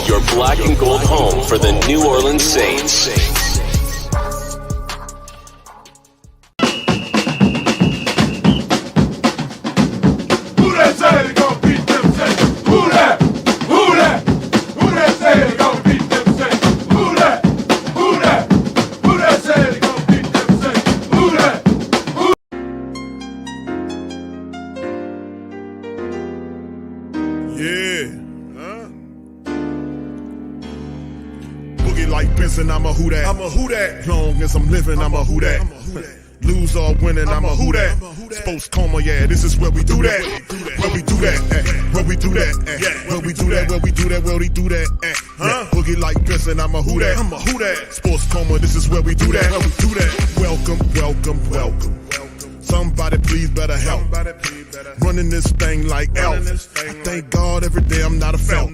Your black and gold home for the New Orleans Saints. Who that say they gonna beat them Saints? Who that? Who that? Who that say they gonna beat them Saints? Who that? Who that? Who that say they gonna beat them Saints? Who that? Yeah. Boogie like Benson, I'm a who that. I'm a who that. Long as I'm living, I'm a who that. Lose or winning, I'm a who that. Sports coma, yeah, this is where we do that. Where we do that, where we do that, where we do that, where we do that, where we do that. Boogie like Benson, I'm a who that. I'm a who that. Sports coma, this is where we do that. Where we do that. Welcome, welcome, welcome. Somebody please better help. Running this thing like Elf. I thank God every day I'm not a felt.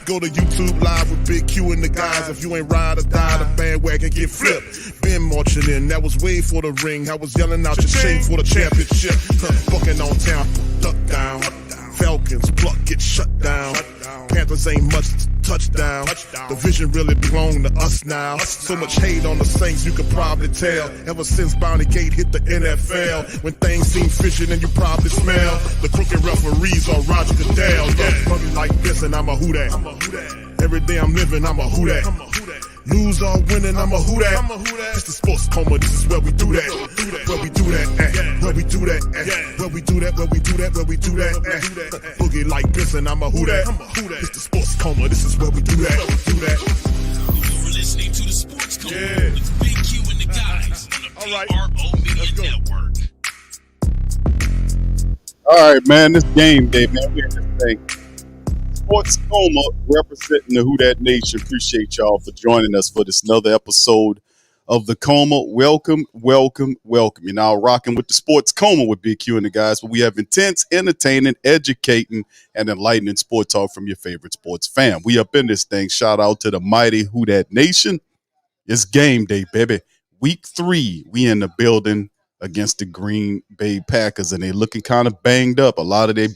Go to YouTube Live with Big Q and the guys. If you ain't ride or die, the bandwagon get flipped. Been marching in, that was way for the ring. I was yelling out your chain for the championship. Bucking on town, duck down. Falcons, pluck, get shut down. Panthers ain't much touchdown. The vision really belong to us now. So much hate on the Saints, you could probably tell. Ever since Bounty Gate hit the NFL, when things seem fishy and you probably smell the crooked referees or Roger Goodell. Funny like this and I'm a who that. Every day I'm living, I'm a who that. Lose or winning, I'm a who that. It's the sports coma, this is where we do that. Where we do that, where we do that, where we do that, where we do that, where we do that. Boogie like Benson, I'm a who that. It's the sports coma, this is where we do that. You're listening to the Sports Coma with Big Q and the guys on the PRO Media Network. All right, man, this game day, man. We're in this thing. Sports Coma representing the Who That Nation. Appreciate y'all for joining us for this another episode of the Coma. Welcome, welcome, welcome. You're now rocking with the Sports Coma with Big Q and the guys, but we have intense, entertaining, educating, and enlightening sport talk from your favorite sports fan. We up in this thing. Shout out to the mighty Who That Nation. It's game day, baby. Week 3, we in the building against the Green Bay Packers, and they looking kind of banged up. A lot of their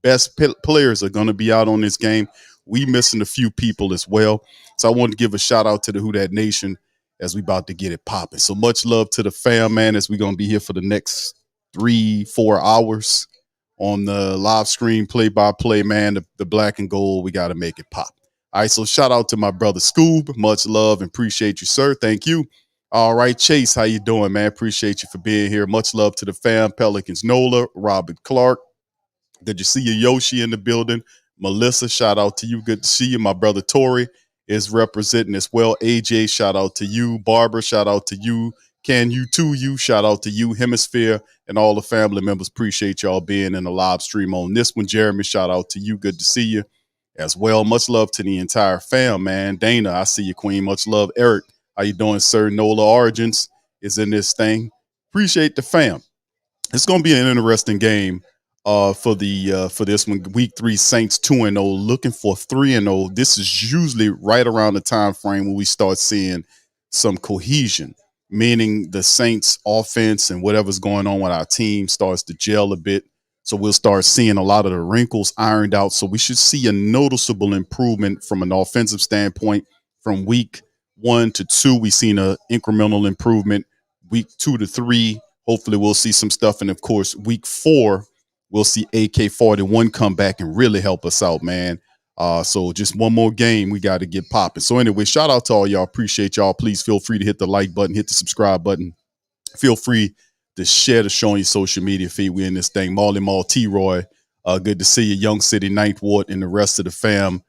best players are going to be out on this game. We missing a few people as well. So I wanted to give a shout out to the Who That Nation as we about to get it popping. So much love to the fam, man, as we're going to be here for the next 3-4 hours on the live stream, play-by-play, man, the black and gold. We got to make it pop. All right, so shout out to my brother Scoob. Much love and appreciate you, sir. Thank you. All right, Chase, how you doing, man? Appreciate you for being here. Much love to the fam. Pelicans Nola, Robert Clark. Did you see your Yoshi in the building? Melissa, shout out to you. Good to see you. My brother Tori is representing as well. AJ, shout out to you. Barbara, shout out to you. Can you to you? Shout out to you. Hemisphere and all the family members. Appreciate y'all being in the live stream on this one. Jeremy, shout out to you. Good to see you as well. Much love to the entire fam, man. Dana, I see you, Queen. Much love. Eric, how you doing, sir? Nola Origins is in this thing. Appreciate the fam. It's going to be an interesting game for this one. Week 3 Saints 2-0, looking for 3-0. This is usually right around the time frame when we start seeing some cohesion, meaning the Saints offense and whatever's going on with our team starts to gel a bit. So we'll start seeing a lot of the wrinkles ironed out. So we should see a noticeable improvement from an offensive standpoint from week 1 to 2. We've seen an incremental improvement. Week 2 to 3, hopefully we'll see some stuff. And of course, week 4, we'll see AK-41 come back and really help us out, man. So just one more game, we got to get popping. So anyway, shout out to all y'all. Appreciate y'all. Please feel free to hit the like button, hit the subscribe button. Feel free to share the show on your social media feed. We in this thing. Marley Mall, T-Roy. Good to see you. Young City, Ninth Ward, and the rest of the fam.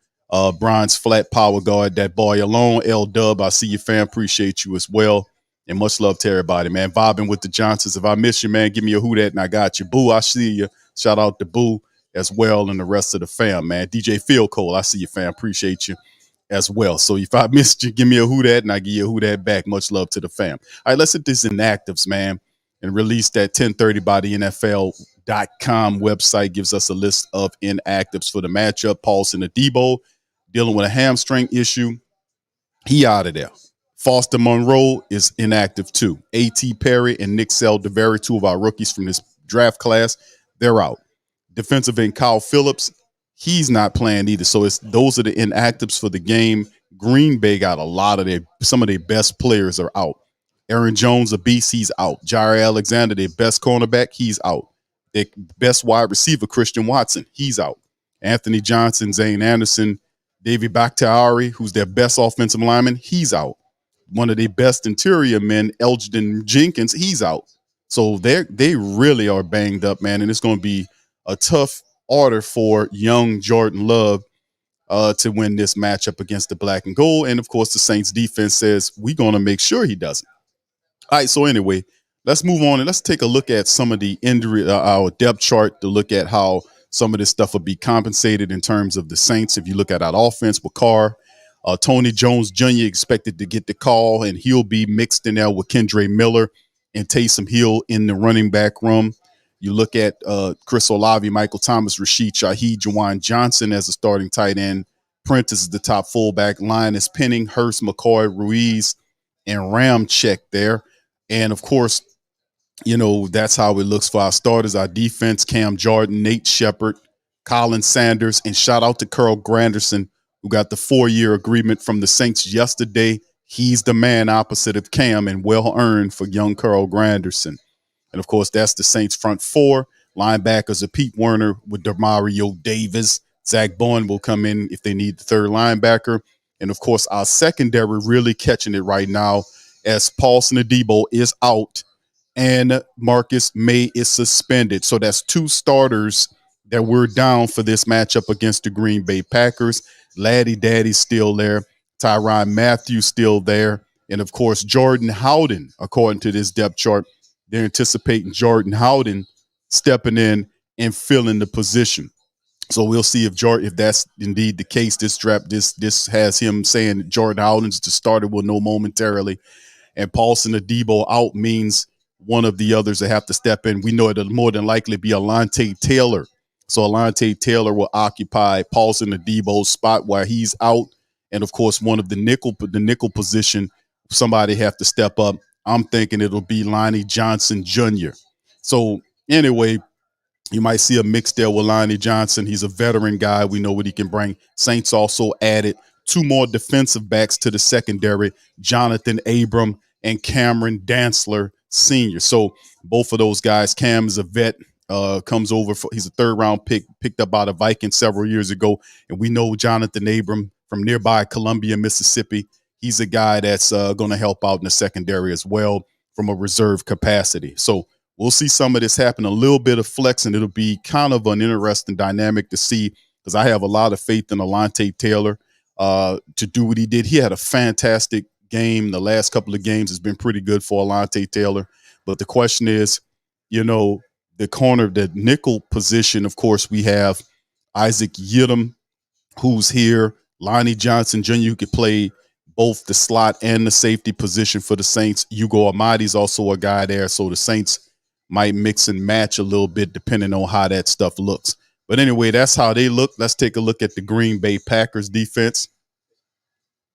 Bronze Flat Power Guard, that boy alone. L-Dub, I see you, fam. Appreciate you as well. And much love to everybody, man. Vibing with the Johnsons. If I miss you, man, give me a who that and I got you. Boo, I see you. Shout out to Boo as well and the rest of the fam, man. DJ Phil Cole, I see you, fam. Appreciate you as well. So if I missed you, give me a who that and I give you a who that back. Much love to the fam. All right, let's hit this inactives, man, and release that 10:30 by the NFL.com website. Gives us a list of inactives for the matchup. Paulson Adebo dealing with a hamstring issue. He out of there. Foster Monroe is inactive too. A.T. Perry and Nick Seldevary, two of our rookies from this draft class, they're out. Defensive end Kyle Phillips, he's not playing either. So those are the inactives for the game. Green Bay got some of their best players are out. Aaron Jones, a beast, he's out. Jair Alexander, their best cornerback, he's out. Their best wide receiver, Christian Watson, he's out. Anthony Johnson, Zane Anderson, David Bakhtiari, who's their best offensive lineman, he's out. One of their best interior men, Elgin Jenkins, he's out. So they really are banged up, man, and it's going to be a tough order for young Jordan Love to win this matchup against the black and gold. And, of course, the Saints defense says we're going to make sure he doesn't. All right, so anyway, let's move on and let's take a look at some of the injury, our depth chart to look at how some of this stuff will be compensated in terms of the Saints. If you look at our offense with Carr, Tony Jones Jr. expected to get the call, and he'll be mixed in there with Kendre Miller and Taysom Hill in the running back room. You look at Chris Olave, Michael Thomas, Rashid Shaheed, Jawan Johnson as a starting tight end. Prentice is the top fullback. Line is Penning, Hurst, McCoy, Ruiz, and Ramczyk there. And, of course, you know, that's how it looks for our starters. Our defense, Cam Jordan, Nate Shepard, Colin Sanders, and shout out to Carl Granderson, who got the 4-year agreement from the Saints yesterday. He's the man opposite of Cam and well earned for young Carl Granderson. And, of course, that's the Saints front four. Linebackers are Pete Werner with Demario Davis. Zach Bowen will come in if they need the third linebacker. And, of course, our secondary really catching it right now as Paulson Adebo is out and Marcus May is suspended. So that's two starters that we're down for this matchup against the Green Bay Packers. Laddie Daddy's still there. Tyrann Matthew still there. And, of course, Jordan Howden, according to this depth chart, they're anticipating Jordan Howden stepping in and filling the position. So we'll see if that's indeed the case. This has him saying that Jordan Howden's the starter. We'll know momentarily. And Paulson Adebo out means one of the others that have to step in. We know it'll more than likely be Alontae Taylor. So Alontae Taylor will occupy Paulson Adebo's spot while he's out. And, of course, one of the nickel position, somebody have to step up. I'm thinking it'll be Lonnie Johnson Jr. So anyway, you might see a mix there with Lonnie Johnson. He's a veteran guy. We know what he can bring. Saints also added two more defensive backs to the secondary, Jonathan Abram and Cameron Dantzler Sr. So both of those guys, Cam is a vet, comes over. He's a third-round pick, picked up by the Vikings several years ago. And we know Jonathan Abram from nearby Columbia, Mississippi. He's a guy that's going to help out in the secondary as well from a reserve capacity. So we'll see some of this happen, a little bit of flex, and it'll be kind of an interesting dynamic to see because I have a lot of faith in Alontae Taylor to do what he did. He had a fantastic game. The last couple of games has been pretty good for Alontae Taylor. But the question is, you know, the nickel position, of course, we have Isaac Yiadom, who's here, Lonnie Johnson Jr., who could play both the slot and the safety position for the Saints. Hugo Amadi's also a guy there, so the Saints might mix and match a little bit depending on how that stuff looks. But anyway, that's how they look. Let's take a look at the Green Bay Packers defense.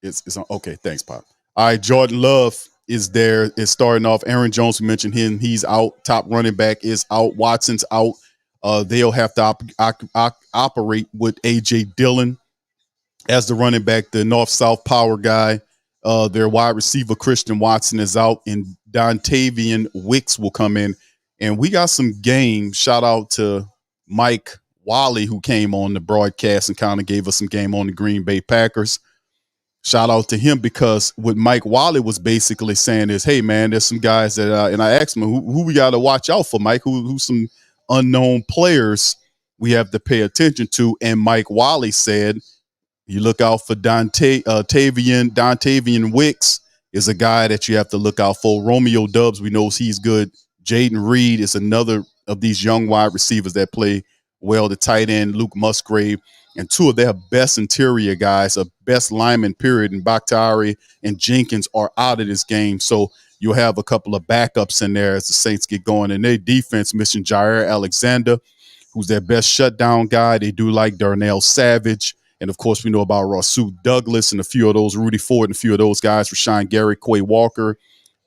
It's okay. Thanks, Pop. All right, Jordan Love is there. Is starting off. Aaron Jones, we mentioned him. He's out. Top running back is out. Watson's out. They'll have to operate with A.J. Dillon as the running back, the north-south power guy. Their wide receiver, Christian Watson, is out, and Dontavian Wicks will come in. And we got some game. Shout out to Mike Wally, who came on the broadcast and kind of gave us some game on the Green Bay Packers. Shout out to him, because what Mike Wally was basically saying is, hey, man, there's some guys that, and I asked him, who we got to watch out for, Mike? Who's some unknown players we have to pay attention to? And Mike Wally said, you look out for Dontavian Wicks is a guy that you have to look out for. Romeo Dubs, we know he's good. Jaden Reed is another of these young wide receivers that play well. The tight end, Luke Musgrave, and two of their best interior guys, a best lineman period, and Bakhtiari and Jenkins are out of this game. So you'll have a couple of backups in there as the Saints get going. And their defense missing Jair Alexander, who's their best shutdown guy. They do like Darnell Savage. And, of course, we know about Rasul Douglas and a few of those, Rudy Ford and a few of those guys, Rashawn Gary, Quay Walker.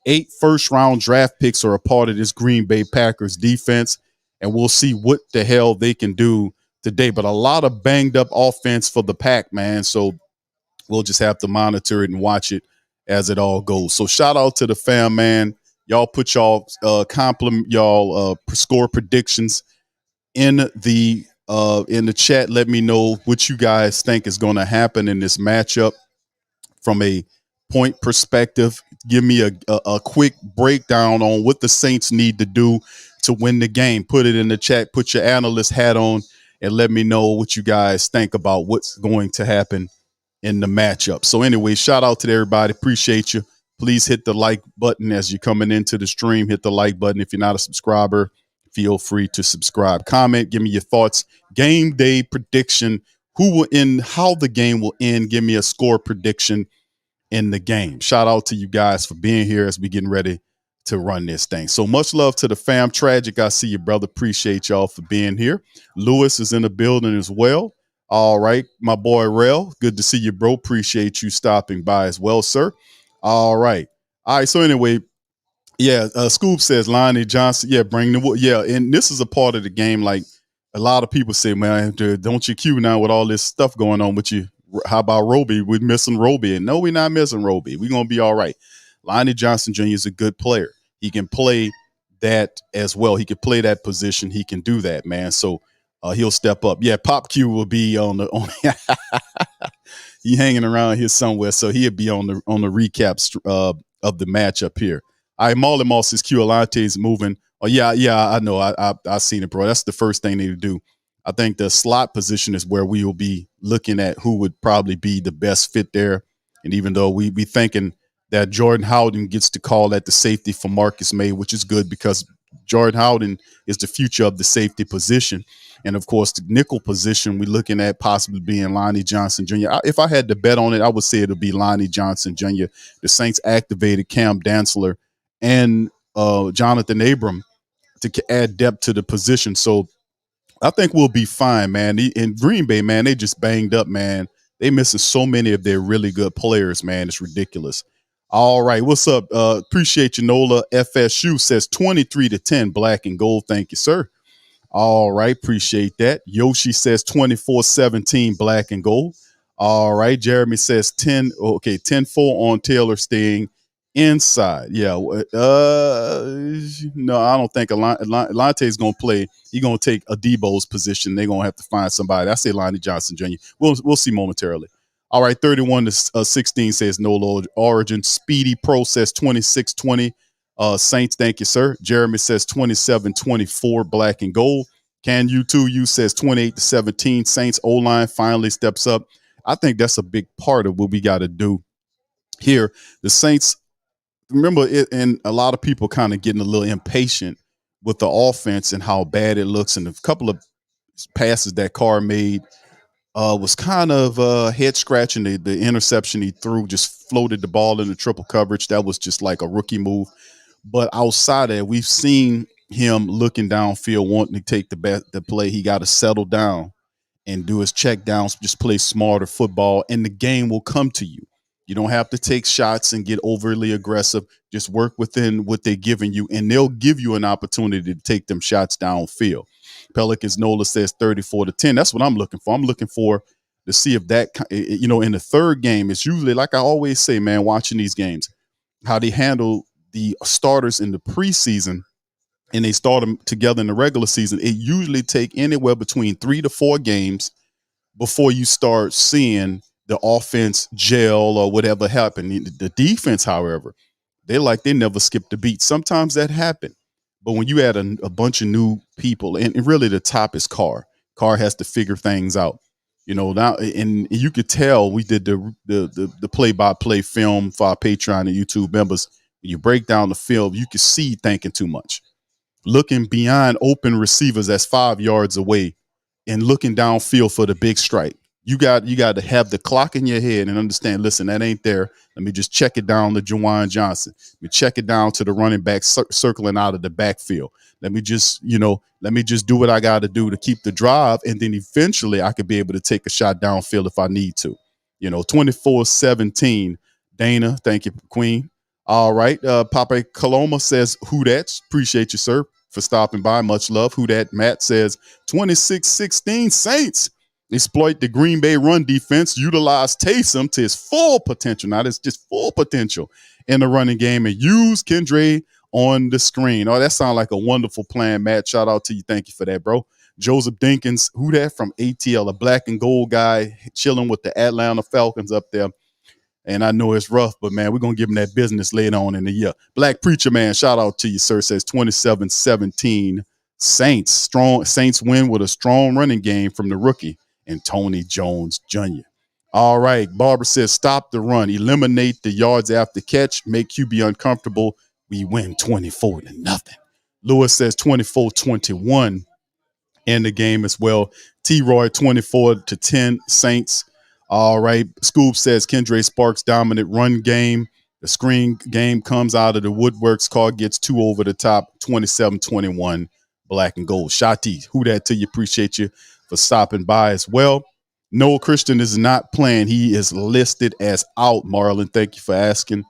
8 first-round draft picks are a part of this Green Bay Packers defense, and we'll see what the hell they can do today. But a lot of banged-up offense for the Pack, man, so we'll just have to monitor it and watch it as it all goes. So shout-out to the fam, man. Y'all put y'all score predictions in the chat. Let me know what you guys think is going to happen in this matchup from a point perspective. Give me a quick breakdown on what the Saints need to do to win the game. Put it in the chat. Put your analyst hat on and let me know what you guys think about what's going to happen in the matchup. So anyway, shout out to everybody. Appreciate you. Please hit the like button as you're coming into the stream. Hit the like button. If you're not a subscriber, feel free to subscribe. Comment. Give me your thoughts. Game day prediction. Who will end, how the game will end. Give me a score prediction in the game. Shout out to you guys for being here as we getting ready to run this thing. So much love to the fam. Tragic, I see you, brother. Appreciate y'all for being here. Lewis is in the building as well. All right, my boy Rel, good to see you, bro. Appreciate you stopping by as well, sir. All right. So anyway, yeah, Scoop says Lonnie Johnson. Yeah, bring the wood. Yeah, and this is a part of the game. Like a lot of people say, man, don't you cue now with all this stuff going on with you? How about Roby? We're missing Roby. And no, we're not missing Roby. We're going to be all right. Lonnie Johnson Jr. is a good player. He can play that as well. He can play that position. He can do that, man. So he'll step up. Yeah, Pop Q will be on he hanging around here somewhere. So he'll be on the recaps of the matchup here. All right, Marley Moss says Q Alante is moving. Oh, yeah, I know. I seen it, bro. That's the first thing they do. I think the slot position is where we will be looking at who would probably be the best fit there. And even though we be thinking that Jordan Howden gets to call at the safety for Marcus May, which is good because Jordan Howden is the future of the safety position. And, of course, the nickel position, we're looking at possibly being Lonnie Johnson Jr. If I had to bet on it, I would say it'll be Lonnie Johnson Jr. The Saints activated Cam Dantzler and Jonathan Abram to add depth to the position. So I think we'll be fine, man. In Green Bay, man, they just banged up, man. They missing so many of their really good players, man. It's ridiculous. All right, what's up? Appreciate you, Nola. FSU says 23-10, black and gold. Thank you, sir. All right, appreciate that. Yoshi says 24-17, black and gold. All right, Jeremy says 10-4 on Taylor staying inside. Yeah, no, I don't think Alante is going to play. He's going to take Adebo's position. They're going to have to find somebody. I say Lonnie Johnson Jr. We'll see momentarily. All right, 31-16 says no Lord Origin. Speedy Pro says 26-20. Saints, thank you, sir. Jeremy says 27-24, black and gold. Can you too? You says 28-17. Saints O-line finally steps up. I think that's a big part of what we got to do here. The Saints, remember it, and a lot of people kind of getting a little impatient with the offense and how bad it looks. And a couple of passes that Carr made was kind of head scratching. The interception he threw just floated the ball into triple coverage. That was just like a rookie move. But outside of that, we've seen him looking downfield, wanting to take the play. He got to settle down and do his check downs, just play smarter football, and the game will come to you. You don't have to take shots and get overly aggressive. Just work within what they're giving you, and they'll give you an opportunity to take them shots downfield. Pelicans Nola says 34-10. That's what I'm looking for. I'm looking for to see if that, in the third game, it's usually, like I always say, man, watching these games, how they handle the starters in the preseason and they start them together in the regular season, it usually take anywhere between 3 to 4 games before you start seeing the offense gel or whatever happened. The defense, however, they never skipped a beat. Sometimes that happened, but when you add a bunch of new people, and really the top is Carr. Carr has to figure things out. Now, and you could tell we did the play-by-play film for our Patreon and YouTube members. When you break down the film, you can see thinking too much, looking beyond open receivers that's 5 yards away and looking downfield for the big strike. You got to have the clock in your head and understand, listen, that ain't there. Let me just check it down to Jawan Johnson. Let me check it down to the running back circling out of the backfield. Let me just do what I got to do to keep the drive. And then eventually I could be able to take a shot downfield if I need to. 24-17. Dana, thank you, Queen. All right. Papa Coloma says, who dat? Appreciate you, sir, for stopping by. Much love. Who dat? Matt says, 26-16 Saints exploit the Green Bay run defense, utilize Taysom to his full potential. Now, that's just full potential in the running game, and use Kendra on the screen. Oh, that sounds like a wonderful plan, Matt. Shout out to you. Thank you for that, bro. Joseph Dinkins, who that? From ATL, a black and gold guy chilling with the Atlanta Falcons up there. And I know it's rough, but, man, we're going to give him that business later on in the year. Black Preacher Man, shout out to you, sir, says 27-17 Saints. Saints win with a strong running game from the rookie and Tony Jones Jr. All right. Barbara says, stop the run. Eliminate the yards after catch. Make QB uncomfortable. We win 24-0. Lewis says 24-21 in the game as well. T-Roy 24-10 Saints. All right. Scoob says Kendra Sparks dominant run game. The screen game comes out of the woodworks. Carr gets 2 over the top. 27-21 black and gold. Shati, who that to you? Appreciate you for stopping by as well. Noah Christian is not playing. He is listed as out, Marlon. Thank you for asking.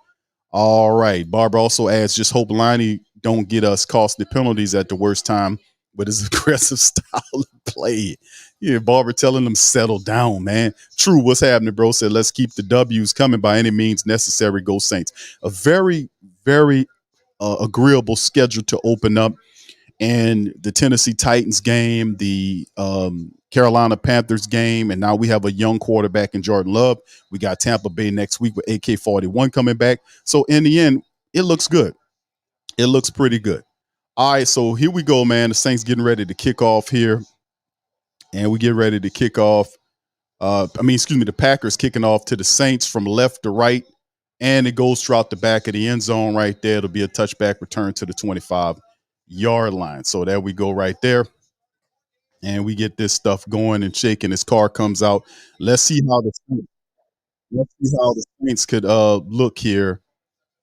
All right. Barbara also adds, just hope Lonnie don't get us costly penalties at the worst time with his aggressive style of play. Yeah, Barbara telling them settle down, man. True, what's happening, bro? Said, let's keep the W's coming by any means necessary. Go Saints. A very, very agreeable schedule to open up. And the Tennessee Titans game, the Carolina Panthers game, and now we have a young quarterback in Jordan Love. We got Tampa Bay next week with AK-41 coming back. So in the end, it looks good. It looks pretty good. All right, so here we go, man. The Saints getting ready to kick off here. And we get ready to kick off. The Packers kicking off to the Saints from left to right. And it goes throughout the back of the end zone right there. It'll be a touchback return to the 25-yard line. So there we go right there. And we get this stuff going and shaking. His car comes out. Let's see how the Saints could look here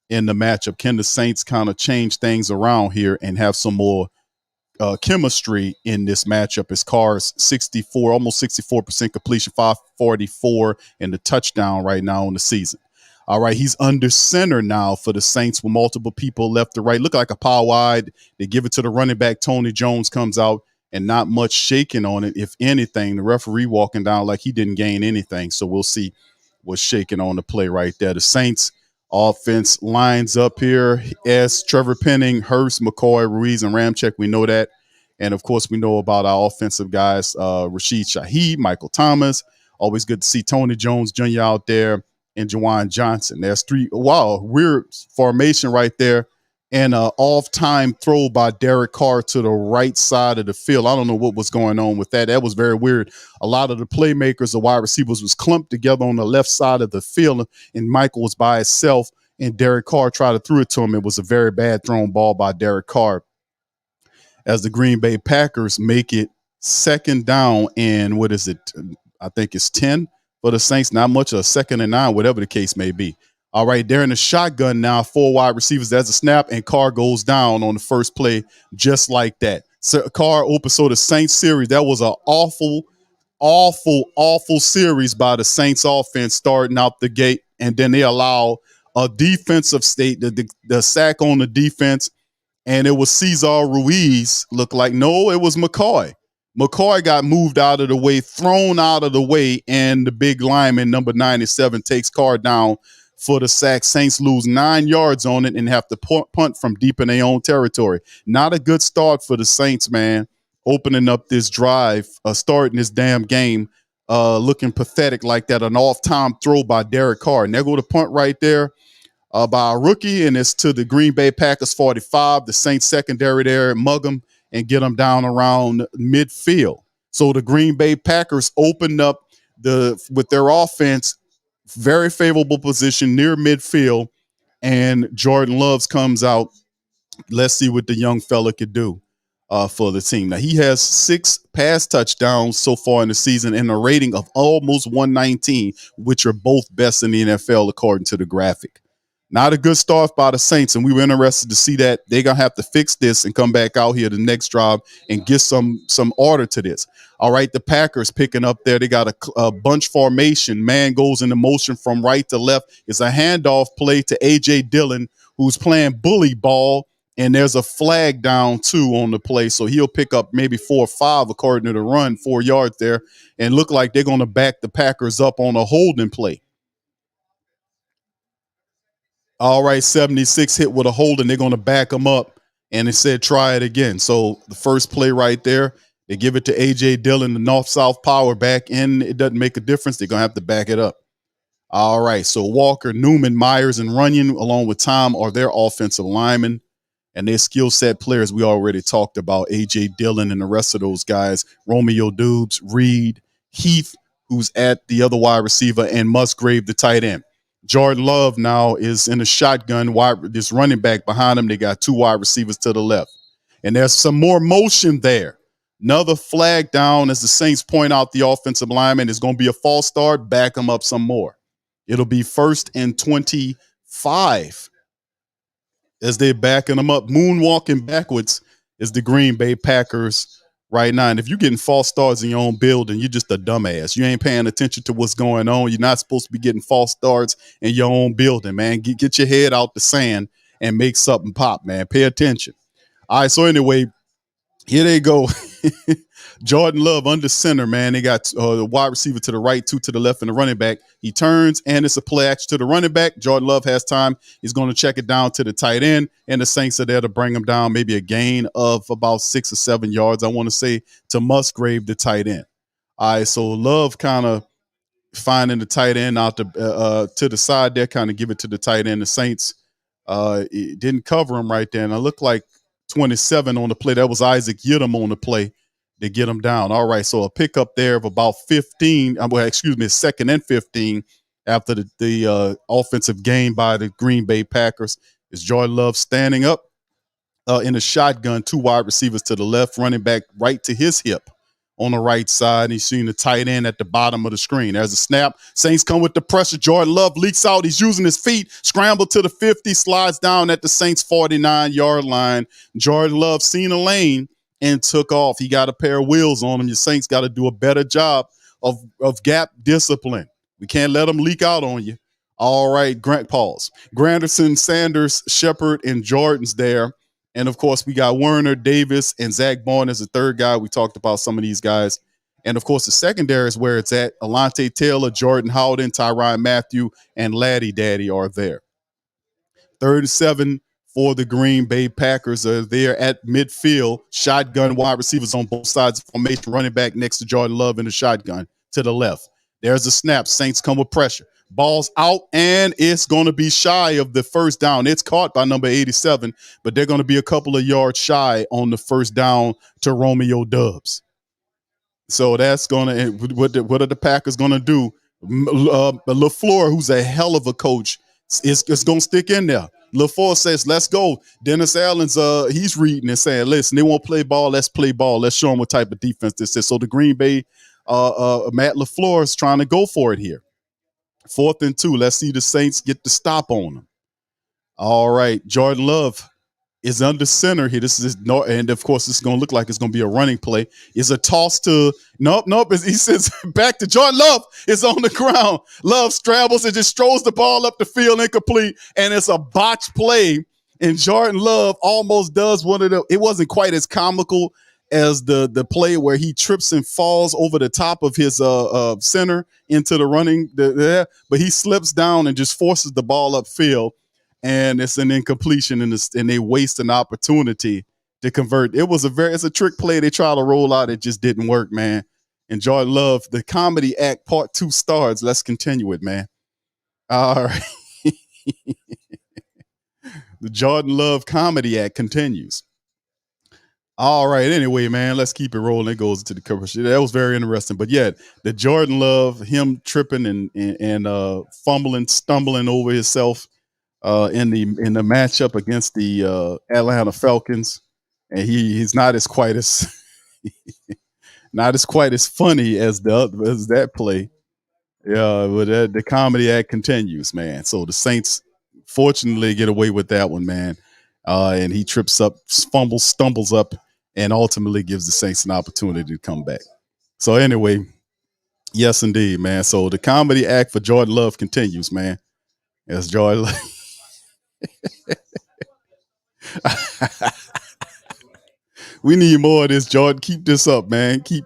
in the matchup. Can the Saints kind of change things around here and have some more chemistry in this matchup? As Carr's 64, almost 64% completion, 544, and the touchdown right now in the season. All right, he's under center now for the Saints with multiple people left to right. Look like a power wide. They give it to the running back. Tony Jones comes out and not much shaking on it. If anything, the referee walking down like he didn't gain anything. So we'll see what's shaking on the play right there. The Saints offense lines up here as Trevor Penning, Hurst, McCoy, Ruiz, and Ramczyk. We know that. And, of course, we know about our offensive guys, Rashid Shaheed, Michael Thomas. Always good to see Tony Jones Jr. out there and Jawan Johnson. There's 3. Wow, weird formation right there. And an off-time throw by Derek Carr to the right side of the field. I don't know what was going on with that. That was very weird. A lot of the playmakers, the wide receivers, was clumped together on the left side of the field, and Michael was by himself, and Derek Carr tried to throw it to him. It was a very bad thrown ball by Derek Carr as the Green Bay Packers make it second down and what is it? I think it's 10 for the Saints. Not much, a 2nd and 9, whatever the case may be. All right, they're in the shotgun now, 4 wide receivers. There's a snap, and Carr goes down on the first play just like that. So Carr open. So the Saints series, that was an awful series by the Saints offense starting out the gate, and then they allow a defensive state, the sack on the defense, and it was Cesar Ruiz. Looked like, no, it was McCoy. McCoy got moved out of the way, thrown out of the way, and the big lineman, number 97, takes Carr down for the sack. Saints lose 9 yards on it and have to punt from deep in their own territory. Not a good start for the Saints, man. Opening up this drive, starting this damn game, looking pathetic like that. An off-time throw by Derek Carr. And there go the punt right there by a rookie, and it's to the Green Bay Packers 45. The Saints secondary there mug them and get them down around midfield. So the Green Bay Packers opened up with their offense, very favorable position near midfield, and Jordan Love comes out. Let's see what the young fella could do for the team. Now, he has 6 pass touchdowns so far in the season and a rating of almost 119, which are both best in the NFL according to the graphic. Not a good start by the Saints, and we were interested to see that. They're going to have to fix this and come back out here the next drive and get some order to this. All right, the Packers picking up there. They got a bunch formation. Man goes into motion from right to left. It's a handoff play to A.J. Dillon, who's playing bully ball, and there's a flag down 2 on the play, so he'll pick up maybe 4 or 5 according to the run, 4 yards there, and look like they're going to back the Packers up on a holding play. All right, 76 hit with a hold, and they're going to back them up. And it said, try it again. So the first play right there, they give it to A.J. Dillon, the north-south power back, and it doesn't make a difference. They're going to have to back it up. All right, so Walker, Newman, Myers, and Runyon, along with Tom, are their offensive linemen. And their skill set players we already talked about, A.J. Dillon and the rest of those guys, Romeo Dubes, Reed, Heath, who's at the other wide receiver, and Musgrave, the tight end. Jordan Love now is in a shotgun, this running back behind him. They got 2 wide receivers to the left. And there's some more motion there. Another flag down as the Saints point out the offensive lineman. It's going to be a false start. Back them up some more. It'll be 1st and 25 as they're backing them up. Moonwalking backwards is the Green Bay Packers right now. And if you're getting false starts in your own building, you're just a dumbass. You ain't paying attention to what's going on. You're not supposed to be getting false starts in your own building, man. Get your head out the sand and make something pop, man. Pay attention. All right, so anyway, here they go. Jordan Love under center, man. They got the wide receiver to the right, 2 to the left, and the running back. He turns, and it's a play action to the running back. Jordan Love has time. He's going to check it down to the tight end, and the Saints are there to bring him down, maybe a gain of about 6 or 7 yards, I want to say, to Musgrave, the tight end. All right, so Love kind of finding the tight end out to the side there, kind of give it to the tight end. The Saints it didn't cover him right there, and it looked like 27 on the play. That was Isaac Yiddom on the play to get him down. All right, so a pickup there of about 15, 2nd and 15 after the offensive gain by the Green Bay Packers. Is Jordan Love standing up in a shotgun, 2 wide receivers to the left, running back right to his hip on the right side. He's seeing the tight end at the bottom of the screen. There's a snap. Saints come with the pressure. Jordan Love leaks out. He's using his feet. Scramble to the 50. Slides down at the Saints 49-yard line. Jordan Love seen a lane and took off. He got a pair of wheels on him. Your Saints got to do a better job of gap discipline. We can't let them leak out on you. All right, pause. Granderson, Sanders, Shepard, and Jordan's there. And, of course, we got Werner, Davis, and Zach Bourne as the third guy. We talked about some of these guys. And, of course, the secondary is where it's at. Alante Taylor, Jordan Howden, Tyrann Mathieu, and Laddie Daddy are there. 3rd and 7 for the Green Bay Packers. They're at midfield. Shotgun wide receivers on both sides of formation. Running back next to Jordan Love in the shotgun to the left. There's a snap. Saints come with pressure. Ball's out, and it's going to be shy of the first down. It's caught by number 87, but they're going to be a couple of yards shy on the first down to Romeo Dubs. So that's going to – what are the Packers going to do? LaFleur, who's a hell of a coach, is going to stick in there. LaFleur says, let's go. Dennis Allen's he's reading and saying, listen, they won't play ball. Let's play ball. Let's show them what type of defense this is. So the Green Bay, Matt LaFleur is trying to go for it here. 4th and 2. Let's see the Saints get the stop on them. All right. Jordan Love is under center here. This is and of course, this is going to look like it's going to be a running play. Is a toss to nope. He says back to Jordan Love. Is on the ground. Love scrambles and just throws the ball up the field incomplete, and it's a botched play. And Jordan Love almost does one of the. It wasn't quite as comical as the play where he trips and falls over the top of his center into the running there, but he slips down and just forces the ball upfield, and it's an incompletion, and they waste an opportunity to convert. It's a trick play they try to roll out. It just didn't work, man. And Jordan Love, the comedy act part 2 starts. Let's continue it, man. All right. The Jordan Love comedy act continues. All right. Anyway, man, let's keep it rolling. It goes to the commercial. That was very interesting. But yeah, the Jordan Love, him tripping and fumbling, stumbling over himself in the matchup against the Atlanta Falcons, and he's not as quite as not as quite as funny as that play. Yeah, but the comedy act continues, man. So the Saints fortunately get away with that one, man. And he trips up, fumbles, stumbles up, and ultimately gives the Saints an opportunity to come back. So anyway, yes, indeed, man. So the comedy act for Jordan Love continues, man. As Jordan Love. We need more of this, Jordan. Keep this up, man. Keep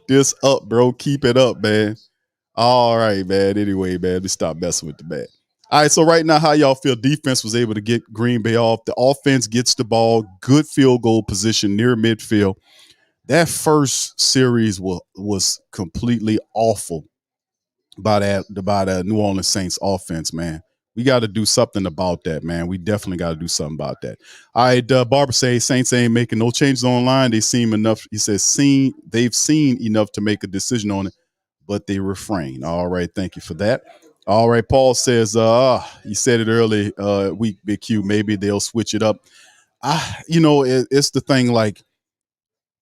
this up, bro. Keep it up, man. All right, man. Anyway, man, let's stop messing with the man. All right, so right now, how y'all feel? Defense was able to get Green Bay off. The offense gets the ball, good field goal position near midfield. That first series was completely awful by the New Orleans Saints offense, man. We got to do something about that, man. We definitely got to do something about that. All right, Barbara says Saints ain't making no changes online. They seem enough. He says they've seen enough to make a decision on it, but they refrain. All right, thank you for that. All right, Paul says, you said it early week, Big Q. Maybe they'll switch it up. It's the thing, like,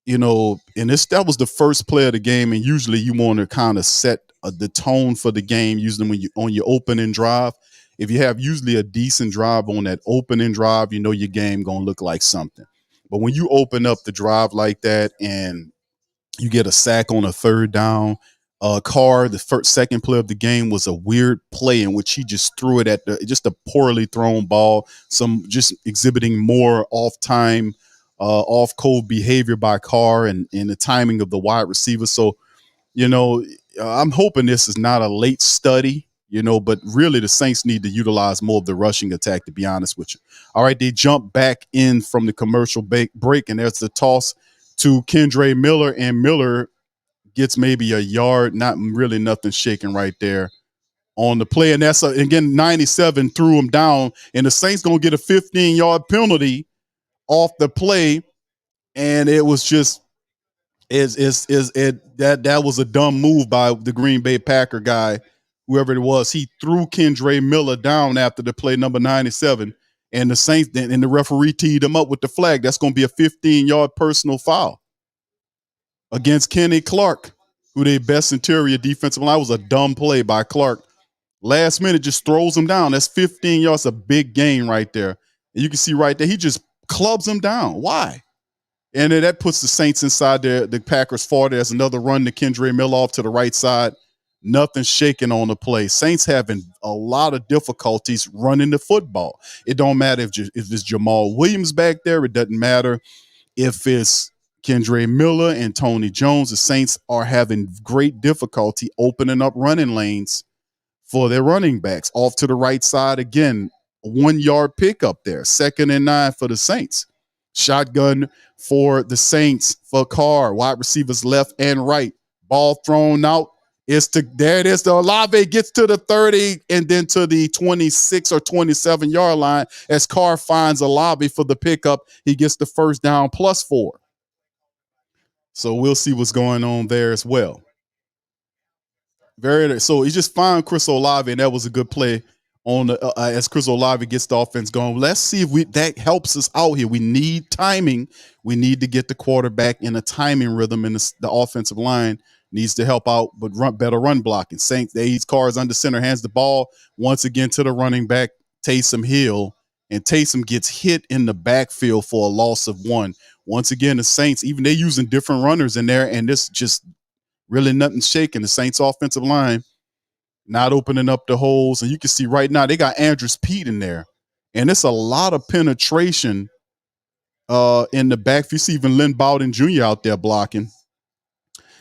and that was the first play of the game, and usually you want to kind of set the tone for the game. Usually when you on your opening drive, if you have usually a decent drive on that opening drive, your game gonna look like something. But when you open up the drive like that and you get a sack on a third down, Carr, the second play of the game was a weird play in which he just threw it at just a poorly thrown ball, some just exhibiting more off time, off code behavior by Carr and the timing of the wide receiver. So, I'm hoping this is not a late study, but really the Saints need to utilize more of the rushing attack, to be honest with you. All right, they jump back in from the commercial break, and there's the toss to Kendre Miller, and Miller gets maybe a yard, not really nothing shaking right there on the play. And that's, again, 97 threw him down, and the Saints going to get a 15-yard penalty off the play, and it was just that was a dumb move by the Green Bay Packer guy, whoever it was. He threw Kendre Miller down after the play, number 97, and the Saints and the referee teed him up with the flag. That's going to be a 15-yard personal foul against Kenny Clark, who their best interior defensive line. Was a dumb play by Clark. Last minute just throws him down. That's 15 yards, a big gain right there. And you can see right there, he just clubs him down. Why? And then that puts the Saints inside the Packers 40. There's another run to Kendre Miller off to the right side. Nothing shaking on the play. Saints having a lot of difficulties running the football. It don't matter if it's Jamal Williams back there. It doesn't matter if it's Kendre Miller and Tony Jones. The Saints are having great difficulty opening up running lanes for their running backs. Off to the right side again, a 1-yard pickup there. 2nd and 9 for the Saints. Shotgun for the Saints for Carr. Wide receivers left and right. Ball thrown out. There it is. The Olave gets to the 30 and then to the 26 or 27-yard line as Carr finds Olave for the pickup. He gets the first down +4. So we'll see what's going on there as well. So he just found Chris Olave, and that was a good play on as Chris Olave gets the offense going. Let's see if that helps us out here. We need timing. We need to get the quarterback in a timing rhythm, and the offensive line needs to help out, but better run blocking. Saints, Carr is under center, hands the ball once again to the running back, Taysom Hill, and Taysom gets hit in the backfield for a loss of 1. Once again, the Saints, even they're using different runners in there, and this just really nothing shaking. The Saints offensive line not opening up the holes. And you can see right now they got Andrews Pete in there. And it's a lot of penetration in the back. You see even Lynn Bowden Jr. out there blocking,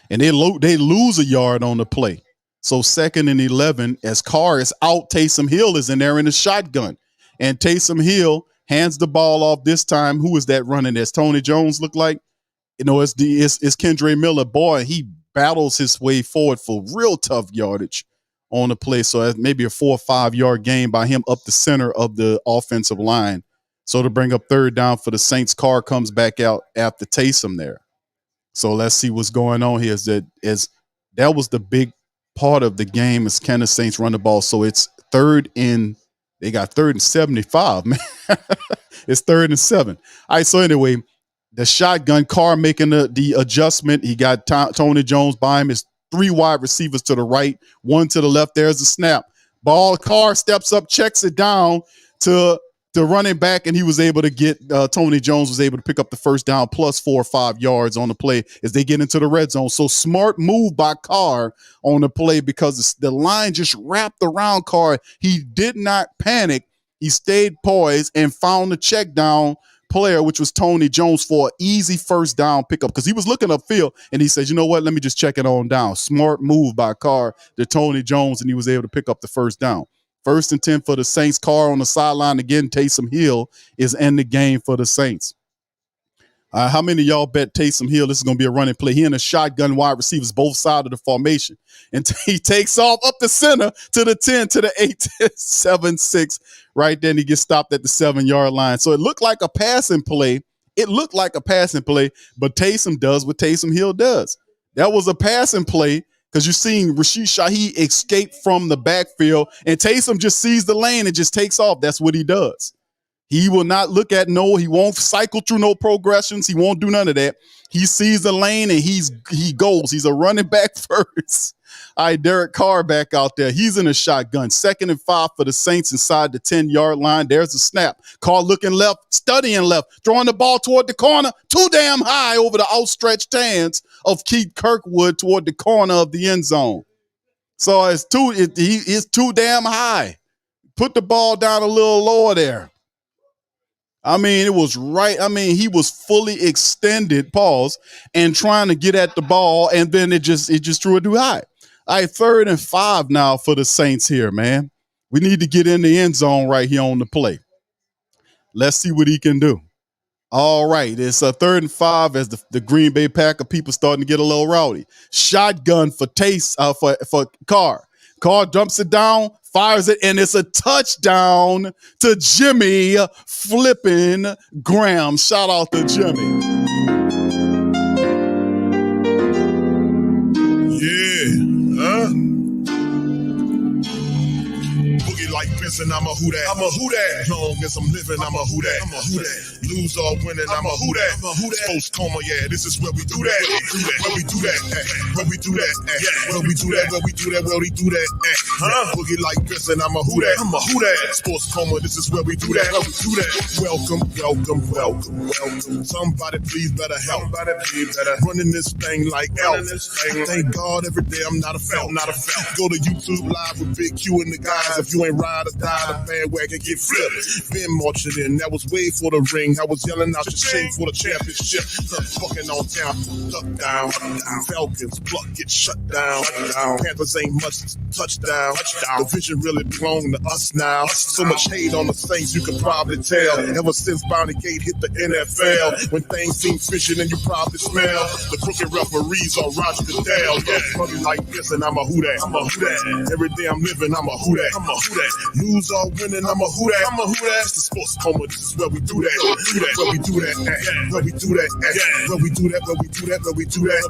and they lose a yard on the play. So 2nd and 11 as Carr is out. Taysom Hill is in there in a shotgun, and Taysom Hill hands the ball off this time. Who is that running? As Tony Jones look like? It's Kendre Miller. Boy, he battles his way forward for real tough yardage on the play. So that's maybe a 4 or 5 yard gain by him up the center of the offensive line. So to bring up 3rd down for the Saints, Carr comes back out after Taysom there. So let's see what's going on here. That was the big part of the game is can the Saints run the ball. So it's they got 3rd and 75, man. It's 3rd and 7. All right, so anyway, the shotgun, Carr making the adjustment. He got Tony Jones by him. His 3 wide receivers to the right, 1 to the left. There's the snap. Ball, Carr steps up, checks it down to running back, and he was able to get Tony Jones was able to pick up the 1st down plus 4 or 5 yards on the play as they get into the red zone. So smart move by Carr on the play because the line just wrapped around Carr. He did not panic. He stayed poised and found the check down player, which was Tony Jones, for an easy 1st down pickup because he was looking upfield and he says, you know what, let me just check it on down. Smart move by Carr to Tony Jones, and he was able to pick up the 1st down. 1st and 10 for the Saints. Carr on the sideline again. Taysom Hill is in the game for the Saints. How many of y'all bet Taysom Hill this is going to be a running play? He and a shotgun wide receivers both sides of the formation. And he takes off up the center to the 10, to the 8, 7, 6. Right then he gets stopped at the 7-yard line. So it looked like a passing play. But Taysom does what Taysom Hill does. That was a passing play because you're seeing Rashid Shaheed escape from the backfield, and Taysom just sees the lane and just takes off. That's what he does. He will not look at he won't cycle through no progressions. He won't do none of that. He sees the lane and he goes. He's a running back first. All right, Derek Carr back out there. He's in a shotgun. 2nd and 5 for the Saints inside the 10-yard line. There's a snap. Carr looking left, studying left, throwing the ball toward the corner, too damn high over the outstretched hands of Keith Kirkwood toward the corner of the end zone. So it's too damn high. Put the ball down a little lower there. I mean, it was right. I mean, he was fully extended, and trying to get at the ball, and then it just threw it too high. All right, 3rd and 5 now for the Saints here, man. We need to get in the end zone right here on the play. Let's see what he can do. All right, it's a 3rd and 5 as the Green Bay Packer people starting to get a little rowdy. Shotgun for Carr. Carr dumps it down, fires it, and it's a touchdown to Jimmy flipping Graham. Shout out to Jimmy. Yeah, Boogie like Benson, I'm a who that. I'm a who that. Long as I'm living, I'm a who that. I'm a who that. Lose or winning, I'm a who that. I'm a who that. Post coma, yeah, this is where we do that. Where we do that. Where we do that. Where we do that. Where we do that. Where we do that. Boogie like Benson, I'm a who that. I'm a who that. Sports coma, this is where we do that. Where we do that. Welcome, welcome, welcome, welcome. Somebody please better help. Somebody please better running this thing like elf. Thank God every day I'm not a felt. Go to YouTube Live with Big Q and the guys. If you ain't ride or die, the bandwagon get flipped. Been marching in, that was way for the ring. I was yelling out your shame for the championship. Fucking on town, duck down. Falcons pluck, get shut down. Panthers ain't much touchdown. The vision really belong to us now. So much hate on the Saints, you can probably tell. Ever since Bounty Gate hit the NFL, when things seem fishy and you probably smell the crooked referees on Roger Goodell. Yeah, fucking like this, and I'm a who that. I'm a who that. Every day I'm living, I'm a who that. I'm a who that. Lose or winning, I'm a who that. I'm a who that. It's the sports coma. This is where we do that. Where we do that. Where we do that. Where we do that. Where we do that. Where we do that.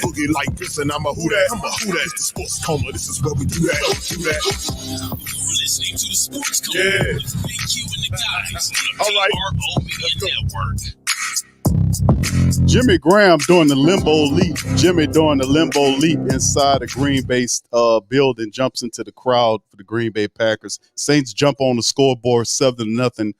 Boogie like this, and I'm a who that. I'm a who that. It's the sports coma. This is where we do that. Do that. You're listening to the Sports Coma with Big Q and the guys on the All right. PRO Media Network. Jimmy Graham doing the limbo leap. Jimmy doing the limbo leap inside the Green Bay building, jumps into the crowd for the Green Bay Packers. Saints jump on the scoreboard 7-0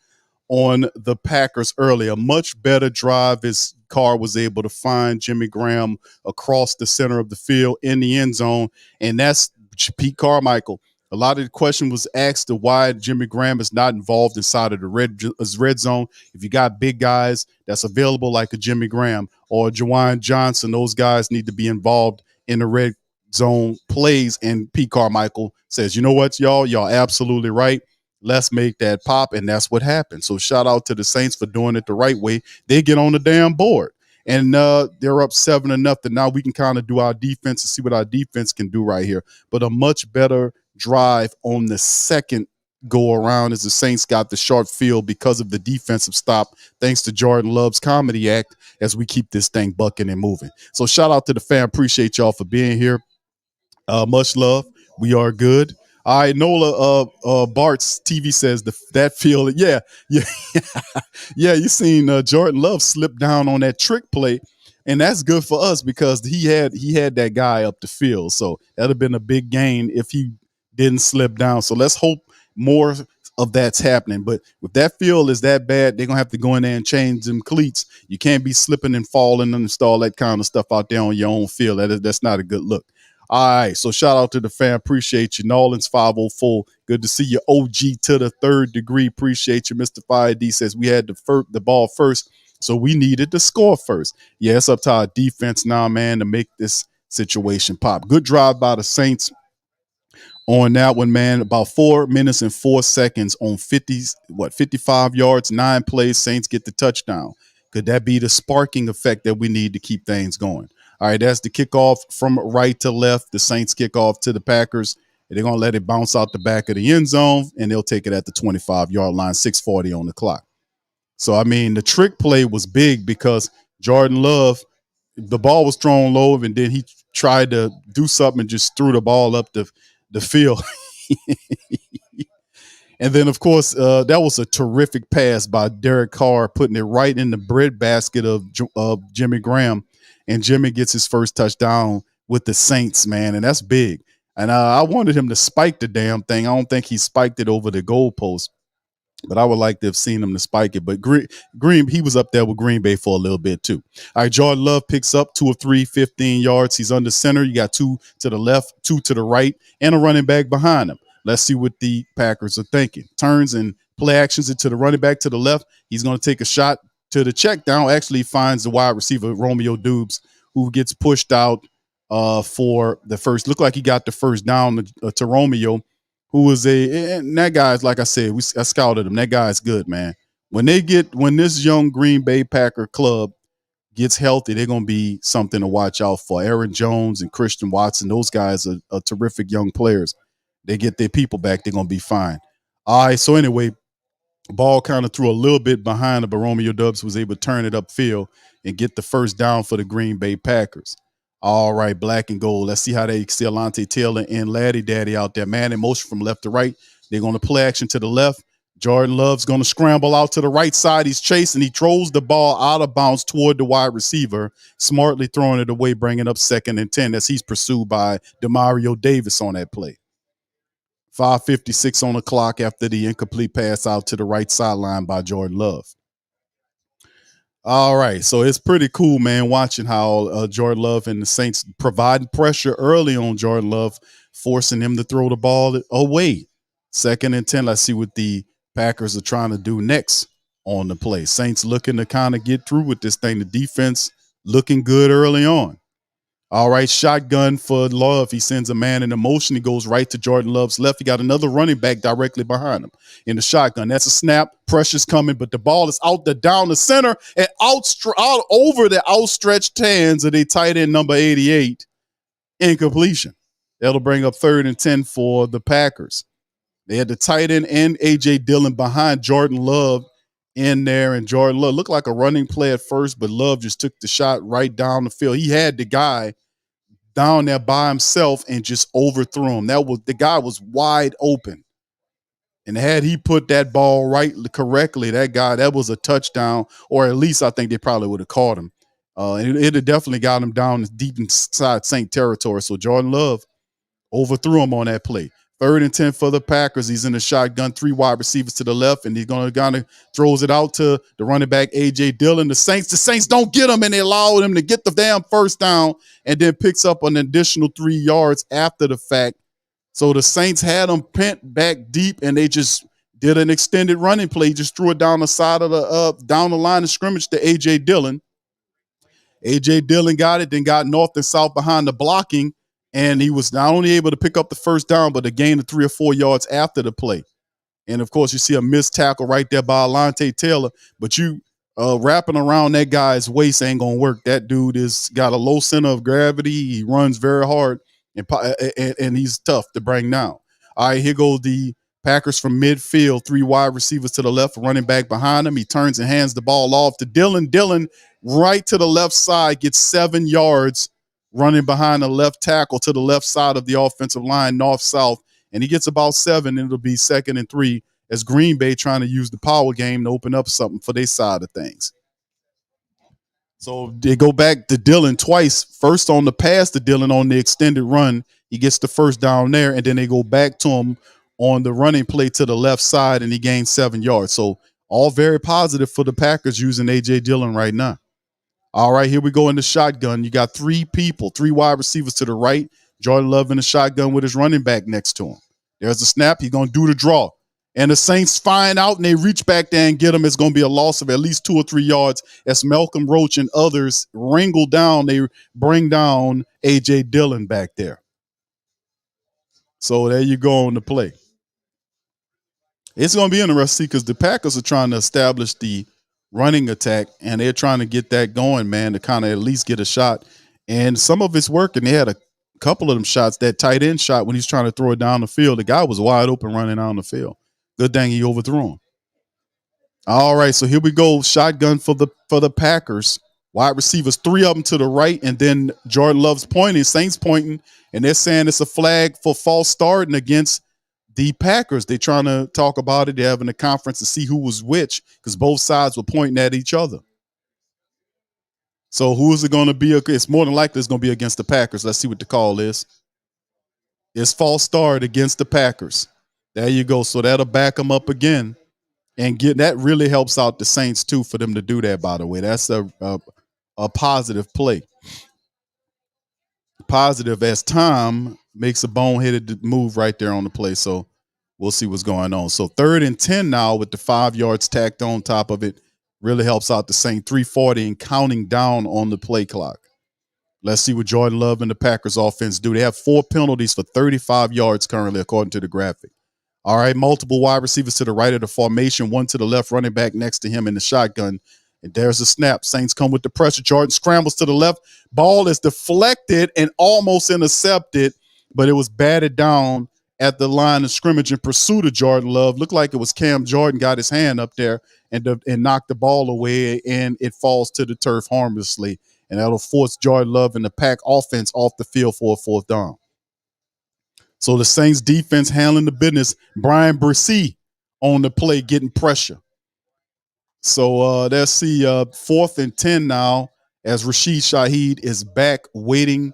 on the Packers early. A much better drive as Carr was able to find Jimmy Graham across the center of the field in the end zone. And that's Pete Carmichael. A lot of the question was asked to why Jimmy Graham is not involved inside of the red zone. If you got big guys that's available like a Jimmy Graham or Jawan Johnson, those guys need to be involved in the red zone plays. And Pete Carmichael says, you know what, y'all absolutely right. Let's make that pop. And that's what happened. So shout out to the Saints for doing it the right way. They get on the damn board. And they're up 7-0. Now we can kind of do our defense and see what our defense can do right here. But a much better drive on the second go around as the Saints got the short field because of the defensive stop, thanks to Jordan Love's comedy act as we keep this thing bucking and moving. So shout out to the fan. Appreciate y'all for being here. Much love. We are good. All right, Nola Bart's TV says that field, yeah. Yeah, you seen Jordan Love slip down on that trick play, and that's good for us because he had that guy up the field. So that'd have been a big gain if he didn't slip down. So let's hope more of that's happening. But if that field is that bad, they're gonna have to go in there and change them cleats. You can't be slipping and falling and install that kind of stuff out there on your own field. That's not a good look. All right, so shout out to the fan. Appreciate you. Nolans 504. Good to see you. OG to the third degree. Appreciate you. Mr. Fire D says we had the ball first, so we needed to score first. Yeah, it's up to our defense now, man, to make this situation pop. Good drive by the Saints on that one, man. About 4 minutes and 4 seconds on 55 yards, 9 plays. Saints get the touchdown. Could that be the sparking effect that we need to keep things going? All right, that's the kickoff from right to left. The Saints kick off to the Packers. They're going to let it bounce out the back of the end zone, and they'll take it at the 25-yard line, 6:40 on the clock. So, I mean, the trick play was big because Jordan Love, the ball was thrown low, and then he tried to do something and just threw the ball up the field. And then, of course, that was a terrific pass by Derek Carr, putting it right in the breadbasket of Jimmy Graham. And Jimmy gets his first touchdown with the Saints, man, and that's big. And I wanted him to spike the damn thing. I don't think he spiked it over the goalpost, but I would like to have seen him to spike it. But Green, he was up there with Green Bay for a little bit too. All right, Jordan Love picks up 2 of 3, 15 yards. He's under center. You got 2 to the left, 2 to the right, and a running back behind him. Let's see what the Packers are thinking. Turns and play actions into the running back to the left. He's going to take a shot to the check down. Actually finds the wide receiver, Romeo Dubes, who gets pushed out for the first. Looked like he got the first down to Romeo, who was and that guy's, like I said, I scouted him. That guy's good, man. When this young Green Bay Packer club gets healthy, they're going to be something to watch out for. Aaron Jones and Christian Watson, those guys are terrific young players. They get their people back, they're going to be fine. All right, so anyway, ball kind of threw a little bit behind him, but Romeo Dubs was able to turn it upfield and get the first down for the Green Bay Packers. All right, black and gold. Let's see how they see Alante Taylor and Laddie Daddy out there. Man in motion from left to right. They're going to play action to the left. Jordan Love's going to scramble out to the right side. He's chasing. He throws the ball out of bounds toward the wide receiver, smartly throwing it away, bringing up 2nd and 10 as he's pursued by Demario Davis on that play. 5:56 on the clock after the incomplete pass out to the right sideline by Jordan Love. All right, so it's pretty cool, man, watching how Jordan Love and the Saints providing pressure early on Jordan Love, forcing him to throw the ball away. 2nd and 10. Let's see what the Packers are trying to do next on the play. Saints looking to kind of get through with this thing. The defense looking good early on. All right, shotgun for Love. He sends a man in motion. He goes right to Jordan Love's left. He got another running back directly behind him in the shotgun. That's a snap. Pressure's coming, but the ball is down the center and out over the outstretched hands of the tight end number 88. Incompletion. That'll bring up 3rd and 10 for the Packers. They had the tight end and A.J. Dillon behind Jordan Love in there, and Jordan Love looked like a running play at first, but Love just took the shot right down the field. He had the guy down there by himself and just overthrew him. The guy was wide open. And had he put that ball right correctly, that was a touchdown, or at least I think they probably would have caught him. And it had definitely got him down deep inside Saint territory. So Jordan Love overthrew him on that play. 3rd and 10 for the Packers. He's in the shotgun, 3 wide receivers to the left, and he's going to kind of throws it out to the running back, A.J. Dillon. The Saints don't get him, and they allow him to get the damn first down and then picks up an additional 3 yards after the fact So the Saints had them pent back deep, and they just did an extended running play. Just threw it down the side of the down the line of scrimmage to A.J. Dillon. A.J. Dillon got it, then got north and south behind the blocking, and he was not only able to pick up the first down, but a gain of 3 or 4 yards after the play. And of course, you see a missed tackle right there by Alontae Taylor, but you wrapping around that guy's waist ain't gonna work. That dude is got a low center of gravity. He runs very hard, and he's tough to bring down. All right, here goes the Packers from midfield, 3 wide receivers to the left, running back behind him. He turns and hands the ball off to Dillon. Dillon right to the left side gets 7 yards running behind the left tackle to the left side of the offensive line, north-south. And he gets about 7, and it'll be 2nd and 3 as Green Bay trying to use the power game to open up something for their side of things. So they go back to Dillon twice. First on the pass to Dillon on the extended run. He gets the first down there, and then they go back to him on the running play to the left side, and he gains 7 yards. So all very positive for the Packers using A.J. Dillon right now. All right, here we go in the shotgun. You got 3 people, 3 wide receivers to the right. Jordan Love in the shotgun with his running back next to him. There's a snap. He's going to do the draw. And the Saints find out, and they reach back there and get him. It's going to be a loss of at least 2 or 3 yards as Malcolm Roach and others wrangle down. They bring down A.J. Dillon back there. So there you go on the play. It's going to be interesting because the Packers are trying to establish the running attack, and they're trying to get that going, man, to kind of at least get a shot. And some of it's working. They had a couple of them shots. That tight end shot when he's trying to throw it down the field, the guy was wide open running down the field. Good thing he overthrew him. All right, so here we go. Shotgun for the Packers. Wide receivers, 3 of them to the right, and then Jordan Love's pointing, Saints pointing, and they're saying it's a flag for false starting against the Packers. They're trying to talk about it. They're having a conference to see who was which because both sides were pointing at each other. So who is it going to be? It's more than likely it's going to be against the Packers. Let's see what the call is. It's false start against the Packers. There you go. So that'll back them up again. And that really helps out the Saints, too, for them to do that, by the way. That's a positive play. Positive as Tom makes a boneheaded move right there on the play. So we'll see what's going on. So 3rd and 10 now with the 5 yards tacked on top of it. Really helps out the Saints. 3:40 and counting down on the play clock. Let's see what Jordan Love and the Packers offense do. They have 4 penalties for 35 yards currently, according to the graphic. All right, multiple wide receivers to the right of the formation, 1 to the left, running back next to him in the shotgun. And there's a snap. Saints come with the pressure. Jordan scrambles to the left. Ball is deflected and almost intercepted, but it was batted down at the line of scrimmage in pursuit of Jordan Love. Looked like it was Cam Jordan got his hand up there and knocked the ball away, and it falls to the turf harmlessly. And that'll force Jordan Love and the Pack offense off the field for a 4th down. So the Saints defense handling the business. Brian Bresee on the play getting pressure. So let's see 4th and 10 now as Rashid Shaheed is back waiting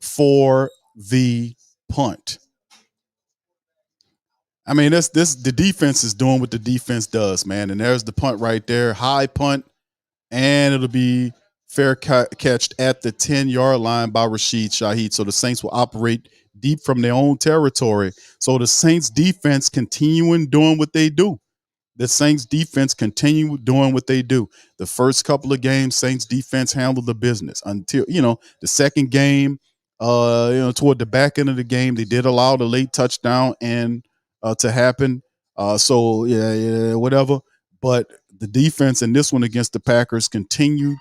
for the punt. I mean, the defense is doing what the defense does, man. And there's the punt right there. High punt, and it'll be fair catch at the 10-yard line by Rashid Shaheed. So the Saints will operate deep from their own territory. So the Saints defense continuing doing what they do. The Saints defense continue doing what they do. The first couple of games, Saints defense handled the business until, the second game, toward the back end of the game, they did allow the late touchdown and to happen. Whatever. But the defense in this one against the Packers continue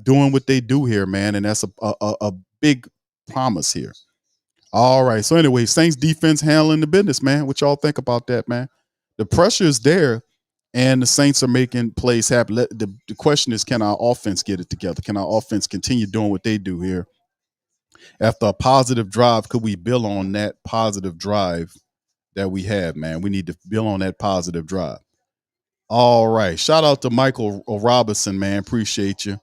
doing what they do here, man. And that's a big promise here. All right. So anyway, Saints defense handling the business, man. What y'all think about that, man? The pressure is there, and the Saints are making plays happen. The question is, can our offense get it together? Can our offense continue doing what they do here? After a positive drive, could we build on that positive drive that we have, man? We need to build on that positive drive. All right. Shout out to Michael Robinson, man. Appreciate you.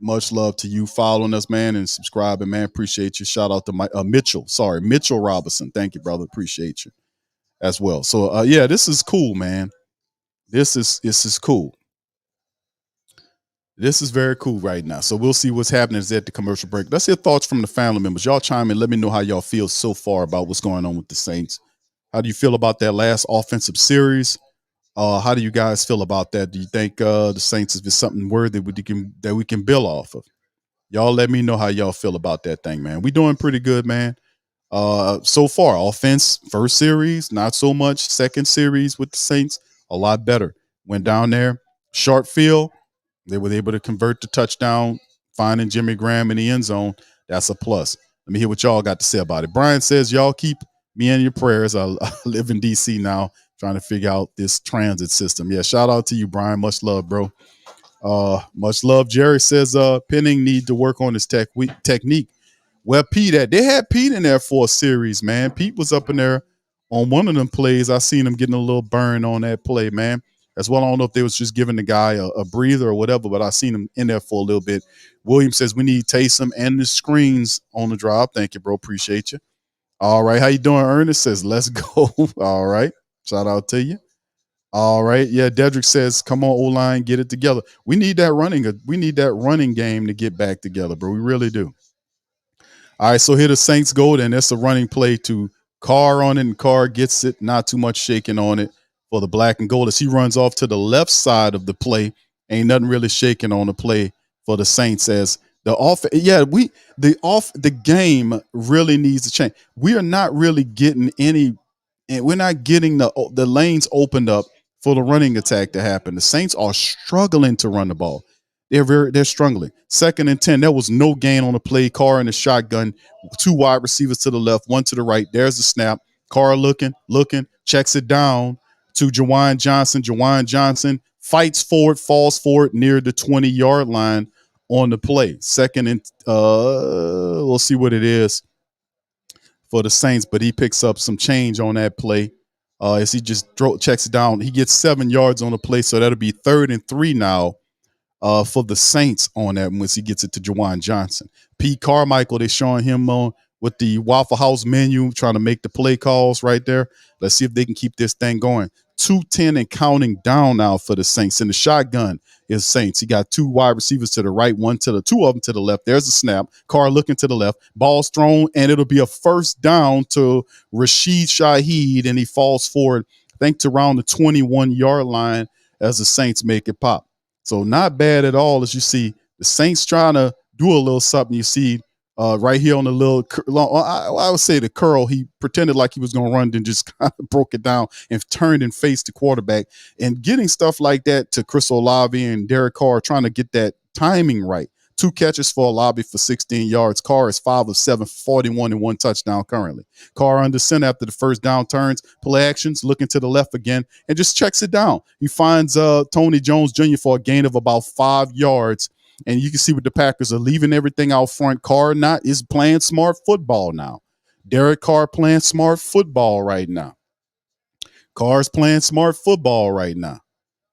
Much love to you following us, man, and subscribing, man. Appreciate you. Shout out to Mitchell Robinson. Thank you, brother. Appreciate you as well. So this is cool, man. This is cool. This is very cool right now. So we'll see what's happening is at the commercial break. Let's hear thoughts from the family members. Y'all chime in. Let me know how y'all feel so far about what's going on with the Saints. How do you feel about that last offensive series? How do you guys feel about that? Do you think the Saints is something worthy that we can build off of? Y'all let me know how y'all feel about that thing, man. We doing pretty good, man. So far, offense, first series, not so much. Second series with the Saints, a lot better. Went down there, short field. They were able to convert the touchdown, finding Jimmy Graham in the end zone. That's a plus. Let me hear what y'all got to say about it. Brian says, y'all keep me in your prayers. I live in D.C. now, trying to figure out this transit system. Yeah, shout out to you, Brian. Much love, bro. Much love. Jerry says, Penning need to work on his technique. Well, they had Pete in there for a series, man. Pete was up in there on one of them plays. I seen him getting a little burn on that play, man. As well, I don't know if they was just giving the guy a breather or whatever, but I seen him in there for a little bit. William says we need Taysom and the screens on the drive. Thank you, bro. Appreciate you. All right, how you doing? Ernest says, let's go. All right. Shout out to you. All right. Yeah, Dedrick says, come on, O-line, get it together. We need that running game to get back together, bro. We really do. All right, so here the Saints go, and it's a running play to Carr on it, and Carr gets it, not too much shaking on it for the black and gold. As he runs off to the left side of the play, ain't nothing really shaking on the play for the Saints as the game really needs to change. We are not really getting any, and we're not getting the lanes opened up for the running attack to happen. The Saints are struggling to run the ball. They're struggling. 2nd and 10. There was no gain on the play. Carr in the shotgun, 2 wide receivers to the left, 1 to the right. There's the snap. Carr looking, checks it down to Jawan Johnson. Jawan Johnson fights forward, falls forward near the 20-yard line on the play. 2nd and we'll see what it is for the Saints, but he picks up some change on that play. As he just checks it down, he gets 7 yards on the play, so that'll be 3rd and 3 now for the Saints on that once he gets it to Jawan Johnson. Pete Carmichael, they're showing him on with the Waffle House menu, trying to make the play calls right there. Let's see if they can keep this thing going. 2:10 and counting down now for the Saints. In the shotgun is Saints. He got 2 wide receivers to the right, 2 of them to the left. There's a snap. Carr looking to the left. Ball's thrown, and it'll be a first down to Rashid Shaheed, and he falls forward, I think, to around the 21-yard line as the Saints make it pop. So not bad at all. As you see, the Saints trying to do a little something. You see right here on the little, I would say the curl, he pretended like he was going to run, then just kind of broke it down and turned and faced the quarterback. And getting stuff like that to Chris Olave and Derek Carr, trying to get that timing right. 2 catches for Olave for 16 yards. Carr is 5 of 7, 41 and 1 touchdown currently. Carr under center after the first down turns, play actions, looking to the left again, and just checks it down. He finds Tony Jones Jr. for a gain of about 5 yards. And you can see what the Packers are leaving everything out front. Carr is playing smart football now. Derek Carr playing smart football right now. Carr's playing smart football right now.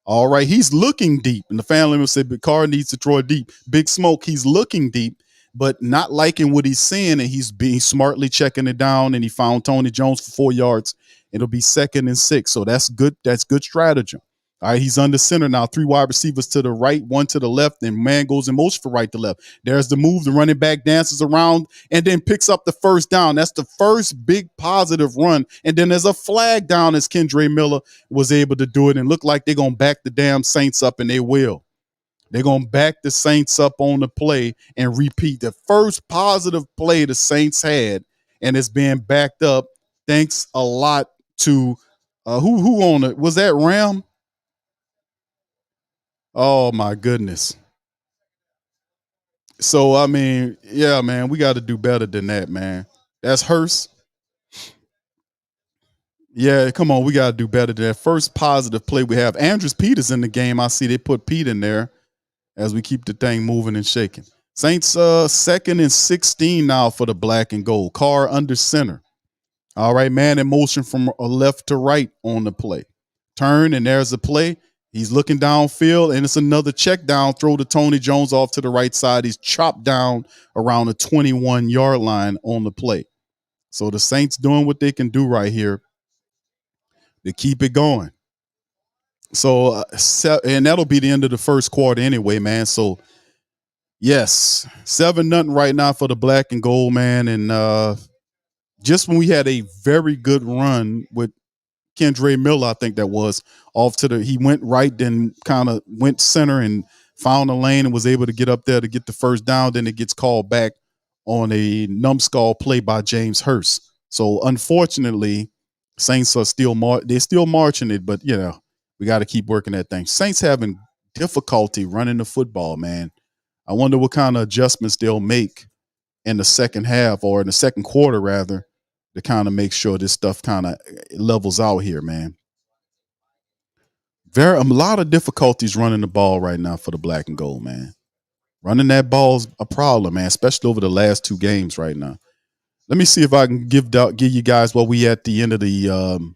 All right, he's looking deep. And the family will say, but Carr needs to throw it deep. Big Smoke, he's looking deep, but not liking what he's seeing, and he's being smartly checking it down, and he found Tony Jones for 4 yards. It'll be 2nd and 6, so that's good. That's good strategy. All right, he's under center now. 3 wide receivers to the right, 1 to the left, and man goes in motion for right to left. There's the move. The running back dances around and then picks up the first down. That's the first big positive run. And then there's a flag down as Kendre Miller was able to do it, and look like they're going to back the damn Saints up, and they will. They're going to back the Saints up on the play and repeat the first positive play the Saints had, and it's being backed up. Thanks a lot to who on it? Was that Ram? Oh my goodness. So I mean, yeah, man, we got to do better than that, man. That's Hurst. Yeah, come on, we got to do better than that. First positive play we have. Andrews Peters in the game. I see they put Pete in there as we keep the thing moving and shaking. Saints 2nd and 16 now for the black and gold. Carr under center. All right, man in motion from left to right on the play. Turn, and there's the play. He's looking downfield, and it's another check down throw to Tony Jones off to the right side. He's chopped down around the 21-yard line on the play. So the Saints doing what they can do right here to keep it going. So, and that'll be the end of the first quarter anyway, man. So, yes, 7-0 right now for the black and gold, man. And just when we had a very good run with Kendra Miller, I think that was off to he went right, then kind of went center and found a lane and was able to get up there to get the first down. Then it gets called back on a numbskull play by James Hurst. So unfortunately, Saints are still they're still marching it, but we got to keep working that thing. Saints having difficulty running the football, man. I wonder what kind of adjustments they'll make in the second half or in the second quarter rather to kind of make sure this stuff kind of levels out here, man. A lot of difficulties running the ball right now for the black and gold, man. Running that ball's a problem, man, especially over the last two games right now. Let me see if I can give you guys what we at the end of the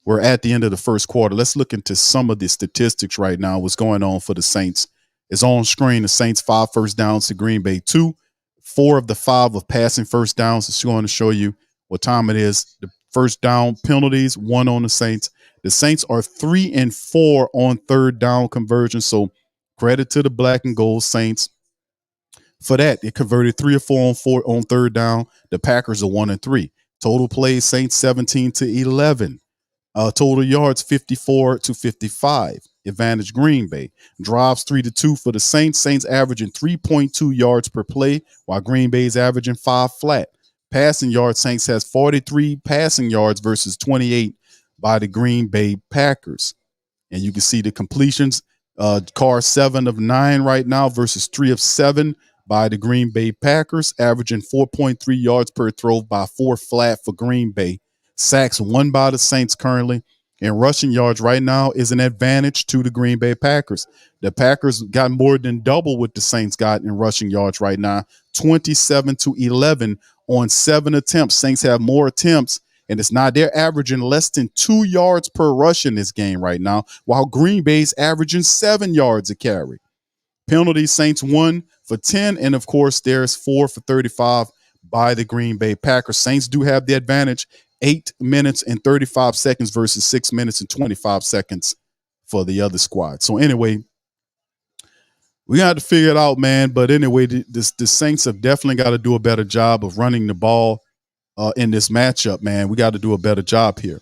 we're at the end of the first quarter. Let's look into some of the statistics right now. What's going on for the Saints is on screen. The Saints 5 first downs to Green Bay 2. 4 of the 5 of passing first downs. It's going to show you what time it is. The first down penalties, 1 on the Saints. The Saints are 3 and 4 on third down conversion. So credit to the black and gold Saints for that. They converted 3 or 4 on third down. The Packers are 1 and 3. Total plays, Saints 17 to 11. Total yards 54 to 55. Advantage Green Bay. Drives 3-2 for the Saints. Saints averaging 3.2 yards per play, while Green Bay's averaging 5 flat. Passing yards, Saints has 43 passing yards versus 28 by the Green Bay Packers. And you can see the completions. Carr 7 of 9 right now versus 3 of 7 by the Green Bay Packers, averaging 4.3 yards per throw by 4 flat for Green Bay. Sacks 1 by the Saints currently. And rushing yards right now is an advantage to the Green Bay Packers. The Packers got more than double what the Saints got in rushing yards right now, 27 to 11 on 7 attempts. Saints have more attempts, and it's not, they're averaging less than 2 yards per rush in this game right now, while Green Bay's averaging 7 yards a carry. Penalties, Saints 1 for 10, and of course, there's 4 for 35 by the Green Bay Packers. Saints do have the advantage, 8 minutes and 35 seconds versus 6 minutes and 25 seconds for the other squad. So anyway, we got to figure it out, man. But anyway, the Saints have definitely got to do a better job of running the ball in this matchup, man. We got to do a better job here.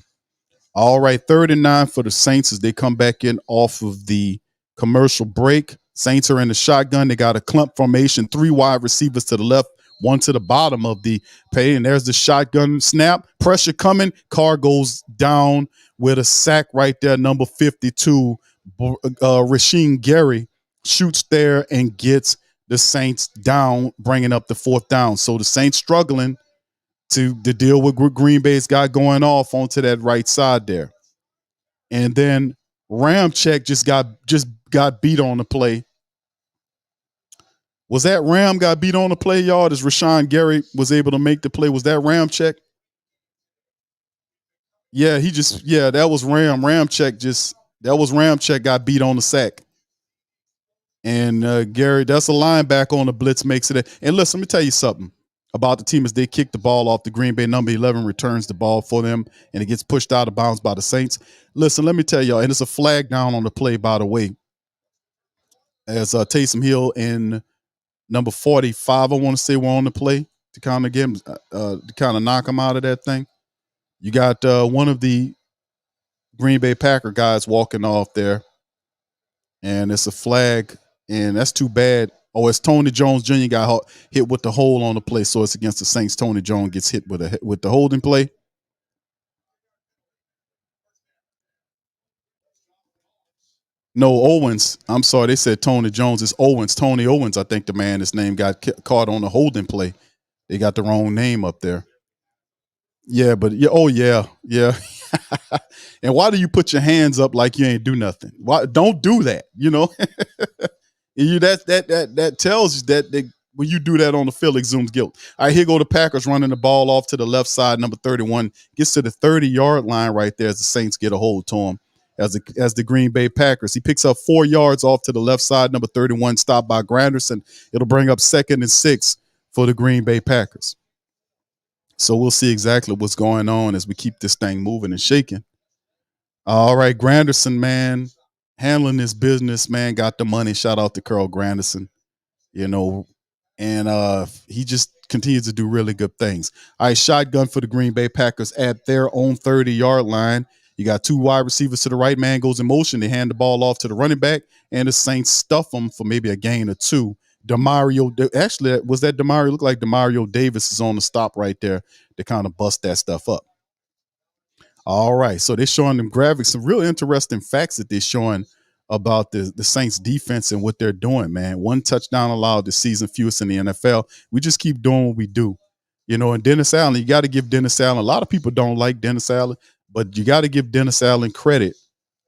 All right, 3rd and 9 for the Saints as they come back in off of the commercial break. Saints are in the shotgun. They got a clump formation, 3 wide receivers to the left, 1 to the bottom of the pay. And there's the shotgun snap. Pressure coming. Carr goes down with a sack right there, number 52. Rasheem Gary shoots there and gets the Saints down, bringing up the 4th down. So the Saints struggling to deal with what Green Bay's got going off onto that right side there. And then Ramczyk just got beat on the play. Was that Ram got beat on the play, y'all? As Rashawn Gary was able to make the play, was that Ramczyk? Yeah, that was Ram. That was Ramczyk got beat on the sack. And Gary, that's a linebacker on the blitz, makes it. And listen, let me tell you something about the team as they kick the ball off. The Green Bay number 11 returns the ball for them, and it gets pushed out of bounds by the Saints. Listen, let me tell y'all, and it's a flag down on the play, by the way, as Taysom Hill and number 45, I want to say, were on the play to kind of get him, to kind of knock him out of that thing. You got one of the Green Bay Packer guys walking off there, and it's a flag, and that's too bad. Oh, it's Tony Jones Jr. got hit with the hole on the play, so it's against the Saints. Tony Jones gets hit with the holding play. No, Owens. I'm sorry, they said Tony Jones. It's Owens. Tony Owens, I think the man, his name got caught on the holding play. They got the wrong name up there. Yeah, but yeah, oh yeah. And why do you put your hands up like you ain't do nothing? Why don't do that? That tells you that when you do that on the field, exhumes guilt. All right, here go the Packers running the ball off to the left side. Number 31 gets to the 30-yard line right there as the Saints get a hold to him. As the Green Bay Packers, he picks up 4 yards off to the left side. Number 31 stopped by Granderson. It'll bring up 2nd and 6 for the Green Bay Packers. So we'll see exactly what's going on as we keep this thing moving and shaking. All right, Granderson, man, handling his business, man, got the money. Shout out to Carl Granderson, you know, and he just continues to do really good things. All right, shotgun for the Green Bay Packers at their own 30-yard line. You got two wide receivers to the right. Man goes in motion. They hand the ball off to the running back, and the Saints stuff them for maybe a gain or two. Actually, was that Demario? Looked like Demario Davis is on the stop right there to kind of bust that stuff up. All right, so they're showing them graphics, some real interesting facts that they're showing about the Saints defense and what they're doing, man. One touchdown allowed this season, fewest in the NFL. We just keep doing what we do. And Dennis Allen, you got to give Dennis Allen. A lot of people don't like Dennis Allen, but you got to give Dennis Allen credit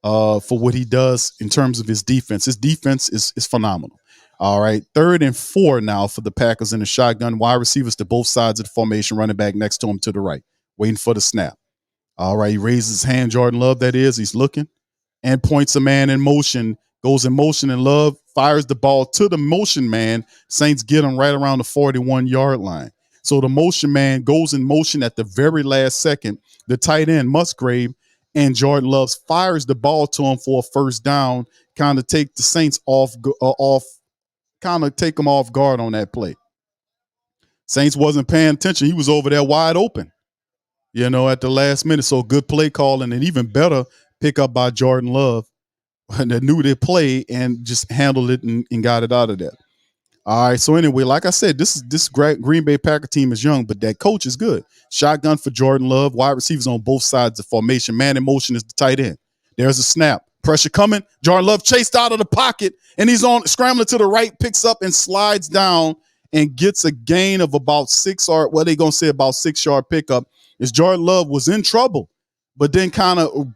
for what he does in terms of his defense. His defense is phenomenal. All right, 3rd and 4 now for the Packers in the shotgun. Wide receivers to both sides of the formation, running back next to him to the right, waiting for the snap. All right, he raises his hand, Jordan Love, that is. He's looking and points a man in motion, goes in motion, and Love fires the ball to the motion man. Saints get him right around the 41-yard line. So the motion man goes in motion at the very last second. The tight end, Musgrave, and Jordan Love fires the ball to him for a first down, kind of take the Saints kind of take them off guard on that play. Saints wasn't paying attention. He was over there wide open, at the last minute. So good play calling, and even better pick up by Jordan Love that knew their play and just handled it and got it out of there. All right. So anyway, like I said, this Green Bay Packer team is young, but that coach is good. Shotgun for Jordan Love. Wide receivers on both sides of the formation. Man in motion is the tight end. There's a snap. Pressure coming. Jordan Love chased out of the pocket, and he's on scrambling to the right, picks up and slides down and gets a gain of about 6 yard. What they gonna say about 6-yard pickup is Jordan Love was in trouble, but then kind of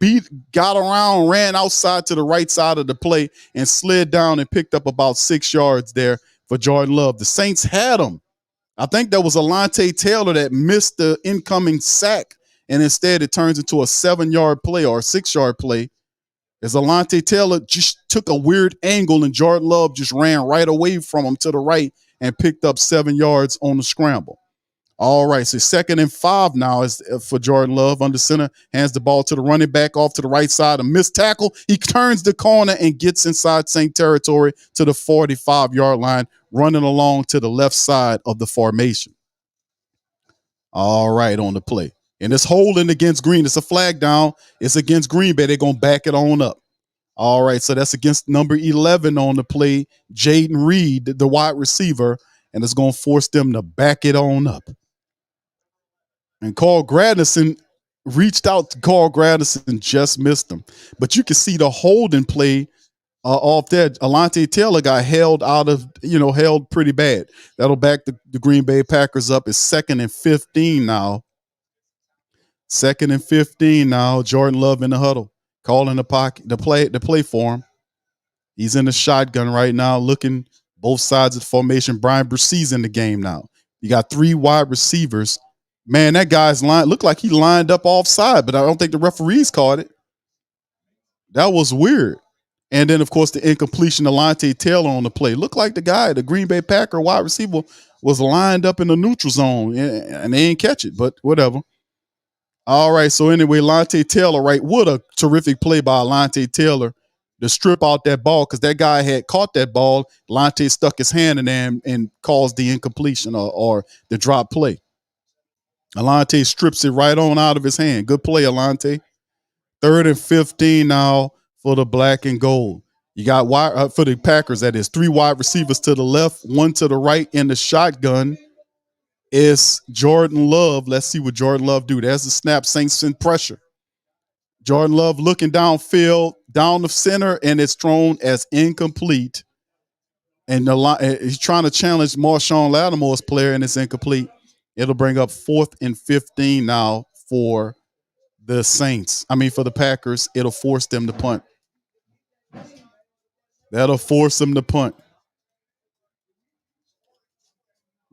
got around, ran outside to the right side of the play and slid down and picked up about 6 yards there for Jordan Love. The Saints had him. I think that was Alontae Taylor that missed the incoming sack, and instead it turns into a 7-yard play or a 6-yard play as Alontae Taylor just took a weird angle and Jordan Love just ran right away from him to the right and picked up 7 yards on the scramble. All right, so 2nd and 5 now is for Jordan Love under center, hands the ball to the running back off to the right side, a missed tackle. He turns the corner and gets inside Saint territory to the 45-yard line, running along to the left side of the formation. All right, on the play. And it's holding against Green. It's a flag down. It's against Green Bay. They're going to back it on up. All right, so that's against number 11 on the play, Jaden Reed, the wide receiver, and it's going to force them to back it on up. And Carl Granderson reached out to Carl Granderson and just missed him. But you can see the holding play off that. Alontae Taylor got held held pretty bad. That'll back the Green Bay Packers up. It's 2nd and 15 now. 2nd and 15 now. Jordan Love in the huddle, calling the pocket, the play for him. He's in the shotgun right now, looking both sides of the formation. Brian Bressee's in the game now. You got 3 wide receivers. Man, that guy's looked like he lined up offside, but I don't think the referees caught it. That was weird. And then, of course, the incompletion of Alontae Taylor on the play. Looked like the Green Bay Packer wide receiver was lined up in the neutral zone, and they ain't catch it, but whatever. All right, so anyway, Alontae Taylor, right, what a terrific play by Alontae Taylor to strip out that ball because that guy had caught that ball. Alontae stuck his hand in there and caused the incompletion or the drop play. Alontae strips it right on out of his hand. Good play, Alontae. 3rd and 15 now for the black and gold. You got for the Packers, that is 3 wide receivers to the left, 1 to the right in the shotgun. Is Jordan Love. Let's see what Jordan Love do. There's the snap. Saints in pressure. Jordan Love looking downfield, down the center, and it's thrown as incomplete. And he's trying to challenge Marshawn Lattimore's player, and it's incomplete. It'll bring up 4th and 15 now for the Saints. For the Packers. It'll force them to punt. That'll force them to punt.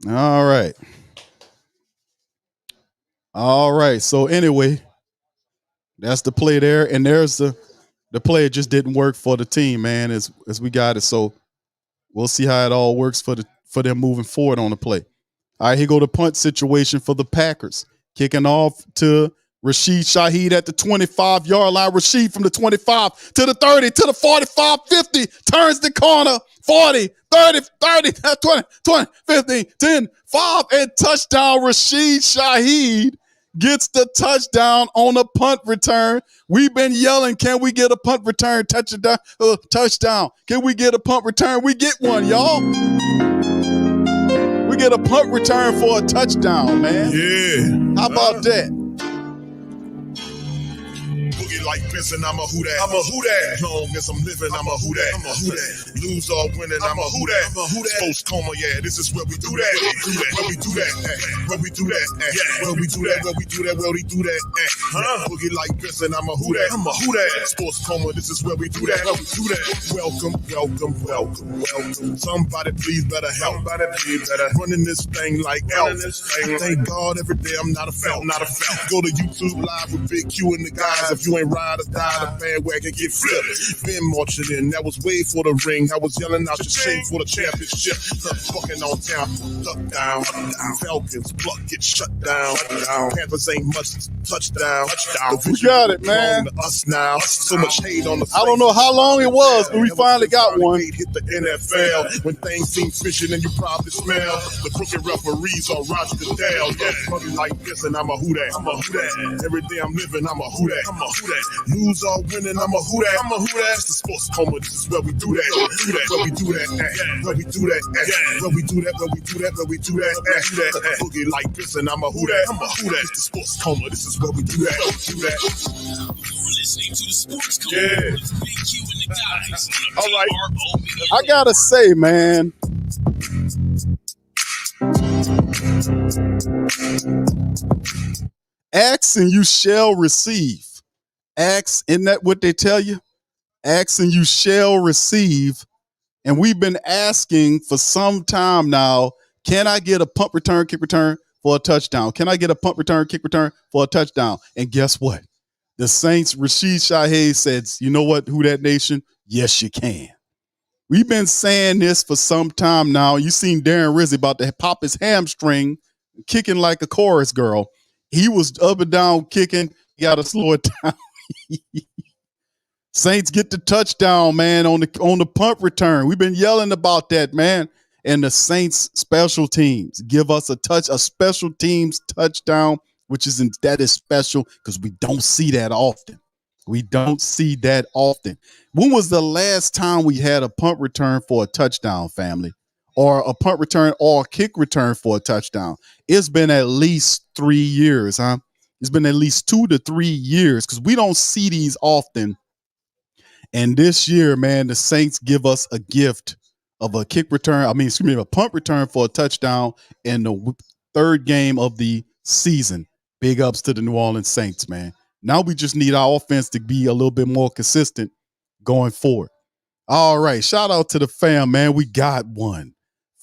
All right. All right. So anyway, that's the play there. And there's the play. It just didn't work for the team, man, as we got it. So we'll see how it all works for them moving forward on the play. All right, here go the punt situation for the Packers. Kicking off to Rashid Shaheed at the 25-yard line. Rashid from the 25 to the 30 to the 45, 50. Turns the corner. 40, 30, 30, 20, 20, 15, 10, 5, and touchdown. Rashid Shaheed gets the touchdown on a punt return. We've been yelling, can we get a punt return? Touchdown. Touchdown. Can we get a punt return? We get one, y'all. We get a punt return for a touchdown, man. Yeah. How about that? Boogie like Benson, I'm a who that. I'm a who that. Long as I'm living, I'm a who that. I'm a who that. Lose or winning, I'm a who that. I'm a who that. Post coma, yeah, this is where we do that. Where we do that. Where we do that. Where we do that. Where we do that. Where we do that. Boogie like Benson, I'm a who that. I'm a who that. Sports coma, this is where we do that. Where we do that. Welcome, welcome, welcome, welcome. Somebody please better help. Somebody please better running this thing like elf. Thank God every day I'm not a felt, not a felt. Go to YouTube live with Big Q and the guys. If you ain't ride or die, the bandwagon get flipped. Been marching in, that was way for the ring. I was yelling out the shame for the championship. Fucking on town, duck down. Falcons, pluck, get shut down. Panthers ain't much touchdown. We got it, man. To us now. So much hate on the I don't know how long it was, but we finally got one. Hit the NFL when things seem fishy and you probably smell the crooked referees on Roger Goodell. Yeah, probably like this, and I'm a who that. I'm a who that. Every day I'm living, I'm a who that. I'm a who that. Lose or winning, I'm a who that. I'm a who that. It's the sports coma. This is where we do that. Do that. Where we do that. Where we do that. Where we do that. Where we do that. Where we do that. Boogie like this, and I'm a who that. I'm a who that. It's the sports coma. This is where we do that. Do that. You're listening to the Sports Code Yeah. with Big Q and the guys. On All right. PRO Media I gotta say, man, ask and you shall receive. Ask, isn't that what they tell you? Ask and you shall receive. And we've been asking for some time now, can I get a punt return, kick return for a touchdown? Can I get a punt return, kick return for a touchdown? And guess what? The Saints, Rashid Shaheed said, you know what, Who Dat Nation? Yes, you can. We've been saying this for some time now. You seen Darren Rizzi about to pop his hamstring, kicking like a chorus girl. He was up and down kicking. You got to slow it down. Saints get the touchdown, man, on the punt return. We've been yelling about that, man. And the Saints special teams give us a special teams touchdown, that is special because we don't see that often. We don't see that often. When was the last time we had a punt return for a touchdown, family? Or a punt return or a kick return for a touchdown? It's been at least 3 years, huh? It's been at least 2 to 3 years because we don't see these often. And this year, man, the Saints give us a gift of a a punt return for a touchdown in the third game of the season. Big ups to the New Orleans Saints, man. Now we just need our offense to be a little bit more consistent going forward. All right. Shout out to the fam, man. We got one.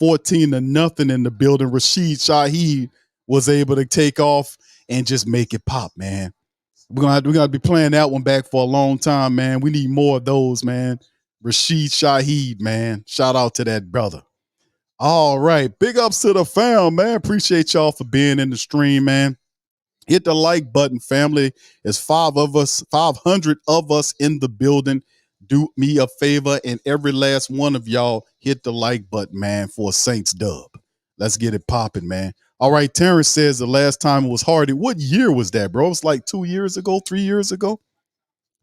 14-0 in the building. Rashid Shaheed was able to take off and just make it pop, man. We're gonna be playing that one back for a long time, man. We need more of those, man. Rashid Shaheed, man. Shout out to that brother. All right. Big ups to the fam, man. Appreciate y'all for being in the stream, man. Hit the like button, family. There's 500 of us in the building. Do me a favor, and every last one of y'all hit the like button, man, for a Saints dub. Let's get it popping, man. All right, Terrence says the last time it was Hardy. What year was that, bro? It was like 2 years ago, 3 years ago.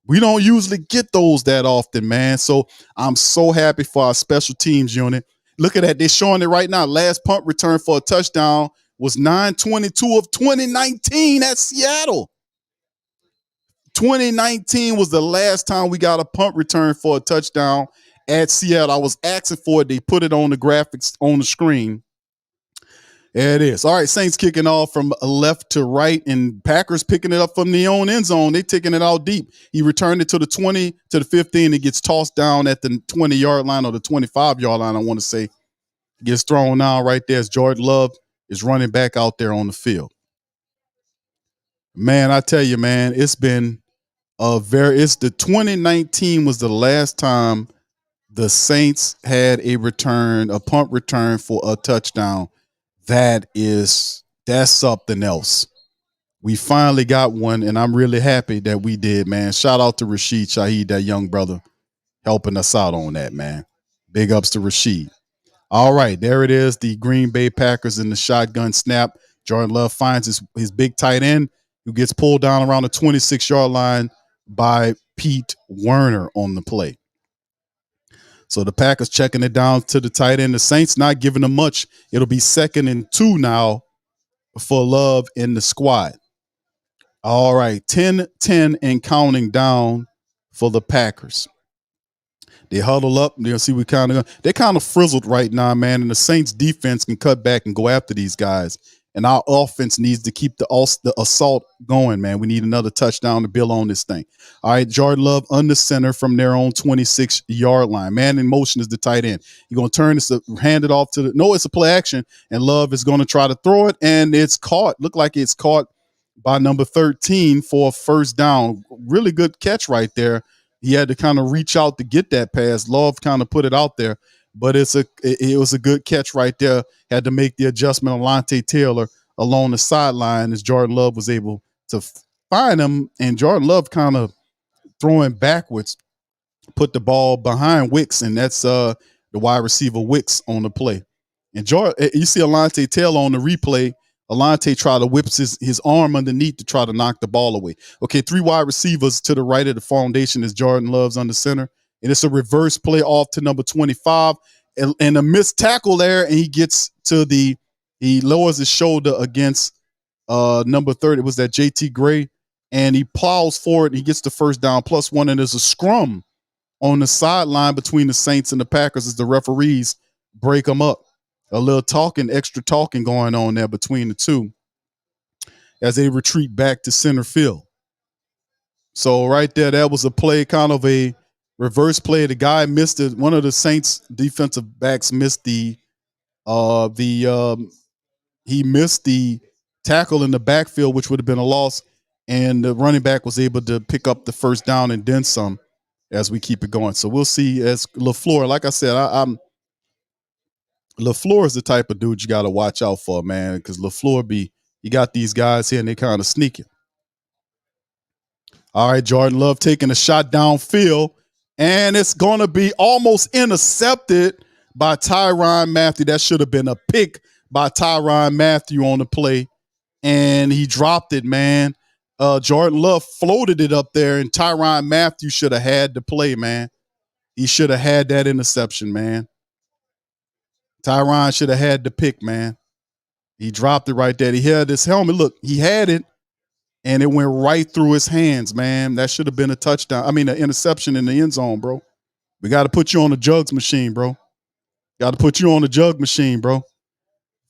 We don't usually get those that often, man. So I'm so happy for our special teams unit. Look at that. They're showing it right now. Last punt return for a touchdown was 9/22 of 2019 at Seattle. 2019 was the last time we got a punt return for a touchdown at Seattle. I was asking for it. They put it on the graphics on the screen. There it is. All right, Saints kicking off from left to right, and Packers picking it up from their own end zone. They taking it out deep. He returned it to the 20, to the 15. It gets tossed down at the 20-yard line or the 25-yard line, I want to say. Gets thrown down right there as Jordan Love is running back out there on the field. Man, I tell you, man, it's been the 2019 was the last time the Saints had a punt return for a touchdown. That's something else. We finally got one, and I'm really happy that we did, man. Shout out to Rashid Shaheed, that young brother, helping us out on that, man. Big ups to Rashid. All right, there it is. The Green Bay Packers in the shotgun snap. Jordan Love finds his big tight end, who gets pulled down around the 26-yard line by Pete Werner on the play. So the Packers checking it down to the tight end. The Saints not giving them much. It'll be 2nd and 2 now for Love in the squad. All right, 10-10 and counting down for the Packers. They huddle up. They'll see they kind of frizzled right now, man. And the Saints defense can cut back and go after these guys. And our offense needs to keep the assault going, man. We need another touchdown to build on this thing. All right, Jordan Love under center from their own 26-yard line. Man in motion is the tight end. You're going to turn this, hand it off to it's a play action, and Love is going to try to throw it, and it's caught. Look like it's caught by number 13 for a first down. Really good catch right there. He had to kind of reach out to get that pass. Love kind of put it out there, but it was a good catch right there. Had to make the adjustment on Alontae Taylor along the sideline as Jordan Love was able to find him, and Jordan Love kind of throwing backwards, put the ball behind Wicks, and that's the wide receiver Wicks on the play. And you see Alontae Taylor on the replay. Alontae tried to whip his arm underneath to try to knock the ball away. Okay, 3 wide receivers to the right of the foundation is Jordan Love's under center. And it's a reverse play off to number 25. And a missed tackle there, and he lowers his shoulder against number 30. It was that JT Gray. And he plows forward, and he gets the first down +1. And there's a scrum on the sideline between the Saints and the Packers as the referees break them up. A little extra talking going on there between the two as they retreat back to center field. So right there, that was a play, kind of a reverse play. The guy missed it. One of the Saints defensive backs missed he missed the tackle in the backfield, which would have been a loss. And the running back was able to pick up the first down and then some as we keep it going. So we'll see as LaFleur, like I said, LaFleur is the type of dude you got to watch out for, man, because LaFleur you got these guys here and they kind of sneaking. All right, Jordan Love taking a shot downfield, and it's going to be almost intercepted by Tyrann Mathieu. That should have been a pick by Tyrann Mathieu on the play, and he dropped it, man. Jordan Love floated it up there, and Tyrann Mathieu should have had the play, man. He should have had that interception, man. Tyrann should have had the pick, man. He dropped it right there. He had his helmet. Look, he had it, and it went right through his hands, man. That should have been a touchdown. I mean, an interception in the end zone, bro. We got to put you on the jugs machine, bro. Got to put you on the jug machine, bro.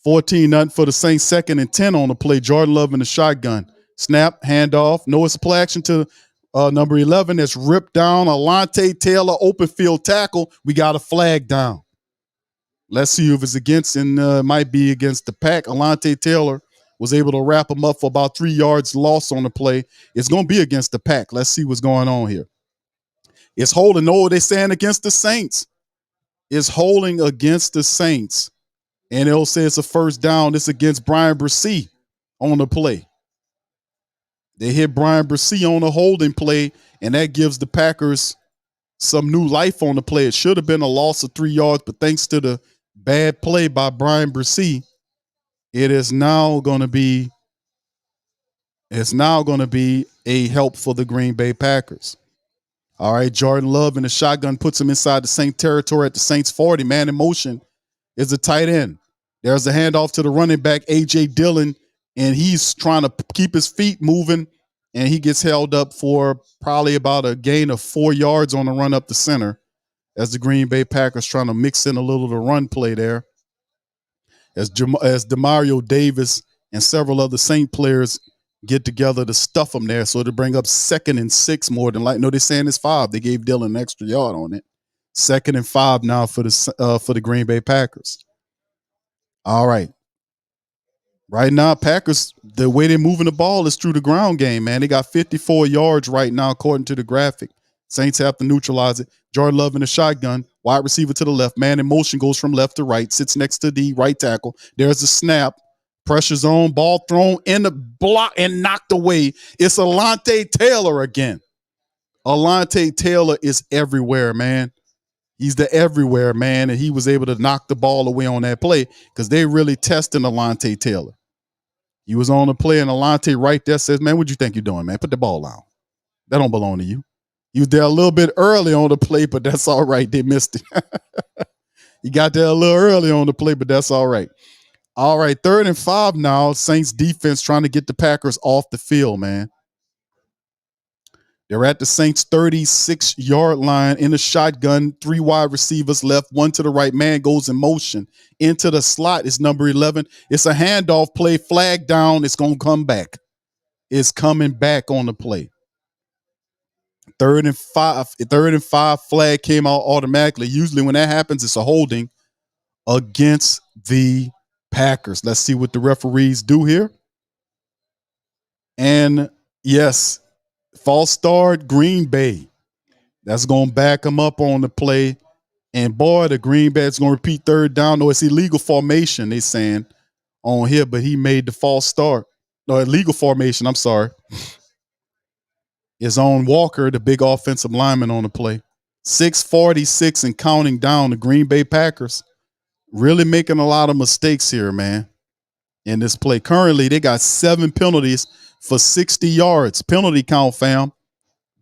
14-0 for the Saints, 2nd and 10 on the play. Jordan Love in the shotgun. Snap, handoff. No, it's a play action to number 11 that's ripped down. Alontae Taylor, open field tackle. We got a flag down. Let's see if it's against, and might be against the Pack. Alontae Taylor was able to wrap him up for about 3 yards loss on the play. It's going to be against the Pack. Let's see what's going on here. It's holding. No, they're saying against the Saints. It's holding against the Saints. And it'll say it's a first down. It's against Brian Bresee on the play. They hit Brian Bresee on a holding play, and that gives the Packers some new life on the play. It should have been a loss of 3 yards, but thanks to the bad play by Brian Bresee, it is now going to be a help for the Green Bay Packers. All right, Jordan Love in the shotgun puts him inside the Saint territory at the Saints 40. Man in motion is a tight end. There's a handoff to the running back, A.J. Dillon, and he's trying to keep his feet moving, and he gets held up for probably about a gain of 4 yards on the run up the center as the Green Bay Packers trying to mix in a little of the run play there. As Demario Davis and several other Saint players get together to stuff them there, so to bring up 2nd and 6 more than they're saying it's 5. They gave Dillon an extra yard on it. 2nd and 5 now for the Green Bay Packers. All right. Right now, Packers, the way they're moving the ball is through the ground game, man. They got 54 yards right now, according to the graphic. Saints have to neutralize it. Jordan Love in the shotgun, wide receiver to the left. Man in motion goes from left to right, sits next to the right tackle. There's a snap. Pressure zone, ball thrown in the block and knocked away. It's Alontae Taylor again. Alontae Taylor is everywhere, man. He's the everywhere, man, and he was able to knock the ball away on that play because they really testing Alontae Taylor. He was on the play, and Alontae right there says, man, what you think you're doing, man? Put the ball down. That don't belong to you. You was there a little bit early on the play, but that's all right. They missed it. He got there a little early on the play, but that's all right. All right, 3rd and 5 now. Saints defense trying to get the Packers off the field, man. They're at the Saints 36-yard line in a shotgun. 3 wide receivers left, 1 to the right. Man goes in motion into the slot. It's number 11. It's a handoff play, flag down. It's going to come back. It's coming back on the play. 3rd and 5 flag came out automatically. Usually when that happens, it's a holding against the Packers. Let's see what the referees do here. And yes, false start, Green Bay. That's going to back them up on the play. And boy, the Green Bay's going to repeat 3rd down. No, it's illegal formation, they saying on here, but he made the false start. No, illegal formation, I'm sorry. Is on Walker, the big offensive lineman on the play. 6:46 and counting down. The Green Bay Packers really making a lot of mistakes here, man, in this play. Currently, they got 7 penalties for 60 yards. Penalty count, fam.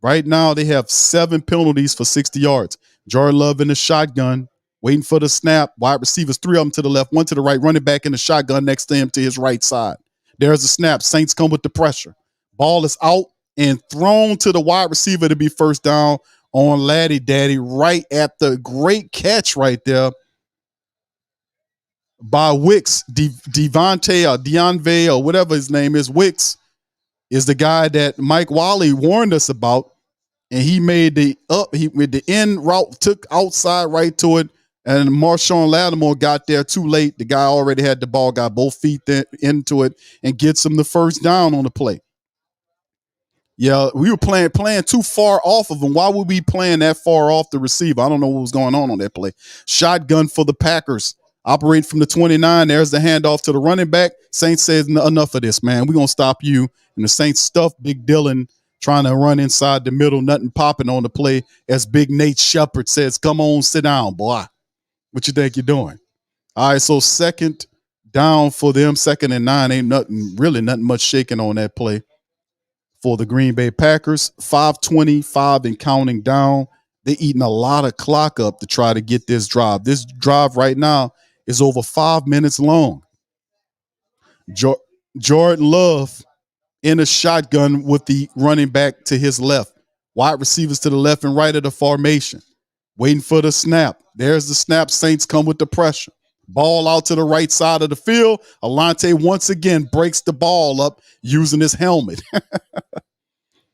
Right now, they have 7 penalties for 60 yards. Jordan Love in the shotgun, waiting for the snap. Wide receivers, 3 of them to the left, 1 to the right. Running back in the shotgun next to him to his right side. There's a snap. Saints come with the pressure. Ball is out and thrown to the wide receiver to be 1st down on Laddie Daddy right at the great catch right there by Wicks. Devontae or Deonvay or whatever his name is. Wicks is the guy that Mike Wally warned us about, and he made with the end route, took outside right to it, and Marshawn Lattimore got there too late. The guy already had the ball, got both feet into it, and gets him the 1st down on the play. Yeah, we were playing too far off of him. Why would we be playing that far off the receiver? I don't know what was going on that play. Shotgun for the Packers. Operating from the 29. There's the handoff to the running back. Saints says, enough of this, man. We're going to stop you. And the Saints stuff Big Dylan trying to run inside the middle, nothing popping on the play as Big Nate Shepard says, come on, sit down, boy. What you think you're doing? All right, so 2nd down for them, 2nd and 9. Ain't nothing much shaking on that play for the Green Bay Packers. 5:25 and counting down. They're eating a lot of clock up to try to get this drive. This drive right now is over 5 minutes long. Jordan Love in a shotgun with the running back to his left. Wide receivers to the left and right of the formation. Waiting for the snap. There's the snap. Saints come with the pressure. Ball out to the right side of the field. Alontae once again breaks the ball up using his helmet.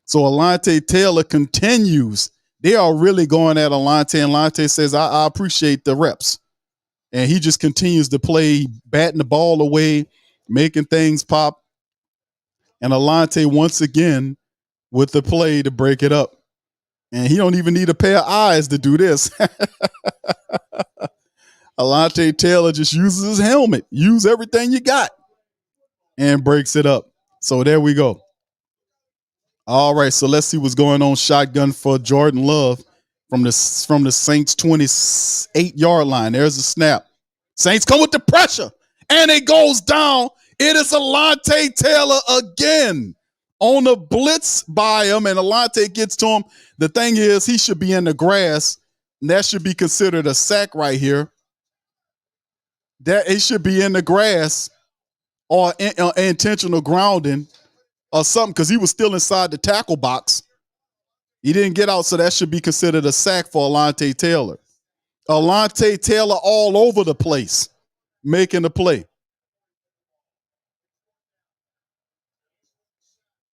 So Alontae Taylor continues. They are really going at Alontae, and Alontae says, I appreciate the reps. And he just continues to play, batting the ball away, making things pop. And Alontae once again with the play to break it up. And he don't even need a pair of eyes to do this. Alontae Taylor just uses his helmet. Use everything you got. And breaks it up. So there we go. All right, so let's see what's going on. Shotgun for Jordan Love from the Saints 28-yard line. There's a snap. Saints come with the pressure, and it goes down. It is Alontae Taylor again on a blitz by him, and Alontae gets to him. The thing is, he should be in the grass, and that should be considered a sack right here. That it should be in the grass or intentional grounding or something, because he was still inside the tackle box. He didn't get out, so that should be considered a sack for Alontae Taylor. Alontae Taylor all over the place, making the play.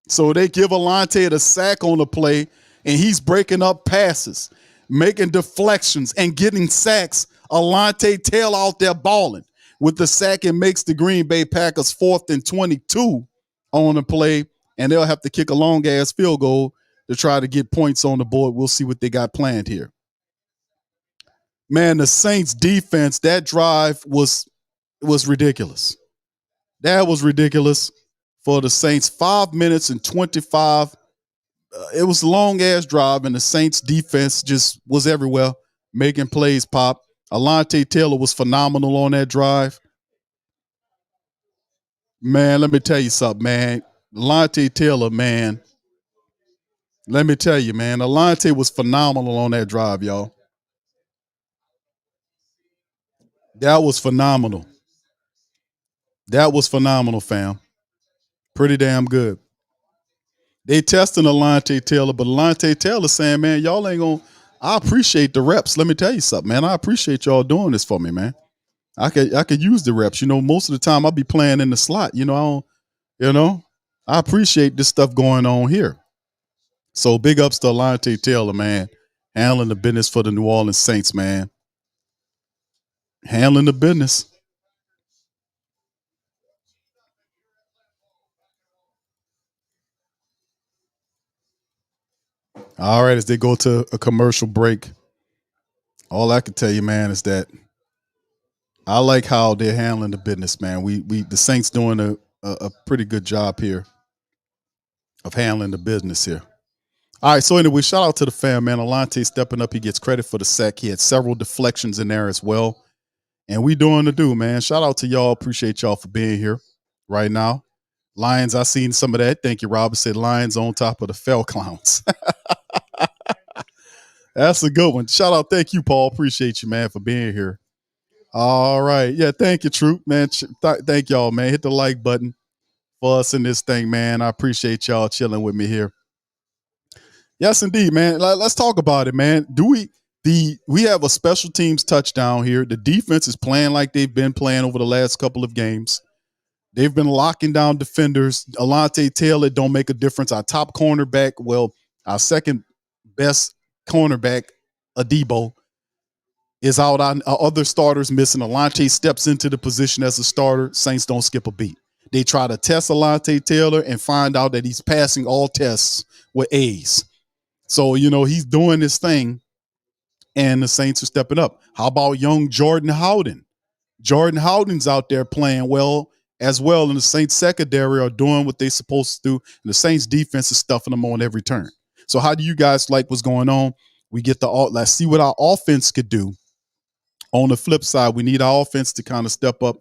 So they give Alontae the sack on the play, and he's breaking up passes, making deflections, and getting sacks. Alontae Taylor out there balling. With the sack, it makes the Green Bay Packers 4th and 22 on the play, and they'll have to kick a long-ass field goal to try to get points on the board. We'll see what they got planned here. Man, the Saints defense, that drive was ridiculous. That was ridiculous for the Saints. 5 minutes and 25. It was a long ass drive, and the Saints defense just was everywhere, making plays pop. Alontae Taylor was phenomenal on that drive. Man, let me tell you something, man. Alontae Taylor, man. Let me tell you, man. Alontae was phenomenal on that drive, y'all. That was phenomenal. That was phenomenal, fam. Pretty damn good. They testing Alontae Taylor, but Alontae Taylor saying, man, y'all ain't gonna. I appreciate the reps. Let me tell you something, man. I appreciate y'all doing this for me, man. I could use the reps. You know, most of the time I'll be playing in the slot. You know, I don't, you know, I appreciate this stuff going on here. So big ups to Alontae Taylor, man. Handling the business for the New Orleans Saints, man. Handling the business. All right, as they go to a commercial break, all I can tell you, man, is that I like how they're handling the business, man. We the Saints doing a pretty good job here of handling the business here. All right, so anyway, shout out to the fan, man. Alontae stepping up. He gets credit for the sack. He had several deflections in there as well. And we doing the do, man. Shout out to y'all. Appreciate y'all for being here right now. Lions, I seen some of that. Thank you, Robert. Said Lions on top of the Fell Clowns. That's a good one. Shout out. Thank you, Paul. Appreciate you, man, for being here. All right. Yeah, thank you, Troop, man. Thank y'all, man. Hit the like button for us in this thing, man. I appreciate y'all chilling with me here. Yes, indeed, man. Let's talk about it, man. We have a special teams touchdown here. The defense is playing like they've been playing over the last couple of games. They've been locking down defenders. Alontae Taylor don't make a difference. Our top cornerback, well, our second best cornerback, Adebo, is out. Our other starters missing. Alontae steps into the position as a starter. Saints don't skip a beat. They try to test Alontae Taylor and find out that he's passing all tests with A's. So, you know, he's doing this thing, and the Saints are stepping up. How about young Jordan Howden? Jordan Howden's out there playing well as well, and the Saints secondary are doing what they're supposed to do, and the Saints defense is stuffing them on every turn. So how do you guys like what's going on? We get let's see what our offense could do. On the flip side, we need our offense to kind of step up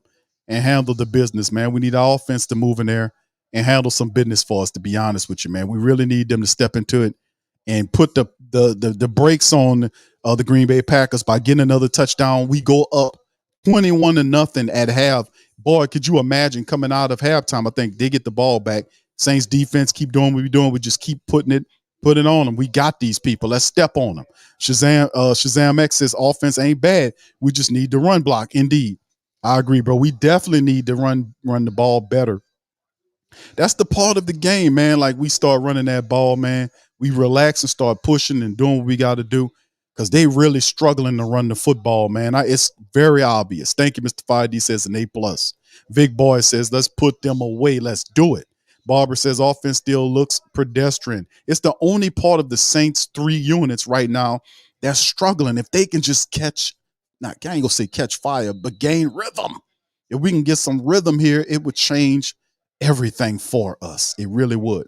and handle the business, man. We need our offense to move in there and handle some business for us, to be honest with you, man. We really need them to step into it and put the brakes on the Green Bay Packers by getting another touchdown. We go up 21-0 at half. Boy, could you imagine coming out of halftime? I think they get the ball back. Saints defense keep doing what we're doing. We just keep putting it on them. We got these people. Let's step on them. Shazam X says offense ain't bad. We just need to run block. Indeed. I agree, bro. We definitely need to run the ball better. That's the part of the game, man. Like, we start running that ball, man. We relax and start pushing and doing what we got to do, because they really struggling to run the football, man. It's very obvious. Thank you, Mr. 5D says an A+. Vic Boy says, let's put them away. Let's do it. Barbara says offense still looks pedestrian. It's the only part of the Saints 3 units right now that's struggling. If they can just I ain't gonna say catch fire, but gain rhythm. If we can get some rhythm here, it would change everything for us. It really would.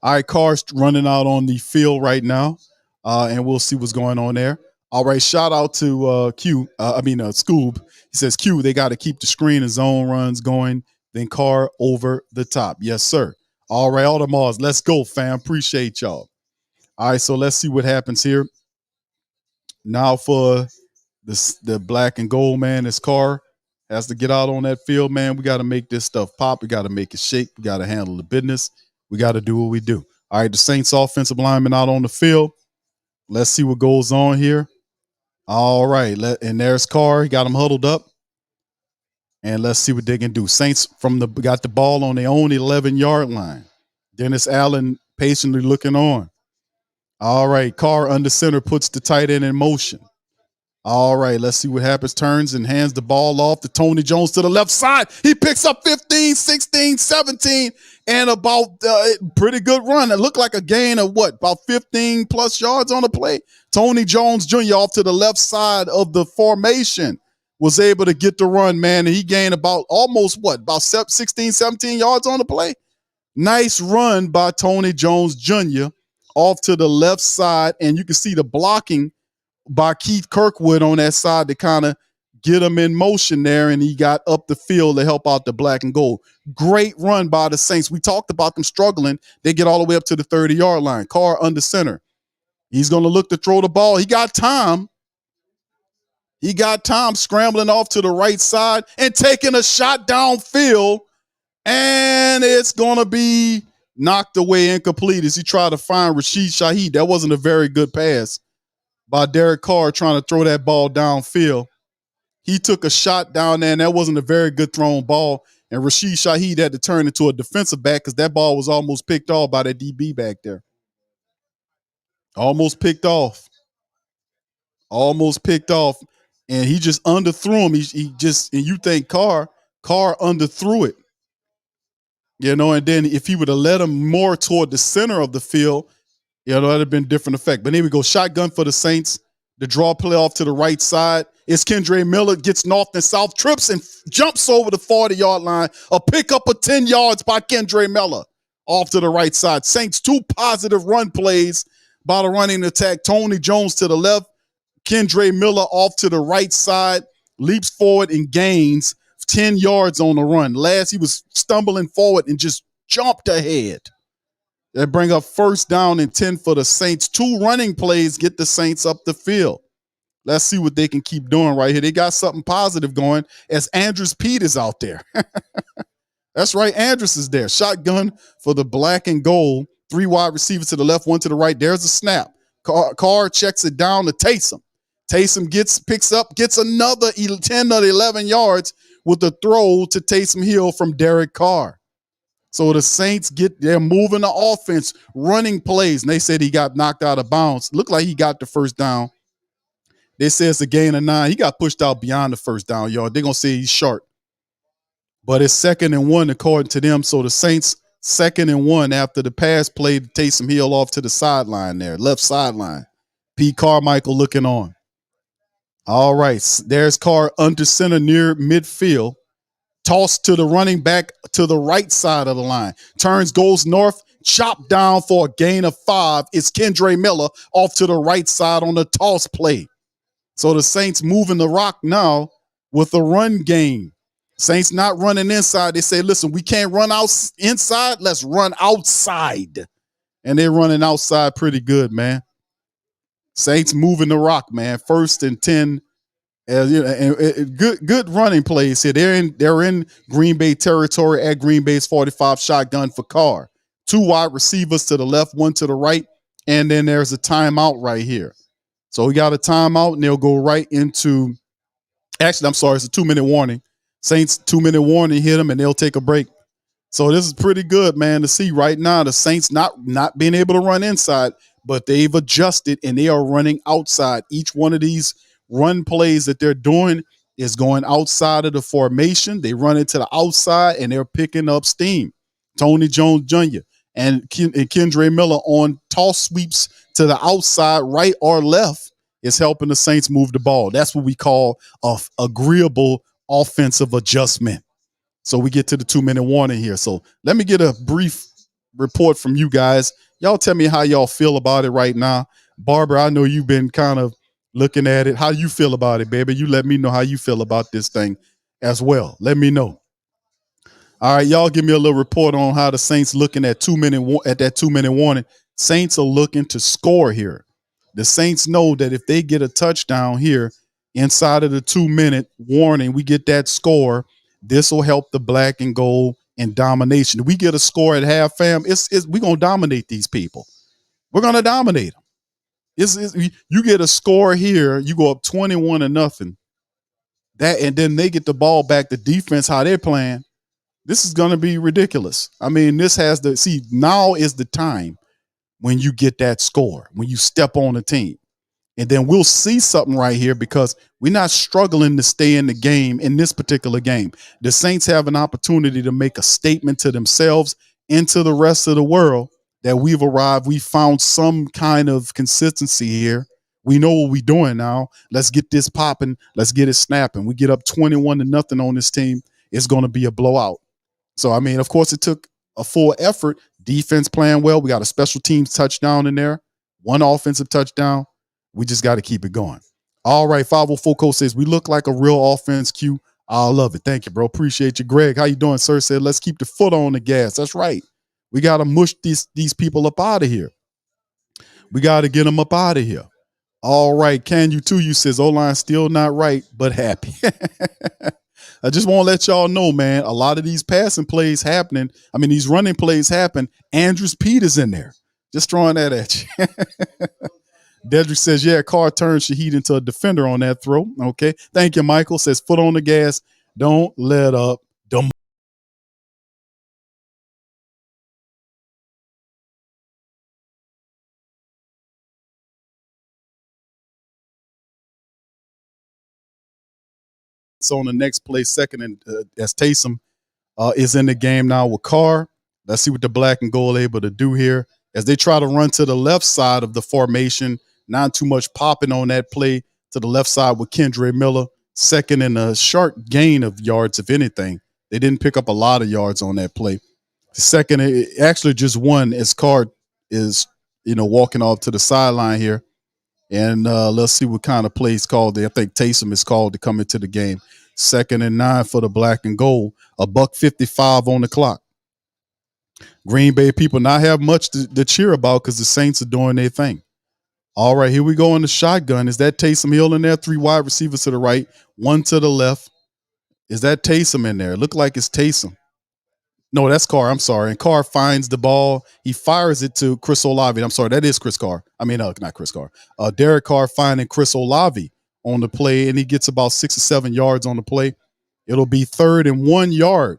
All right, Carr's running out on the field right now, and we'll see what's going on there. All right, shout out to Scoob. He says, Q, they got to keep the screen and zone runs going, then Carr over the top. Yes, sir. All right, Audemars, let's go, fam. Appreciate y'all. All right, so let's see what happens here. Now for the black and gold, man, this Carr has to get out on that field, man. We got to make this stuff pop. We got to make it shake. We got to handle the business. We got to do what we do. All right, the Saints offensive lineman out on the field. Let's see what goes on here. All right, and there's Carr. He got him huddled up. And let's see what they can do. Saints got the ball on their own 11-yard line. Dennis Allen patiently looking on. All right, Carr under center puts the tight end in motion. All right, let's see what happens. Turns and hands the ball off to Tony Jones to the left side. He picks up 15, 16, 17, and about pretty good run. It looked like a gain of about 15 plus yards on the play. Tony Jones Jr. off to the left side of the formation was able to get the run, man, and he gained about 16, 17 yards on the play. Nice run by Tony Jones Jr. off to the left side, and you can see the blocking by Keith Kirkwood on that side to kind of get him in motion there, and he got up the field to help out the black and gold. Great run by the Saints. We talked about them struggling. They get all the way up to the 30-yard line. Carr under center. He's going to look to throw the ball. He got time. He got time scrambling off to the right side and taking a shot downfield, and it's going to be knocked away incomplete as he tried to find Rashid Shaheed. That wasn't a very good pass by Derek Carr trying to throw that ball downfield. He took a shot down there, and that wasn't a very good thrown ball, and Rashid Shaheed had to turn into a defensive back because that ball was almost picked off by that DB back there. Almost picked off. And he just underthrew him. And you think Carr underthrew it. You know, and then if he would have let him more toward the center of the field, you know, that'd have been a different effect. But here we go. Shotgun for the Saints. The draw play off to the right side. It's Kendre Miller, gets north and south, trips and jumps over the 40-yard line. A pickup of 10 yards by Kendre Miller off to the right side. Saints 2 positive run plays by the running attack. Tony Jones to the left. Kendre Miller off to the right side, leaps forward and gains 10 yards on the run. Last, he was stumbling forward and just jumped ahead. They bring up first down and 10 for the Saints. 2 running plays get the Saints up the field. Let's see what they can keep doing right here. They got something positive going as Andrus Pete is out there. That's right, Andrus is there. Shotgun for the black and gold. 3 wide receivers to the left, 1 to the right. There's a snap. Carr checks it down to Taysom. Taysom picks up, gets another 10 or 11 yards with a throw to Taysom Hill from Derek Carr. So the Saints they're moving the offense, running plays, and they said he got knocked out of bounds. Looked like he got the first down. They say it's a gain of 9. He got pushed out beyond the first down, y'all. They're going to say he's short. But it's 2nd and 1 according to them. So the Saints 2nd and 1 after the pass play to Taysom Hill off to the sideline there, left sideline. Pete Carmichael looking on. All right, there's Carr under center near midfield. Toss to the running back to the right side of the line. Turns, goes north, chopped down for a gain of 5. It's Kendre Miller off to the right side on the toss play. So the Saints moving the rock now with a run game. Saints not running inside. They say, listen, we can't run out inside. Let's run outside. And they're running outside pretty good, man. Saints moving the rock, man. 1st and 10. Good running plays here. They're in Green Bay territory at Green Bay's 45. Shotgun for Carr. 2 wide receivers to the left, 1 to the right. And then there's a timeout right here. So we got a timeout, and they'll go right into – actually, I'm sorry, it's a 2-minute warning. Saints 2-minute warning hit them, and they'll take a break. So this is pretty good, man, to see right now. The Saints not being able to run inside, but they've adjusted, and they are running outside. Each one of these run plays that they're doing is going outside of the formation. They run into the outside, and they're picking up steam. Tony Jones Jr. and Kendre Miller on toss sweeps to the outside, right or left, is helping the Saints move the ball. That's what we call a agreeable offensive adjustment. So we get to the 2-minute warning here. So let me get a brief report from you guys. Y'all tell me how y'all feel about it right now. Barbara, I know you've been kind of looking at it. How you feel about it, baby? You let me know how you feel about this thing as well. Let me know. All right, y'all give me a little report on how the Saints looking at that 2-minute warning. Saints are looking to score here. The Saints know that if they get a touchdown here inside of the 2-minute warning, we get that score. This will help the black and gold in domination. If we get a score at half, fam, we're going to dominate these people. We're going to dominate them. You get a score here, you go up 21-0. And then they get the ball back. The defense, how they're playing, this is going to be ridiculous. I mean, now is the time when you get that score, when you step on the team. And then we'll see something right here because we're not struggling to stay in the game in this particular game. The Saints have an opportunity to make a statement to themselves and to the rest of the world that we've arrived. We found some kind of consistency here. We know what we're doing now. Let's get this popping. Let's get it snapping. We get up 21-0 on this team. It's going to be a blowout. So, I mean, of course, it took a full effort. Defense playing well. We got a special teams touchdown in there, one offensive touchdown. We just got to keep it going. All right, 504 Coach says, we look like a real offense, Q. I love it. Thank you, bro. Appreciate you. Greg, how you doing, sir? Said, let's keep the foot on the gas. That's right. We got to mush these people up out of here. We got to get them up out of here. All right, can you too? You says, O-line still not right, but happy. I just want to let y'all know, man, a lot of these passing plays happening. I mean, these running plays happen. Andrews Peters in there. Just throwing that at you. Dedrick says, yeah, Carr turned Shaheed into a defender on that throw. Okay. Thank you, Michael. Says, foot on the gas. Don't let up. Don't. So on the next play, second, and as Taysom is in the game now with Carr. Let's see what the black and gold able to do here as they try to run to the left side of the formation. Not too much popping on that play to the left side with Kendre Miller. Second and a sharp gain of yards, if anything. They didn't pick up a lot of yards on that play. Second, actually just one as Carr is, walking off to the sideline here. And let's see what kind of plays called there. I think Taysom is called to come into the game. 2nd and 9 for the black and gold. $1:55 on the clock. Green Bay people not have much to cheer about because the Saints are doing their thing. All right, here we go in the shotgun. Is that Taysom Hill in there? 3 wide receivers to the right, 1 to the left. Is that Taysom in there? Look like it's Taysom. No, that's Carr. I'm sorry. And Carr finds the ball. He fires it to Chris Olave. I'm sorry. That is Chris Carr. I mean, not Chris Carr. Derek Carr finding Chris Olave on the play, and he gets about 6 or 7 yards on the play. It'll be 3rd and 1 yard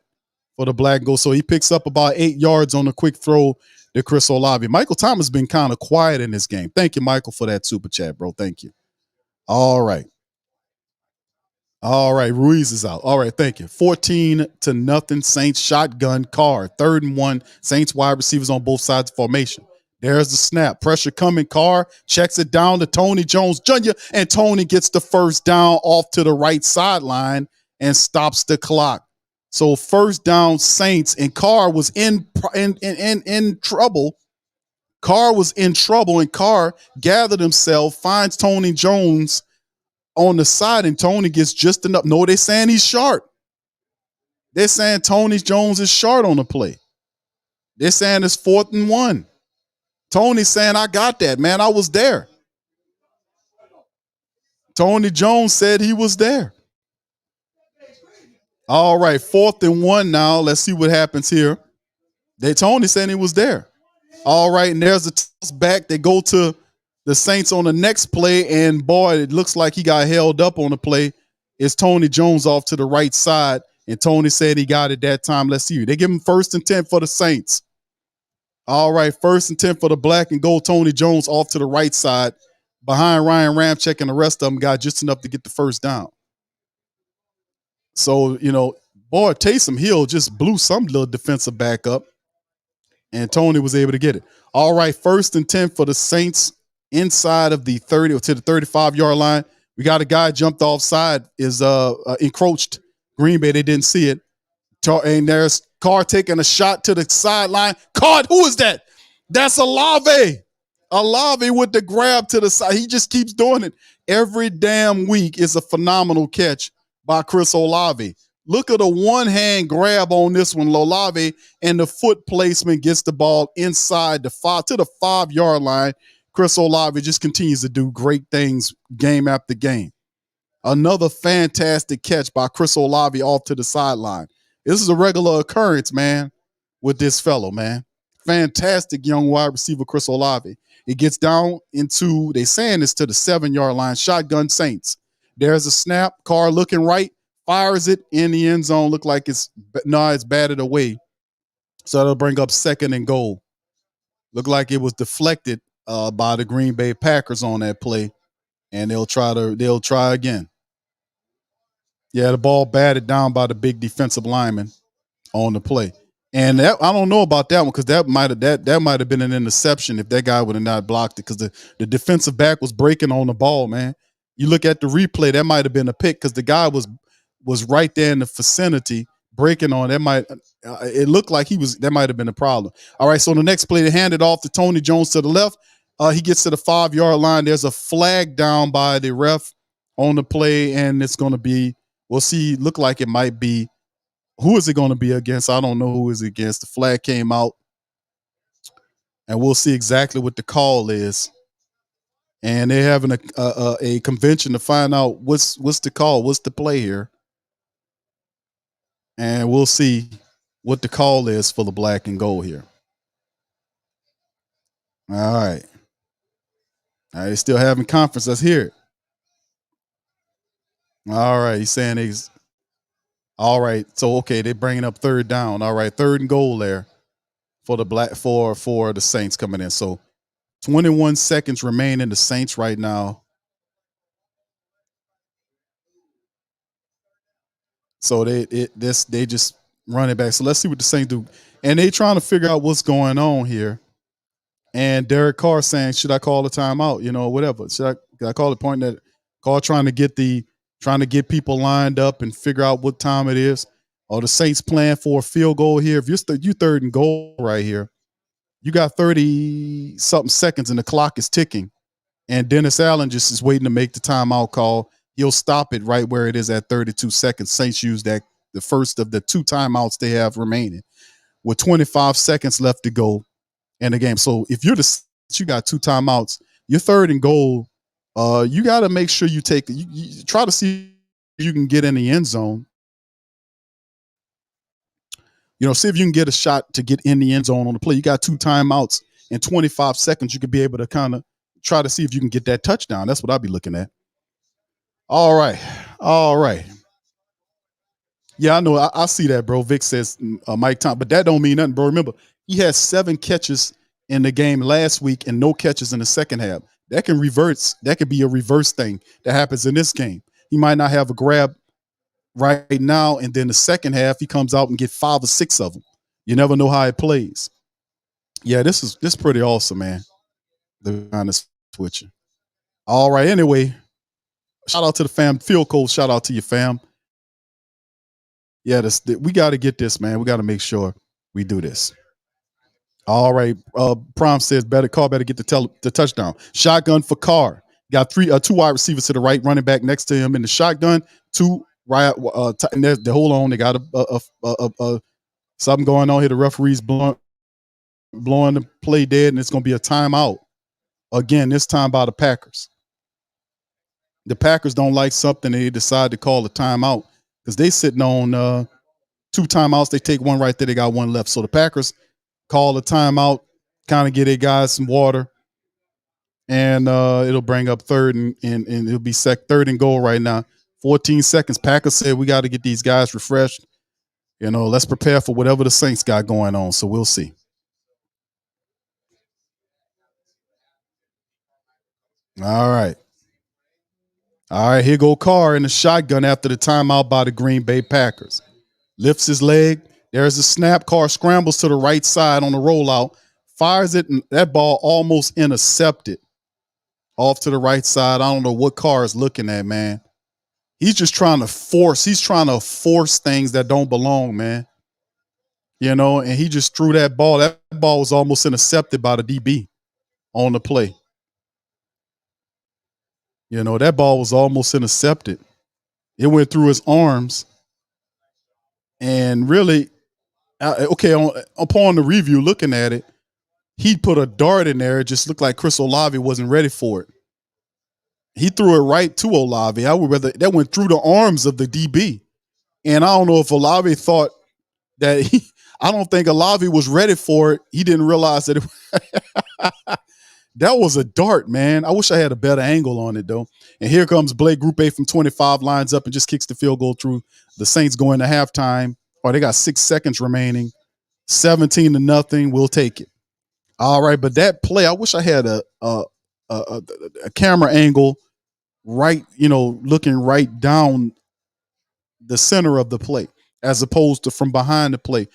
for the black and gold. So he picks up about 8 yards on a quick throw to Chris Olave. Michael Thomas has been kind of quiet in this game. Thank you, Michael, for that super chat, bro. Thank you. All right. All right, Ruiz is out. All right, thank you. 14-0 Saints shotgun Carr. 3rd and 1. Saints wide receivers on both sides of formation. There's the snap. Pressure coming. Carr checks it down to Tony Jones Jr. And Tony gets the first down off to the right sideline and stops the clock. So first down Saints, and Carr was in trouble. Carr was in trouble, and Carr gathered himself, finds Tony Jones on the side, and Tony gets just enough. No, they're saying he's short. They're saying Tony Jones is short on the play. They're saying it's 4th and 1. Tony's saying, I got that, man. I was there. Tony Jones said he was there. All right, 4th and 1 now. Let's see what happens here. Tony saying he was there. All right, and there's a toss back. They go to the Saints on the next play, and boy, it looks like he got held up on the play. It's Tony Jones off to the right side, and Tony said he got it that time. Let's see. They give him 1st and 10 for the Saints. All right, 1st and 10 for the black and gold. Tony Jones off to the right side behind Ryan Ramczyk, and the rest of them got just enough to get the first down. So, boy, Taysom Hill just blew some little defensive back up, and Tony was able to get it. All right, 1st and 10 for the Saints inside of the 30 or to the 35-yard line. We got a guy jumped offside, is encroached. Green Bay, they didn't see it. And there's Carr taking a shot to the sideline. Carr, who is that? That's Olave. Olave with the grab to the side. He just keeps doing it. Every damn week is a phenomenal catch by Chris Olave. Look at the one-hand grab on this one, Olave, and the foot placement gets the ball inside the 5-yard line. Chris Olave just continues to do great things game after game. Another fantastic catch by Chris Olave off to the sideline. This is a regular occurrence, man, with this fellow, man. Fantastic young wide receiver, Chris Olave. It gets down into, they saying this to the 7-yard line, shotgun Saints. There's a snap, Carr looking right, fires it in the end zone. Look like it's batted away. So that'll bring up 2nd and goal. Look like it was deflected by the Green Bay Packers on that play, and they'll try again. Yeah, the ball batted down by the big defensive lineman on the play. And that I don't know about that one because that might have been an interception if that guy would have not blocked it because the defensive back was breaking on the ball, man. You look at the replay, that might have been a pick because the guy was right there in the vicinity breaking on. That might it looked like that might have been a problem. All right, so the next play they handed off to Tony Jones to the left. He gets to the 5-yard line. There's a flag down by the ref on the play, and it's going to be. We'll see. Look like it might be. Who is it going to be against? I don't know who is it against. The flag came out, and we'll see exactly what the call is. And they're having a convention to find out what's the call, what's the play here, and we'll see what the call is for the black and gold here. All right, they're still having conference. Let's hear it. All right, he's saying he's all right. So okay, they're bringing up third down. All right, third and goal there for the black for the Saints coming in. So 21 seconds remaining. The Saints right now. So they just run it back. So let's see what the Saints do. And they trying to figure out what's going on here. And Derek Carr saying, should I call a timeout? You know, whatever. Should I call it pointing at Carr trying to get people lined up and figure out what time it is? Or the Saints playing for a field goal here. If you third and goal right here, you got 30 something seconds and the clock is ticking. And Dennis Allen just is waiting to make the timeout call. He'll stop it right where it is at 32 seconds. Saints use the first of the 2 timeouts they have remaining with 25 seconds left to go in the game. So if you got 2 timeouts, you're third and goal. You got to make sure you try to see if you can get in the end zone. You know, see if you can get a shot to get in the end zone on the play. You got 2 timeouts in 25 seconds. You could be able to kind of try to see if you can get that touchdown. That's what I'll be looking at. All right. Yeah, I know. I see that, bro. Vic says Mike Thompson, but that don't mean nothing, bro. Remember, he had 7 catches in the game last week and no catches in the second half. That can reverse. That could be a reverse thing that happens in this game. He might not have a grab right now, and then the second half he comes out and get 5 or 6 of them. You never know how it plays. Yeah, this is pretty awesome, man. The kind of switching. All right. Anyway, shout out to the fam. Field coach. Shout out to your fam. Yeah, we got to get this, man. We got to make sure we do this. All right. Prom says Carr better get the touchdown. Shotgun for Carr. Got 2 wide receivers to the right, running back next to him in the shotgun. 2 right. Hold on. They got something going on here. The referee's blowing the play dead, and it's going to be a timeout again. This time by the Packers. The Packers don't like something. They decide to call a timeout because they sitting on 2 timeouts. They take 1 right there. They got 1 left. So the Packers call a timeout, kind of get their guys some water, and it'll bring up third and it'll be third and goal right now. 14 seconds. Packers said we got to get these guys refreshed. You know, let's prepare for whatever the Saints got going on. So we'll see. All right. Here go Carr in the shotgun after the timeout by the Green Bay Packers. Lifts his leg. There's a snap. Carr scrambles to the right side on the rollout. Fires it, and that ball almost intercepted off to the right side. I don't know what Carr is looking at, man. He's just trying to force. He's trying to force things that don't belong, man. You know, and he just threw that ball. That ball was almost intercepted by the DB on the play. You know, that ball was almost intercepted. It went through his arms. And really, upon the review, looking at it, he put a dart in there. It just looked like Chris Olave wasn't ready for it. He threw it right to Olave. I would rather that went through the arms of the DB. And I don't know if Olave thought that I don't think Olave was ready for it. He didn't realize that that was a dart, man. I wish I had a better angle on it, though. And here comes Blake, Group A from 25, lines up and just kicks the field goal through. The Saints go into halftime. They got 6 seconds remaining. 17-0. We'll take it. All right, but that play, I wish I had a camera angle right, looking right down the center of the play as opposed to from behind the play.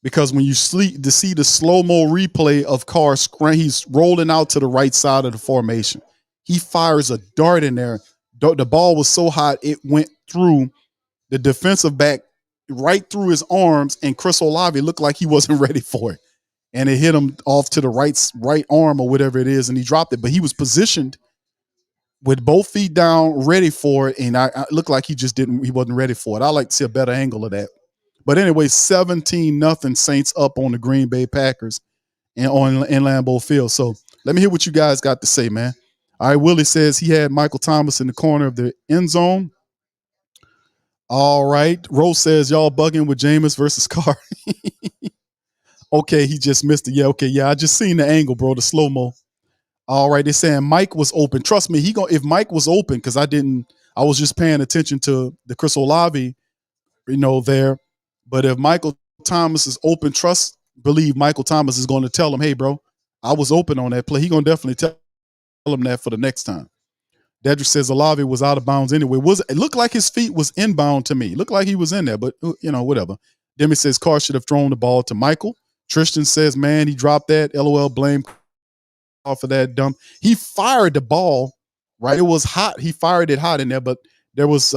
because when you sleep to see the slow-mo replay of Carr, he's rolling out to the right side of the formation. He fires a dart in there. The ball was so hot it went through the defensive back right through his arms, and Chris Olave looked like he wasn't ready for it. And it hit him off to the right arm or whatever it is, and he dropped it. But he was positioned with both feet down, ready for it, and I looked like he wasn't ready for it. I like to see a better angle of that. But anyway, 17-0 Saints up on the Green Bay Packers and in Lambeau Field. So let me hear what you guys got to say, man. All right, Willie says he had Michael Thomas in the corner of the end zone. All right. Rose says y'all bugging with Jameis versus Carr. Okay, he just missed it. Yeah, okay, yeah. I just seen the angle, bro, the slow-mo. All right, they're saying Mike was open. Trust me, if Mike was open, because I was just paying attention to the Chris Olave, there. But if Michael Thomas is open, believe Michael Thomas is going to tell him, hey, bro, I was open on that play. He's going to definitely tell him that for the next time. Dedrick says Olave was out of bounds anyway. It looked like his feet was inbound to me. It looked like he was in there, but whatever. Demi says Carr should have thrown the ball to Michael. Tristan says, man, he dropped that. LOL, blame off of that dump. He fired the ball, right? It was hot. He fired it hot in there, but there was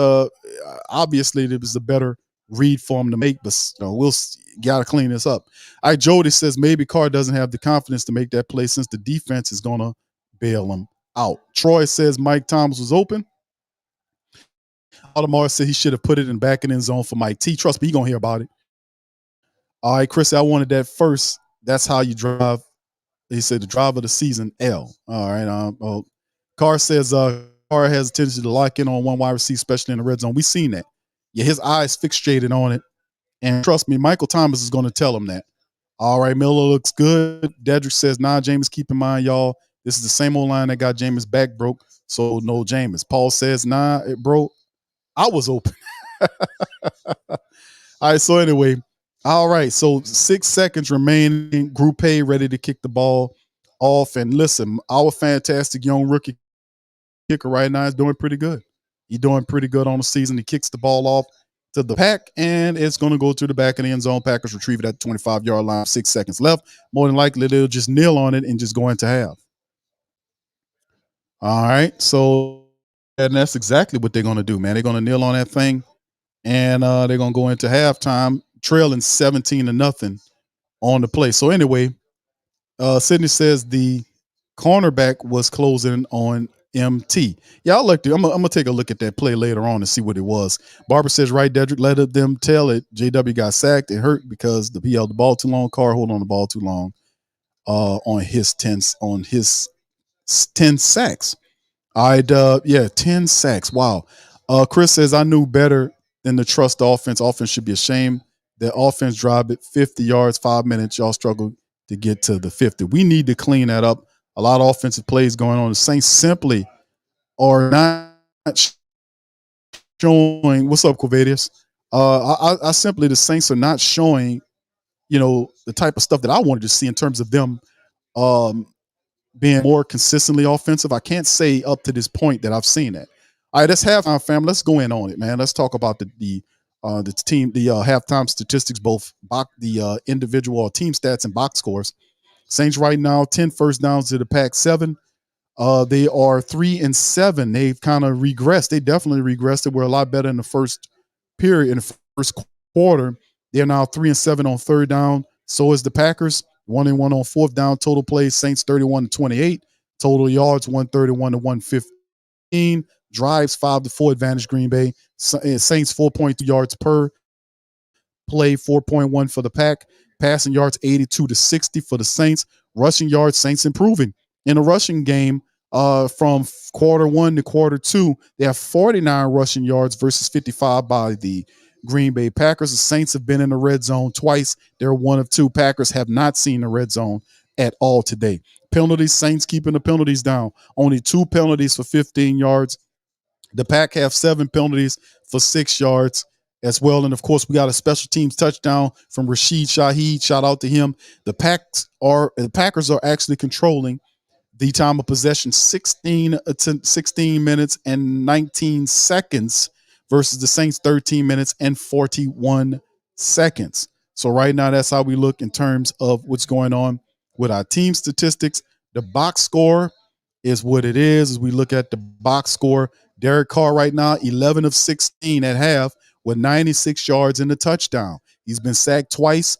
obviously there was a better read for him to make, but we'll gotta clean this up. All right, Jody says maybe Carr doesn't have the confidence to make that play since the defense is gonna bail him out. Troy says Mike Thomas was open. Audemars said he should have put it in back and end zone for Mike T. Trust me, he gonna hear about it. All right, Chris, I wanted that first. That's how you drive. He said the drive of the season, L. All right. Carr says Carr has a tendency to lock in on one wide receiver, especially in the red zone. We've seen that. Yeah, his eyes fixated on it. And trust me, Michael Thomas is going to tell him that. All right, Miller looks good. Dedrick says, Jameis, keep in mind, y'all, this is the same old line that got Jameis back broke, so no Jameis. Paul says, bro, I was open. All right, so anyway, all right, so 6 seconds remaining. Group A ready to kick the ball off. And listen, our fantastic young rookie kicker right now is doing pretty good. He's doing pretty good on the season. He kicks the ball off to the pack, and it's going to go to the back of the end zone. Packers retrieve it at the 25-yard line. 6 seconds left. More than likely, they'll just kneel on it and just go into half. All right, so and that's exactly what they're going to do, man. They're going to kneel on that thing, and they're going to go into halftime trailing 17-0 on the play. So anyway, Sydney says the cornerback was closing on MT. Yeah, I'm gonna take a look at that play later on and see what it was. Barbara says, right, Dedrick, let them tell it. JW got sacked. It hurt because he held the ball too long. Carr hold on the ball too long on his 10 sacks. All right, 10 sacks. Wow. Chris says, I knew better than to trust the offense. Offense should be ashamed. The offense drive it 50 yards, 5 minutes. Y'all struggle to get to the 50. We need to clean that up. A lot of offensive plays going on. The Saints simply are not showing. What's up, Quavadius? I simply, the Saints are not showing, the type of stuff that I wanted to see in terms of them being more consistently offensive. I can't say up to this point that I've seen that. All right, let's halftime, fam. Let's go in on it, man. Let's talk about the team, the halftime statistics, both the individual or team stats and box scores. Saints right now 10 first downs to the Pack 7. They are 3-7. They've kind of regressed. They definitely regressed. They were a lot better in the first period, in the first quarter. They're now 3-7 on third down. So is the Packers. 1-1 on fourth down. Total plays, Saints 31-28. Total yards 131-115. Drives 5-4 advantage Green Bay. Saints 4.2 yards per play, 4.1 for the Pack. Passing yards 82-60 for the Saints. Rushing yards, Saints improving. In a rushing game, from quarter 1 to quarter 2, they have 49 rushing yards versus 55 by the Green Bay Packers. The Saints have been in the red zone twice. They're 1 of 2. Packers have not seen the red zone at all today. Penalties, Saints keeping the penalties down. Only 2 penalties for 15 yards. The Pack have 7 penalties for 6 yards as well. And of course, we got a special teams touchdown from Rashid Shaheed. Shout out to him. The Packers are actually controlling the time of possession 16 minutes and 19 seconds versus the Saints 13 minutes and 41 seconds. So right now, that's how we look in terms of what's going on with our team statistics. The box score is what it is. As we look at the box score, Derek Carr right now, 11 of 16 at half with 96 yards and a touchdown. He's been sacked twice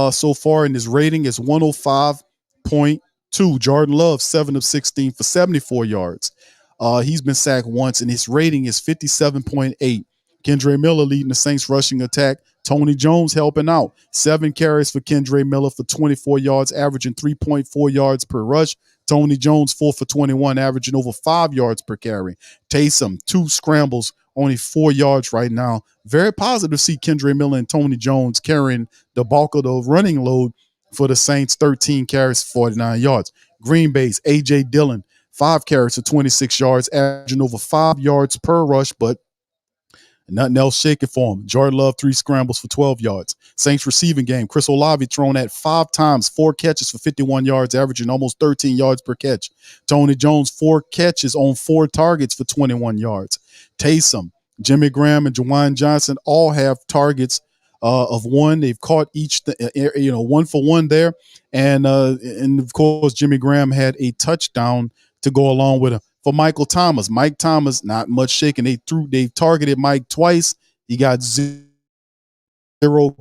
so far, and his rating is 105.2. Jordan Love, 7 of 16 for 74 yards. He's been sacked once, and his rating is 57.8. Kendre Miller leading the Saints rushing attack. Tony Jones helping out. 7 carries for Kendre Miller for 24 yards, averaging 3.4 yards per rush. Tony Jones, 4 for 21, averaging over 5 yards per carry. Taysom, 2 scrambles, only 4 yards right now. Very positive to see Kendre Miller and Tony Jones carrying the bulk of the running load for the Saints. 13 carries, 49 yards. Green Bay's A.J. Dillon, 5 carries for 26 yards, averaging over 5 yards per rush, but nothing else shaking for him. Jordan Love, 3 scrambles for 12 yards. Saints receiving game. Chris Olave thrown at 5 times, 4 catches for 51 yards, averaging almost 13 yards per catch. Tony Jones, 4 catches on 4 targets for 21 yards. Taysom, Jimmy Graham, and Juwan Johnson all have targets of 1. They've caught each, 1 for 1 there. And of course, Jimmy Graham had a touchdown to go along with him. For Michael Thomas, Mike Thomas, not much shaking. They targeted Mike twice. He got 0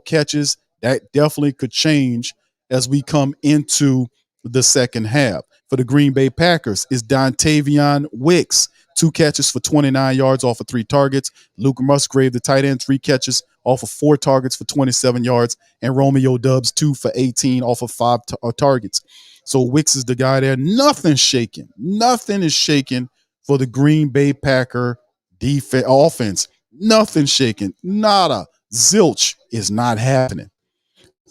catches. That definitely could change as we come into the second half. For the Green Bay Packers is Dontavion Wicks, 2 catches for 29 yards off of 3 targets. Luke Musgrave, the tight end, 3 catches off of 4 targets for 27 yards. And Romeo Doubs, 2 for 18 off of 5 targets. So Wicks is the guy there. Nothing's shaking. Nothing is shaking for the Green Bay Packer offense. Nothing shaking. Nada. Zilch is not happening.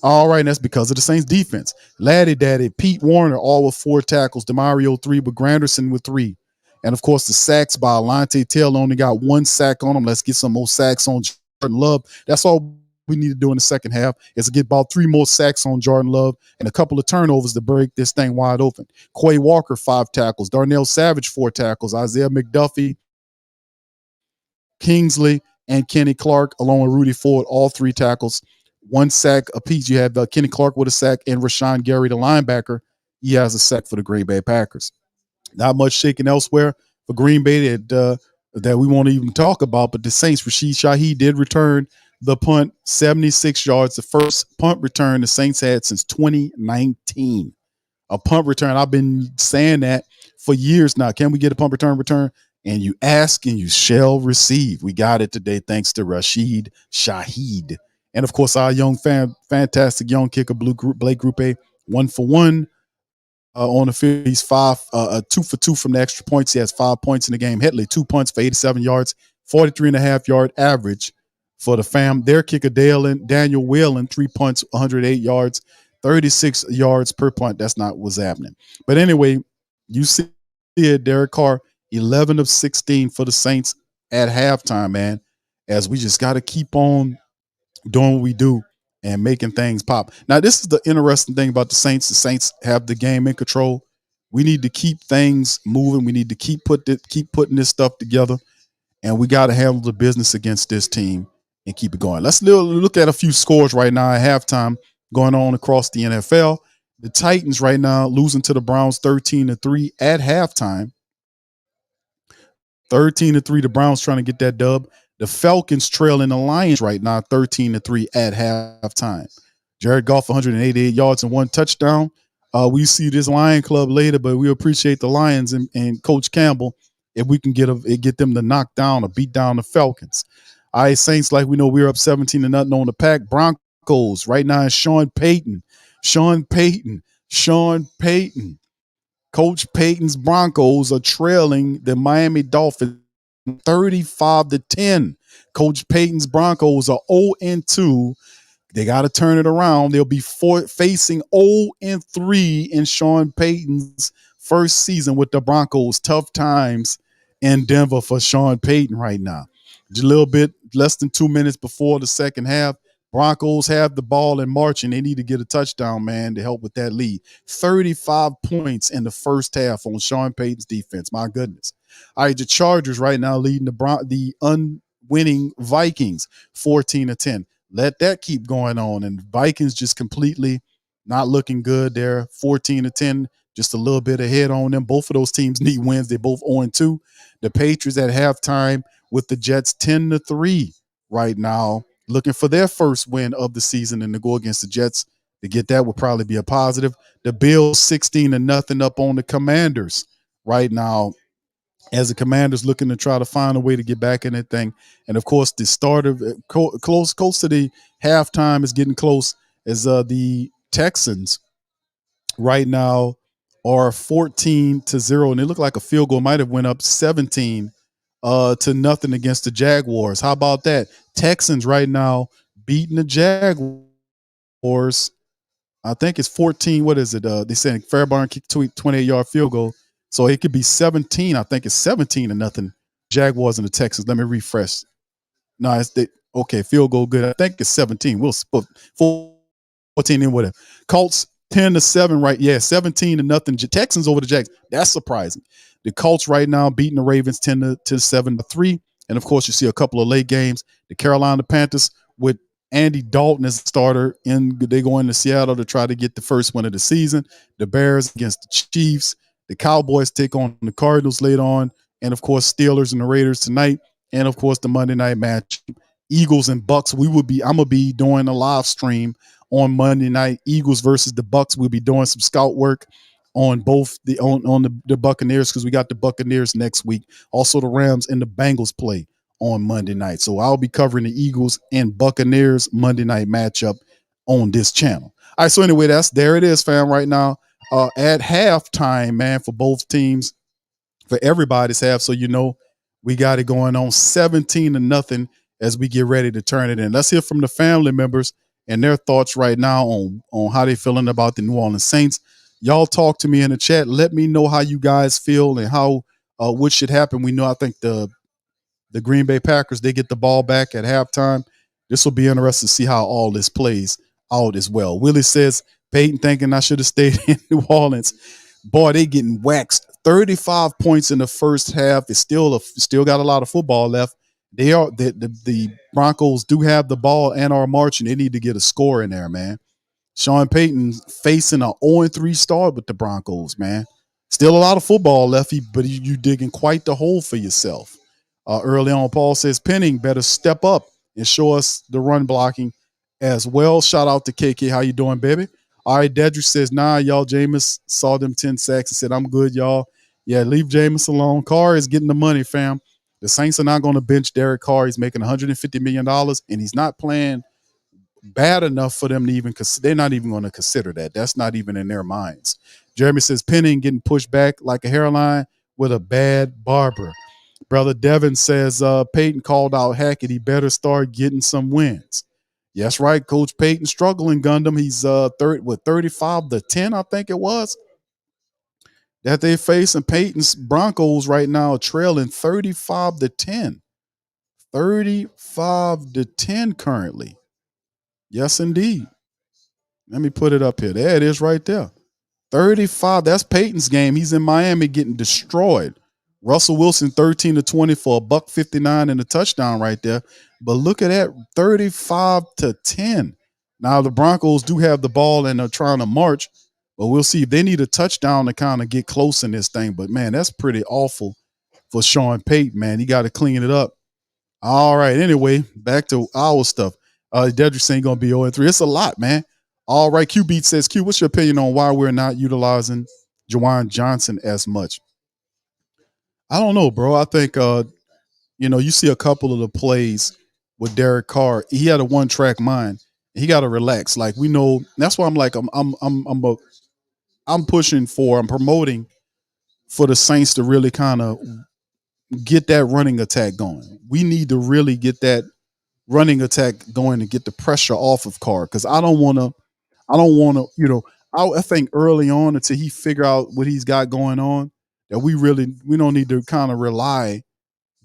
All right, and that's because of the Saints defense. Laddie Daddy, Pete Warner, all with 4 tackles. DeMario 3, but Granderson with 3. And, of course, the sacks by Alontae Taylor only got 1 sack on him. Let's get some more sacks on Jordan Love. That's all we need to do in the second half is to get about 3 more sacks on Jordan Love and a couple of turnovers to break this thing wide open. Quay Walker, 5 tackles. Darnell Savage, 4 tackles. Isaiah McDuffie, Kingsley, and Kenny Clark, along with Rudy Ford, all 3 tackles. 1 sack apiece. You have Kenny Clark with a sack and Rashawn Gary, the linebacker. He has a sack for the Green Bay Packers. Not much shaking elsewhere for Green Bay that we won't even talk about, but the Saints, Rashid Shaheed did return the punt, 76 yards, the first punt return the Saints had since 2019. A punt return. I've been saying that for years now. Can we get a punt return? And you ask and you shall receive. We got it today thanks to Rashid Shaheed. And, of course, our young fantastic young kicker, Blake Grupe, 1 for 1 on the field. He's 2 for 2 from the extra points. He has 5 points in the game. Headley, 2 punts for 87 yards, 43.5 yard average for the fam. Their kicker, Daniel Whalen, 3 punts, 108 yards, 36 yards per punt. That's not what's happening. But anyway, you see it, Derek Carr, 11 of 16 for the Saints at halftime, man, as we just got to keep on doing what we do and making things pop. Now, this is the interesting thing about the Saints. The Saints have the game in control. We need to keep things moving. We need to keep putting this stuff together, and we got to handle the business against this team and keep it going. Let's look at a few scores right now at halftime going on across the NFL. The Titans right now losing to the Browns 13-3 at halftime. 13-3, the Browns trying to get that dub. The Falcons trailing the Lions right now 13-3 at halftime. Jared Goff, 188 yards and 1 touchdown. We see this Lion Club later, but we appreciate the Lions and Coach Campbell if we can get them to knock down or beat down the Falcons. All right, Saints, like we know, we're up 17-0 on the Pack. Broncos right now is Sean Payton. Coach Payton's Broncos are trailing the Miami Dolphins 35-10. Coach Payton's Broncos are 0-2. They got to turn it around. They'll be facing 0-3 in Sean Payton's first season with the Broncos. Tough times in Denver for Sean Payton right now. A little bit less than 2 minutes before the second half. Broncos have the ball in March, and they need to get a touchdown, man, to help with that lead. 35 points in the first half on Sean Payton's defense. My goodness. All right, the Chargers right now leading the unwinning Vikings 14-10. Let that keep going on. And Vikings just completely not looking good. They're 14-10, just a little bit ahead on them. Both of those teams need wins. They're both 0-2. The Patriots at halftime with the Jets 10-3 right now, looking for their first win of the season, and to go against the Jets to get that would probably be a positive. The Bills 16-0 up on the Commanders right now, as the Commanders looking to try to find a way to get back in that thing. And of course, the start of close to the halftime is getting close, as the Texans right now are 14-0, and they look like a field goal might have went up 17 to nothing against the Jaguars. How about that? Texans right now beating the Jaguars. I think it's 14. What is it? They're saying Fairbairn kicked 28-yard field goal. So it could be 17. I think it's 17-0. Jaguars and the Texans. Let me refresh. No, okay, field goal good. I think it's 17. We'll split 14 in whatever. Colts 10-7, right? Yeah, 17-0. Texans over the Jags. That's surprising. The Colts right now beating the Ravens 10-7-3. And of course, you see a couple of late games. The Carolina Panthers with Andy Dalton as a starter, and they go into Seattle to try to get the first win of the season. The Bears against the Chiefs. The Cowboys take on the Cardinals later on. And of course, Steelers and the Raiders tonight. And of course, the Monday night match, Eagles and Bucks. I'm gonna be doing a live stream on Monday night. Eagles versus the Bucks. We'll be doing some scout work on both the Buccaneers, because we got the Buccaneers next week. Also, the Rams and the Bengals play on Monday night. So I'll be covering the Eagles and Buccaneers Monday night matchup on this channel. All right. So anyway, there it is, fam. Right now, at halftime, man, for both teams, for everybody's half. So we got it going on 17-0 as we get ready to turn it in. Let's hear from the family members and their thoughts right now on how they feeling about the New Orleans Saints. Y'all talk to me in the chat. Let me know how you guys feel and how what should happen. We know, I think the Green Bay Packers, they get the ball back at halftime. This will be interesting to see how all this plays out as well. Willie says, Peyton thinking I should have stayed in New Orleans. Boy, they getting waxed. 35 points in the first half. It's still got a lot of football left. The Broncos do have the ball and are marching. They need to get a score in there, man. Sean Payton facing an 0-3 start with the Broncos, man. Still a lot of football left, but you digging quite the hole for yourself. Early on, Paul says, Penning better step up and show us the run blocking as well. Shout out to KK. How you doing, baby? All right, Dedrick says, nah, y'all, Jameis saw them 10 sacks and said, I'm good, y'all. Yeah, leave Jameis alone. Carr is getting the money, fam. The Saints are not going to bench Derek Carr. He's making $150 million, and he's not playing bad enough for them to even, because they're not even going to consider that. That's not even in their minds. Jeremy says, Penning getting pushed back like a hairline with a bad barber. Brother Devin says, Peyton called out Hackett. He better start getting some wins. Yes, right. Coach Peyton struggling, Gundam. He's 35-10, I think it was, that they face. And Peyton's Broncos right now trailing 35-10. 35-10 currently. Yes, indeed. Let me put it up here. There it is right there. 35. That's Peyton's game. He's in Miami getting destroyed. Russell Wilson 13-20 for $159 and a touchdown right there. But look at that, 35-10. Now the Broncos do have the ball and are trying to march, but we'll see if they need a touchdown to kind of get close in this thing. But man, that's pretty awful for Sean Payton, man. He got to clean it up. All right. Anyway, back to our stuff. Dedrick ain't gonna be 0-3. It's a lot, man. All right. Q Beat says, Q, what's your opinion on why we're not utilizing Juwan Johnson as much? I don't know, bro. I think you see a couple of the plays with Derek Carr. He had a one-track mind. He got to relax. Like, we know. That's why I'm like I'm pushing for. I'm promoting for the Saints to really kind of get that running attack going. We need to really get that running attack going and get the pressure off of Carr, because I don't want to. I think early on, until he figure out what he's got going on, that we don't need to kind of rely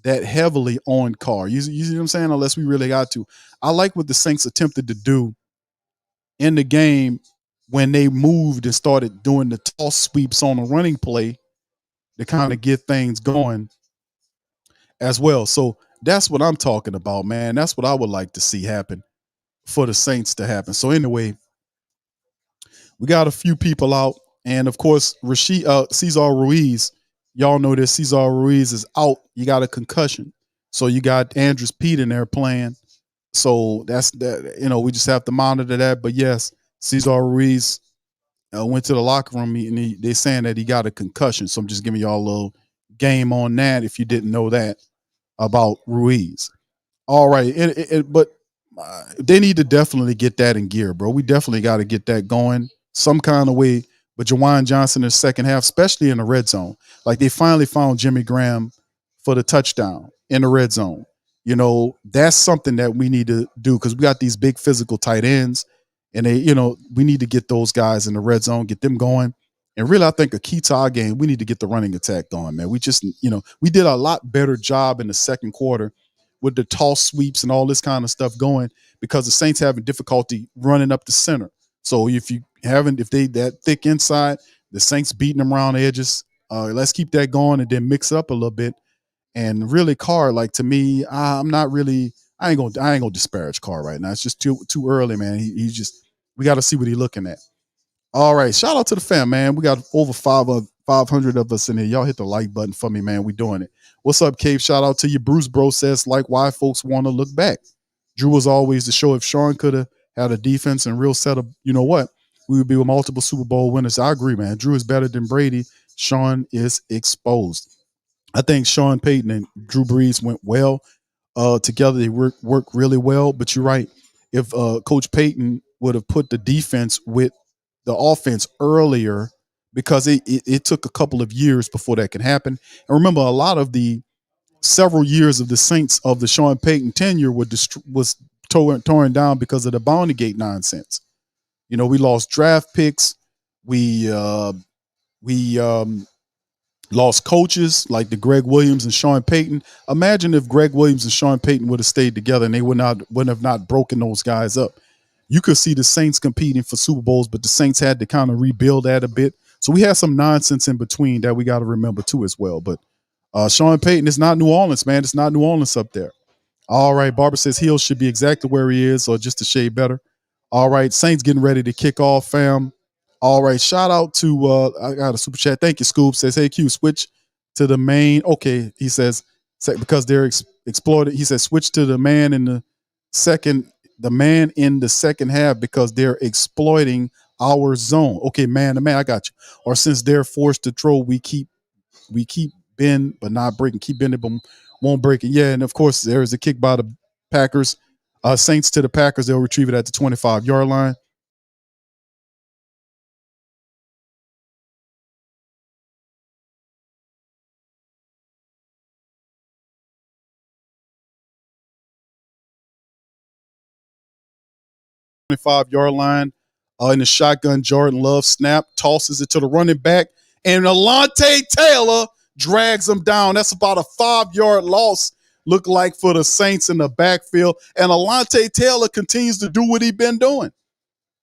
that heavily on Carr. You see what I'm saying? Unless we really got to. I like what the Saints attempted to do in the game when they moved and started doing the toss sweeps on a running play to kind of get things going as well. So that's what I'm talking about, man. That's what I would like to see happen. for the Saints to happen. So anyway, we got a few people out, and of course, Cesar Ruiz. Y'all know this. Cesar Ruiz is out. You got a concussion, so you got Andrews Pete in there playing. So that's that. We just have to monitor that. But yes, Cesar Ruiz went to the locker room and they saying that he got a concussion. So I'm just giving y'all a little game on that if you didn't know that about Ruiz. All right, but they need to definitely get that in gear, bro. We definitely got to get that going some kind of way. But Jawan Johnson in the second half, especially in the red zone, like they finally found Jimmy Graham for the touchdown in the red zone. That's something that we need to do because we got these big physical tight ends, and we need to get those guys in the red zone, get them going. And really, I think a key to our game, we need to get the running attack going, man. We just, we did a lot better job in the second quarter with the toss sweeps and all this kind of stuff going because the Saints having difficulty running up the center. So if they that thick inside, the Saints beating them around the edges. Let's keep that going and then mix it up a little bit. And really, Carr, like to me, I'm not really. I ain't gonna disparage Carr right now. It's just too early, man. He's just. We got to see what he's looking at. All right, shout out to the fam, man. We got over 500 of us in here. Y'all hit the like button for me, man. We doing it. What's up, Cave? Shout out to you. Bruce Bro says, like, why folks want to look back. Drew was always the show. If Sean could have had a defense and real setup, you know what? We would be with multiple Super Bowl winners. I agree, man. Drew is better than Brady. Sean is exposed. I think Sean Payton and Drew Brees went well together. They work really well. But you're right. If Coach Payton would have put the defense with the offense earlier, because it took a couple of years before that can happen. And remember, a lot of the several years of the Saints of the Sean Payton tenure was torn down because of the Bounty Gate nonsense. We lost draft picks. We lost coaches like the Greg Williams and Sean Payton. Imagine if Greg Williams and Sean Payton would have stayed together and they wouldn't have not broken those guys up. You could see the Saints competing for Super Bowls, but the Saints had to kind of rebuild that a bit. So we had some nonsense in between that we got to remember too as well. But Sean Payton is not New Orleans, man. It's not New Orleans up there. All right, Barbara says Hill should be exactly where he is or just a shade better. All right, Saints getting ready to kick off, fam. All right, shout out to I got a super chat. Thank you, Scoop. Says, hey, Q, switch to the main. Okay, he says, because they're exploited. He says, switch to the man in the second half because they're exploiting our zone. Okay, man to man, I got you. Or since they're forced to throw, we keep bend but not breaking. Keep bending but won't break it. Yeah, and of course there is a kick by the Packers. Saints to the Packers. They'll retrieve it at the 25-yard line. Yard line in the shotgun. Jordan Love snap, tosses it to the running back, and Alontae Taylor drags him down. That's about a 5-yard loss, look like, for the Saints in the backfield. And Alontae Taylor continues to do what he's been doing.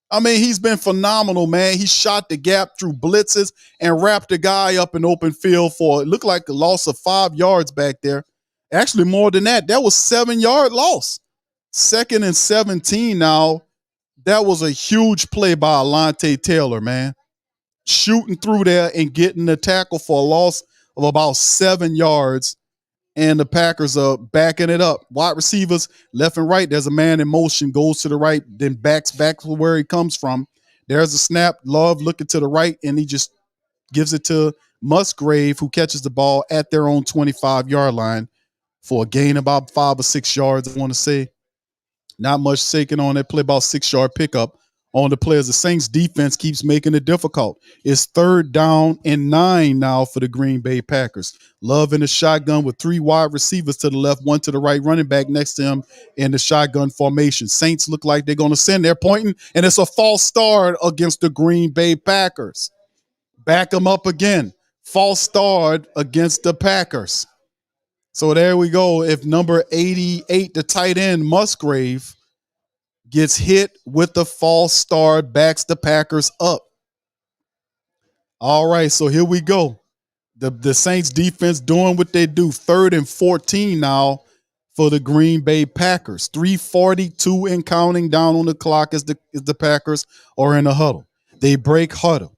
I mean, he's been phenomenal, man. He shot the gap through blitzes and wrapped the guy up in open field for, it looked like a loss of 5 yards back there. Actually, more than that. That was 7-yard loss. 2nd and 17 now. That was a huge play by Alontae Taylor, man. Shooting through there and getting the tackle for a loss of about 7 yards. And the Packers are backing it up. Wide receivers, left and right. There's a man in motion, goes to the right, then backs back to where he comes from. There's a snap. Love looking to the right, and he just gives it to Musgrave, who catches the ball at their own 25-yard line for a gain about 5 or 6 yards, I want to say. Not much shaking on that play, about 6-yard pickup on the players. The Saints defense keeps making it difficult. It's 3rd down and 9 now for the Green Bay Packers. Love in the shotgun with 3 wide receivers to the left, 1 to the right, running back next to him in the shotgun formation. Saints look like they're going to send. They're pointing, and it's a false start against the Green Bay Packers. Back them up again. False start against the Packers. So there we go. If number 88, the tight end, Musgrave, gets hit with the false start, backs the Packers up. All right, so here we go. The Saints defense doing what they do. 3rd and 14 now for the Green Bay Packers. 3:42 and counting down on the clock as the Packers are in a huddle. They break huddle.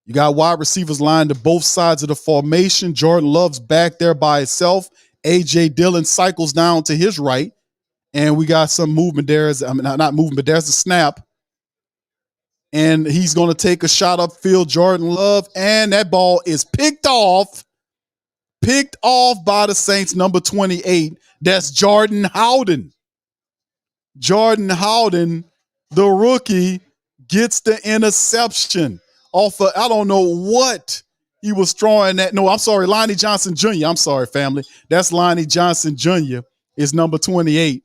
You got wide receivers lined to both sides of the formation. Jordan Love's back there by himself. A.J. Dillon cycles down to his right. And we got some movement there. Not movement, but there's a snap. And he's going to take a shot upfield, Jordan Love. And that ball is picked off by the Saints, number 28. That's Jordan Howden. Jordan Howden, the rookie, gets the interception off of, I don't know what he was throwing that. No, I'm sorry, Lonnie Johnson Jr. I'm sorry, family. That's Lonnie Johnson Jr. is number 28.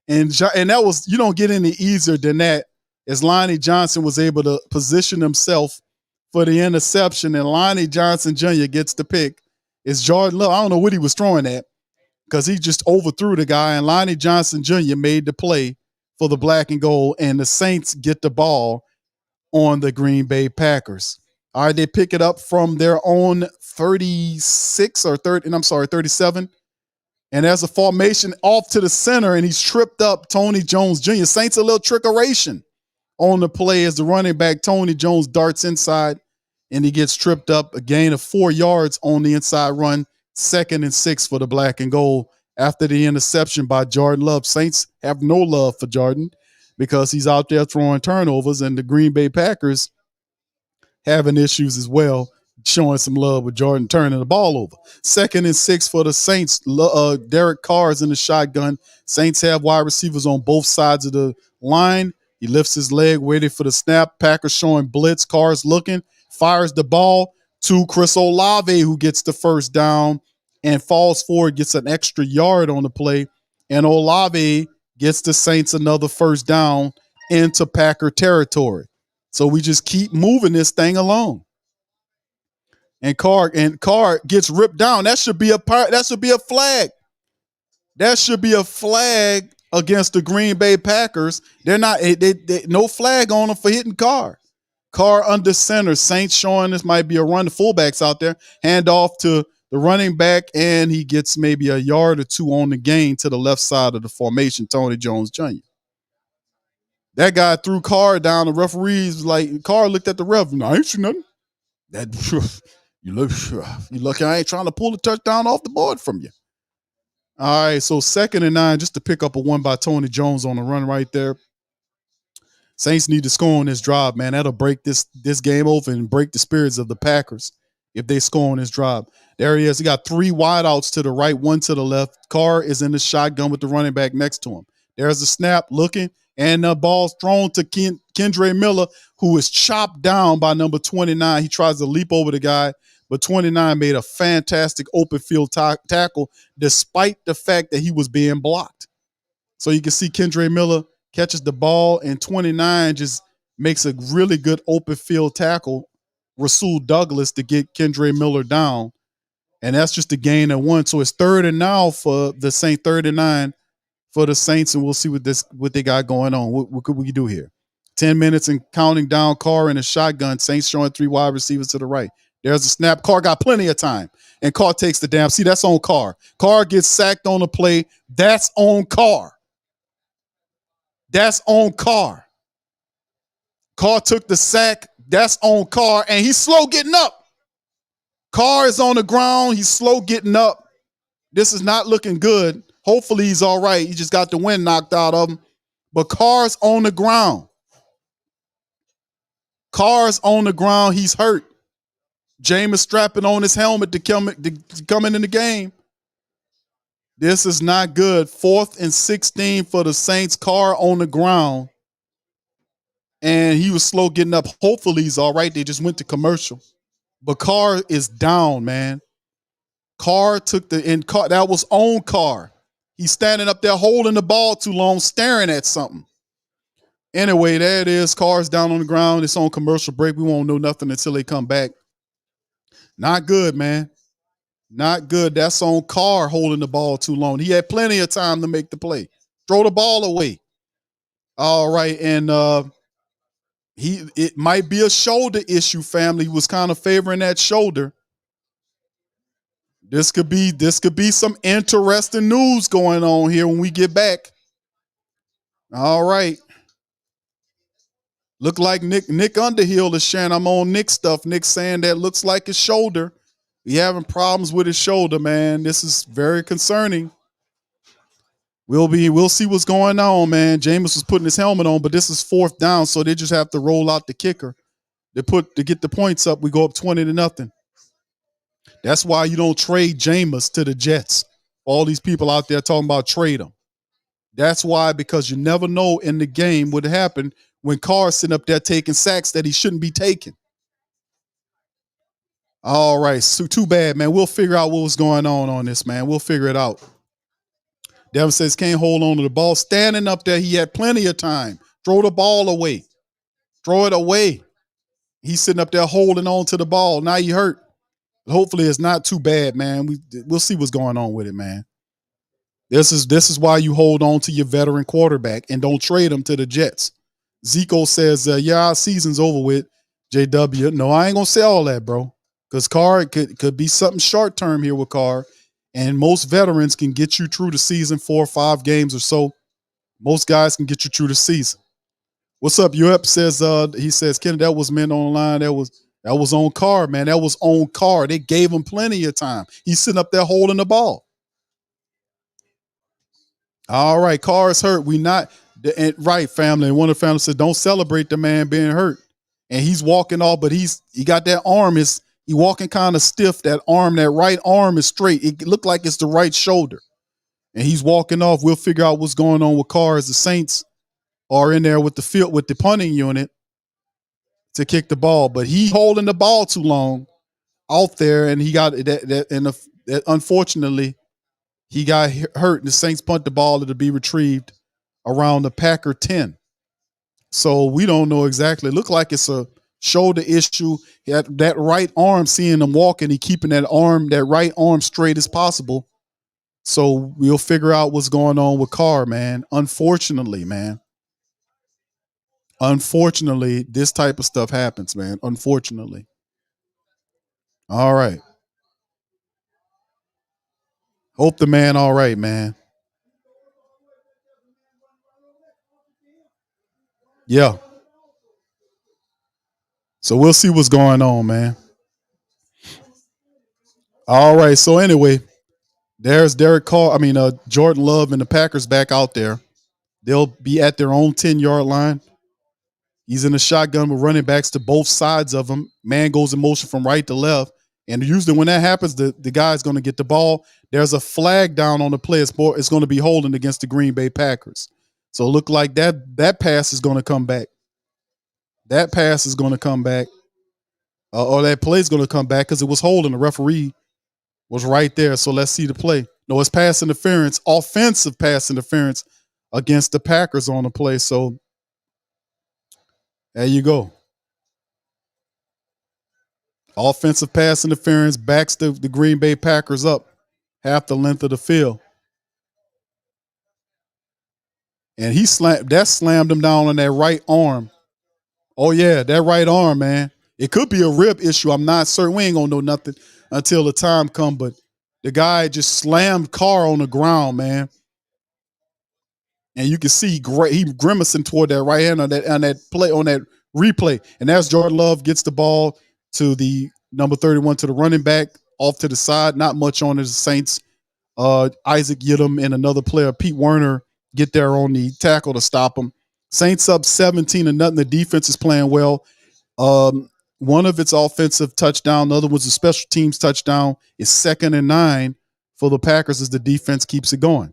And that was, you don't get any easier than that, as Lonnie Johnson was able to position himself for the interception, and Lonnie Johnson Jr. gets the pick. It's Jordan Love. I don't know what he was throwing at, because he just overthrew the guy, and Lonnie Johnson Jr. made the play for the black and gold, and the Saints get the ball on the Green Bay Packers. All right, they pick it up from their own 36 or 30, and I'm sorry, 37. And there's a formation off to the center, and he's tripped up Tony Jones Jr. Saints a little trickeration on the play as the running back Tony Jones darts inside, and he gets tripped up, a gain of 4 yards on the inside run, 2nd and 6 for the black and gold after the interception by Jordan Love. Saints have no love for Jordan because he's out there throwing turnovers, and the Green Bay Packers having issues as well, showing some love with Jordan turning the ball over. 2nd and 6 for the Saints. Derek Carr is in the shotgun. Saints have wide receivers on both sides of the line. He lifts his leg, waiting for the snap. Packers showing blitz. Carr's looking, fires the ball to Chris Olave, who gets the first down and falls forward, gets an extra yard on the play. And Olave gets the Saints another first down into Packer territory. So we just keep moving this thing along. And Carr gets ripped down. That should be a flag. That should be a flag against the Green Bay Packers. They're not no flag on them for hitting Carr. Carr under center. Saints showing this might be a run. The fullback's out there. Hand off to the running back, and he gets maybe a yard or two on the gain to the left side of the formation, Tony Jones Jr. That guy threw Carr down. The referees like, Carr looked at the ref. No, I ain't seen nothing. That you lucky I ain't trying to pull the touchdown off the board from you. All right, so 2nd and 9, just to pick up a one by Tony Jones on the run right there. Saints need to score on this drive, man. That'll break this game over and break the spirits of the Packers if they score on this drive. There he is. He got 3 wideouts to the right, 1 to the left. Carr is in the shotgun with the running back next to him. There's a snap looking, and the ball's thrown to Kendre Miller, who is chopped down by number 29. He tries to leap over the guy, but 29 made a fantastic open field tackle despite the fact that he was being blocked. So you can see Kendre Miller catches the ball, and 29 just makes a really good open field tackle, Rasul Douglas, to get Kendre Miller down. And that's just a gain of 1. So it's 3rd and now for the Saints, 3rd and 9 for the Saints, and we'll see what they got going on. What could we do here? 10 minutes and counting down. Carr in a shotgun. Saints showing 3 wide receivers to the right. There's a snap. Carr got plenty of time, and Carr takes the damn. See, that's on Carr. Carr gets sacked on the play. That's on Carr. That's on Carr. Carr took the sack. That's on Carr, and he's slow getting up. Carr is on the ground. He's slow getting up. This is not looking good. Hopefully he's all right. He just got the wind knocked out of him. But Carr's on the ground. Carr's on the ground. He's hurt. Jameis strapping on his helmet to come in the game. This is not good. 4th and 16 for the Saints. Carr on the ground. And he was slow getting up. Hopefully he's all right. They just went to commercial. But Carr is down, man. Carr took that was on Carr. He's standing up there holding the ball too long, staring at something. Anyway, there it is. Carr's down on the ground. It's on commercial break. We won't know nothing until they come back. Not good, man. Not good. That's on Carr holding the ball too long. He had plenty of time to make the play. Throw the ball away. All right, and it might be a shoulder issue, family. He was kind of favoring that shoulder. This could be some interesting news going on here when we get back. All right. Look like Nick Underhill is sharing. I'm on Nick stuff. Nick saying that looks like his shoulder. He having problems with his shoulder, man. This is very concerning. We'll see what's going on, man. Jameis was putting his helmet on, but this is fourth down, so they just have to roll out the kicker. To get the points up. We go up 20-0. That's why you don't trade Jameis to the Jets. All these people out there talking about trade him. That's why, because you never know in the game what happened when Carr's sitting up there taking sacks that he shouldn't be taking. All right, so too bad, man. We'll figure out what was going on this, man. We'll figure it out. Devin says can't hold on to the ball. Standing up there, he had plenty of time. Throw the ball away. Throw it away. He's sitting up there holding on to the ball. Now he hurt. Hopefully it's not too bad, man. We'll see what's going on with it, man. This is why you hold on to your veteran quarterback and don't trade him to the Jets. Zico says, yeah, our season's over with, JW. No, I ain't going to say all that, bro. Because Carr could be something short term here with Carr. And most veterans can get you through the season, 4 or 5 games or so. Most guys can get you through the season. What's up? Up says, he says, Kenny, that was meant on the line. That was on Carr, man. That was on Carr. They gave him plenty of time. He's sitting up there holding the ball. All right, Carr is hurt. Right, family. And one of the families said, don't celebrate the man being hurt. And he's walking off, but he got that arm. He walking kind of stiff. That right arm is straight. It looked like it's the right shoulder. And he's walking off. We'll figure out what's going on with Carr as the Saints are in there with the punting unit to kick the ball. But he holding the ball too long out there, and he got that unfortunately, he got hurt, and the Saints punt the ball to be retrieved around the Packer 10. So we don't know exactly. It looked like it's a shoulder issue. He had that right arm, seeing him walking, he keeping that right arm straight as possible. So we'll figure out what's going on with Carr, man. Unfortunately, man. Unfortunately, this type of stuff happens, man. Unfortunately. All right. Hope the man all right, man. Yeah. So we'll see what's going on, man. All right. So anyway, there's Jordan Love and the Packers back out there. They'll be at their own 10-yard line. He's in a shotgun with running backs to both sides of him. Man goes in motion from right to left. And usually when that happens, the guy's going to get the ball. There's a flag down on the play. It's going to be holding against the Green Bay Packers. So it look like that pass is going to come back. That pass is going to come back. Or that play is going to come back because it was holding. The referee was right there. So let's see the play. No, it's pass interference, offensive pass interference against the Packers on the play. So there you go. Offensive pass interference backs the Green Bay Packers up half the length of the field. And that slammed him down on that right arm. Oh, yeah, that right arm, man. It could be a rib issue. I'm not certain. We ain't going to know nothing until the time comes. But the guy just slammed Carr on the ground, man. And you can see he grimacing toward that right hand on that play, on that replay. And that's Jordan Love gets the ball to the number 31 to the running back off to the side. Not much on the Saints. Isaac Yiadom and another player, Pete Werner, get there on the tackle to stop him. Saints up 17-0. The defense is playing well. One of its offensive touchdown, the other one's a special teams touchdown. It's 2nd and 9 for the Packers as the defense keeps it going.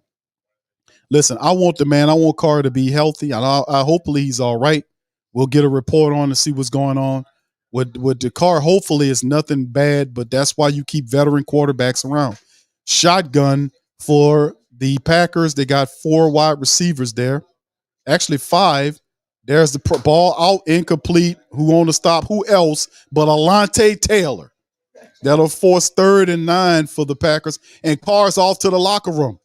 Listen, I want Carr to be healthy. And I hopefully he's all right. We'll get a report on to see what's going on. With the Carr, hopefully it's nothing bad, but that's why you keep veteran quarterbacks around. Shotgun for the Packers. They got 4 wide receivers there. Actually 5. There's the ball out, incomplete. Who on to stop? Who else but Alontae Taylor? That'll force 3rd and 9 for the Packers. And Carr's off to the locker room.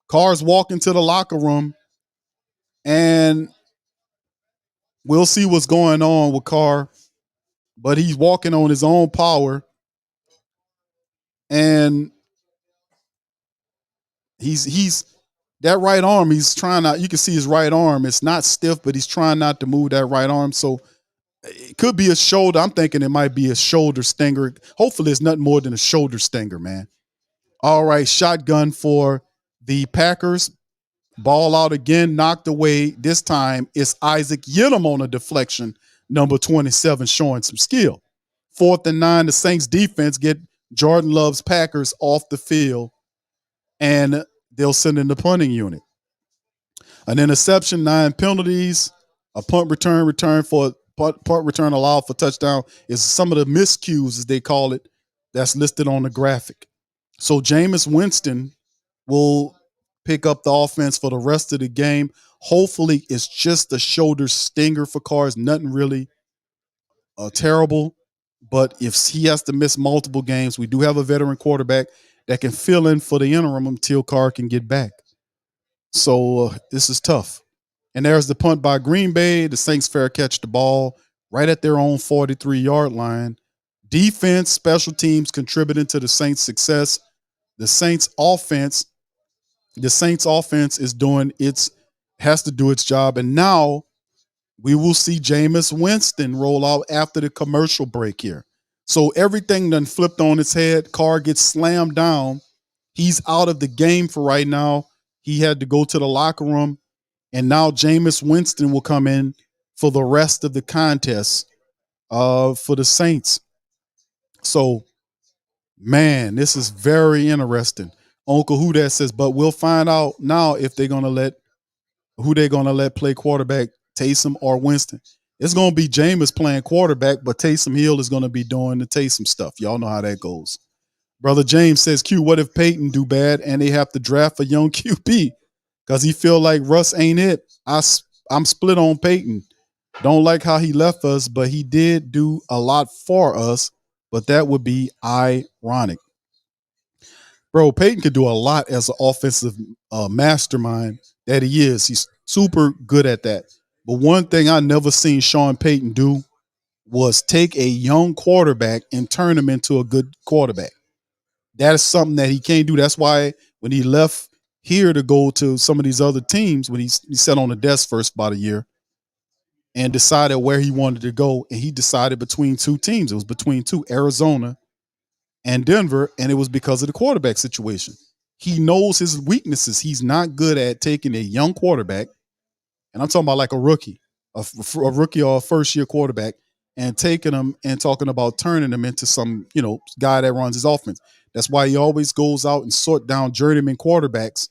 Carr's walking to the locker room. And we'll see what's going on with Carr. But he's walking on his own power. And he's that right arm, he's trying not, you can see his right arm. It's not stiff, but he's trying not to move that right arm. So it could be a shoulder. I'm thinking it might be a shoulder stinger. Hopefully it's nothing more than a shoulder stinger, man. All right, shotgun for the Packers. Ball out again, knocked away. This time it's Isaac Yinnum on a deflection, number 27, showing some skill. 4th and 9, the Saints defense get Jordan Love's Packers off the field, and they'll send in the punting unit. An interception, 9 penalties, a punt return for punt return allowed for touchdown is some of the miscues, as they call it, that's listed on the graphic. So Jameis Winston will pick up the offense for the rest of the game. Hopefully, it's just a shoulder stinger for Carr. It's nothing really terrible. But if he has to miss multiple games, we do have a veteran quarterback that can fill in for the interim until Carr can get back. So this is tough. And there's the punt by Green Bay. The Saints fair catch the ball right at their own 43-yard line. Defense, special teams contributing to the Saints' success. The Saints offense is has to do its job. And now we will see Jameis Winston roll out after the commercial break here. So everything done flipped on its head. Carr gets slammed down. He's out of the game for right now. He had to go to the locker room. And now Jameis Winston will come in for the rest of the contest for the Saints. So, man, this is very interesting. Uncle Who That says, but we'll find out now if they're gonna let play quarterback, Taysom or Winston. It's gonna be Jameis playing quarterback, but Taysom Hill is gonna be doing the Taysom stuff. Y'all know how that goes. Brother James says, Q, what if Peyton do bad and they have to draft a young QB? Because he feel like Russ ain't it. I'm split on Peyton. Don't like how he left us, but he did do a lot for us. But that would be ironic. Bro, Peyton could do a lot as an offensive mastermind that he is. He's super good at that. But one thing I never seen Sean Payton do was take a young quarterback and turn him into a good quarterback. That is something that he can't do. That's why when he left here to go to some of these other teams, when he sat on the desk first about a year and decided where he wanted to go, and he decided between two teams. It was between two, Arizona and Denver, and it was because of the quarterback situation. He knows his weaknesses. He's not good at taking a young quarterback, and I'm talking about like a rookie or a first-year quarterback, and taking him and talking about turning him into some, guy that runs his offense. That's why he always goes out and sort down journeyman quarterbacks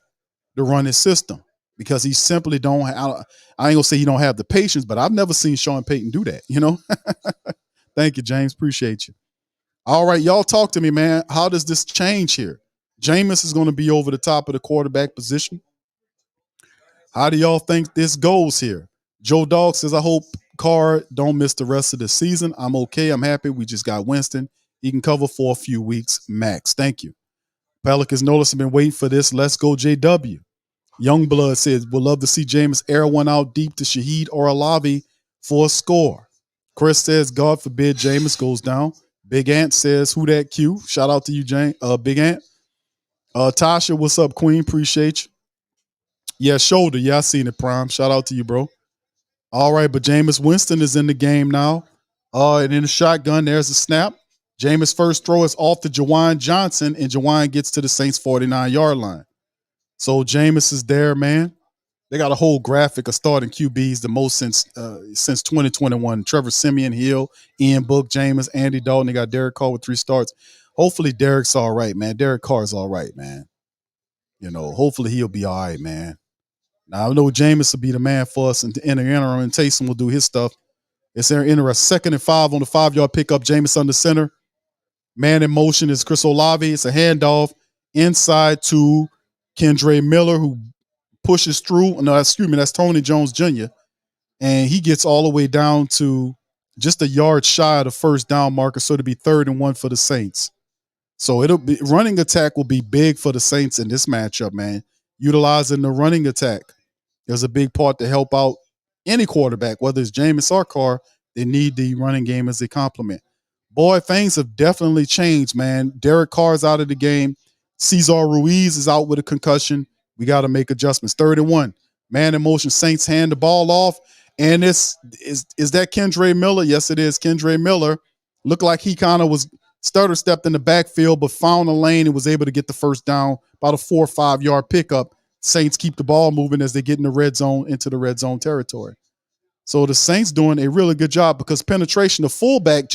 to run his system, because he simply don't. I ain't gonna say he don't have the patience, but I've never seen Sean Payton do that. Thank you, James. Appreciate you. All right, y'all talk to me, man. How does this change here? Jameis is going to be over the top of the quarterback position. How do y'all think this goes here? Joe Dog says, I hope Carr don't miss the rest of the season. I'm okay. I'm happy. We just got Winston. He can cover for a few weeks max. Thank you. Pelicans notice I've been waiting for this. Let's go, JW. Youngblood says, would love to see Jameis air one out deep to Shaheed or Alavi for a score. Chris says, God forbid Jameis goes down. Big Ant says, who that Q? Shout out to you, Big Ant. Tasha, what's up, Queen? Appreciate you. Yeah, shoulder. Yeah, I seen it, Prime. Shout out to you, bro. All right, but Jameis Winston is in the game now. And in the shotgun, there's a snap. Jameis' first throw is off to Jawan Johnson, and Jawan gets to the Saints' 49-yard line. So Jameis is there, man. They got a whole graphic of starting QBs, the most since 2021. Trevor Siemian, Hill, Ian Book, Jameis, Andy Dalton. They got Derek Carr with 3 starts. Hopefully Derek's all right, man. Derek Carr's all right, man. Hopefully he'll be all right, man. Now I know Jameis will be the man for us in the interim, and Taysom will do his stuff. It's there interesting. 2nd and 5 on the 5-yard pickup. Jameis under center. Man in motion is Chris Olave. It's a handoff inside to Kendre Miller, who pushes through. No, that's Tony Jones Jr. And he gets all the way down to just a yard shy of the first down marker. So it'll be 3rd and 1 for the Saints. So running attack will be big for the Saints in this matchup, man. Utilizing the running attack. There's a big part to help out any quarterback, whether it's Jameis or Carr. They need the running game as a complement. boy, things have definitely changed, man. Derek Carr's out of the game. Cesar Ruiz is out with a concussion. We got to make adjustments. 31. Man in motion. Saints hand the ball off. And is that Kendre Miller? Yes, it is. Kendre Miller looked like he kind of was stutter stepped in the backfield, but found a lane and was able to get the first down, about a 4 or 5 yard pickup. Saints keep the ball moving as they get in the red zone, into the red zone territory. So the Saints doing a really good job because penetration, the fullback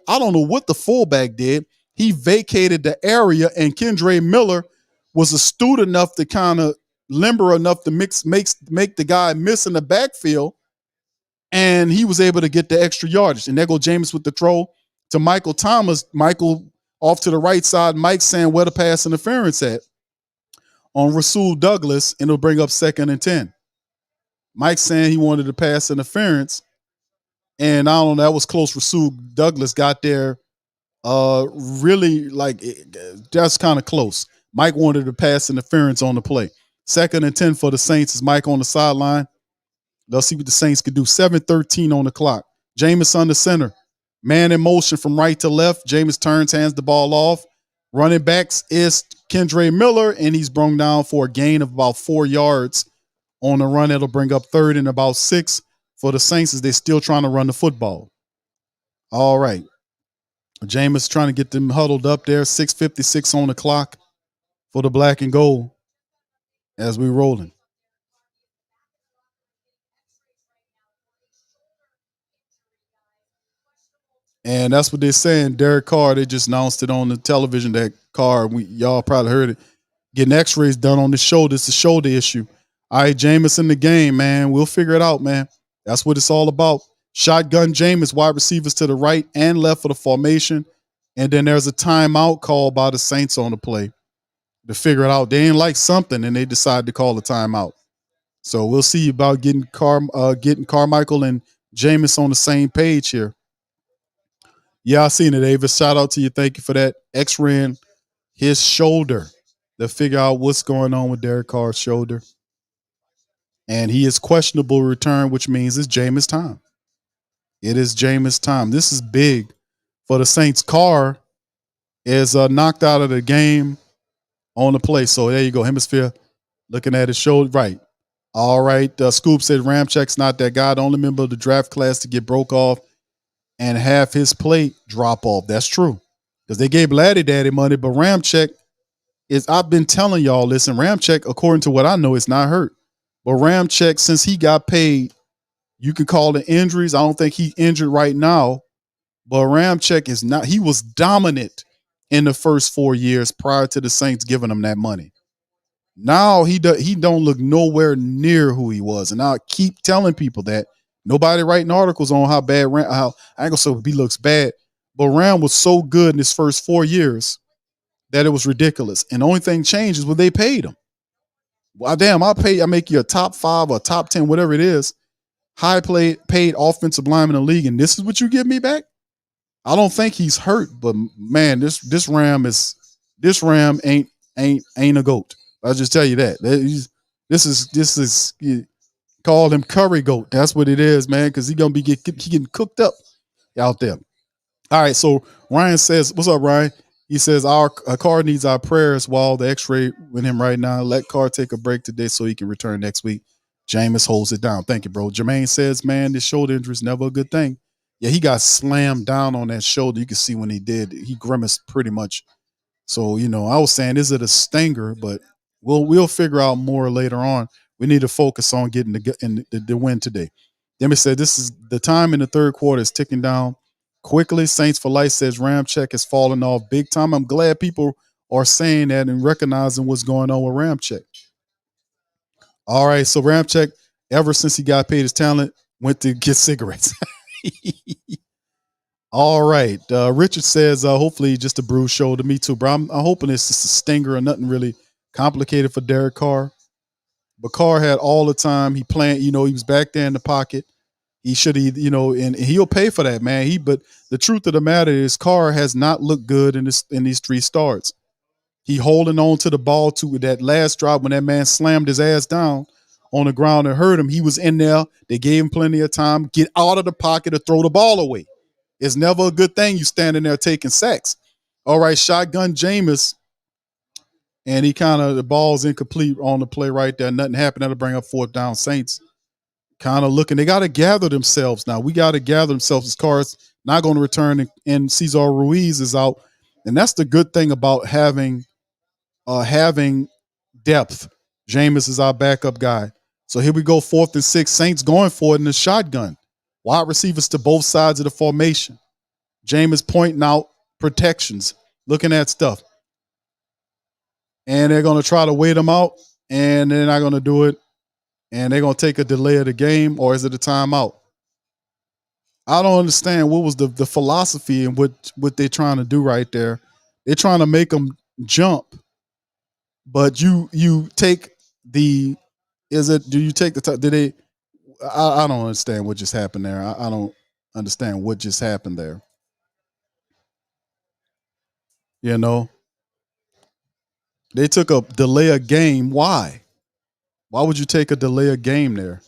I don't know what the fullback did. He vacated the area, and Kendre Miller was astute enough to kind of limber enough to make the guy miss in the backfield, and he was able to get the extra yardage. And there go Jameis with the throw to Michael Thomas. Michael off to the right side. Mike saying where the pass interference at on Rasul Douglas, and it'll bring up 2nd and 10. Mike saying he wanted to pass interference, and I don't know, that was close. Rasul Douglas got there really that's kind of close. Mike wanted to pass interference on the play. 2nd and 10 for the Saints is Mike on the sideline. Let's see what the Saints could do. 7:13 on the clock. Jameis under center. Man in motion from right to left. Jameis turns, hands the ball off. Running backs is Kendre Miller, and he's brought down for a gain of about 4 yards on the run. That'll bring up 3rd and about 6 for the Saints as they're still trying to run the football. All right. Jameis trying to get them huddled up there. 6:56 on the clock for the black and gold as we rolling. And that's what they're saying. Derek Carr, they just announced it on the television that Carr, y'all probably heard it, getting x-rays done on the shoulder. It's a shoulder issue. All right, Jameis in the game, man. We'll figure it out, man. That's what it's all about. Shotgun Jameis, wide receivers to the right and left for the formation. And then there's a timeout called by the Saints on the play to figure it out. They ain't like something, and they decided to call a timeout. So we'll see about getting Carmichael and Jameis on the same page here. Yeah, I seen it, Avis. Shout out to you. Thank you for that. X-raying his shoulder to figure out what's going on with Derek Carr's shoulder. And he is questionable return, which means it's Jameis time. It is Jameis time. This is big for the Saints. Carr is knocked out of the game on the play. So there you go. Hemisphere looking at his shoulder. Right. All right. Scoop said Ramchek's not that guy. The only member of the draft class to get broke off and have his plate drop off. That's true. Because they gave Laddie Daddy money, but Ramchek I've been telling y'all, listen, Ramchek, according to what I know, is not hurt. But Ramchek, since he got paid, you can call it injuries. I don't think he's injured right now. But Ramchek is not. He was dominant in the first 4 years prior to the Saints giving him that money. Now he don't look nowhere near who he was. And I keep telling people that. Nobody writing articles on how bad how I ain't gonna say he looks bad, but Ram was so good in his first 4 years that it was ridiculous. And the only thing changed is when they paid him. Well, damn, I make you a top 5 or top 10, whatever it is, paid offensive lineman in the league, and this is what you give me back? I don't think he's hurt, but man, this Ram ain't a goat. I'll just tell you that. This is call him curry goat. That's what it is, man, because he getting cooked up out there. All right, so Ryan says, what's up, Ryan? He says, our Carr needs our prayers while the x-ray with him right now. Let Carr take a break today so he can return next week. Jameis holds it down. Thank you, bro. Jermaine says, man, this shoulder injury is never a good thing. Yeah, he got slammed down on that shoulder. You can see when he did. He grimaced pretty much. So, I was saying, is it a stinger? But we'll figure out more later on. We need to focus on getting the win today. Demi said, this is the time in the third quarter is ticking down quickly. Saints for Life says Ramchek has fallen off big time. I'm glad people are saying that and recognizing what's going on with Ramchek. All right, so Ramchek, ever since he got paid his talent, went to get cigarettes. All right. Richard says, hopefully just a bruised shoulder. Me too, bro. I'm hoping it's just a stinger or nothing really complicated for Derek Carr. But Carr had all the time. He playing, he was back there in the pocket. He should, and he'll pay for that, man. But the truth of the matter is Carr has not looked good in these 3 starts. He holding on to the ball to that last drive when that man slammed his ass down on the ground and hurt him. He was in there. They gave him plenty of time. Get out of the pocket to throw the ball away. It's never a good thing you standing there taking sacks. All right, shotgun Jameis, and he kind of the ball's incomplete on the play right there. Nothing happened. That'll bring up fourth down. Saints kind of looking. They got to gather themselves now. We got to gather themselves. As Carr's not going to return, and Cesar Ruiz is out, and that's the good thing about having depth. Jameis is our backup guy. So here we go, 4th and 6. Saints going for it in the shotgun. Wide receivers to both sides of the formation. Jameis pointing out protections, looking at stuff. And they're going to try to wait them out, and they're not going to do it. And they're going to take a delay of the game, or is it a timeout? I don't understand what was the philosophy and what they're trying to do right there. They're trying to make them jump, but you take the do you take the did they I don't understand what just happened there. I don't understand what just happened there. You know, they took a delay a game. Why? Why would you take a delay a game there?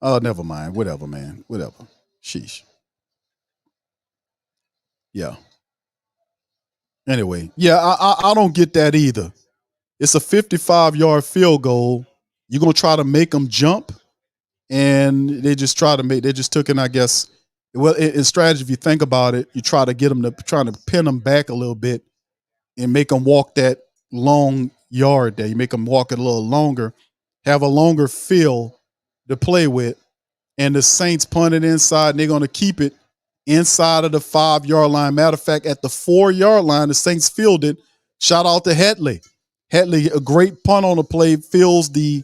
Oh, never mind. Whatever, man. Whatever. Sheesh. Yeah. Anyway, yeah, I don't get that either. It's a 55-yard field goal. You're gonna try to make them jump, and they just took it. I guess. Well, in strategy, if you think about it, you try to get them to trying to pin them back a little bit and make them walk that long yard there. You make them walk it a little longer, have a longer field to play with, and the Saints punt it inside, and they're going to keep it inside of the 5-yard line. Matter of fact, at the 4-yard line, the Saints fielded. Shout out to Hetley. Hetley, a great punt on the play, fills the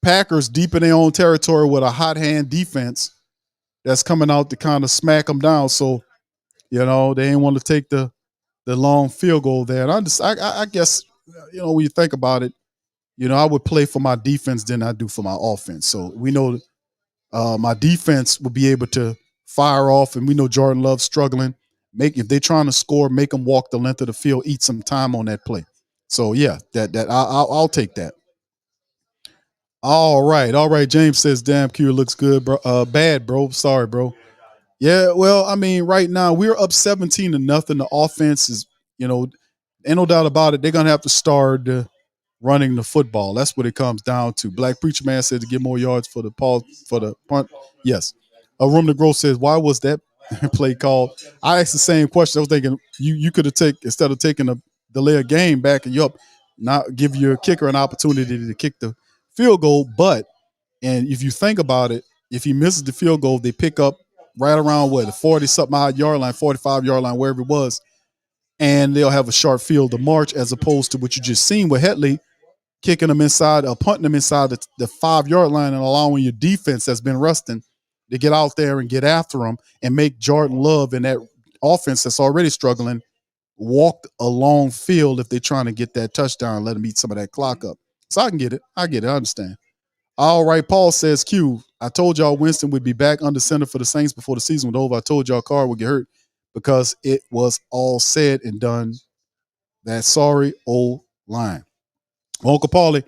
Packers deep in their own territory with a hot hand defense that's coming out to kind of smack them down. So, they ain't want to take the long field goal there. And I guess, when you think about it, I would play for my defense than I do for my offense. So we know my defense will be able to fire off, and we know Jordan Love's struggling. If they're trying to score, make them walk the length of the field, eat some time on that play. So yeah, I'll take that. All right. James says, "Damn, Q looks good, bro. Bad, bro. Sorry, bro. Yeah, well, I mean, right now we're up 17-0. The offense is, ain't no doubt about it. They're gonna have to start running the football. That's what it comes down to. Black Preacher Man said to get more yards for the punt. Yes. A Room to Grow says, why was that play called? I asked the same question. I was thinking you could have instead of taking a delay a game back and you up, not give your kicker an opportunity to kick the field goal. And if you think about it, if he misses the field goal, they pick up right around the 40-something yard line, 45-yard line, wherever it was, and they'll have a sharp field to march, as opposed to what you just seen with Hetley kicking them inside or punting them inside the 5-yard line and allowing your defense that's been rusting to get out there and get after them and make Jordan Love and that offense that's already struggling walk a long field if they're trying to get that touchdown, let them eat some of that clock up. So I can get it. I understand. All right, Paul says, Q, I told y'all Winston would be back under center for the Saints before the season was over. I told y'all Carr would get hurt because it was all said and done. That sorry old line. Uncle Paulie,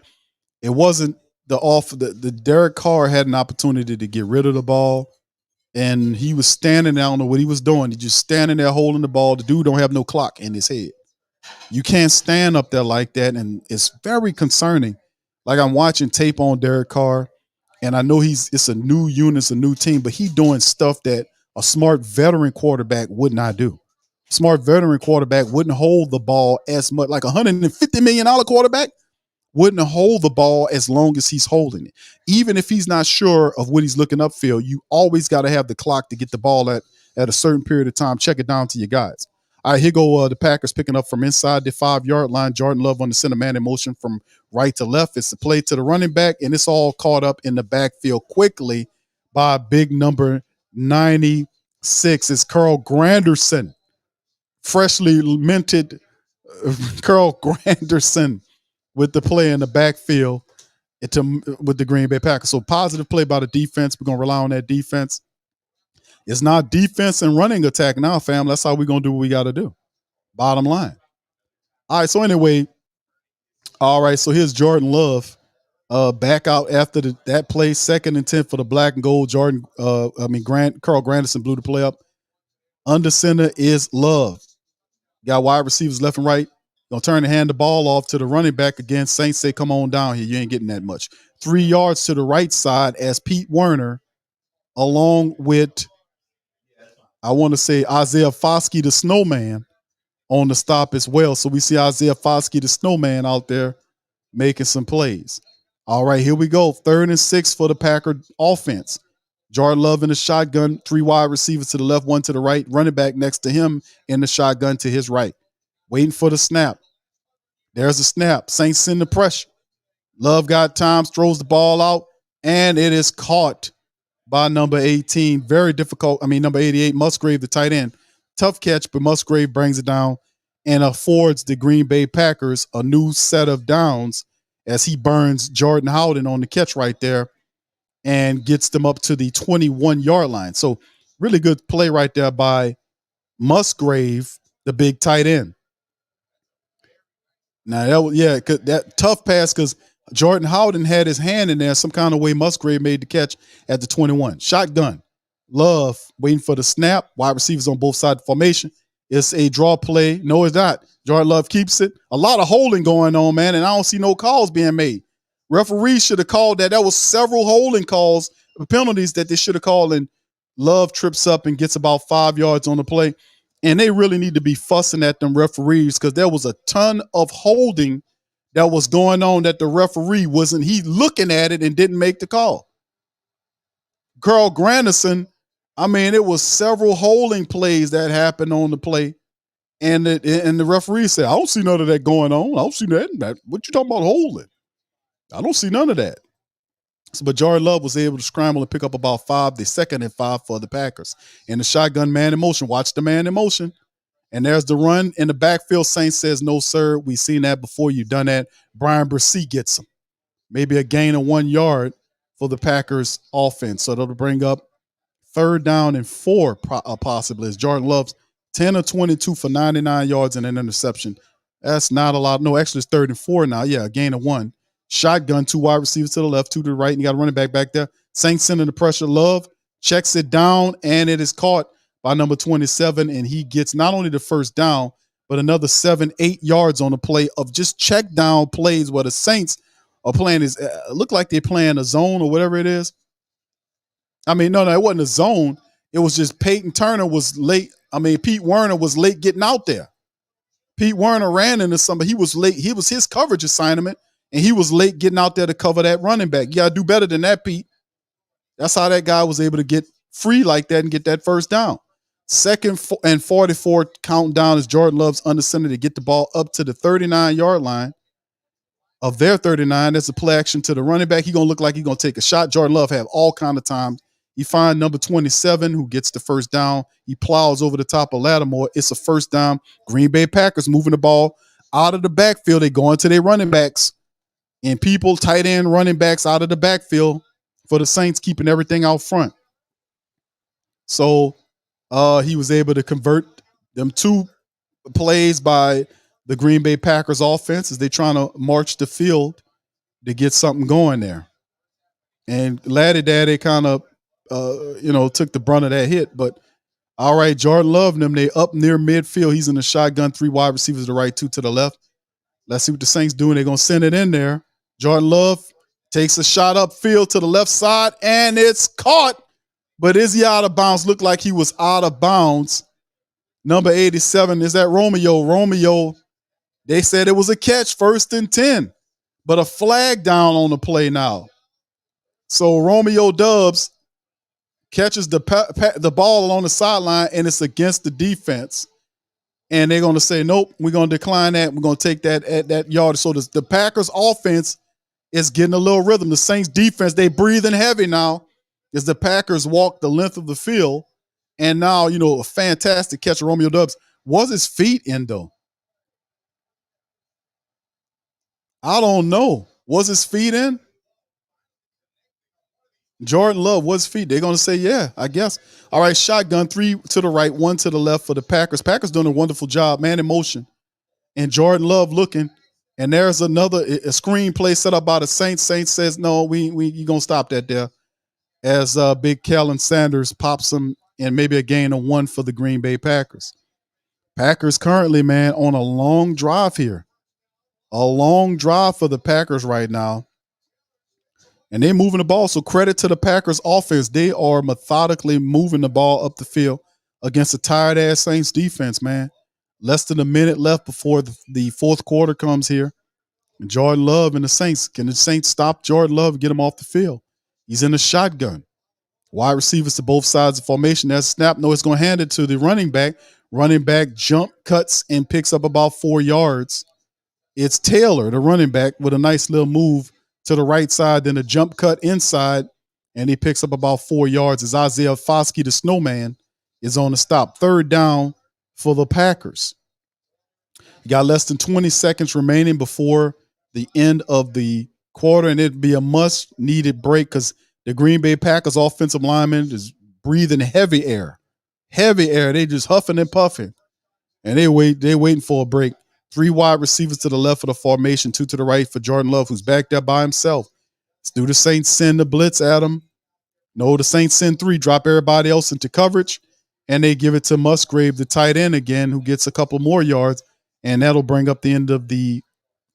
it wasn't the Derek Carr had an opportunity to get rid of the ball, and he was standing there. I don't know what he was doing. He just standing there holding the ball. The dude don't have no clock in his head. You can't stand up there like that, and it's very concerning. Like, I'm watching tape on Derek Carr, and I know it's a new unit, it's a new team, but he doing stuff that a smart veteran quarterback would not do. Smart veteran quarterback wouldn't hold the ball as much, like $150 million quarterback wouldn't hold the ball as long as he's holding it. Even if he's not sure of what he's looking upfield, you always got to have the clock to get the ball at a certain period of time. Check it down to your guys. All right, here go the Packers picking up from inside the 5-yard line. Jordan Love on the center man in motion from right to left. It's the play to the running back, and it's all caught up in the backfield quickly by big number 96. It's Carl Granderson, freshly minted Carl Granderson with the play in the backfield with the Green Bay Packers. So positive play by the defense. We're going to rely on that defense. It's not defense and running attack now, fam. That's how we're going to do what we got to do. Bottom line. All right, so anyway, so here's Jordan Love back out after that play, 2nd and 10 for the black and gold. Carl Granderson blew the play up. Under center is Love. Got wide receivers left and right. Gonna turn and hand the ball off to the running back again. Saints say, come on down here. You ain't getting that much. 3 yards to the right side as Pete Werner, along with, I want to say, Isaiah Foskey, the snowman, on the stop as well. So we see Isaiah Foskey, the snowman, out there making some plays. All right, here we go. 3rd and 6 for the Packer offense. Jordan Love in the shotgun, 3 wide receivers to the left, 1 to the right, running back next to him in the shotgun to his right. Waiting for the snap. There's a snap. Saints send the pressure. Love got time, throws the ball out, and it is caught by number 18. Very difficult. Number 88, Musgrave, the tight end. Tough catch, but Musgrave brings it down and affords the Green Bay Packers a new set of downs as he burns Jordan Howden on the catch right there and gets them up to the 21-yard line. So really good play right there by Musgrave, the big tight end. Now, that tough pass because Jordan Howden had his hand in there. Some kind of way Musgrave made the catch at the 21. Shotgun. Love waiting for the snap. Wide receivers on both sides of the formation. It's a draw play. No, it's not. Jordan Love keeps it. A lot of holding going on, man, and I don't see no calls being made. Referees should have called that. That was several holding calls, penalties that they should have called, and Love trips up and gets about 5 yards on the play. And they really need to be fussing at them referees because there was a ton of holding that was going on that the referee wasn't. He looking at it and didn't make the call. Carl Granderson, it was several holding plays that happened on the play. And the referee said, I don't see none of that going on. I don't see that. What you talking about holding? I don't see none of that. But Jordan Love was able to scramble and pick up about 5, the 2nd and 5 for the Packers. And the shotgun man in motion. Watch the man in motion. And there's the run in the backfield. Saints says, no, sir. We've seen that before. You've done that. Brian Bresee gets him. Maybe a gain of 1 yard for the Packers offense. So that'll bring up 3rd down and 4 possibly. As Jordan Love's 10 of 22 for 99 yards and an interception. That's not a lot. No, actually it's 3rd and 4 now. Yeah, a gain of 1. Shotgun, 2 wide receivers to the left, 2 to the right, and you got a running back there. Saints sending the pressure. Love checks it down, and it is caught by number 27, and he gets not only the 1st down, but another 7-8 yards on the play of just check down plays where the Saints are playing is look like they're playing a zone or whatever it is. No, it wasn't a zone. It was just Peyton Turner was late. Pete Werner was late getting out there. Pete Werner ran into somebody. He was late. He was his coverage assignment. And he was late getting out there to cover that running back. You got to do better than that, Pete. That's how that guy was able to get free like that and get that 1st down. 2nd and 44 counting down as Jordan Love's under center to get the ball up to the 39-yard line of their 39. That's a play action to the running back. He's going to look like he's going to take a shot. Jordan Love have all kind of times. He finds number 27 who gets the 1st down. He plows over the top of Lattimore. It's a 1st down. Green Bay Packers moving the ball out of the backfield. They go into their running backs. And people, tight end running backs out of the backfield for the Saints, keeping everything out front. So he was able to convert them 2 plays by the Green Bay Packers offense as they're trying to march the field to get something going there. And Laddie Daddy kind of, took the brunt of that hit. But all right, Jordan Love and them, they up near midfield. He's in the shotgun, 3 wide receivers to the right, 2 to the left. Let's see what the Saints doing. They're going to send it in there. Jordan Love takes a shot upfield to the left side, and it's caught. But is he out of bounds? Looked like he was out of bounds. Number 87, is that Romeo? Romeo, they said it was a catch, 1st and 10. But a flag down on the play now. So Romeo Dubs catches the ball along the sideline, and it's against the defense. And they're going to say, nope, we're going to decline that. We're going to take that yard. So the Packers offense is getting a little rhythm. The Saints defense, they breathing heavy now as the Packers walk the length of the field. And now, a fantastic catch of Romeo Dubs. Was his feet in, though? I don't know. Was his feet in? Jordan Love was feet. They're going to say, yeah, I guess. All right, shotgun, 3 to the right, 1 to the left for the Packers. Packers doing a wonderful job, man in motion. And Jordan Love looking. And there's a screen play set up by the Saints. Saints says, no, you going to stop that there. As Big Kellen Sanders pops him and maybe a gain of 1 for the Green Bay Packers. Packers currently, man, on a long drive here. A long drive for the Packers right now. And they're moving the ball. So credit to the Packers offense. They are methodically moving the ball up the field against a tired ass Saints defense, man. Less than a minute left before the fourth quarter comes here. And Jordan Love and the Saints. Can the Saints stop Jordan Love and get him off the field? He's in the shotgun. Wide receivers to both sides of formation. That's snap. No, it's going to hand it to the running back. Running back jump cuts and picks up about 4 yards. It's Taylor, the running back, with a nice little move to the right side, then a jump cut inside, and he picks up about 4 yards as Isaiah Foskey, the snowman, is on the stop. Third down for the Packers. You got less than 20 seconds remaining before the end of the quarter, and it'd be a must-needed break because the Green Bay Packers offensive lineman is breathing heavy air. Heavy air. They just huffing and puffing. And they're waiting for a break. 3 wide receivers to the left of the formation, 2 to the right for Jordan Love, who's back there by himself. Do the Saints send the blitz at him? No, the Saints send 3, drop everybody else into coverage, and they give it to Musgrave, the tight end again, who gets a couple more yards, and that'll bring up the end of the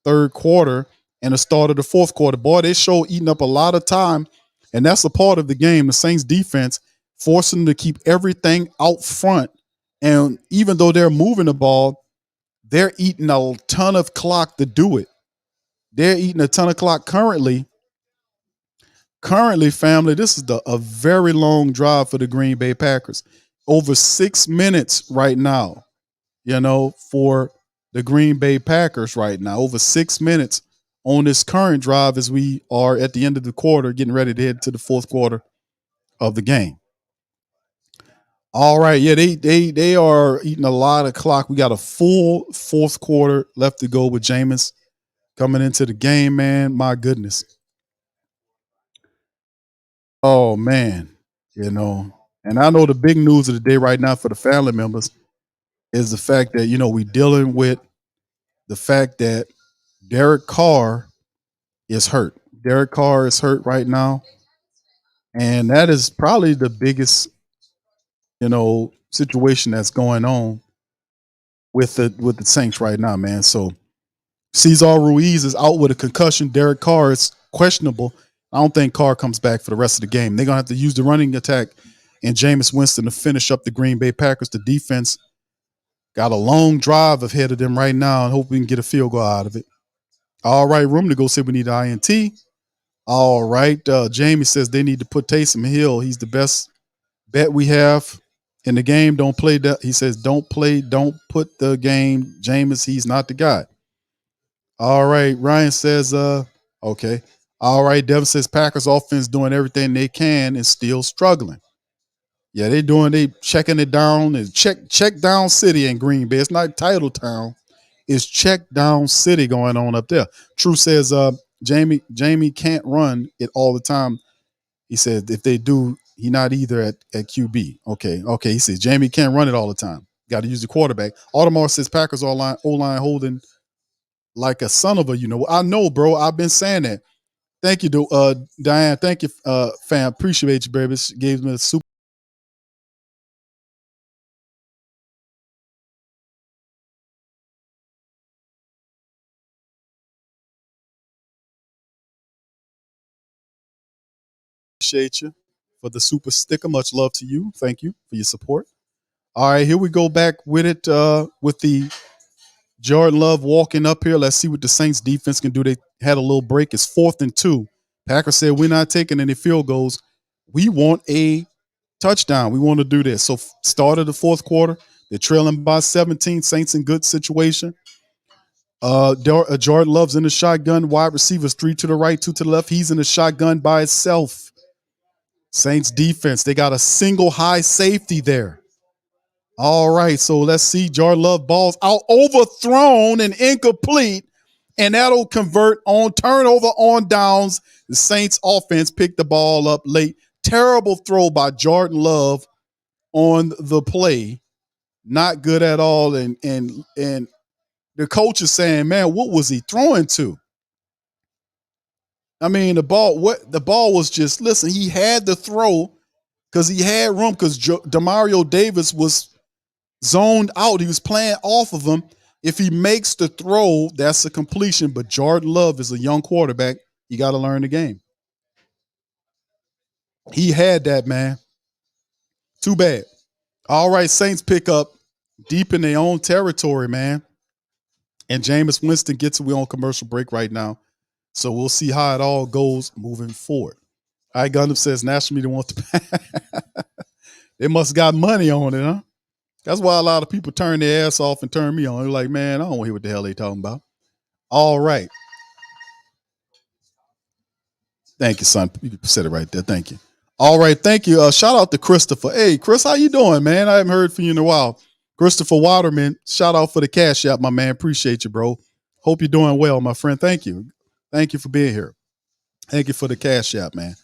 third quarter and the start of the fourth quarter. Boy, they show eating up a lot of time, and that's a part of the game. The Saints defense forcing them to keep everything out front, and even though they're moving the ball, they're eating a ton of clock to do it. They're eating a ton of clock currently. Currently, family, this is a very long drive for the Green Bay Packers. Over 6 minutes right now, for the Green Bay Packers right now. Over 6 minutes on this current drive as we are at the end of the quarter, getting ready to head to the fourth quarter of the game. All right, yeah, they are eating a lot of clock. We got a full fourth quarter left to go with Jameis coming into the game, man. My goodness. Oh, man, And I know the big news of the day right now for the family members is the fact that, we dealing with the fact that Derek Carr is hurt. Derek Carr is hurt right now. And that is probably the biggest, situation that's going on with the Saints right now, man. So Cesar Ruiz is out with a concussion. Derek Carr is questionable. I don't think Carr comes back for the rest of the game. They're going to have to use the running attack and Jameis Winston to finish up the Green Bay Packers. The defense got a long drive ahead of them right now and hope we can get a field goal out of it. All right, room to go say we need an INT. All right, Jamie says they need to put Taysom Hill. He's the best bet we have in the game. Don't play that. He says don't put the game. Jameis, he's not the guy. All right, Ryan says, okay. All right, Devin says Packers offense doing everything they can and still struggling. Yeah, they checking it down. It's check down city in Green Bay. It's not title town. It's check down city going on up there. True says Jamie can't run it all the time. He said if they do, he not either at QB. Okay. He says Jamie can't run it all the time. Got to use the quarterback. Audemars says Packers O-line holding like a son of a, I know, bro. I've been saying that. Thank you, Diane. Thank you, fam. Appreciate you, baby. Gave me a super. Appreciate you for the super sticker. Much love to you. Thank you for your support. All right, here we go back with it with the Jordan Love walking up here. Let's see what the Saints defense can do. They had a little break. It's 4th and 2. Packers said we're not taking any field goals. We want a touchdown. We want to do this. So start of the fourth quarter. They're trailing by 17. Saints in good situation. Jordan Love's in the shotgun. Wide receivers 3 to the right, 2 to the left. He's in the shotgun by himself. Saints defense, they got a single high safety there. All right, so let's see. Jordan Love balls out, overthrown and incomplete, and that'll convert on turnover on downs. The Saints offense picked the ball up late. Terrible throw by Jordan Love on the play. Not good at all. And the coach is saying, man, what was he throwing to? I mean, the ball was just, listen, he had the throw. because he had room because Demario Davis was zoned out. He was playing off of him. If he makes the throw, that's a completion. But Jordan Love is a young quarterback. You got to learn the game. He had that, man. Too bad. All right, Saints pick up deep in their own territory, man. And Jameis Winston gets away on commercial break right now. So we'll see how it all goes moving forward. All right, Gundam says National Media wants to. They must got money on it, huh? That's why a lot of people turn their ass off and turn me on. They're like, man, I don't want to hear what the hell they talking about. All right. Thank you, son. You said it right there. Thank you. All right. Thank you. Shout out to Christopher. Hey, Chris, how you doing, man? I haven't heard from you in a while. Christopher Waterman, shout out for the cash app, my man. Appreciate you, bro. Hope you're doing well, my friend. Thank you. Thank you for being here. Thank you for the cash app, man.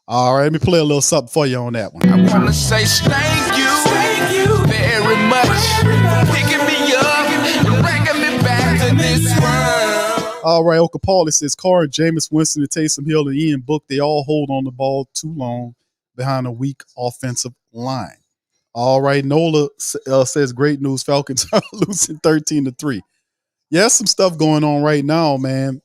All right, let me play a little something for you on that one. I want to say thank you very much for picking me up and bringing me back to this world. All right, Okapali says Carr and Jameis Winston and Taysom Hill and Ian Book, they all hold on the ball too long behind a weak offensive line. All right, Nola says great news. Falcons are losing 13-3. Yeah, some stuff going on right now, man.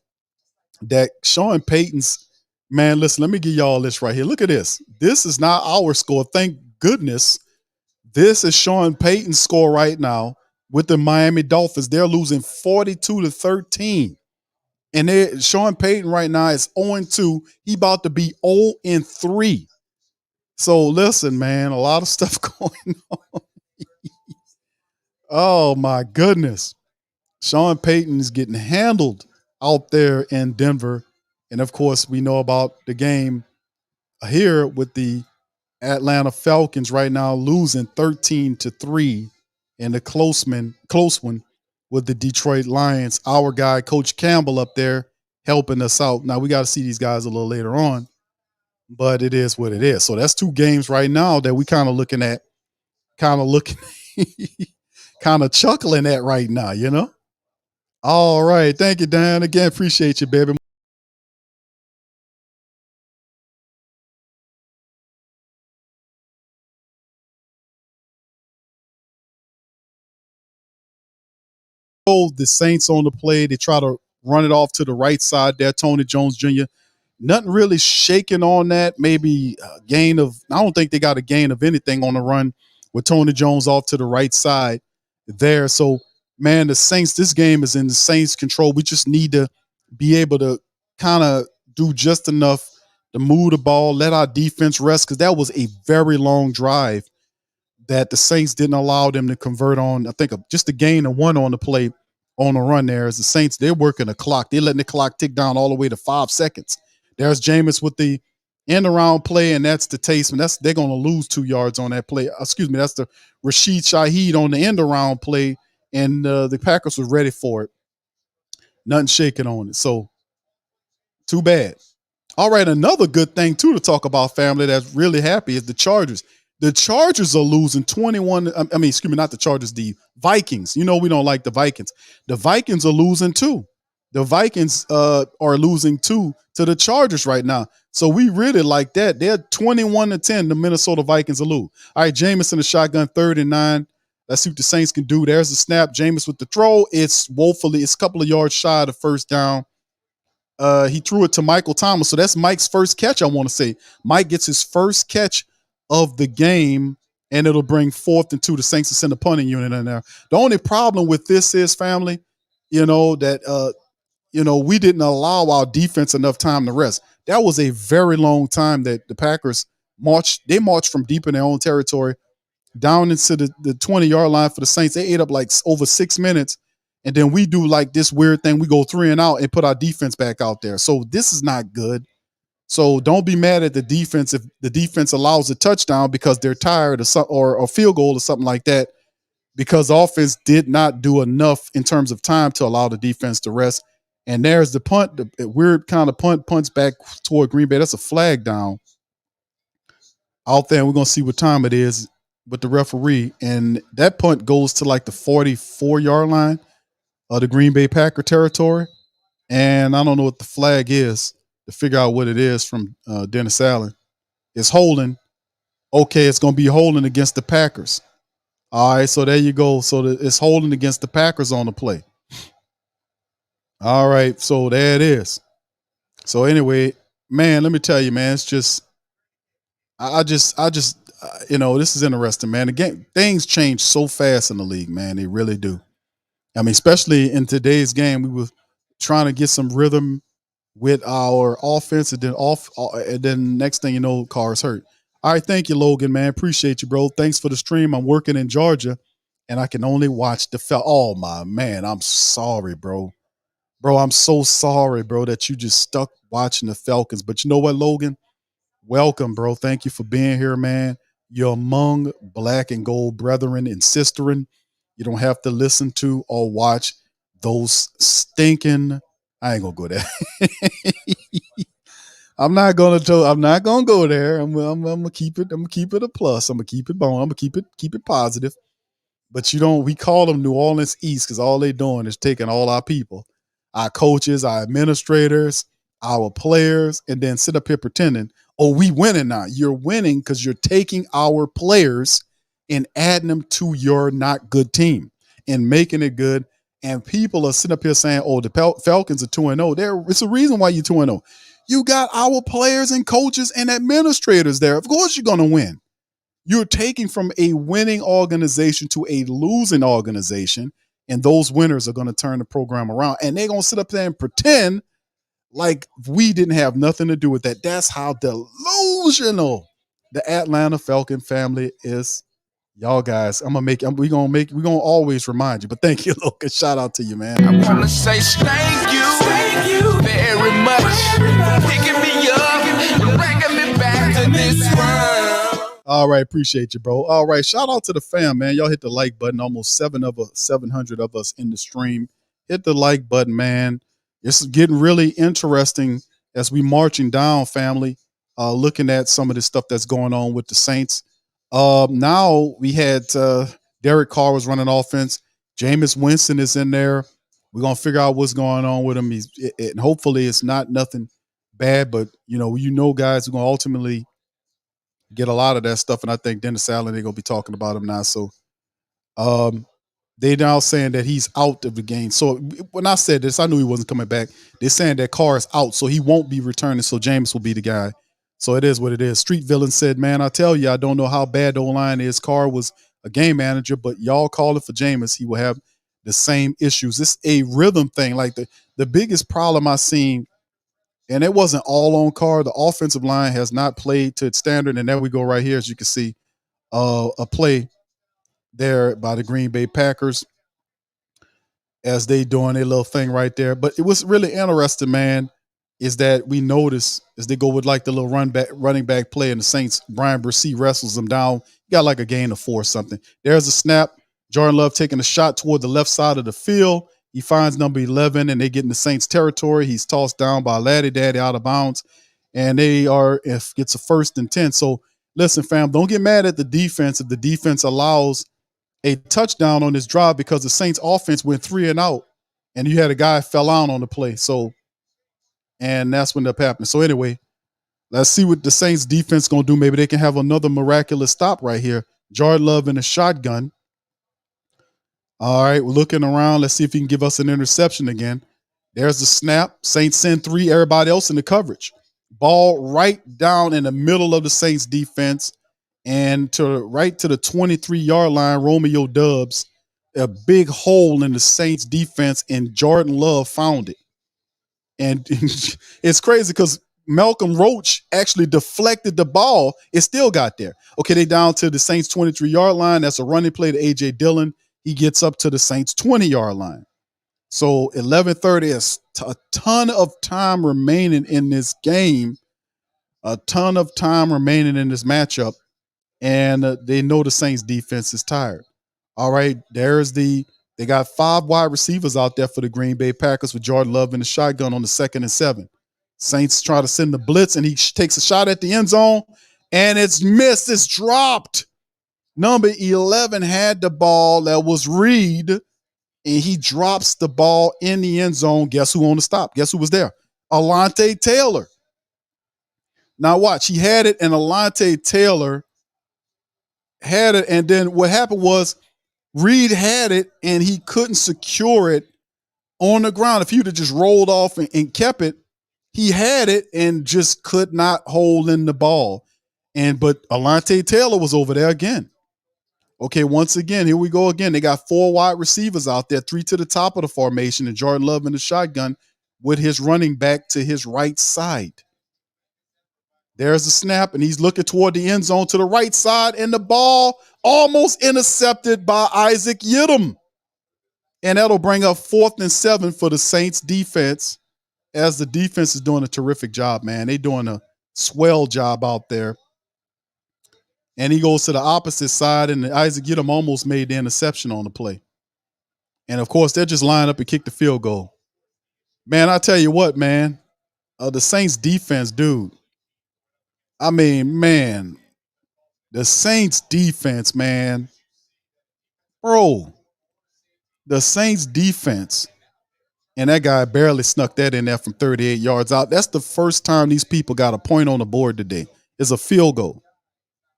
That Sean Payton's, man, listen, let me give y'all this right here. Look at this. This is not our score. Thank goodness. This is Sean Payton's score right now with the Miami Dolphins. They're losing 42-13. And Sean Payton right now is 0-2. He about to be 0-3. So listen, man, a lot of stuff going on. Oh my goodness. Sean Payton is getting handled out there in Denver. And of course, we know about the game here with the Atlanta Falcons right now losing 13-3 in the close one with the Detroit Lions. Our guy, Coach Campbell, up there helping us out. Now we got to see these guys a little later on, but it is what it is. So that's two games right now that we kind of looking, kind of chuckling at right now, you know? All right. Thank you, Dan. Again, appreciate you, baby. The Saints on the play. They try to run it off to the right side there. Tony Jones Jr. Nothing really shaking on that. Maybe a gain of, I don't think they got a gain of anything on the run with Tony Jones off to the right side there. So, man, the Saints, this game is in the Saints' control. We just need to be able to kind of do just enough to move the ball, let our defense rest, because that was a very long drive that the Saints didn't allow them to convert on. I think just a gain of one on the play on the run there. As the Saints, they're working the clock. They're letting the clock tick down all the way to 5 seconds. There's Jameis with the end around play, and that's the Taysom. They're going to lose 2 yards on that play. Excuse me, that's the Rashid Shaheed on the end around play, and the Packers were ready for it. Nothing shaking on it. So too bad. All right, another good thing too to talk about, family, that's really happy is the Chargers. The Chargers are losing 21. Excuse me, not the Chargers, the Vikings. You know, we don't like the Vikings. The Vikings are losing too. The Vikings are losing too to the Chargers right now. So we really like that. They're 21-10. The Minnesota Vikings are lose. All right, Jameis in the shotgun, 3rd and 9. Let's see what the Saints can do. There's the snap. Jameis with the throw. It's woefully, it's a couple of yards shy of the first down. He threw it to Michael Thomas. So that's Mike's first catch, I want to say. Mike gets his first catch of the game, and it'll bring 4th and 2. The Saints to send a punting unit in there. The only problem with this is, family, that we didn't allow our defense enough time to rest. That was a very long time that the Packers marched. They marched from deep in their own territory down into the 20-yard line for the Saints. They ate up like over 6 minutes. And then we do like this weird thing. We go 3 and out and put our defense back out there. So this is not good. So don't be mad at the defense if the defense allows a touchdown because they're tired or a field goal or something like that, because the offense did not do enough in terms of time to allow the defense to rest. And there's the punt, the weird kind of punts back toward Green Bay. That's a flag down out there. And we're going to see what time it is with the referee. And that punt goes to like the 44-yard line of the Green Bay Packer territory. And I don't know what the flag is to figure out what it is from Dennis Allen. It's holding. Okay, it's going to be holding against the Packers. All right, so there you go. So it's holding against the Packers on the play. All right, so there it is. So anyway, man, let me tell you, man, it's just this is interesting, man. Again, things change so fast in the league, man. They really do. I mean, especially in today's game, we were trying to get some rhythm with our offense, and then next thing you know, Carr's hurt. All right, thank you, Logan, man. Appreciate you, bro. Thanks for the stream. I'm working in Georgia, and I can only watch the Oh my man, I'm sorry, bro. Bro, I'm so sorry, bro, that you just stuck watching the Falcons. But you know what, Logan? Welcome, bro. Thank you for being here, man. You're among black and gold brethren and sisterin. You don't have to listen to or watch those stinking. I ain't gonna go there. I'm not gonna go there. I'm gonna keep it. I'm gonna keep it a plus. I'm gonna keep it bone. I'm gonna keep it positive. But we call them New Orleans East because all they doing is taking all our people, our coaches, our administrators, our players, and then sit up here pretending, oh, we winning now. You're winning because you're taking our players and adding them to your not good team and making it good. And people are sitting up here saying, oh, the Falcons are 2-0. It's a reason why you're 2-0. You got our players and coaches and administrators there. Of course you're going to win. You're taking from a winning organization to a losing organization, and those winners are going to turn the program around. And they're going to sit up there and pretend like we didn't have nothing to do with that. That's how delusional the Atlanta Falcon family is. Y'all guys, we're gonna always remind you. But thank you, Lucas. Shout out to you, man. I wanna say thank you very much, picking me up and bringing me back to this world. All right, appreciate you, bro. All right, shout out to the fam, man. Y'all hit the like button. Almost 700 of us in the stream. Hit the like button, man. This is getting really interesting as we marching down, family. Looking at some of the stuff that's going on with the Saints. Now we had Derek Carr was running offense. Jameis Winston is in there. We're gonna figure out what's going on with him. And hopefully it's not nothing bad, but guys, we're gonna ultimately get a lot of that stuff. And I think Dennis Allen, they're gonna be talking about him now. So they now saying that he's out of the game. So when I said this, I knew he wasn't coming back. They're saying that Carr is out, so he won't be returning. So James will be the guy. So it is what it is. Street Villain said, man, I tell you, I don't know how bad the O-line is. Carr was a game manager, but y'all call it for Jameis. He will have the same issues. It's a rhythm thing. Like the biggest problem I seen, and it wasn't all on Carr. The offensive line has not played to its standard. And there we go right here, as you can see, a play there by the Green Bay Packers as they doing their little thing right there. But it was really interesting, man, is that we notice as they go with like the little running back play, and the Saints, Brian Brissy wrestles them down. He got like a gain of 4 or something. There's a snap. Jordan Love taking a shot toward the left side of the field. He finds number 11, and they get in the Saints territory. He's tossed down by Laddie Daddy out of bounds, and gets a 1st and 10. So listen, fam, don't get mad at the defense if the defense allows a touchdown on this drive, because the Saints offense went 3 and out, and you had a guy fell out on the play. So, and that's what ended up happening. So anyway, let's see what the Saints defense going to do. Maybe they can have another miraculous stop right here. Jordan Love in a shotgun. All right, we're looking around. Let's see if he can give us an interception again. There's the snap. Saints send 3, everybody else in the coverage. Ball right down in the middle of the Saints defense, and to the 23-yard line, Romeo Dubs, a big hole in the Saints defense, and Jordan Love found it. And it's crazy because Malcolm Roach actually deflected the ball. It still got there. Okay, they down to the Saints 23-yard line. That's a running play to A.J. Dillon. He gets up to the Saints 20-yard line. So 11:30 is a ton of time remaining in this game, a ton of time remaining in this matchup, and they know the Saints defense is tired. All right, they got 5 wide receivers out there for the Green Bay Packers with Jordan Love in the shotgun on the 2nd and 7. Saints try to send the blitz, and he takes a shot at the end zone, and it's missed. It's dropped. Number 11 had the ball. That was Reed, and he drops the ball in the end zone. Guess who on the stop? Guess who was there? Alontae Taylor. Now watch. He had it, and Alontae Taylor had it, and then what happened was Reed had it and he couldn't secure it on the ground. If he'd have just rolled off and kept it, he had it and just could not hold in the ball. But Alante Taylor was over there again. Okay, once again, here we go again. They got 4 wide receivers out there, 3 to the top of the formation, and Jordan Love in the shotgun with his running back to his right side. There's the snap, and he's looking toward the end zone to the right side, and the ball almost intercepted by Isaac Yiadom. And that'll bring up 4th and 7 for the Saints defense, as the defense is doing a terrific job, man. They're doing a swell job out there. And he goes to the opposite side, and Isaac Yiadom almost made the interception on the play. And, of course, they're just lined up and kick the field goal. Man, I tell you what, man, the Saints defense, dude. I mean, man, the Saints defense, man. Bro, the Saints defense, and that guy barely snuck that in there from 38 yards out. That's the first time these people got a point on the board today. It's a field goal.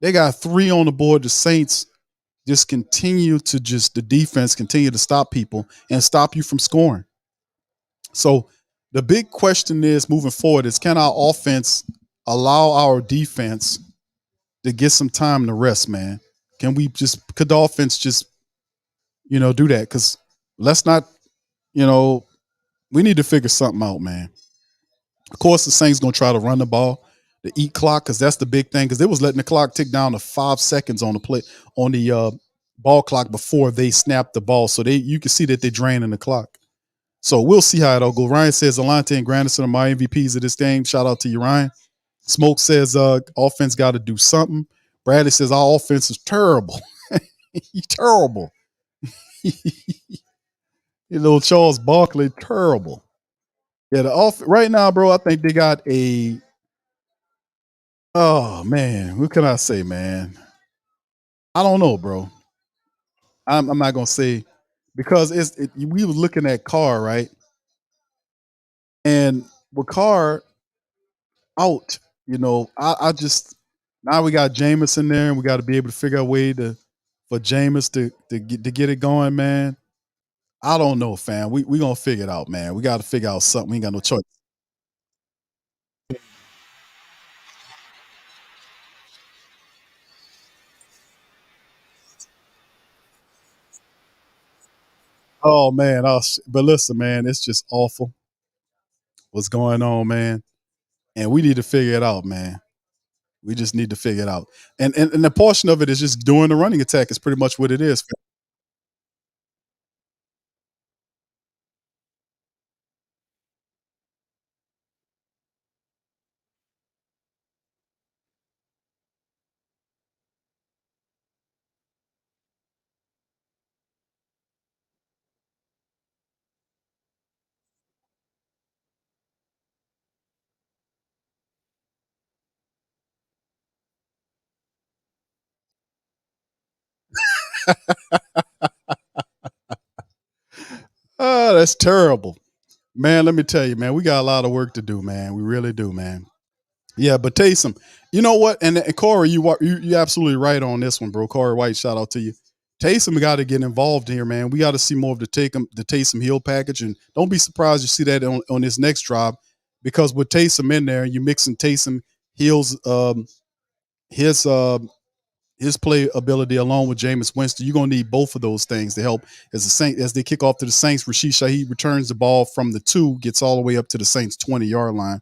They got 3 on the board. The Saints just continue to the defense continue to stop people and stop you from scoring. So the big question is moving forward is, can our offense allow our defense to get some time to rest, man? Could the offense just, do that? Because let's not, we need to figure something out, man. Of course, the Saints going to try to run the ball, to eat clock, because that's the big thing, because they was letting the clock tick down to 5 seconds on the ball clock before they snapped the ball. So you can see that they're draining the clock. So we'll see how it all goes. Ryan says Alante and Granderson are my MVPs of this game. Shout out to you, Ryan. Smoke says offense got to do something. Bradley says our offense is terrible. Terrible. Little Charles Barkley, terrible. Yeah, right now, bro, I think they got oh man, what can I say, man? I don't know, bro. I'm not gonna say, because we were looking at Carr, right? And with Carr out, I just, now we got Jameis in there, and we got to be able to figure out a way for Jameis to get it going, man. I don't know, fam. We gonna figure it out, man. We got to figure out something. We ain't got no choice. Oh man, but listen, man, it's just awful what's going on, man. And we need to figure it out, man. We just need to figure it out. And the portion of it is just doing the running attack is pretty much what it is. Oh, that's terrible. Man, let me tell you, man, we got a lot of work to do, man. We really do, man. Yeah, but Taysom, you know what? And Corey, you absolutely right on this one, bro. Corey White, shout out to you. Taysom got to get involved here, man. We got to see more of the Taysom Hill package, and don't be surprised you see that on this next drive, because with Taysom in there, you mixing Taysom Hill's his play ability along with Jameis Winston. You're gonna need both of those things to help as they kick off to the Saints. Rashid Shaheed returns the ball from the 2, gets all the way up to the Saints 20-yard line,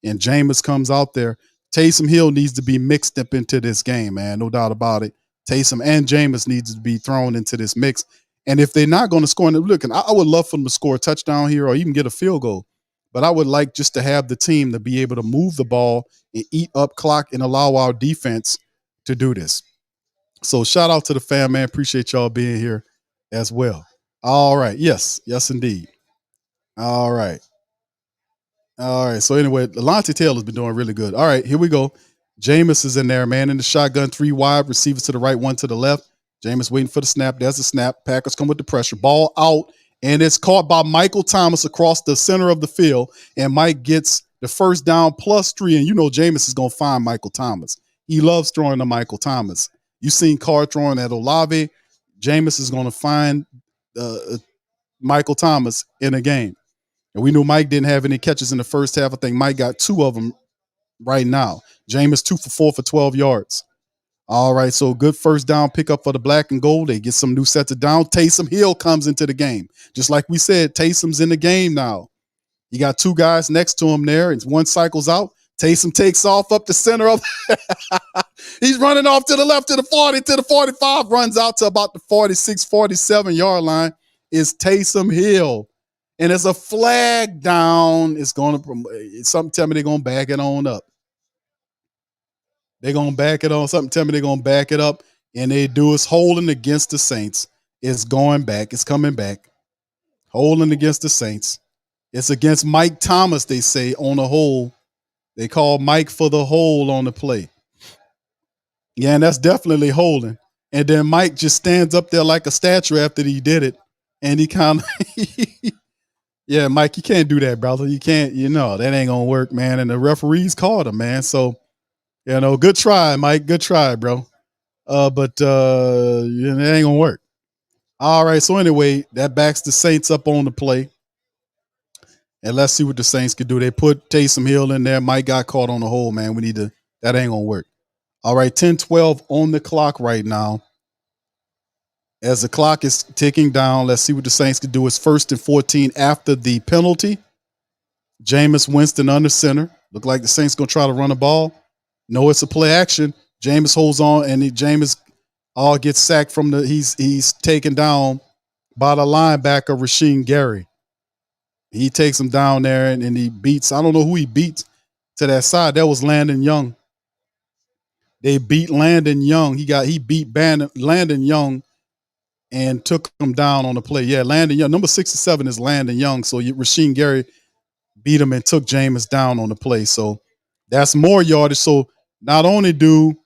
and Jameis comes out there. Taysom Hill needs to be mixed up into this game, man. No doubt about it. Taysom and Jameis needs to be thrown into this mix. And if they're not going to score, and I would love for them to score a touchdown here or even get a field goal. But I would like just to have the team to be able to move the ball and eat up clock and allow our defense to do this. So shout out to the fam, man. Appreciate y'all being here as well. All right. Yes, indeed. All right. So anyway, Alante Taylor's been doing really good. All right, here we go. Jameis is in there, man, in the shotgun, 3 wide, receivers to the right, 1 to the left. Jameis waiting for the snap. There's the snap. Packers come with the pressure. Ball out, and it's caught by Michael Thomas across the center of the field, and Mike gets the first down +3, and Jameis is going to find Michael Thomas. He loves throwing to Michael Thomas. You seen Carr throwing at Olave. Jameis is going to find Michael Thomas in a game. And we knew Mike didn't have any catches in the first half. I think Mike got 2 of them right now. Jameis 2 for 4 for 12 yards. All right, so good first down pickup for the black and gold. They get some new sets of down. Taysom Hill comes into the game. Just like we said, Taysom's in the game now. You got 2 guys next to him there, and one cycles out. Taysom takes off up the center of he's running off to the left to the 40, to the 45, runs out to about the 46, 47 yard line. Is Taysom Hill. And it's a flag down. It's going to, something tell me they're going to back it on up. They're going to back it on. Something tell me they're going to back it up. And they do. It's holding against the Saints. It's going back. It's coming back. Holding against the Saints. It's against Mike Thomas, they say, on the hole. They call Mike for the hole on the play. Yeah, and that's definitely holding. And then Mike just stands up there like a statue after he did it. And he kind of, yeah, Mike, you can't do that, brother. You can't, that ain't going to work, man. And the referees called him, man. So, good try, Mike. Good try, bro. But it ain't going to work. All right, so anyway, that backs the Saints up on the play. And let's see what the Saints can do. They put Taysom Hill in there. Mike got caught on the hole, man. That ain't going to work. All right, 10-12 on the clock right now. As the clock is ticking down, let's see what the Saints can do. It's 1st and 14 after the penalty. Jameis Winston under center. Look like the Saints going to try to run the ball. No, it's a play action. Jameis holds on, and Jameis all gets sacked from he's taken down by the linebacker, Rasheem Gary. He takes him down there, and he beats, I don't know who he beats to that side. That was Landon Young. They beat Landon Young. He beat Landon Young and took him down on the play. Yeah, Landon Young. Number 67 is Landon Young. So Rasheem Gary beat him and took Jameis down on the play. So that's more yardage. So not only do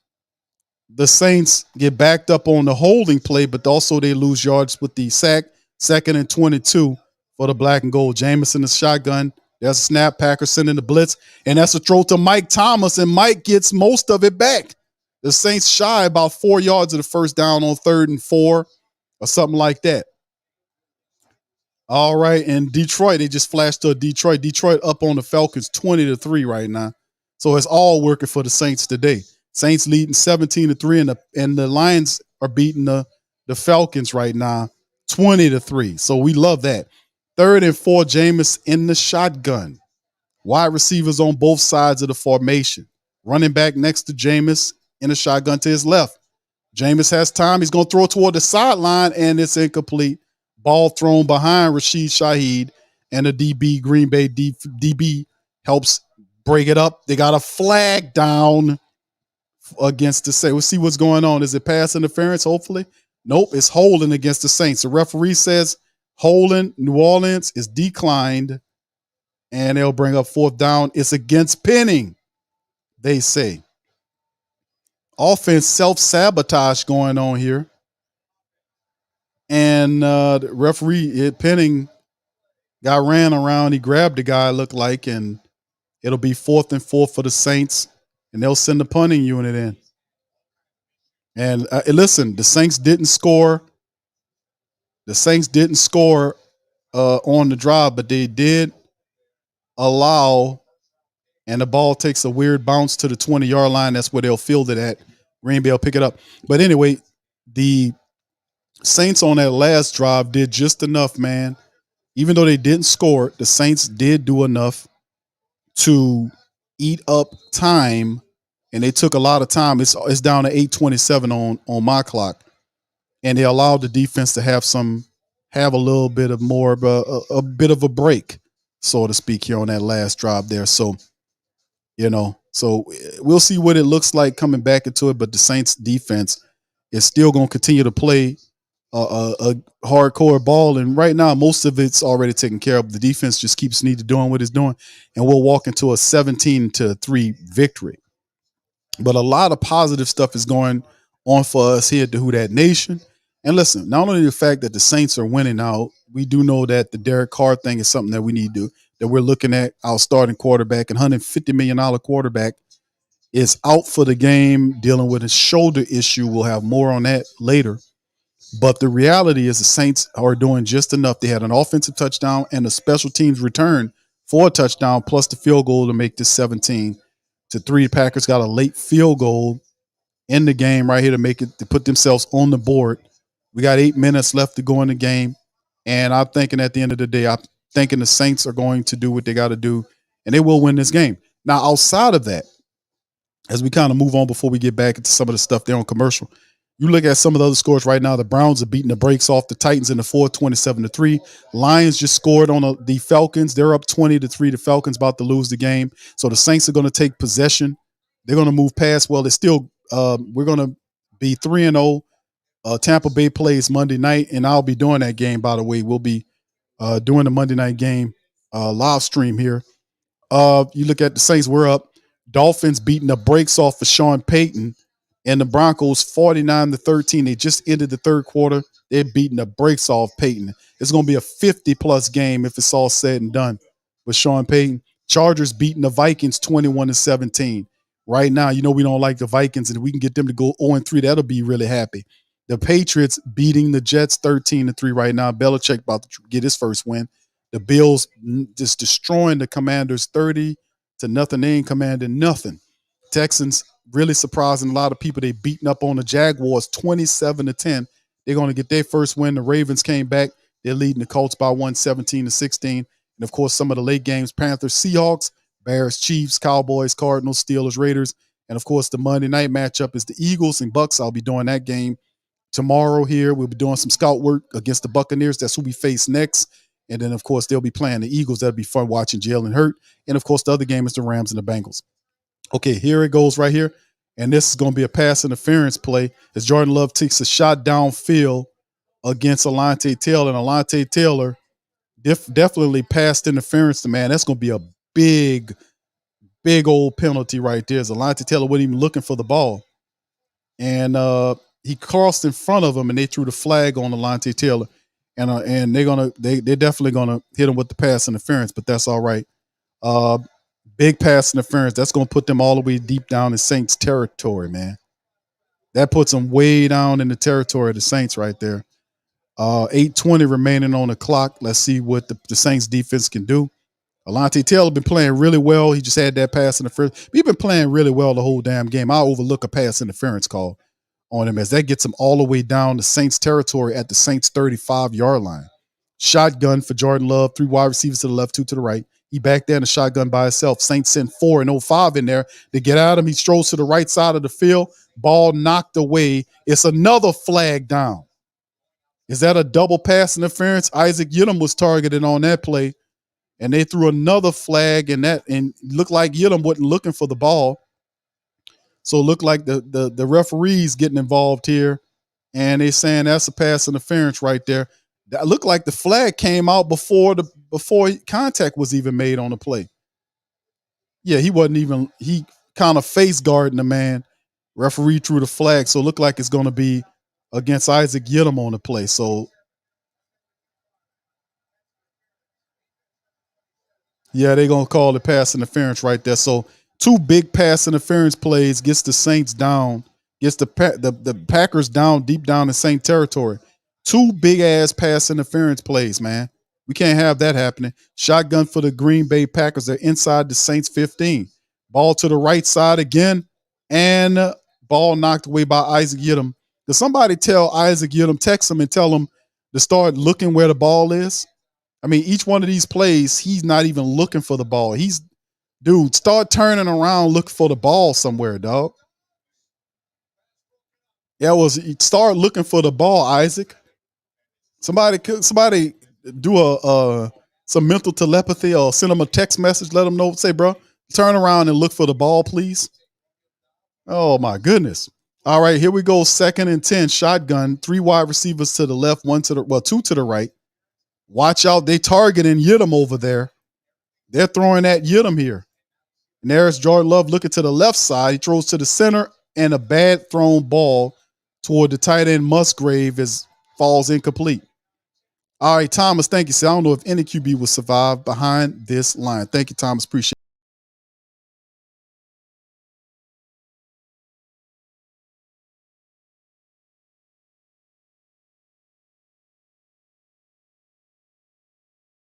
the Saints get backed up on the holding play, but also they lose yards with the sack, 2nd and 22 for the black and gold. Jameis in the shotgun. There's a snap. Packers sending the blitz. And that's a throw to Mike Thomas, and Mike gets most of it back. The Saints shy about 4 yards of the first down on 3rd and 4 or something like that. All right, and Detroit, they just flashed to Detroit. Detroit up on the Falcons 20-3 right now. So it's all working for the Saints today. Saints leading 17-3, and the Lions are beating the Falcons right now 20-3. So we love that. 3rd and 4, Jameis in the shotgun. Wide receivers on both sides of the formation. Running back next to Jameis in the shotgun to his left. Jameis has time. He's going to throw it toward the sideline, and it's incomplete. Ball thrown behind Rashid Shaheed, and the DB, Green Bay DB, helps break it up. They got a flag down against the Saints. We'll see what's going on. Is it pass interference, hopefully? Nope, it's holding against the Saints. The referee says holding New Orleans is declined, and they'll bring up 4th down. It's against pinning, they say. Offense self-sabotage going on here. And the referee, Penning, got ran around. He grabbed the guy, looked like, and it'll be 4th and 4 for the Saints, and they'll send the punting unit in. And listen, the Saints didn't score. The Saints didn't score on the drive, but they did allow, and the ball takes a weird bounce to the 20-yard line. That's where they'll field it at. Green Bay will pick it up. But anyway, the Saints on that last drive did just enough, man. Even though they didn't score, the Saints did do enough to eat up time, and they took a lot of time. It's down to 8:27 on my clock, and they allowed the defense to have a little bit of more of a bit of a break, so to speak, here on that last drive there. So, so we'll see what it looks like coming back into it, but the Saints defense is still going to continue to play a hardcore ball. And right now, most of it's already taken care of. The defense just keeps doing what it's doing, and we'll walk into a 17-3 victory. But a lot of positive stuff is going on for us here at the Who Dat Nation. And listen, not only the fact that the Saints are winning now, we do know that the Derek Carr thing is something that we need to do, that we're looking at our starting quarterback and $150 million quarterback is out for the game, dealing with a shoulder issue. We'll have more on that later. But the reality is the Saints are doing just enough. They had an offensive touchdown and a special teams return for a touchdown plus the field goal to make this 17-3. The Packers got a late field goal in the game right here to put themselves on the board. We got 8 minutes left to go in the game. And I'm thinking at the end of the day, I'm thinking the Saints are going to do what they got to do, and they will win this game. Now, outside of that, as we kind of move on before we get back into some of the stuff there on commercial, you look at some of the other scores right now. The Browns are beating the brakes off the Titans in the fourth, 27-3. Lions just scored on the Falcons. They're up 20-3. The Falcons about to lose the game. So the Saints are going to take possession. They're going to move past. Well, it's still we're going to be 3-0. Tampa Bay plays Monday night, and I'll be doing that game, by the way. We'll be doing the Monday night game live stream here. You look at the Saints, we're up. Dolphins beating the brakes off of Sean Payton and the Broncos 49-13. They just ended the third quarter. They're beating the brakes off Payton. It's going to be a 50-plus game if it's all said and done with Sean Payton. Chargers beating the Vikings 21-17. Right now, you know we don't like the Vikings, and if we can get them to go 0-3, that'll be really happy. The Patriots beating the Jets 13-3 right now. Belichick about to get his first win. The Bills just destroying the Commanders 30-0. They ain't commanding nothing. Texans really surprising a lot of people. They beating up on the Jaguars 27-10. They're going to get their first win. The Ravens came back. They're leading the Colts by 17-16. And of course, some of the late games: Panthers, Seahawks, Bears, Chiefs, Cowboys, Cardinals, Steelers, Raiders. And of course, the Monday night matchup is the Eagles and Bucks. I'll be doing that game tomorrow here. We'll be doing some scout work against the Buccaneers. That's who we face next. And then, of course, they'll be playing the Eagles. That'll be fun watching Jalen Hurt. And, of course, the other game is the Rams and the Bengals. Okay, here it goes right here. And this is going to be a pass interference play as Jordan Love takes a shot downfield against Alontae Taylor. And Alontae Taylor definitely passed interference to man. That's going to be a big old penalty right there. As Alontae Taylor wasn't even looking for the ball. And he crossed in front of him, and they threw the flag on Alontae Taylor. And they're definitely gonna hit him with the pass interference, but that's all right. Big pass interference. That's gonna put them all the way deep down in Saints territory, man. That puts them way down in the territory of the Saints right there. 8:20 remaining on the clock. Let's see what the Saints defense can do. Alontae Taylor been playing really well. He just had that pass interference. We've been playing really well the whole damn game. I'll overlook a pass interference call on him as that gets him all the way down to Saints territory at the Saints 35-yard line. Shotgun for Jordan Love, 3 wide receivers to the left, 2 to the right. He back there in the shotgun by himself. Saints sent 4 and 05 in there to get at him. He strolls to the right side of the field. Ball knocked away. It's another flag down. Is that a double pass interference? Isaac Yiadom was targeted on that play, and they threw another flag and looked like Yiadom wasn't looking for the ball. So it looked like the referees getting involved here, and they saying that's a pass interference right there. That looked like the flag came out before contact was even made on the play. Yeah, he kind of face guarding the man. Referee threw the flag, so it looked like it's going to be against Isaac Yiadom on the play. So yeah, they're going to call the pass interference right there. So 2 big pass interference plays gets the Saints down, gets the Packers down deep down in Saint territory. 2 big-ass pass interference plays, man. We can't have that happening. Shotgun for the Green Bay Packers. They're inside the Saints 15. Ball to the right side again, and ball knocked away by Isaac Yiadom. Does somebody tell Isaac Yiadom, text him and tell him to start looking where the ball is? I mean, each one of these plays, he's not even looking for the ball. Dude, start turning around, look for the ball somewhere, dog. Start looking for the ball, Isaac. Somebody do some mental telepathy or send them a text message. Let them know. Say, bro, turn around and look for the ball, please. Oh my goodness. All right, here we go. 2nd and 10. Shotgun. 3 wide receivers to the left, 2 to the right. Watch out. They targeting Yiadom over there. They're throwing at Yiadom here. And there's Jordan Love looking to the left side. He throws to the center, and a bad thrown ball toward the tight end Musgrave falls incomplete. All right, Thomas, thank you. So I don't know if any QB will survive behind this line. Thank you, Thomas. Appreciate it.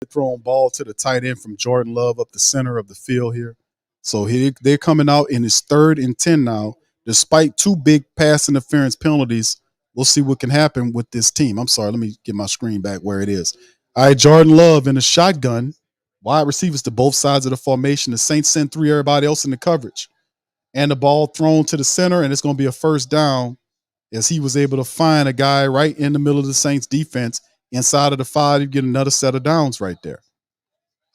throwing ball to the tight end from Jordan Love up the center of the field here. So they're coming out in his 3rd and 10 now, despite 2 big pass interference penalties. We'll see what can happen with this team. I'm sorry, let me get my screen back where it is. All right, Jordan Love in a shotgun, wide receivers to both sides of the formation. The Saints send 3, everybody else in the coverage. And the ball thrown to the center, and it's going to be a first down as he was able to find a guy right in the middle of the Saints defense inside of the 5. You get another set of downs right there.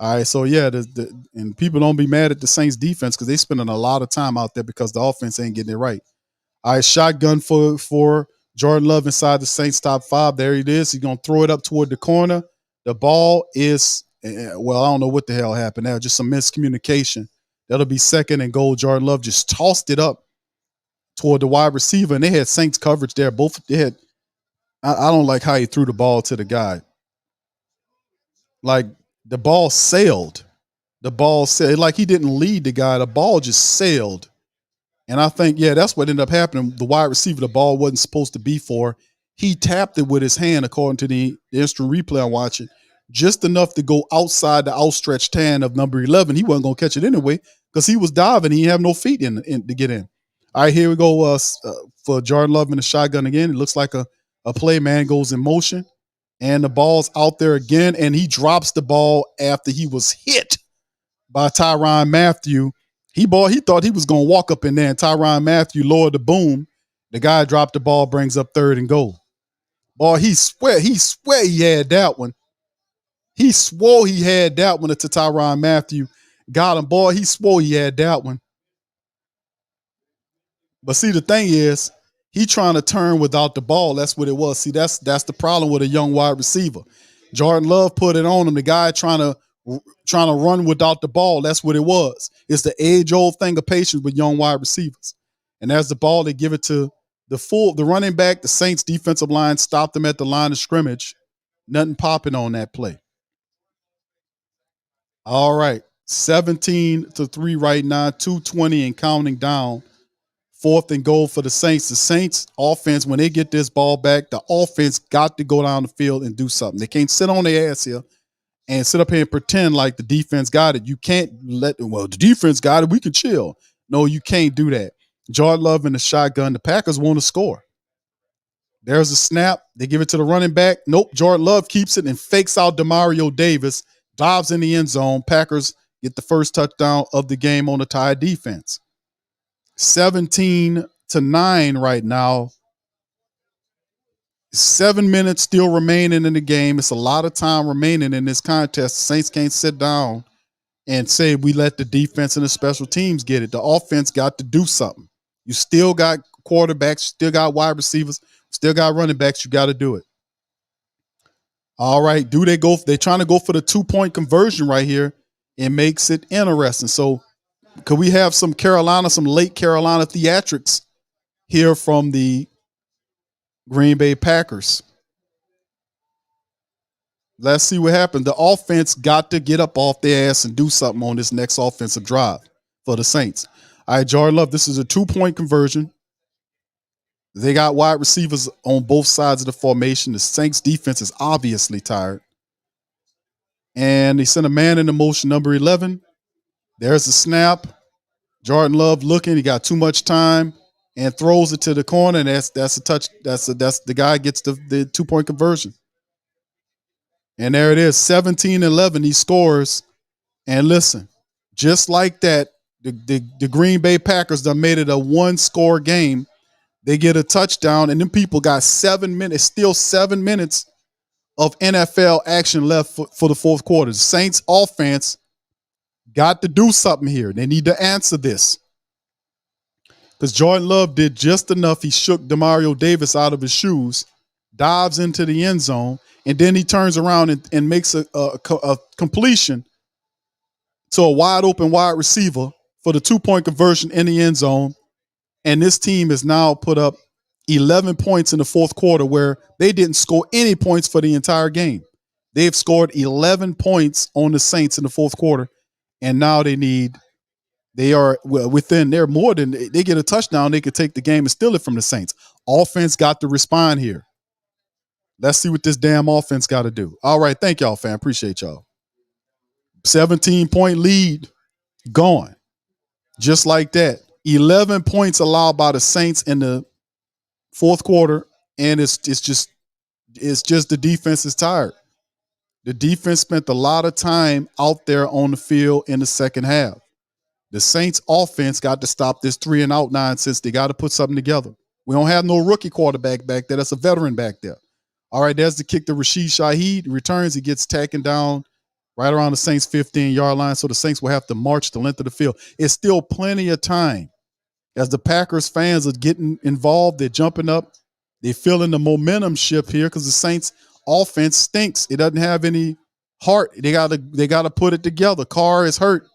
All right, so yeah, and people don't be mad at the Saints defense because they spending a lot of time out there because the offense ain't getting it right. All right, shotgun for Jordan Love inside the Saints top 5. There it is. He's going to throw it up toward the corner. The ball is, well, I don't know what the hell happened there. Just some miscommunication. That'll be 2nd and goal. Jordan Love just tossed it up toward the wide receiver, and they had Saints coverage there. I don't like how he threw the ball to the guy. Like, the ball sailed. Like he didn't lead the guy. The ball just sailed. And I think, yeah, that's what ended up happening. The wide receiver, the ball wasn't supposed to be for. He tapped it with his hand, according to the instant replay I'm watching, just enough to go outside the outstretched hand of number 11. He wasn't going to catch it anyway because he was diving. He didn't have no feet in to get in. All right, here we go for Jordan Love in the shotgun again. It looks like a play man goes in motion, and the ball's out there again, and he drops the ball after he was hit by Tyrann Mathieu. He thought he was going to walk up in there, and Tyrann Mathieu lowered the boom. The guy dropped the ball, brings up 3rd and goal. Boy, he swear he had that one. He swore he had that one to Tyrann Mathieu. Got him, boy. He swore he had that one. But see, the thing is, he trying to turn without the ball. That's what it was. See, that's the problem with a young wide receiver. Jordan Love put it on him. The guy trying to run without the ball. That's what it was. It's the age-old thing of patience with young wide receivers. And as the ball, they give it to the running back. The Saints defensive line stopped them at the line of scrimmage. Nothing popping on that play. All right, 17-3 right now, 2:20 and counting down. 4th and goal for the Saints. The Saints offense, when they get this ball back, the offense got to go down the field and do something. They can't sit on their ass here and sit up here and pretend like the defense got it. You can't the defense got it. We can chill. No, you can't do that. Jordan Love in the shotgun. The Packers want to score. There's a snap. They give it to the running back. Nope. Jordan Love keeps it and fakes out Demario Davis. Dives in the end zone. Packers get the first touchdown of the game on the Tide defense. 17-9 right now. 7 minutes still remaining in the game. It's a lot of time remaining in this contest. The Saints can't sit down and say we let the defense and the special teams get it. The offense got to do something. You still got quarterbacks, still got wide receivers, still got running backs. You got to do it. All right. They're trying to go for the 2-point conversion right here. It makes it interesting. So could we have some late Carolina theatrics here from the Green Bay Packers? Let's see what happens. The offense got to get up off their ass and do something on this next offensive drive for the Saints. All right, Jordan Love, this is a 2-point conversion. They got wide receivers on both sides of the formation. The Saints defense is obviously tired. And they sent a man into motion, number 11. There's the snap. Jordan Love looking. He got too much time and throws it to the corner. And that's a touch. That's the guy gets the 2-point conversion. And there it is, 17-11. He scores. And listen, just like that, the Green Bay Packers done made it a 1-score game. They get a touchdown, and then people got 7 minutes, still 7 minutes of NFL action left for the fourth quarter. The Saints offense got to do something here. They need to answer this. Because Jordan Love did just enough. He shook Demario Davis out of his shoes, dives into the end zone, and then he turns around and makes a completion to a wide open wide receiver for the 2-point conversion in the end zone. And this team has now put up 11 points in the fourth quarter where they didn't score any points for the entire game. They've scored 11 points on the Saints in the fourth quarter. And now they get a touchdown. They could take the game and steal it from the Saints. Offense got to respond here. Let's see what this damn offense got to do. All right. Thank y'all, fam. Appreciate y'all. 17-point lead gone. Just like that. 11 points allowed by the Saints in the fourth quarter, and it's just the defense is tired. The defense spent a lot of time out there on the field in the second half. The Saints offense got to stop this 3-and-out nonsense. They got to put something together. We don't have no rookie quarterback back there. That's a veteran back there. All right, there's the kick to Rashid Shaheed. Returns, he gets taken down right around the Saints' 15-yard line, so the Saints will have to march the length of the field. It's still plenty of time. As the Packers fans are getting involved, they're jumping up. They're feeling the momentum shift here because the Saints offense stinks. It doesn't have any heart. They gotta put it together. Carr is hurt.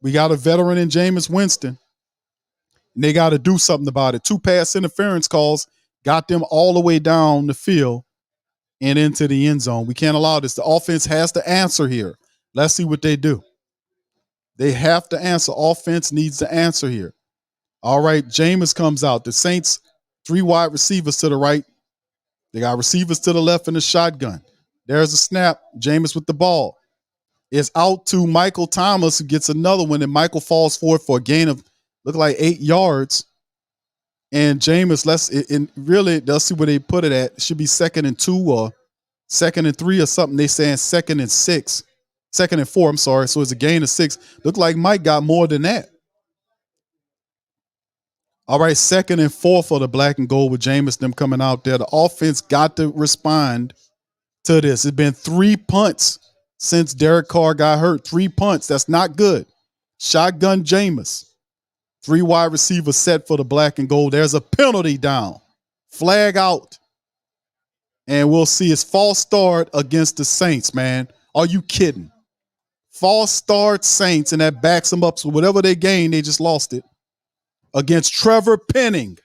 We got a veteran in Jameis Winston. And they got to do something about it. 2 pass interference calls got them all the way down the field and into the end zone. We can't allow this. The offense has to answer here. Let's see what they do. They have to answer. Offense needs to answer here. All right, Jameis comes out. The Saints, 3 wide receivers to the right. They got receivers to the left in the shotgun. There's a snap. Jameis with the ball. It's out to Michael Thomas, who gets another one, and Michael falls forward for a gain of, look like 8 yards. And Jameis, let's see where they put it at. It should be 2nd and 2 or 2nd and 3 or something. They saying 2nd and 6. 2nd and 4, I'm sorry. So it's a gain of 6. Look like Mike got more than that. All right, 2nd and 4 for the black and gold with Jameis, them coming out there. The offense got to respond to this. It's been 3 punts since Derek Carr got hurt. 3 punts. That's not good. Shotgun Jameis. 3 wide receivers set for the black and gold. There's a penalty down. Flag out. And we'll see it's false start against the Saints, man. Are you kidding? False start Saints, and that backs them up. So whatever they gained, they just lost it. Against Trevor Penning.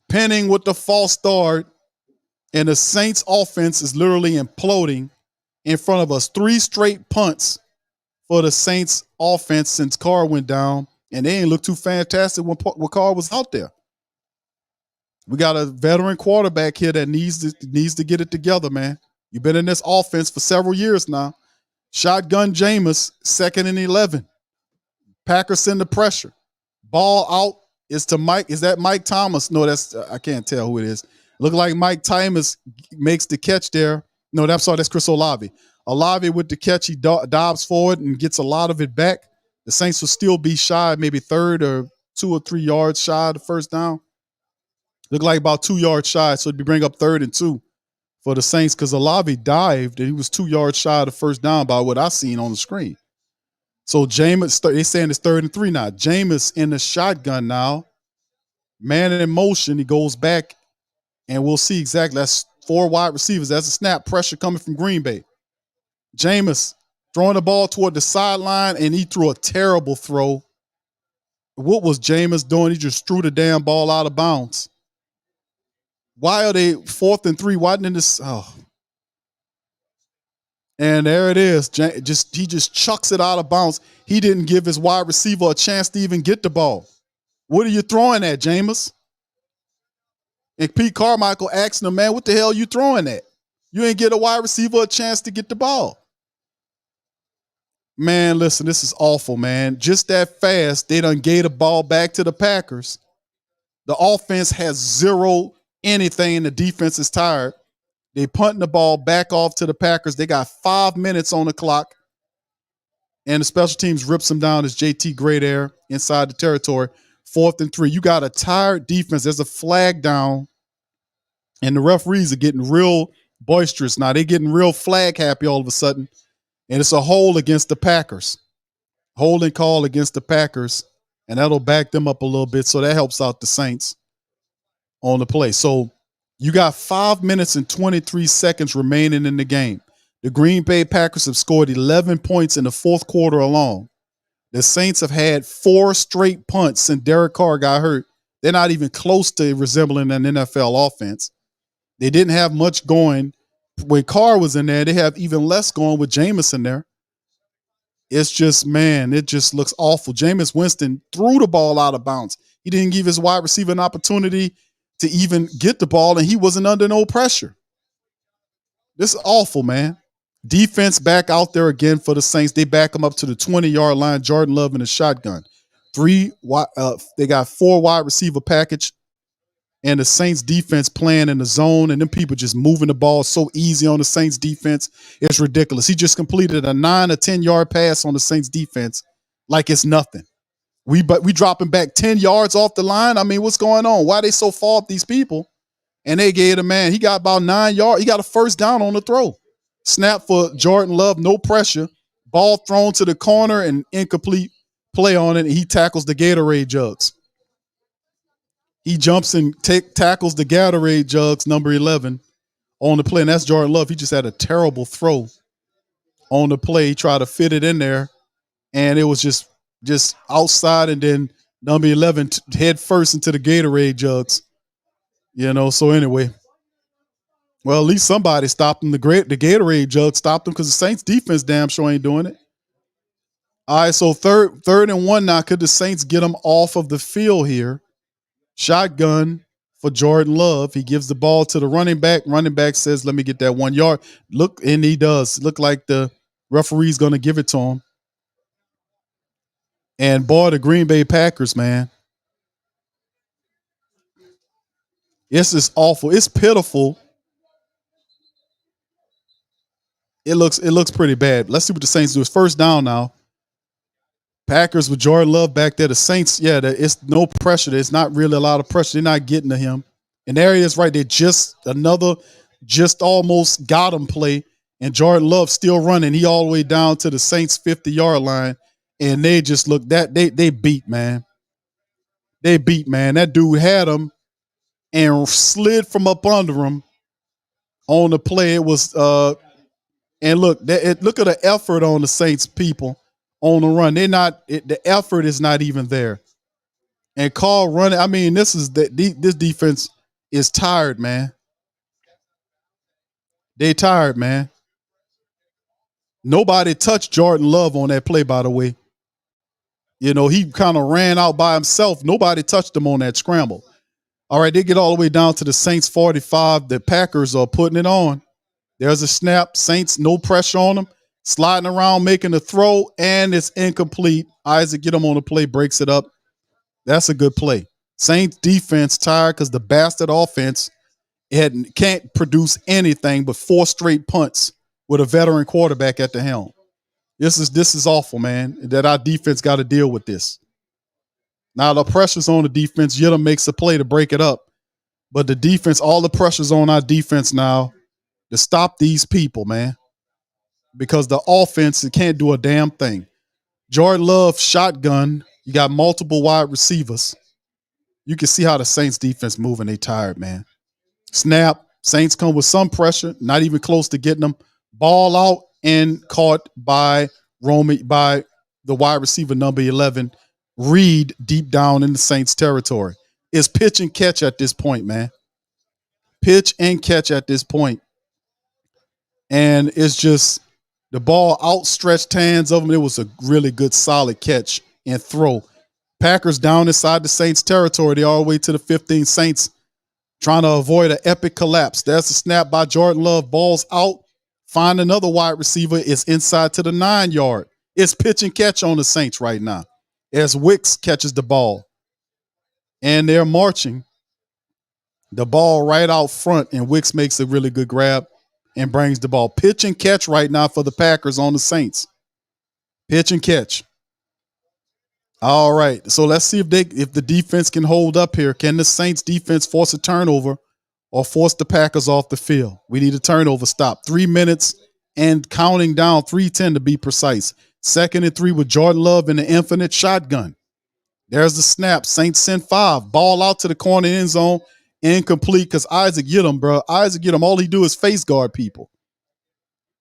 Penning with the false start. And the Saints offense is literally imploding in front of us. 3 straight punts for the Saints offense since Carr went down. And they ain't look too fantastic when Carr was out there. We got a veteran quarterback here that needs to get it together, man. You've been in this offense for several years now. Shotgun Jameis, 2nd and 11. Packers send the pressure. Ball out is to Mike. Is that Mike Thomas? No, I can't tell who it is. Look like Mike Thomas makes the catch there. No, that's Chris Olave. Olave with the catch, he dives forward and gets a lot of it back. The Saints will still be shy, maybe 3rd or 2 or 3 yards shy of the first down. Look like about 2 yards shy, so it'd bring up 3rd and 2 for the Saints because Olave dived and he was 2 yards shy of the first down by what I seen on the screen. So Jameis, they're saying it's 3rd and 3 now. Jameis in the shotgun now. Man in motion, he goes back, and we'll see exactly. That's 4 wide receivers. That's a snap. Pressure coming from Green Bay. Jameis throwing the ball toward the sideline, and he threw a terrible throw. What was Jameis doing? He just threw the damn ball out of bounds. Why are they 4th and 3? Why didn't this? Oh. And there it is. He just chucks it out of bounds. He didn't give his wide receiver a chance to even get the ball. What are you throwing at, Jameis? And Pete Carmichael asking him, man, what the hell are you throwing at? You ain't get a wide receiver a chance to get the ball. Man, listen, this is awful, man. Just that fast, they done gave the ball back to the Packers. The offense has 0 anything. The defense is tired. They punting the ball back off to the Packers. They got 5 minutes on the clock. And the special teams rips them down as JT Gray there inside the territory. 4th and 3. You got a tired defense. There's a flag down. And the referees are getting real boisterous now. They're getting real flag happy all of a sudden. And it's a hold against the Packers. Holding call against the Packers. And that'll back them up a little bit. So that helps out the Saints on the play. So you got 5 minutes and 23 seconds remaining in the game. The Green Bay Packers have scored 11 points in the fourth quarter alone. The Saints have had 4 straight punts since Derek Carr got hurt. They're not even close to resembling an NFL offense. They didn't have much going. When Carr was in there, they have even less going with Jameis in there. It's just, man, it just looks awful. Jameis Winston threw the ball out of bounds. He didn't give his wide receiver an opportunity to even get the ball, and he wasn't under no pressure. This is awful, man. Defense back out there again for the Saints. They back them up to the 20-yard line. Jordan Love in a shotgun. They got 4 wide receiver package, and the Saints defense playing in the zone, and them people just moving the ball so easy on the Saints defense. It's ridiculous. He just completed a 9 or 10-yard pass on the Saints defense like it's nothing. We dropping back 10 yards off the line. I mean, what's going on? Why they so far off these people? And they gave the man, he got about 9 yards. He got a first down on the throw. Snap for Jordan Love, no pressure. Ball thrown to the corner and incomplete play on it. And he tackles the Gatorade jugs. He jumps and tackles the Gatorade jugs, number 11, on the play. And that's Jordan Love. He just had a terrible throw on the play. He tried to fit it in there, and it was just outside, and then number 11 head first into the Gatorade jugs. So anyway, well, at least somebody stopped him. The Gatorade jug stopped him because the Saints defense damn sure ain't doing it. All right, so third and 1 now. Could the Saints get him off of the field here? Shotgun for Jordan Love. He gives the ball to the running back. Running back says, let me get that 1 yard. Look, and he does. Look like the referee's going to give it to him. And boy, the Green Bay Packers, man. This is awful. It's pitiful. It looks pretty bad. Let's see what the Saints do. It's first down now. Packers with Jordan Love back there. The Saints, it's no pressure. There's not really a lot of pressure. They're not getting to him. And there he is right there. Just almost got him play. And Jordan Love still running. He all the way down to the Saints 50-yard line. And they just look they beat, man. They beat, man. That dude had him and slid from up under him on the play. It was and look at the effort on the Saints people on the run. The effort is not even there. And Carr running. I mean, this defense is tired, man. They tired, man. Nobody touched Jordan Love on that play, by the way. He kind of ran out by himself. Nobody touched him on that scramble. All right, they get all the way down to the Saints 45. The Packers are putting it on. There's a snap. Saints, no pressure on them. Sliding around, making a throw, and it's incomplete. Isaac get him on the play, breaks it up. That's a good play. Saints defense tired because the bastard offense can't produce anything but 4 straight punts with a veteran quarterback at the helm. This is awful, man, that our defense got to deal with this. Now, the pressure's on the defense. Yidam makes a play to break it up. But the defense, all the pressure's on our defense now to stop these people, man. Because the offense, it can't do a damn thing. Jordan Love, shotgun. You got multiple wide receivers. You can see how the Saints defense moving. They tired, man. Snap. Saints come with some pressure, not even close to getting them. Ball out and caught by the wide receiver number 11, Reed, deep down in the Saints territory. It's pitch and catch at this point, man. Pitch and catch at this point. And it's just the ball outstretched hands of him. It was a really good, solid catch and throw. Packers down inside the Saints territory. They all the way to the 15. Saints trying to avoid an epic collapse. There's a snap by Jordan Love. Ball's out. Find another wide receiver. It's inside to the 9-yard. It's pitch and catch on the Saints right now as Wicks catches the ball. And they're marching the ball right out front, and Wicks makes a really good grab and brings the ball. Pitch and catch right now for the Packers on the Saints. Pitch and catch. All right, so let's see if the defense can hold up here. Can the Saints defense force a turnover or force the Packers off the field? We need a turnover stop. 3 minutes and counting down, 3:10 to be precise. 2nd and 3 with Jordan Love in the infinite shotgun. There's the snap. Saints send 5. Ball out to the corner end zone. Incomplete because Isaac get him, bro. Isaac get him. All he do is face guard people.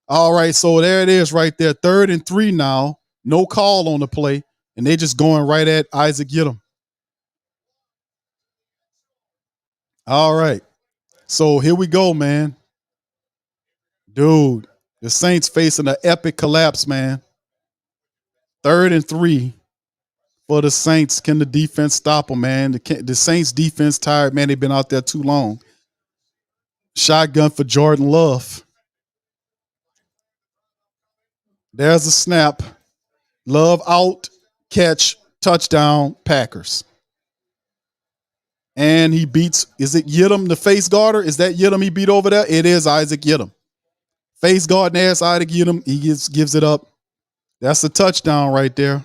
All right, so there it is right there. 3rd and 3 now. No call on the play. And they just going right at Isaac Yidam. All right. So here we go, man. Dude, the Saints facing an epic collapse, man. 3rd and 3 for the Saints. Can the defense stop them, man? The Saints defense tired, man. They've been out there too long. Shotgun for Jordan Love. There's a snap. Love out, catch, touchdown, Packers. And he beats, is it Yidam, the face guarder? Is that Yidam he beat over there? It is Isaac Yidam. Face guard and ass Isaac Yidam. He gives it up. That's a touchdown right there.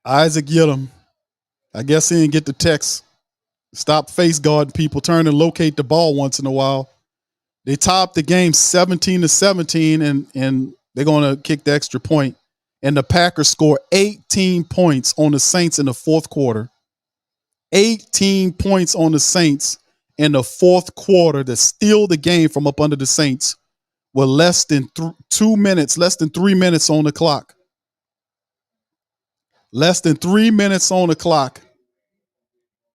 Isaac Yidam. I guess he didn't get the text. Stop face guarding people, turn and locate the ball once in a while. They topped the game 17-17, and they're going to kick the extra point. And the Packers score 18 points on the Saints in the fourth quarter. 18 points on the Saints in the fourth quarter to steal the game from up under the Saints with less than 3 minutes on the clock. Less than 3 minutes on the clock.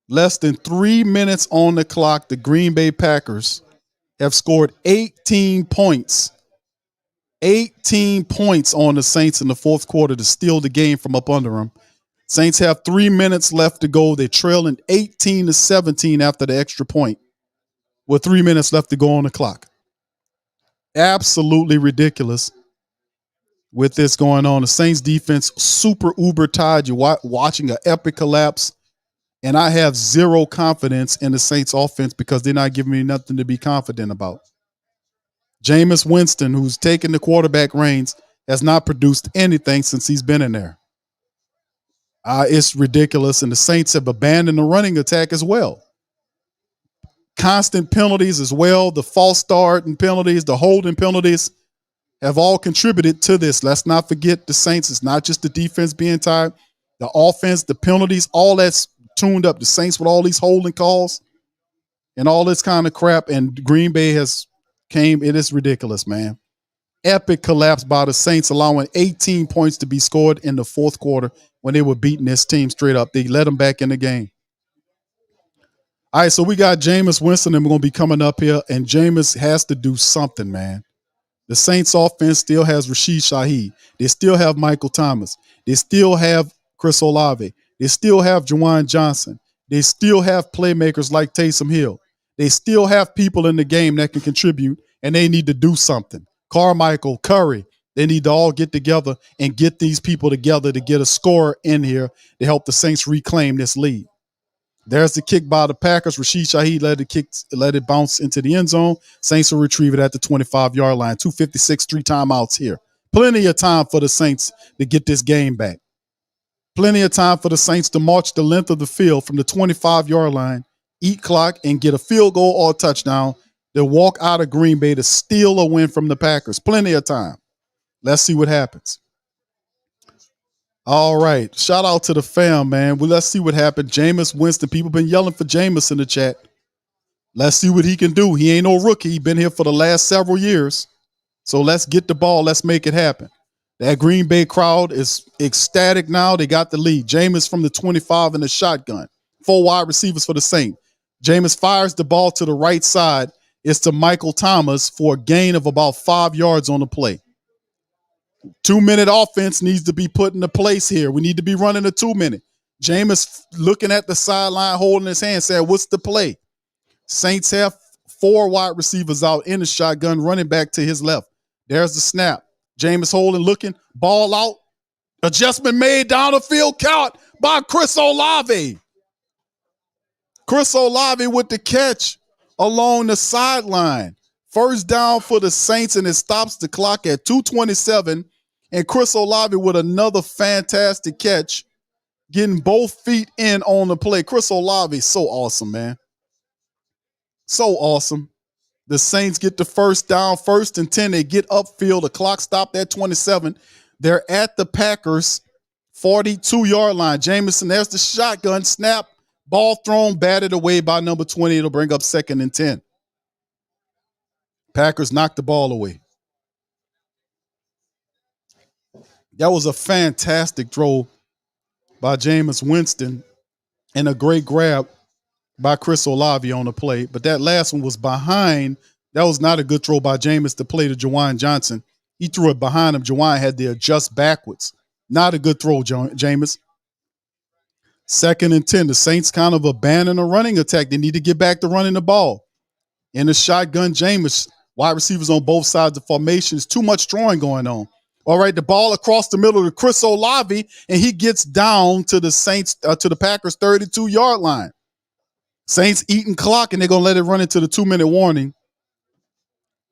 Less than 3 minutes on the clock. The Green Bay Packers have scored 18 points. 18 points on the Saints in the fourth quarter to steal the game from up under them. Saints have 3 minutes left to go. They're trailing 18-17 after the extra point with 3 minutes left to go on the clock. Absolutely ridiculous with this going on. The Saints defense super uber tired. You're watching an epic collapse. And I have zero confidence in the Saints offense because they're not giving me nothing to be confident about. Jameis Winston, who's taken the quarterback reins, has not produced anything since he's been in there. It's ridiculous. And the Saints have abandoned the running attack as well. Constant penalties as well. The false start and penalties, the holding penalties have all contributed to this. Let's not forget the Saints. It's not just the defense being tired. The offense, the penalties, all that's tuned up. The Saints with all these holding calls and all this kind of crap. And Green Bay has came. It is ridiculous, man. Epic collapse by the Saints, allowing 18 points to be scored in the fourth quarter when they were beating this team straight up. They let them back in the game. All right, so we got Jameis Winston, and we're going to be coming up here, and Jameis has to do something, man. The Saints offense still has Rashid Shaheed. They still have Michael Thomas. They still have Chris Olave. They still have Juwan Johnson. They still have playmakers like Taysom Hill. They still have people in the game that can contribute, and they need to do something. Carmichael, Curry, they need to all get together and get these people together to get a scorer in here to help the Saints reclaim this lead. There's the kick by the Packers. Rashid Shaheed let it bounce into the end zone. Saints will retrieve it at the 25-yard line. 2:56, 3 timeouts here. Plenty of time for the Saints to get this game back. Plenty of time for the Saints to march the length of the field from the 25-yard line, eat clock, and get a field goal or a touchdown. They'll walk out of Green Bay to steal a win from the Packers. Plenty of time. Let's see what happens. All right. Shout out to the fam, man. Well, let's see what happened. Jameis Winston. People been yelling for Jameis in the chat. Let's see what he can do. He ain't no rookie. He's been here for the last several years. So let's get the ball. Let's make it happen. That Green Bay crowd is ecstatic now. They got the lead. Jameis from the 25 in the shotgun. 4 wide receivers for the Saints. Jameis fires the ball to the right side. It's to Michael Thomas for a gain of about 5 yards on the play. 2-minute offense needs to be put into place here. We need to be running a 2-minute. Jameis looking at the sideline, holding his hand, saying, what's the play? Saints have 4 wide receivers out in the shotgun, running back to his left. There's the snap. Jameis holding, looking, ball out. Adjustment made down the field, caught by Chris Olave. Chris Olave with the catch along the sideline. First down for the Saints, and it stops the clock at 2:27. And Chris Olave with another fantastic catch, getting both feet in on the play. Chris Olave, so awesome, man. So awesome. The Saints get the first down, 1st and 10. They get upfield. The clock stopped at 27. They're at the Packers' 42-yard line. Jameson, there's the shotgun snap. Ball thrown, batted away by number 20. It'll bring up 2nd and 10. Packers knocked the ball away. That was a fantastic throw by Jameis Winston and a great grab by Chris Olave on the play. But that last one was behind. That was not a good throw by Jameis to play to Juwan Johnson. He threw it behind him. Juwan had to adjust backwards. Not a good throw, Jameis. 2nd and 10. The Saints kind of abandon a running attack. They need to get back to running the ball. In the shotgun, Jameis Wide receivers on both sides of the formation. There's too much throwing going on. All right, the ball across the middle to Chris Olave, and he gets down to the Saints, to the Packers' 32-yard line. Saints eating clock, and they're going to let it run into the 2-minute warning.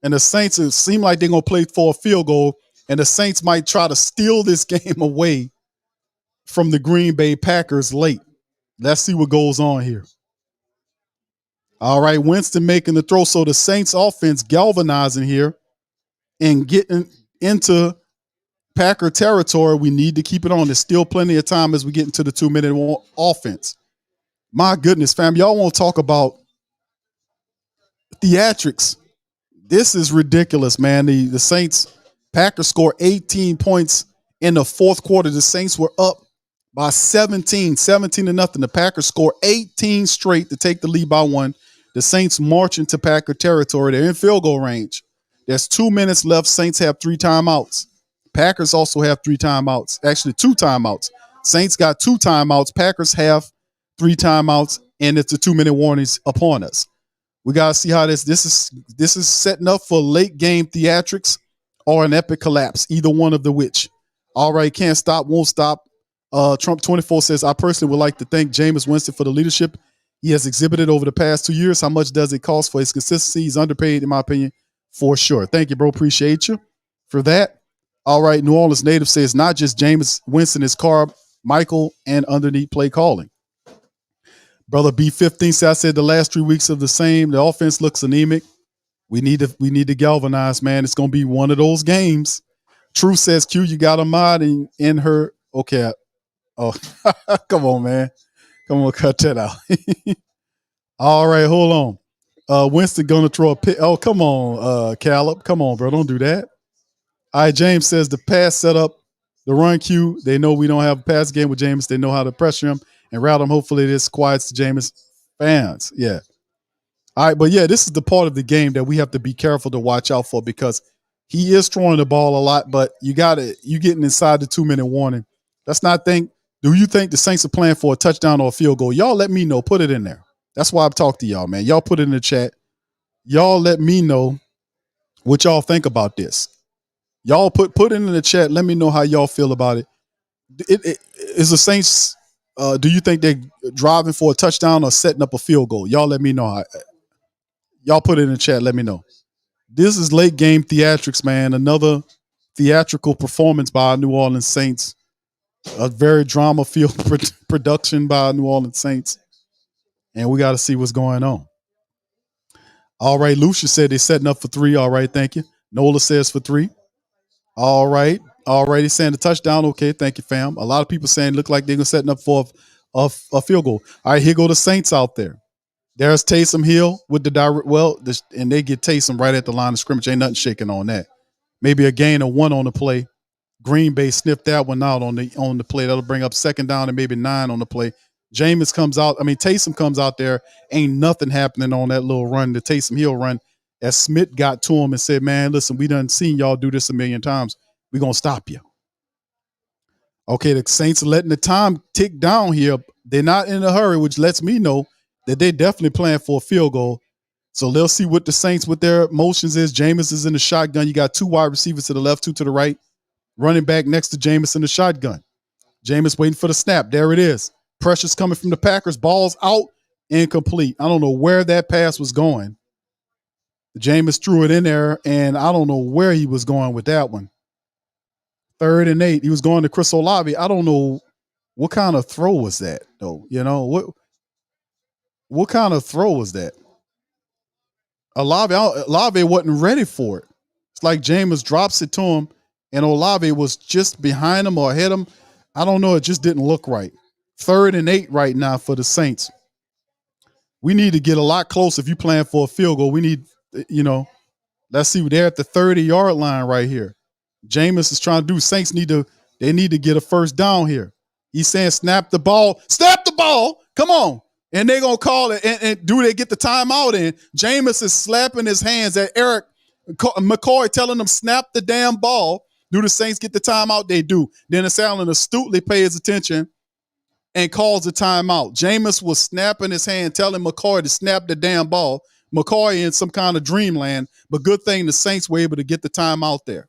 And the Saints seem like they're going to play for a field goal, and the Saints might try to steal this game away from the Green Bay Packers late. Let's see what goes on here. All right, Winston making the throw. So the Saints offense galvanizing here and getting into Packer territory. We need to keep it on. There's still plenty of time as we get into the 2-minute offense. My goodness, fam, y'all want to talk about theatrics. This is ridiculous, man. The Saints, Packers score 18 points in the fourth quarter. The Saints were up by 17 to nothing. The Packers score 18 straight to take the lead by 1. The Saints march into Packer territory. They're in field goal range. There's 2 minutes left. Saints have 3 timeouts. Packers also have 3 timeouts. Actually, 2 timeouts. Saints got 2 timeouts. Packers have 3 timeouts, and it's a 2-minute warnings upon us. We gotta see how this is setting up for late game theatrics or an epic collapse. Either one of the which. All right, can't stop, won't stop. Trump 24 says, I personally would like to thank Jameis Winston for the leadership he has exhibited over the past 2 years. How much does it cost for his consistency? He's underpaid, in my opinion, for sure. Thank you, bro. Appreciate you for that. All right, New Orleans native says, not just Jameis Winston, it's Carr, Michael, and underneath play calling. Brother B15 said, I said the last 3 weeks of the same. The offense looks anemic. We need to galvanize, man. It's gonna be one of those games. True says, Q, you got a mod in her. Okay. Oh, come on, man. Come on, cut that out. All right, hold on. Winston gonna throw a pick. Oh, come on, Caleb. Come on, bro. Don't do that. All right, James says the pass set up, the run cue. They know we don't have a pass game with James. They know how to pressure him and route him. Hopefully this quiets the Jameis fans. Yeah. All right, but yeah, this is the part of the game that we have to be careful to watch out for because he is throwing the ball a lot, but you getting inside the 2-minute warning. Let's not think, do you think the Saints are playing for a touchdown or a field goal? Y'all let me know. Put it in there. That's why I've talked to y'all, man. Y'all put it in the chat. Y'all let me know what y'all think about this. Y'all put it in the chat. Let me know how y'all feel about it. Is the Saints, do you think they're driving for a touchdown or setting up a field goal? Y'all let me know. Y'all put it in the chat. Let me know. This is late game theatrics, man. Another theatrical performance by New Orleans Saints. A very drama-filled production by New Orleans Saints. And we got to see what's going on. All right, Lucia said they're setting up for 3. All right, thank you. Nola says for 3. All right. Already saying the touchdown. Okay, thank you, fam. A lot of people saying look like they're going to setting up for a field goal. All right, here go the Saints out there. There's Taysom Hill with the direct. And they get Taysom right at the line of scrimmage. Ain't nothing shaking on that. Maybe a gain of 1 on the play. Green Bay sniffed that one out on the play. That'll bring up 2nd down and maybe 9 on the play. Taysom comes out there. Ain't nothing happening on that little run, the Taysom Hill run. As Smith got to him and said, man, listen, we done seen y'all do this a million times. We're going to stop you. Okay, the Saints are letting the time tick down here. They're not in a hurry, which lets me know that they're definitely playing for a field goal. So they'll see what the Saints, with their motions is. Jameis is in the shotgun. You got 2 wide receivers to the left, 2 to the right. Running back next to Jameis in the shotgun. Jameis waiting for the snap. There it is. Pressure's coming from the Packers. Ball's out, incomplete. I don't know where that pass was going. Jameis threw it in there, and I don't know where he was going with that one. 3rd and 8. He was going to Chris Olave. I don't know what kind of throw was that, though. You know, what kind of throw was that? Olave wasn't ready for it. It's like Jameis drops it to him, and Olave was just behind him or ahead of him. I don't know. It just didn't look right. 3rd and 8 right now for the Saints. We need to get a lot closer if you're playing for a field goal. We need, let's see. They're at the 30-yard line right here. Jameis is trying to do. Saints need to get a 1st down here. He's saying snap the ball. Snap the ball. Come on. And they're going to call it. And do they get the timeout in? Jameis is slapping his hands at Eric McCoy, telling them snap the damn ball. Do the Saints get the timeout? They do. Dennis Allen astutely pays attention and calls the timeout. Jameis was snapping his hand, telling McCoy to snap the damn ball. McCoy in some kind of dreamland, but good thing the Saints were able to get the timeout there.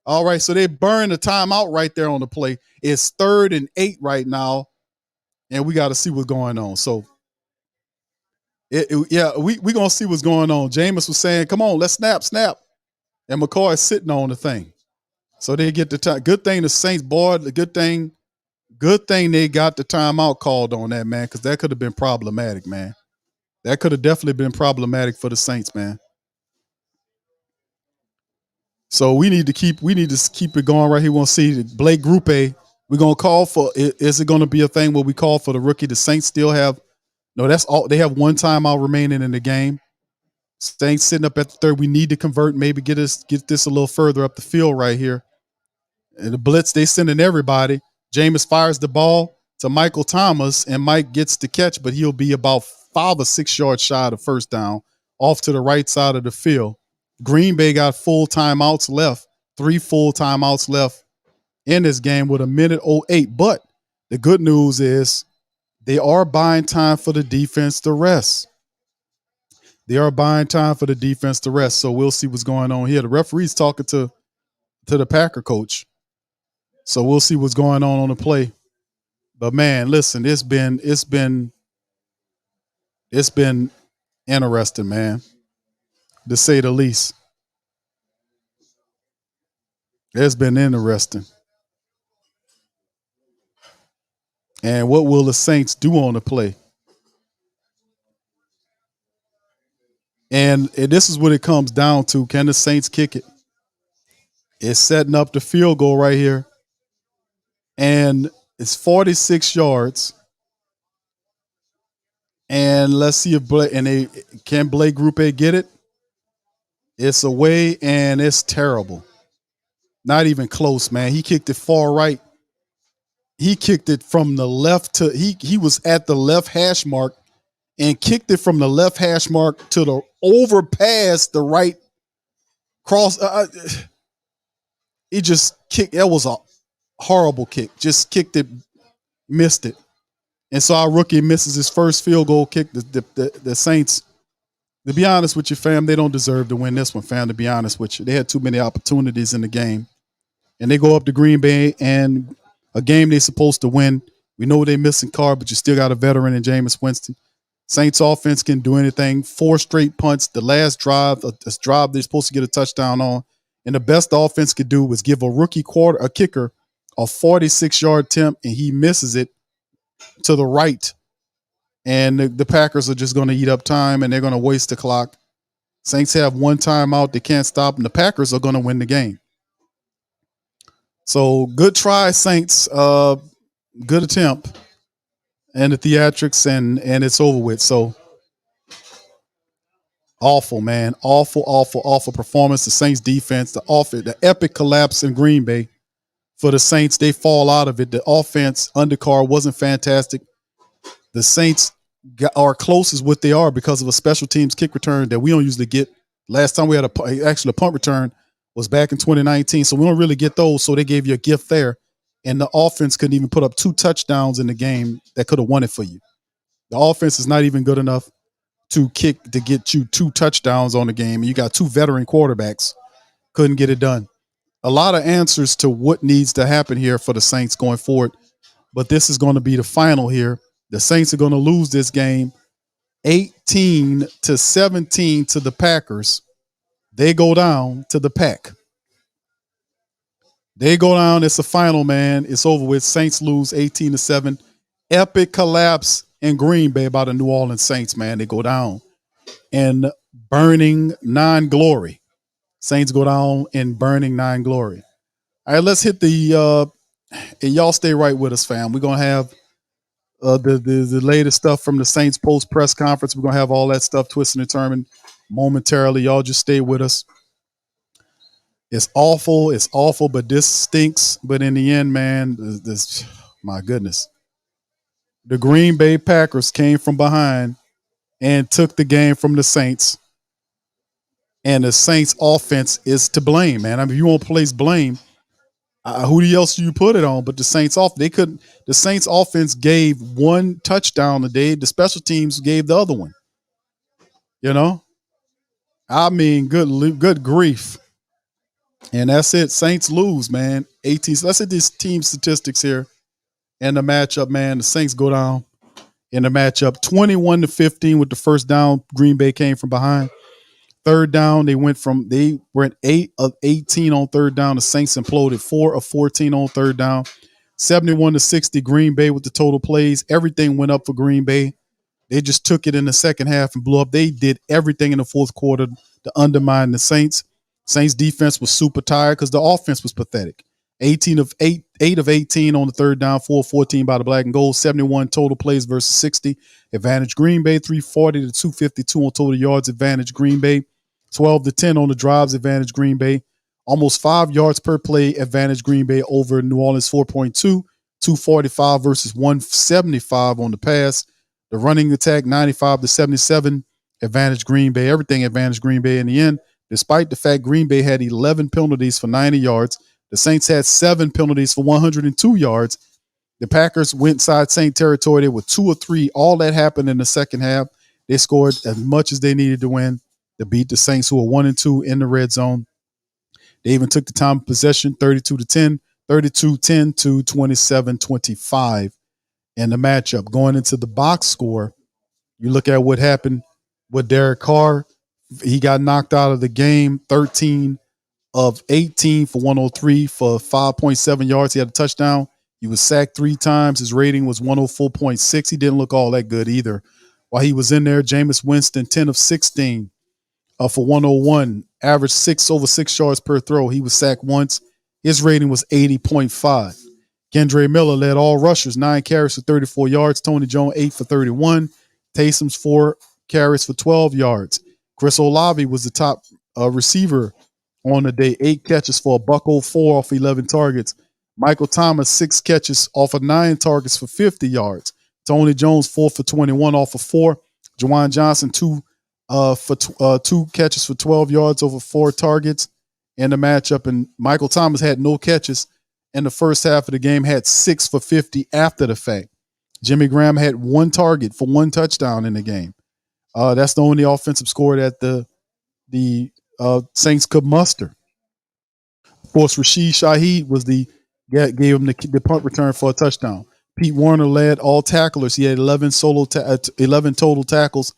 All right, so they burned the timeout right there on the play. It's 3rd and 8 right now, and we got to see what's going on. So, we going to see what's going on. Jameis was saying, come on, let's snap. And McCoy is sitting on the thing. So they get the time. Good thing the Saints board, good thing they got the timeout called on that, man, because that could have been problematic, man. That could have definitely been problematic for the Saints, man. So we need to keep it going right here. We want to see Blake Grupe. We're gonna call for. Is it going to be a thing where we call for the rookie? The Saints still have no. That's all. They have one timeout remaining in the game. Saints sitting up at the 3rd. We need to convert. Maybe get this a little further up the field right here. And the blitz, they sending everybody. Jameis fires the ball to Michael Thomas, and Mike gets the catch, but he'll be about 5 or 6 yards shy of first down, off to the right side of the field. Green Bay got full timeouts left, 3 full timeouts left in this game with 1:08. But the good news is they are buying time for the defense to rest. So we'll see what's going on here. The referee's talking to the Packer coach. So we'll see what's going on the play. But man, listen, it's been interesting, man, to say the least. It's been interesting. And what will the Saints do on the play? And this is what it comes down to. Can the Saints kick it? It's setting up the field goal right here. And it's 46 yards. And let's see if Blake Grupe get it? It's away, and it's terrible. Not even close, man. He kicked it far right. He kicked it from the left to he was at the left hash mark and kicked it from the left hash mark to the overpass the right cross. He just kicked. That was a horrible kick. Just kicked it, missed it. And so our rookie misses his first field goal kick. The Saints, to be honest with you, fam, they don't deserve to win this one, fam, to be honest with you. They had too many opportunities in the game. And they go up to Green Bay, and a game they're supposed to win. We know they're missing Carr, but you still got a veteran in Jameis Winston. Saints offense can do anything. 4 straight punts. The last drive, this drive they're supposed to get a touchdown on. And the best the offense could do was give a kicker, a 46-yard attempt, and he misses it to the right. And the Packers are just going to eat up time, and they're going to waste the clock. Saints have one timeout. They can't stop them. The Packers are going to win the game. So good try, Saints. Good attempt. And the theatrics, and it's over with. So awful, man. Awful performance. The Saints defense, the epic collapse in Green Bay for the Saints. They fall out of it. The offense under Carr wasn't fantastic. The Saints are close as what they are because of a special teams kick return that we don't usually get. Last time we had a punt return was back in 2019. So we don't really get those. So they gave you a gift there. And the offense couldn't even put up 2 touchdowns in the game that could have won it for you. The offense is not even good enough to get you 2 touchdowns on the game. And you got 2 veteran quarterbacks. Couldn't get it done. A lot of answers to what needs to happen here for the Saints going forward. But this is going to be the final here. The Saints are going to lose this game 18-17 to the Packers. They go down to the Pack. They go down. It's the final, man. It's over with. Saints lose 18-7. Epic collapse in Green Bay by the New Orleans Saints, man. They go down in burning non-glory. Saints go down in burning non-glory. All right, let's hit and y'all stay right with us, fam. We're going to have the latest stuff from the Saints post press conference. We're going to have all that stuff twisted and turning momentarily. Y'all just stay with us. It's awful, but this stinks. But in the end, man, this my goodness. The Green Bay Packers came from behind and took the game from the Saints. And the Saints offense is to blame, man. I mean, if you want to place blame, who else do you put it on? But the Saints the Saints offense gave 1 touchdown today. The special teams gave the other one. You know, I mean, good grief. And that's it. Saints lose, man. 18. So let's hit these team statistics here. In the matchup, man, the Saints go down in the matchup 21-15 with the first down. Green Bay came from behind. Third down, they were at 8 of 18 on third down. The Saints imploded 4 of 14 on third down. 71-60 Green Bay with the total plays. Everything went up for Green Bay. They just took it in the second half and blew up. They did everything in the fourth quarter to undermine the Saints. Saints defense was super tired because the offense was pathetic. 8 of 18 on the third down, 4 of 14 by the black and gold, 71 total plays versus 60. Advantage Green Bay, 340 to 252 on total yards. Advantage Green Bay, 12 to 10 on the drives. Advantage Green Bay, almost 5 yards per play. Advantage Green Bay over New Orleans, 4.2, 245 versus 175 on the pass. The running attack, 95 to 77. Advantage Green Bay. Everything advantage Green Bay in the end, despite the fact Green Bay had 11 penalties for 90 yards. The Saints had 7 penalties for 102 yards. The Packers went inside Saint territory. They were 2 or 3. All that happened in the second half. They scored as much as they needed to win to beat the Saints, who were 1-2 in the red zone. They even took the time of possession, 32 to 10, 32-10 to 27-25 in the matchup. Going into the box score, you look at what happened with Derek Carr. He got knocked out of the game, 13 of 18 for 103 for 5.7 yards. He had a touchdown. He was sacked 3 times. His rating was 104.6. He didn't look all that good either. While he was in there, Jameis Winston, 10 of 16 for 101, averaged 6 yards per throw. He was sacked once. His rating was 80.5. Kendre Miller led all rushers, 9 carries for 34 yards. Tony Jones, 8 for 31. Taysom's 4 carries for 12 yards. Chris Olave was the top receiver on the day, 8 catches for $104 off 11 targets. Michael Thomas, 6 catches off of 9 targets for 50 yards. Tony Jones, 4 for 21 off of 4. Juwan Johnson, 2 catches for 12 yards over 4 targets in the matchup. And Michael Thomas had no catches in the first half of the game, had 6 for 50 after the fact. Jimmy Graham had 1 target for 1 touchdown in the game. That's the only offensive score that the Saints could muster. Of course, Rashid Shaheed gave him the punt return for a touchdown. Pete Warner led all tacklers. He had 11 total tackles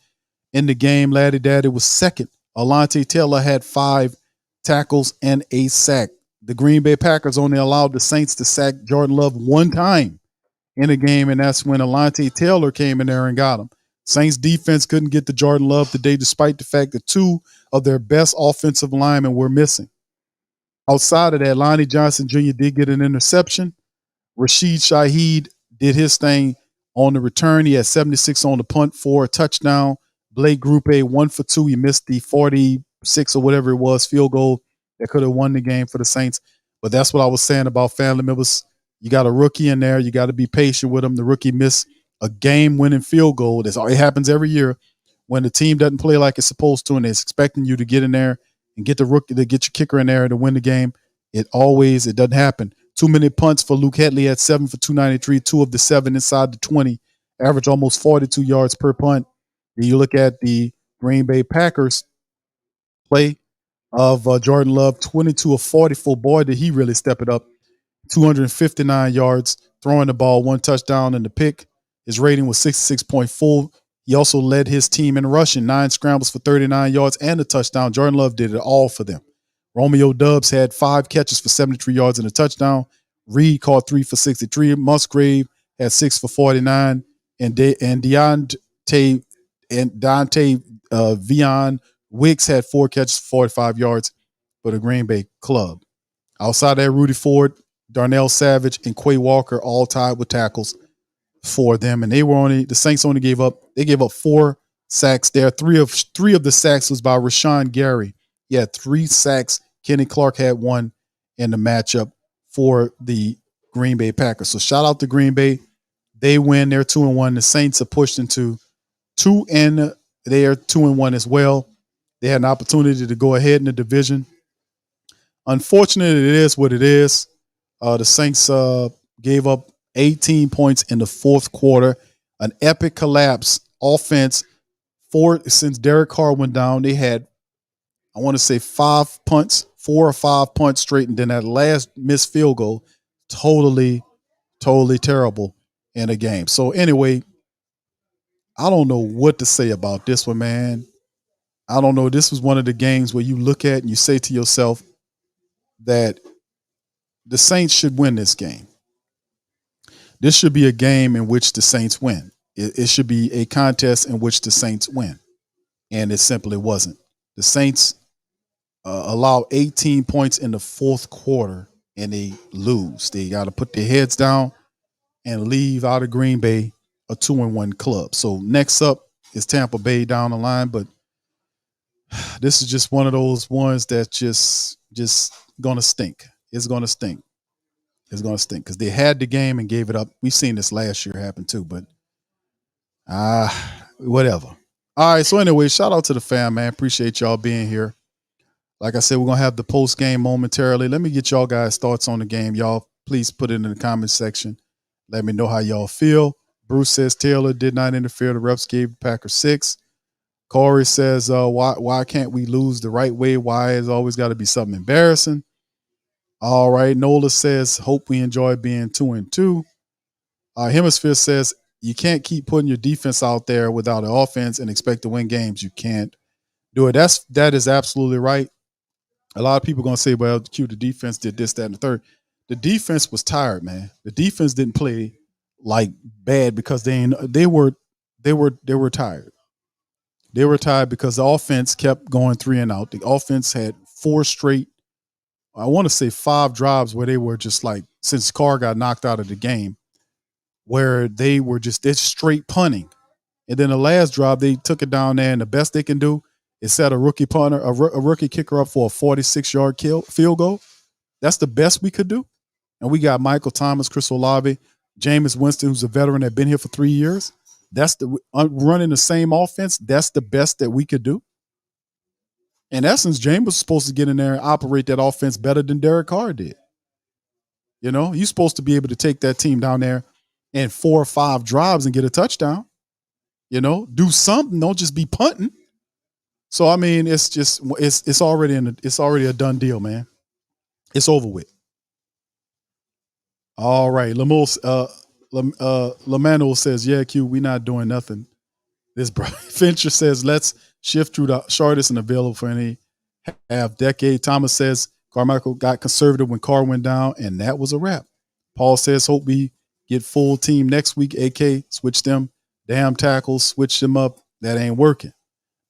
in the game. Laddie Daddy was second. Alontae Taylor had 5 tackles and a sack. The Green Bay Packers only allowed the Saints to sack Jordan Love 1 time in a game, and that's when Alontae Taylor came in there and got him. Saints defense couldn't get to Jordan Love today, despite the fact that 2 of their best offensive linemen were missing. Outside of that, Lonnie Johnson Jr. did get an interception. Rashid Shaheed did his thing on the return. He had 76 on the punt for a touchdown. Blake Grupe, 1 for 2. He missed the 46 or whatever it was field goal that could have won the game for the Saints. But that's what I was saying about family members. You got a rookie in there. You got to be patient with him. The rookie missed a game-winning field goal. It happens every year when the team doesn't play like it's supposed to, and it's expecting you to get in there and get the rookie to get your kicker in there to win the game. It doesn't happen. Too many punts for Luke Headley at 7 for 293, 2 of the 7 inside the 20, average almost 42 yards per punt. Then you look at the Green Bay Packers play of Jordan Love, 22 of 44. Boy, did he really step it up. 259 yards, throwing the ball, 1 touchdown and the pick. His rating was 66.4. He also led his team in rushing, 9 scrambles for 39 yards and a touchdown. Jordan Love did it all for them. Romeo Doubs had 5 catches for 73 yards and a touchdown. Reed caught 3 for 63. Musgrave had 6 for 49. And Dante Vion Wicks had 4 catches for 45 yards for the Green Bay club. Outside that, Rudy Ford, Darnell Savage, and Quay Walker all tied with tackles for them. And the Saints only gave up 4 sacks there. Three of the sacks was by Rashawn Gary. He had 3 sacks. Kenny Clark had 1 in the matchup for the Green Bay Packers. So shout out to Green Bay. They win. They're 2-1. The Saints are pushed into 2, and they are 2-1 as well. They had an opportunity to go ahead in the division. Unfortunately, it is what it is. The Saints gave up 18 points in the fourth quarter. An epic collapse offense since Derek Carr went down, they had, I want to say 4 or 5 punts straight, and then that last missed field goal, totally, totally terrible in a game. So anyway, I don't know what to say about this one, man. I don't know. This was one of the games where you look at and you say to yourself that the Saints should win this game. This should be a game in which the Saints win. It should be a contest in which the Saints win. And it simply wasn't. The Saints allow 18 points in the fourth quarter and they lose. They got to put their heads down and leave out of Green Bay a 2-1 club. So next up is Tampa Bay down the line, but this is just one of those ones that just gonna stink. It's gonna stink. It's gonna stink because they had the game and gave it up. We've seen this last year happen too, but whatever. All right. So anyway, shout out to the fam, man. Appreciate y'all being here. Like I said, we're gonna have the post game momentarily. Let me get y'all guys' thoughts on the game. Y'all, please put it in the comment section. Let me know how y'all feel. Bruce says Taylor did not interfere. The refs gave the Packers 6. Corey says, why can't we lose the right way? Why has always got to be something embarrassing? All right. Nola says, hope we enjoy being 2-2. Hemisphere says, you can't keep putting your defense out there without an offense and expect to win games. You can't do it. That is absolutely right. A lot of people are going to say, well, the defense did this, that, and the third. The defense was tired, man. The defense didn't play like bad because they were tired. They were tired because the offense kept going 3 and out. The offense had 4 straight, I want to say 5 drives where they were just like, since Carr got knocked out of the game, where they were just straight punting. And then the last drive, they took it down there, and the best they can do is set a rookie punter, a rookie kicker up for a 46-yard field goal. That's the best we could do. And we got Michael Thomas, Chris Olave, Jameis Winston, who's a veteran that been here for 3 years. That's running the same offense. That's the best that we could do. In essence, Jameis was supposed to get in there and operate that offense better than Derek Carr did. You know, you're supposed to be able to take that team down there in 4 or 5 drives and get a touchdown. You know, do something. Don't just be punting. So I mean, it's already a done deal, man. It's over with. All right, Lamano says, "Yeah, Q, we not doing nothing." This Fincher says, "Let's shift through the shortest and available for any half decade." Thomas says, "Carmichael got conservative when Carr went down, and that was a wrap." Paul says, "Hope we get full team next week. AK switch them damn tackles, switch them up. That ain't working."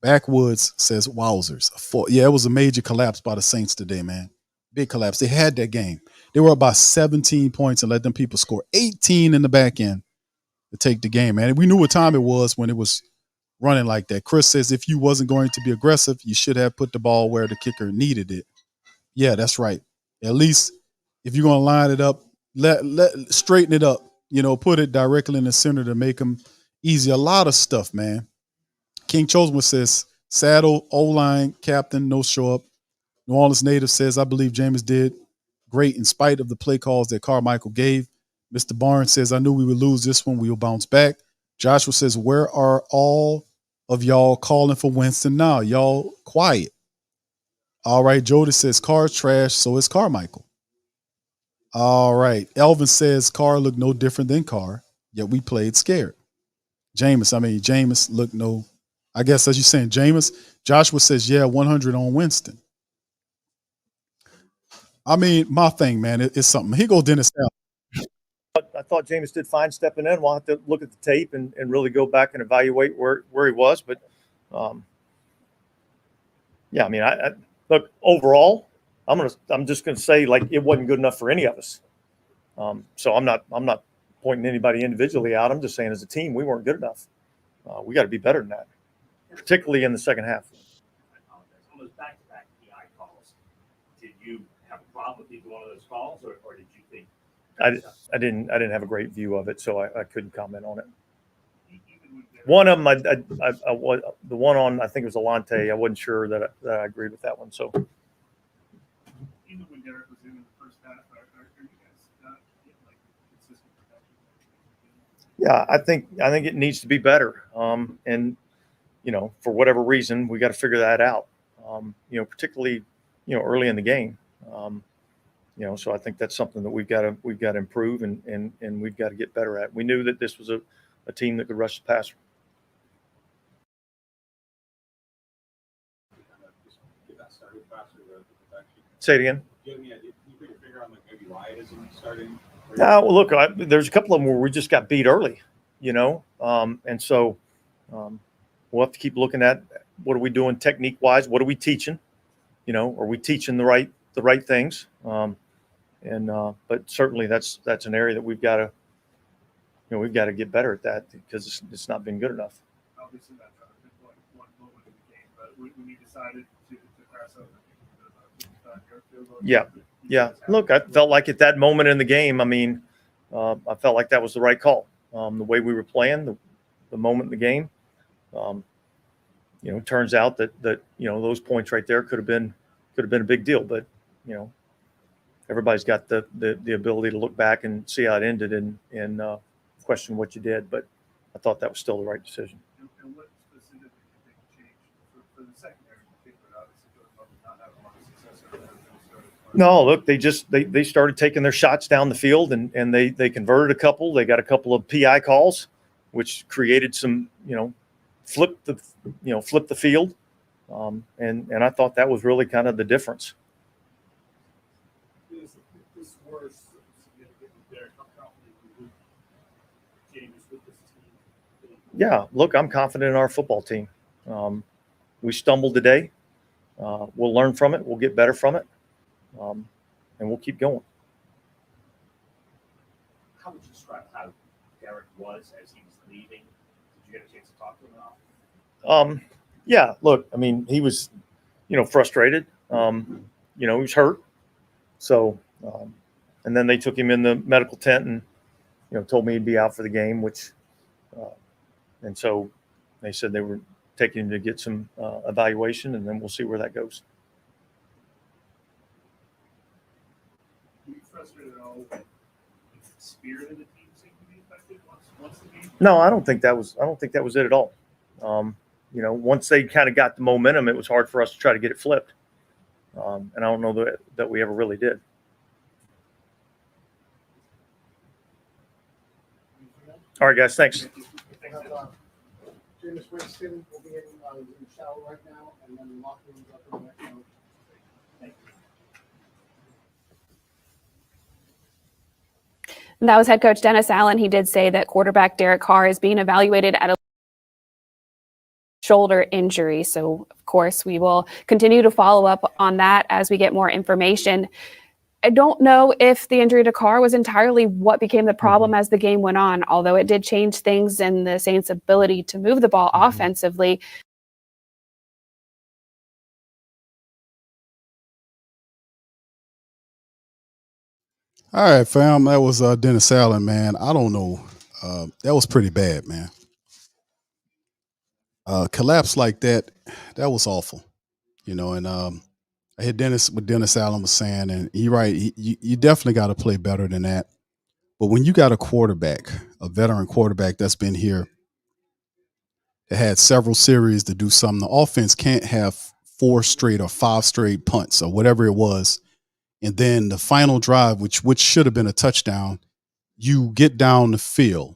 Backwoods says, "Wowzers!" Yeah, it was a major collapse by the Saints today, man. Big collapse. They had that game. They were up by 17 points and let them people score 18 in the back end to take the game, man. We knew what time it was when it was running like that. Chris says, if you wasn't going to be aggressive, you should have put the ball where the kicker needed it. Yeah, that's right. At least if you're going to line it up, let straighten it up, you know, put it directly in the center to make them easy. A lot of stuff, man. King Chosen says, Saddle, O-line, captain, no show up. New Orleans native says, I believe Jameis did great in spite of the play calls that Carmichael gave. Mr. Barnes says, I knew we would lose this one. We will bounce back. Joshua says, where are all of y'all calling for Winston now? Y'all quiet. All right. Jody says, Carr's trash, so is Carmichael. All right. Elvin says, Carr looked no different than Carr, yet we played scared. Jameis looked no, I guess as you're saying, Jameis. Joshua says, yeah, 100 on Winston. I mean, my thing, man, it's something. He goes Dennis Allen. I thought Jameis did fine stepping in. We'll have to look at the tape and really go back and evaluate where he was. But, yeah, I mean, I look, overall, I'm just gonna say, like, it wasn't good enough for any of us. So I'm not pointing anybody individually out. I'm just saying as a team, we weren't good enough. We got to be better than that, particularly in the second half. On those back-to-back PI calls, did you have a problem with either one of those calls, or did you think? I didn't have a great view of it, so I couldn't comment on it. One of them, the one on, I think it was Alante. I wasn't sure that I agreed with that one. So Even when Derek was in the first half, are you guys not like consistent protection? yeah, I think it needs to be better. And for whatever reason, we got to figure that out. Particularly, early in the game. So I think that's something that we've got to improve and we've got to get better at. We knew that this was a team that could rush the passer. Say it again. Well, look, there's a couple of them where we just got beat early, and so we'll have to keep looking at what are we doing technique wise, what are we teaching, are we teaching the right things, but certainly that's an area that we've got to get better at that because it's not been good enough. Obviously, not trying to pinpoint one moment in the game, but when you decided to press over. Yeah. Look, I felt like at that moment in the game, I felt like that was the right call. The way we were playing, the moment in the game, it turns out that those points right there could have been a big deal. But everybody's got the ability to look back and see how it ended and question what you did. But I thought that was still the right decision. And what specifically do you think changed for the secondary in particular? Obviously, not having a lot of success. No, look, they started taking their shots down the field and they converted a couple. They got a couple of PI calls, which created some, flip the field. And I thought that was really kind of the difference. Is this worse significantly there? How confident you Jameis with this team? Yeah, look, I'm confident in our football team. We stumbled today. We'll learn from it. We'll get better from it. And we'll keep going. How would you describe how Derek was as he was leaving? Did you get a chance to talk to him at all? Yeah, look, he was, frustrated. He was hurt. So, and then they took him in the medical tent and, told me he'd be out for the game, which, and so they said they were taking him to get some evaluation, and then we'll see where that goes. Were you frustrated at all with the spirit of the team seemed to be affected once the game? No, I don't think that was it at all. Once they kind of got the momentum, it was hard for us to try to get it flipped. And I don't know that we ever really did. All right, guys, thanks. Jameis Winston will be in the shower right now, and then the locker room's up in the next room. And that was head coach Dennis Allen. He did say that quarterback Derek Carr is being evaluated at a shoulder injury. So, of course, we will continue to follow up on that as we get more information. I don't know if the injury to Carr was entirely what became the problem as the game went on, although it did change things in the Saints' ability to move the ball offensively. All right, fam. That was Dennis Allen, man. I don't know. That was pretty bad, man. Collapse like that was awful. And I heard what Dennis Allen was saying, and you're right. You definitely got to play better than that. But when you got a quarterback, a veteran quarterback that's been here, that had several series to do something, the offense can't have 4 straight or 5 straight punts or whatever it was. And then the final drive, which should have been a touchdown, you get down the field,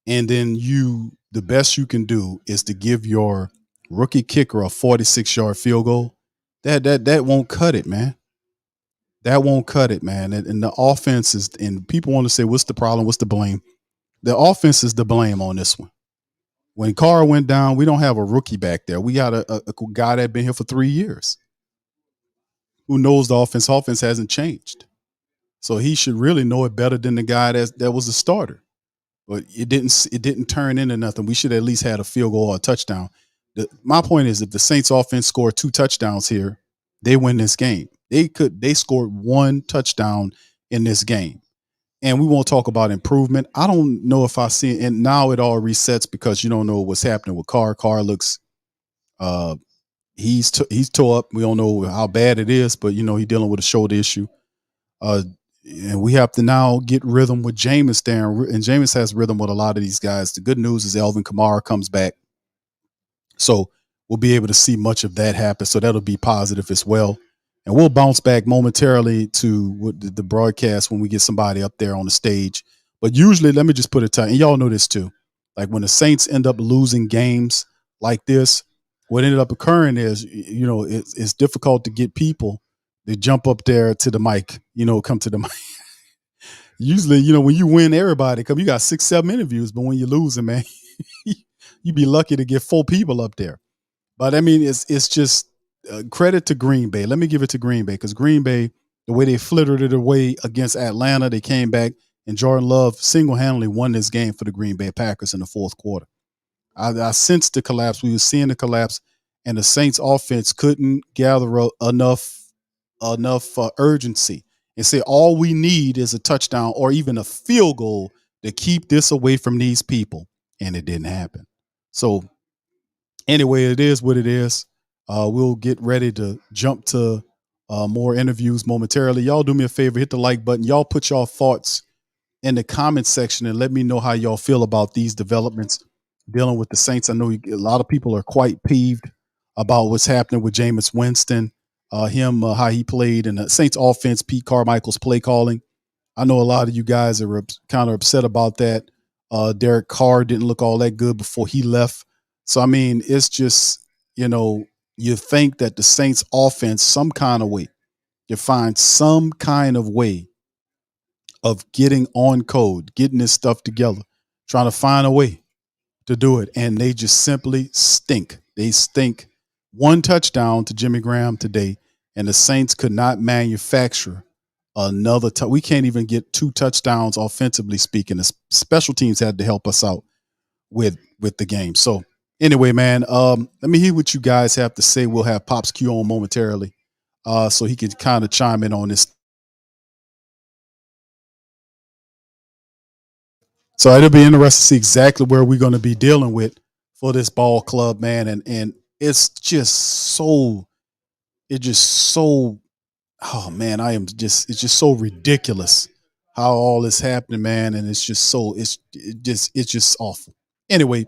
and then the best you can do is to give your rookie kicker a 46-yard field goal. That won't cut it, man. That won't cut it, man. And the offense is, and people want to say, what's the problem? What's the blame? The offense is the blame on this one. When Carr went down, we don't have a rookie back there. We got a guy that been here for 3 years who knows the offense. Offense hasn't changed. So he should really know it better than the guy that was the starter. But it didn't turn into nothing. We should at least had a field goal or a touchdown. My point is, if the Saints offense scored 2 touchdowns here, they win this game. They scored 1 touchdown in this game. And we won't talk about improvement. I don't know if I see it. And now it all resets because you don't know what's happening with Carr. Carr looks he's tore up. We don't know how bad it is, but he's dealing with a shoulder issue. And we have to now get rhythm with Jameis there. And Jameis has rhythm with a lot of these guys. The good news is Alvin Kamara comes back. So we'll be able to see much of that happen. So that'll be positive as well. And we'll bounce back momentarily to the broadcast when we get somebody up there on the stage. But usually, let me just put it tight, and y'all know this too. Like when the Saints end up losing games like this, what ended up occurring is, it's difficult to get people to jump up there to the mic, come to the mic. Usually, when you win, everybody come. You got 6-7 interviews, but when you're losing, man, you be lucky to get 4 people up there. But I mean, it's just credit to Green Bay. Let me give it to Green Bay, because Green Bay, the way they flittered it away against Atlanta, they came back, and Jordan Love single-handedly won this game for the Green Bay Packers in the fourth quarter. I sensed the collapse. We were seeing the collapse, and the Saints offense couldn't gather enough urgency and say, all we need is a touchdown or even a field goal to keep this away from these people. And it didn't happen. So anyway, it is what it is. We'll get ready to jump to more interviews momentarily. Y'all do me a favor, hit the like button. Y'all put y'all thoughts in the comment section and let me know how y'all feel about these developments dealing with the Saints. I know a lot of people are quite peeved about what's happening with Jameis Winston, how he played, and the Saints offense, Pete Carmichael's play calling. I know a lot of you guys are kind of upset about that. Derek Carr didn't look all that good before he left. So, I mean, it's just, you think that the Saints offense, some kind of way, you find some kind of way of getting on code, getting this stuff together, trying to find a way to do it. And they just simply stink. They stink. 1 touchdown to Jimmy Graham today, and the Saints could not manufacture another. We can't even get 2 touchdowns offensively speaking. The special teams had to help us out with the game. So anyway, man, let me hear what you guys have to say. We'll have Pops Q on momentarily, so he can kind of chime in on this. So it'll be interesting to see exactly where we're going to be dealing with for this ball club, man. And it's just so, oh man, it's just so ridiculous how all this happening, man. And it's just it's just awful. Anyway,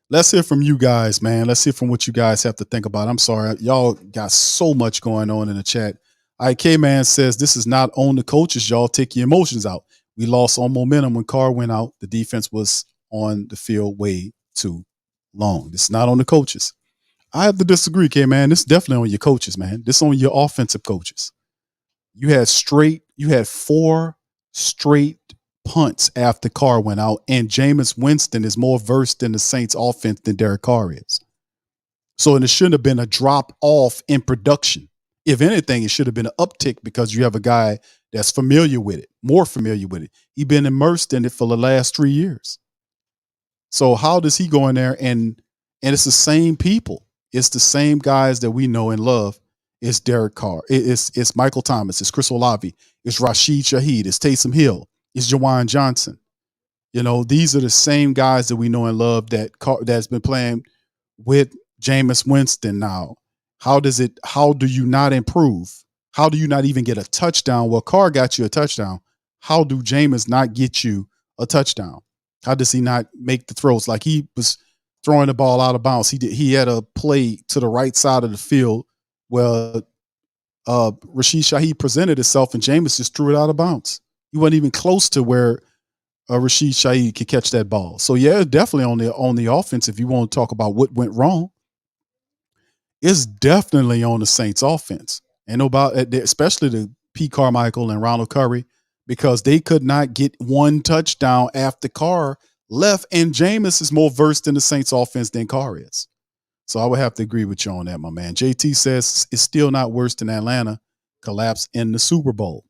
let's hear from you guys, man. Let's hear from what you guys have to think about. I'm sorry, y'all got so much going on in the chat. IK Man says, this is not on the coaches, y'all. Take your emotions out. We lost on momentum when Carr went out. The defense was on the field way too long. This is not on the coaches. I have to disagree, K-Man. This is definitely on your coaches, man. This is on your offensive coaches. You had 4 straight punts after Carr went out, and Jameis Winston is more versed in the Saints offense than Derek Carr is. So it shouldn't have been a drop off in production. If anything, it should have been an uptick because you have a guy that's familiar with it, more familiar with it. He's been immersed in it for the last 3 years. So how does he go in there and it's the same people. It's the same guys that we know and love. It's Derek Carr. It's Michael Thomas. It's Chris Olave. It's Rashid Shaheed. It's Taysom Hill. It's Jawan Johnson. These are the same guys that we know and love that's been playing with Jameis Winston now. How do you not improve? How do you not even get a touchdown? Well, Carr got you a touchdown. How do Jameis not get you a touchdown? How does he not make the throws? Like he was throwing the ball out of bounds. He had a play to the right side of the field where Rashid Shaheed presented himself and Jameis just threw it out of bounds. He wasn't even close to where Rashid Shaheed could catch that ball. So yeah, definitely on the offense. If you want to talk about what went wrong, it's definitely on the Saints offense. And especially the Pete Carmichael and Ronald Curry, because they could not get 1 touchdown after Carr left, and Jameis is more versed in the Saints offense than Carr is. So I would have to agree with you on that, my man. JT says it's still not worse than Atlanta collapse in the Super Bowl.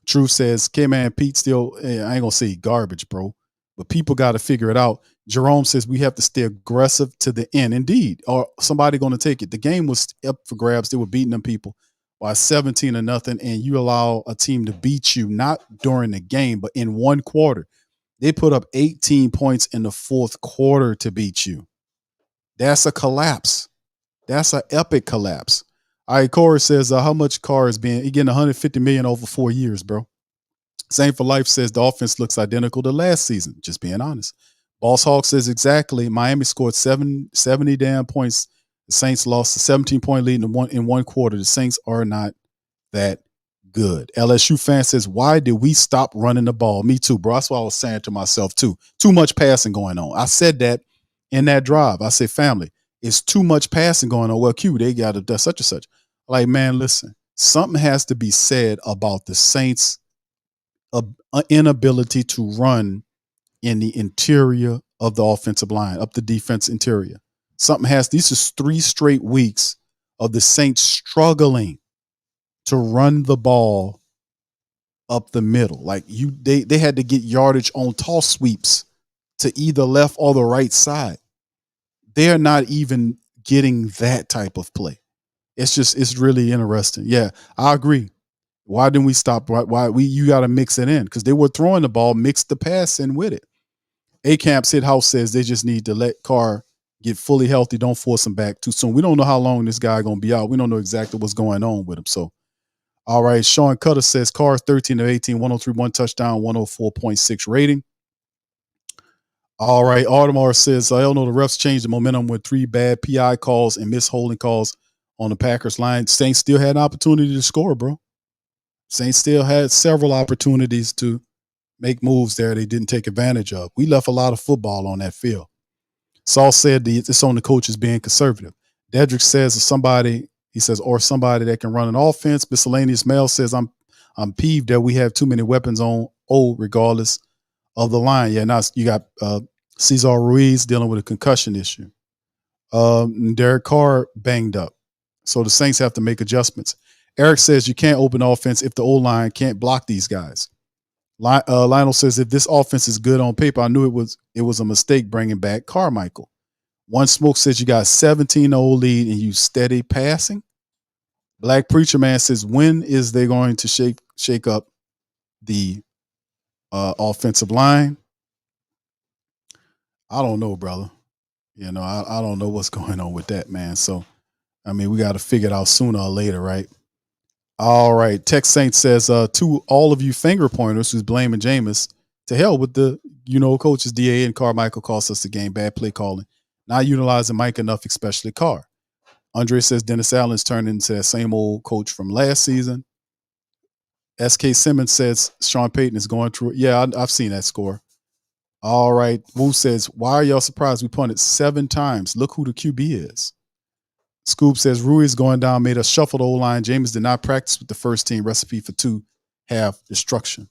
Truth says, K-Man, Pete still, I ain't going to say garbage, bro, but people got to figure it out. Jerome says we have to stay aggressive to the end. Indeed, or somebody going to take it. The game was up for grabs. They were beating them people by 17-0, and you allow a team to beat you, not during the game, but in 1 quarter. They put up 18 points in the 4th quarter to beat you. That's a collapse. That's an epic collapse. All right, Corey says, how much Carr is being? He getting $150 million over 4 years, bro. Same for Life says the offense looks identical to last season. Just being honest. Boss Hawk says exactly. Miami scored 70 damn points. The Saints lost a 17-point lead in one quarter. The Saints are not that good. LSU fan says, why did we stop running the ball? Me too, bro. That's what I was saying to myself, too. Too much passing going on. I said that in that drive. I said, family, it's too much passing going on. Well, Q, they got to do such and such. Like, man, listen, something has to be said about the Saints' inability to run in the interior of the offensive line, up the defense interior. These are 3 straight weeks of the Saints struggling to run the ball up the middle. Like they had to get yardage on toss sweeps to either left or the right side. They're not even getting that type of play. It's really interesting. Yeah, I agree. Why didn't we stop? You got to mix it in because they were throwing the ball, mix the pass in with it. A-Camp Sid House says they just need to let Carr get fully healthy. Don't force him back too soon. We don't know how long this guy going to be out. We don't know exactly what's going on with him. So, all right. Sean Cutter says Carr 13 of 18, 103, 1 touchdown, 104.6 rating. All right. Audemars says, I don't know, the refs changed the momentum with 3 bad PI calls and missed holding calls on the Packers line. Saints still had an opportunity to score, bro. Saints still had several opportunities to make moves there they didn't take advantage of. We left a lot of football on that field. Saul said it's on the coaches being conservative. Dedrick says somebody that can run an offense. Miscellaneous Mail says I'm peeved that we have too many weapons on regardless of the line. Yeah, now you got Cesar Ruiz dealing with a concussion issue. Derek Carr banged up. So the Saints have to make adjustments. Eric says you can't open offense if the O-line can't block these guys. Lionel says if this offense is good on paper, I knew it was a mistake bringing back Carmichael. One Smoke says you got 17-0 lead and you steady passing. Black Preacher Man says when is they going to shake up the offensive line? I don't know, brother. You know, I don't know what's going on with that, man. So, I mean, we got to figure it out sooner or later, right? All right. Tex Saint says, to all of you finger pointers who's blaming Jameis, to hell with the, coaches DA and Carmichael cost us the game. Bad play calling. Not utilizing Mike enough, especially Carr. Andre says Dennis Allen's turned into that same old coach from last season. SK Simmons says Sean Payton is going through. Yeah, I've seen that score. All right. Wu says, why are y'all surprised we punted 7 times? Look who the QB is. Scoop says Ruiz going down made us shuffle the O-line. Jameis did not practice with the first team. Recipe for 2-half destruction.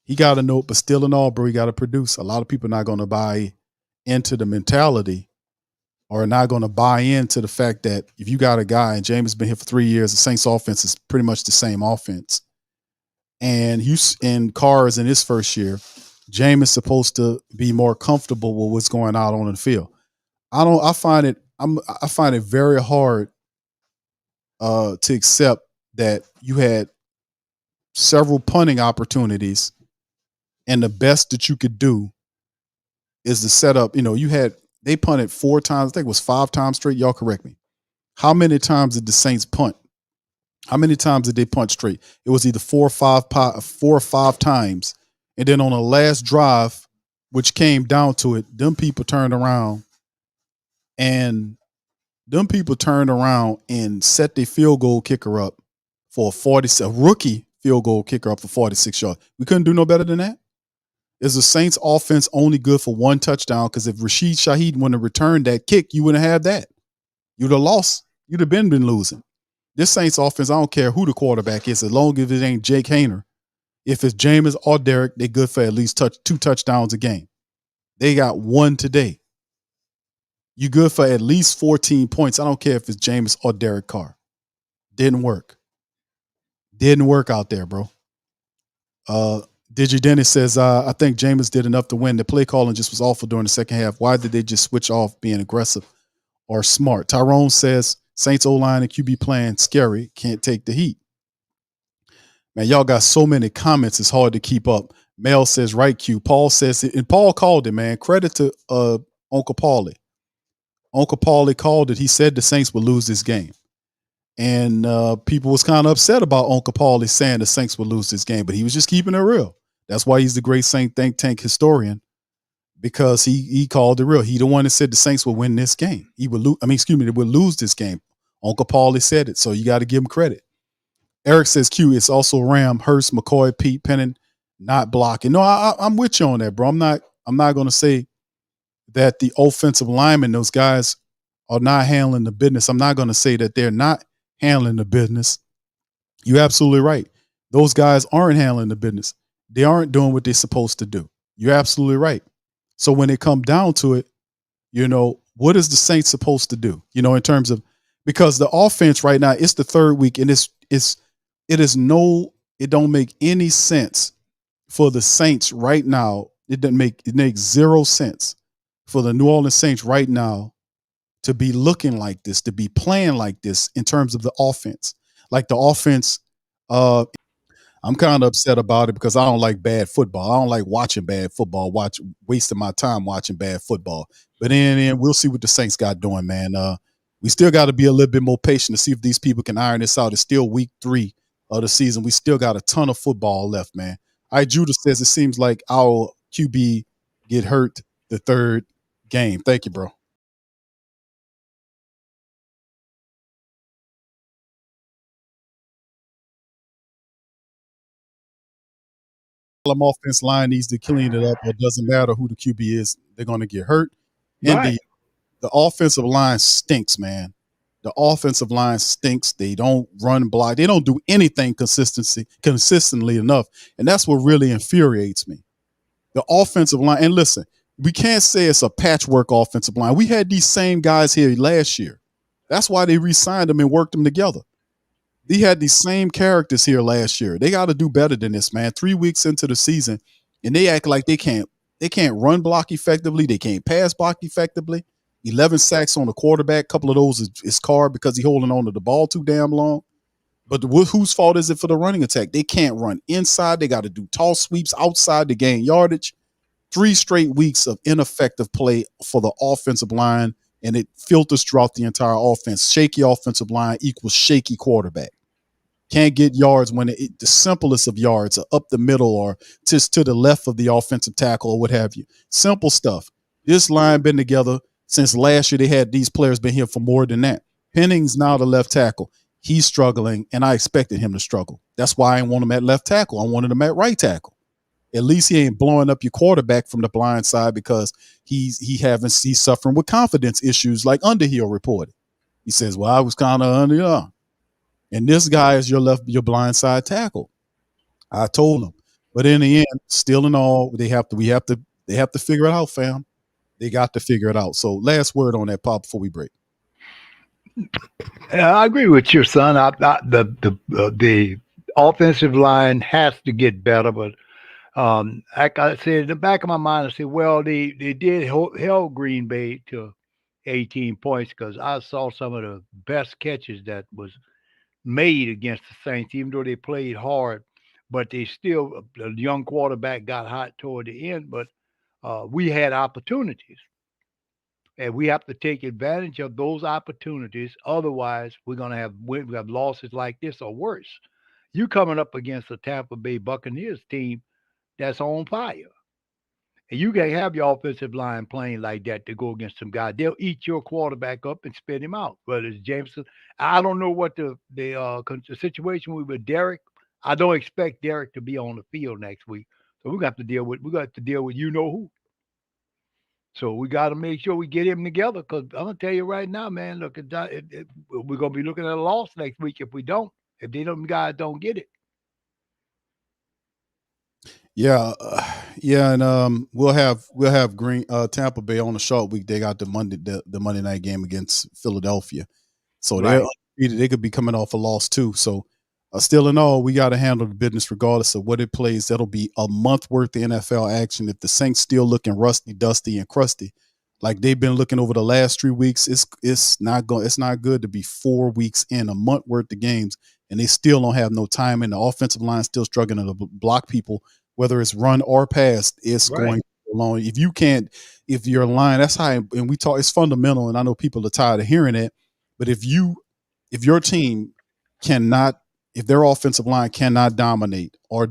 He got a note, but still in all, bro, he got to produce. A lot of people are not going to buy into the mentality or not going to buy into the fact that if you got a guy and Jameis been here for 3 years, the Saints offense is pretty much the same offense. And Carr is in his first year. Jameis is supposed to be more comfortable with what's going on the field. I find it very hard to accept that you had several punting opportunities and the best that you could do is to set up, they punted 4 times, I think it was 5 times straight. Y'all correct me. How many times did the Saints punt? How many times did they punt straight? It was either 4 or 5 times. And then on the last drive, which came down to it, them people turned around and set their field goal kicker up for a rookie field goal kicker up for 46 yards. We couldn't do no better than that. Is the Saints offense only good for 1 touchdown? Because if Rashid Shaheed wouldn't have returned that kick, you wouldn't have that. You'd have lost. You'd have been losing. This Saints offense, I don't care who the quarterback is, as long as it ain't Jake Hayner. If it's Jameis or Derek, they're good for at least 2 touchdowns a game. They got 1 today. You good for at least 14 points. I don't care if it's Jameis or Derek Carr. Didn't work. Didn't work out there, bro. Digi Dennis says, I think Jameis did enough to win. The play calling just was awful during the second half. Why did they just switch off being aggressive or smart? Tyrone says, Saints O-line and QB playing scary. Can't take the heat. Man, y'all got so many comments, it's hard to keep up. Mel says, right, Q. Paul says it, and Paul called it, man. Credit to Uncle Paulie. Uncle Paulie called it. He said the Saints would lose this game. And people was kind of upset about Uncle Paulie saying the Saints would lose this game, but he was just keeping it real. That's why he's the great Saint think tank historian because he called it real. He the one that said the Saints would win this game. He would lose. I mean, excuse me, they would lose this game. Uncle Paulie said it, so you got to give him credit. Eric says, Q, it's also Ram, Hurst, McCoy, Pete, Pennon, not blocking. No, I'm with you on that, bro. I'm not going to say that the offensive linemen, those guys, are not handling the business. I'm not going to say that they're not handling the business. You're absolutely right. Those guys aren't handling the business. They aren't doing what they're supposed to do. You're absolutely right. So when it comes down to it, what is the Saints supposed to do? In terms of, because the offense right now, it's the third week, and it don't make any sense for the Saints right now. It makes zero sense for the New Orleans Saints right now to be looking like this, to be playing like this in terms of the offense. Like the offense, I'm kind of upset about it because I don't like bad football. I don't like watching bad football, wasting my time watching bad football. But then we'll see what the Saints got doing, man. We still got to be a little bit more patient to see if these people can iron this out. It's still week 3 of the season. We still got a ton of football left, man. Judah says it seems like our QB get hurt the third game. Thank you, bro. Offense line needs to clean it up. It doesn't matter who the QB is; they're going to get hurt. And the offensive line stinks, man. The offensive line stinks. They don't run block. They don't do anything consistently enough, and that's what really infuriates me. The offensive line. And listen, we can't say it's a patchwork offensive line. We had these same guys here last year. That's why they re-signed them and worked them together. They had these same characters here last year. They got to do better than this, man. 3 weeks into the season, and they act like they can't run block effectively. They can't pass block effectively. 11 sacks on the quarterback. A couple of those is Carr because he's holding on to the ball too damn long. But whose fault is it for the running attack? They can't run inside. They got to do tall sweeps outside to gain yardage. 3 straight weeks of ineffective play for the offensive line, and it filters throughout the entire offense. Shaky offensive line equals shaky quarterback. Can't get yards when the simplest of yards are up the middle or just to the left of the offensive tackle or what have you. Simple stuff. This line been together since last year. They had these players been here for more than that. Penning's now the left tackle. He's struggling, and I expected him to struggle. That's why I didn't want him at left tackle. I wanted him at right tackle. At least he ain't blowing up your quarterback from the blind side because he's suffering with confidence issues like Underhill reported. He says, well, I was kind of under. And this guy is your blind side tackle. I told him. But in the end, still in all, they have to figure it out, fam. They got to figure it out. So last word on that, Pop, before we break. I agree with you, son. The offensive line has to get better, but like I said, in the back of my mind, I said, well, they did held Green Bay to 18 points because I saw some of the best catches that was made against the Saints, even though they played hard, but they still, the young quarterback got hot toward the end, but we had opportunities. And we have to take advantage of those opportunities. Otherwise, we have losses like this or worse. You coming up against a Tampa Bay Buccaneers team that's on fire. And you can't have your offensive line playing like that to go against some guy. They'll eat your quarterback up and spit him out. Whether it's Jameson, I don't know what the situation with Derek. I don't expect Derek to be on the field next week. So we got to deal with you know who. So we got to make sure we get him together because I'm gonna tell you right now, man. Look, we're gonna be looking at a loss next week if we don't. If guys don't get it. Yeah, and we'll have Tampa Bay on a short week. They got the Monday night game against Philadelphia, so they could be coming off a loss too. So still in all, we got to handle the business regardless of what it plays. That'll be a month worth of NFL action. If the Saints still looking rusty, dusty, and crusty, like they've been looking over the last 3 weeks, it's not good to be 4 weeks in, a month worth of games, and they still don't have no time. And the offensive line still struggling to block people. Whether it's run or pass, it's going along. If your line, that's how, and we talk, it's fundamental, and I know people are tired of hearing it, but if your team cannot if their offensive line cannot dominate or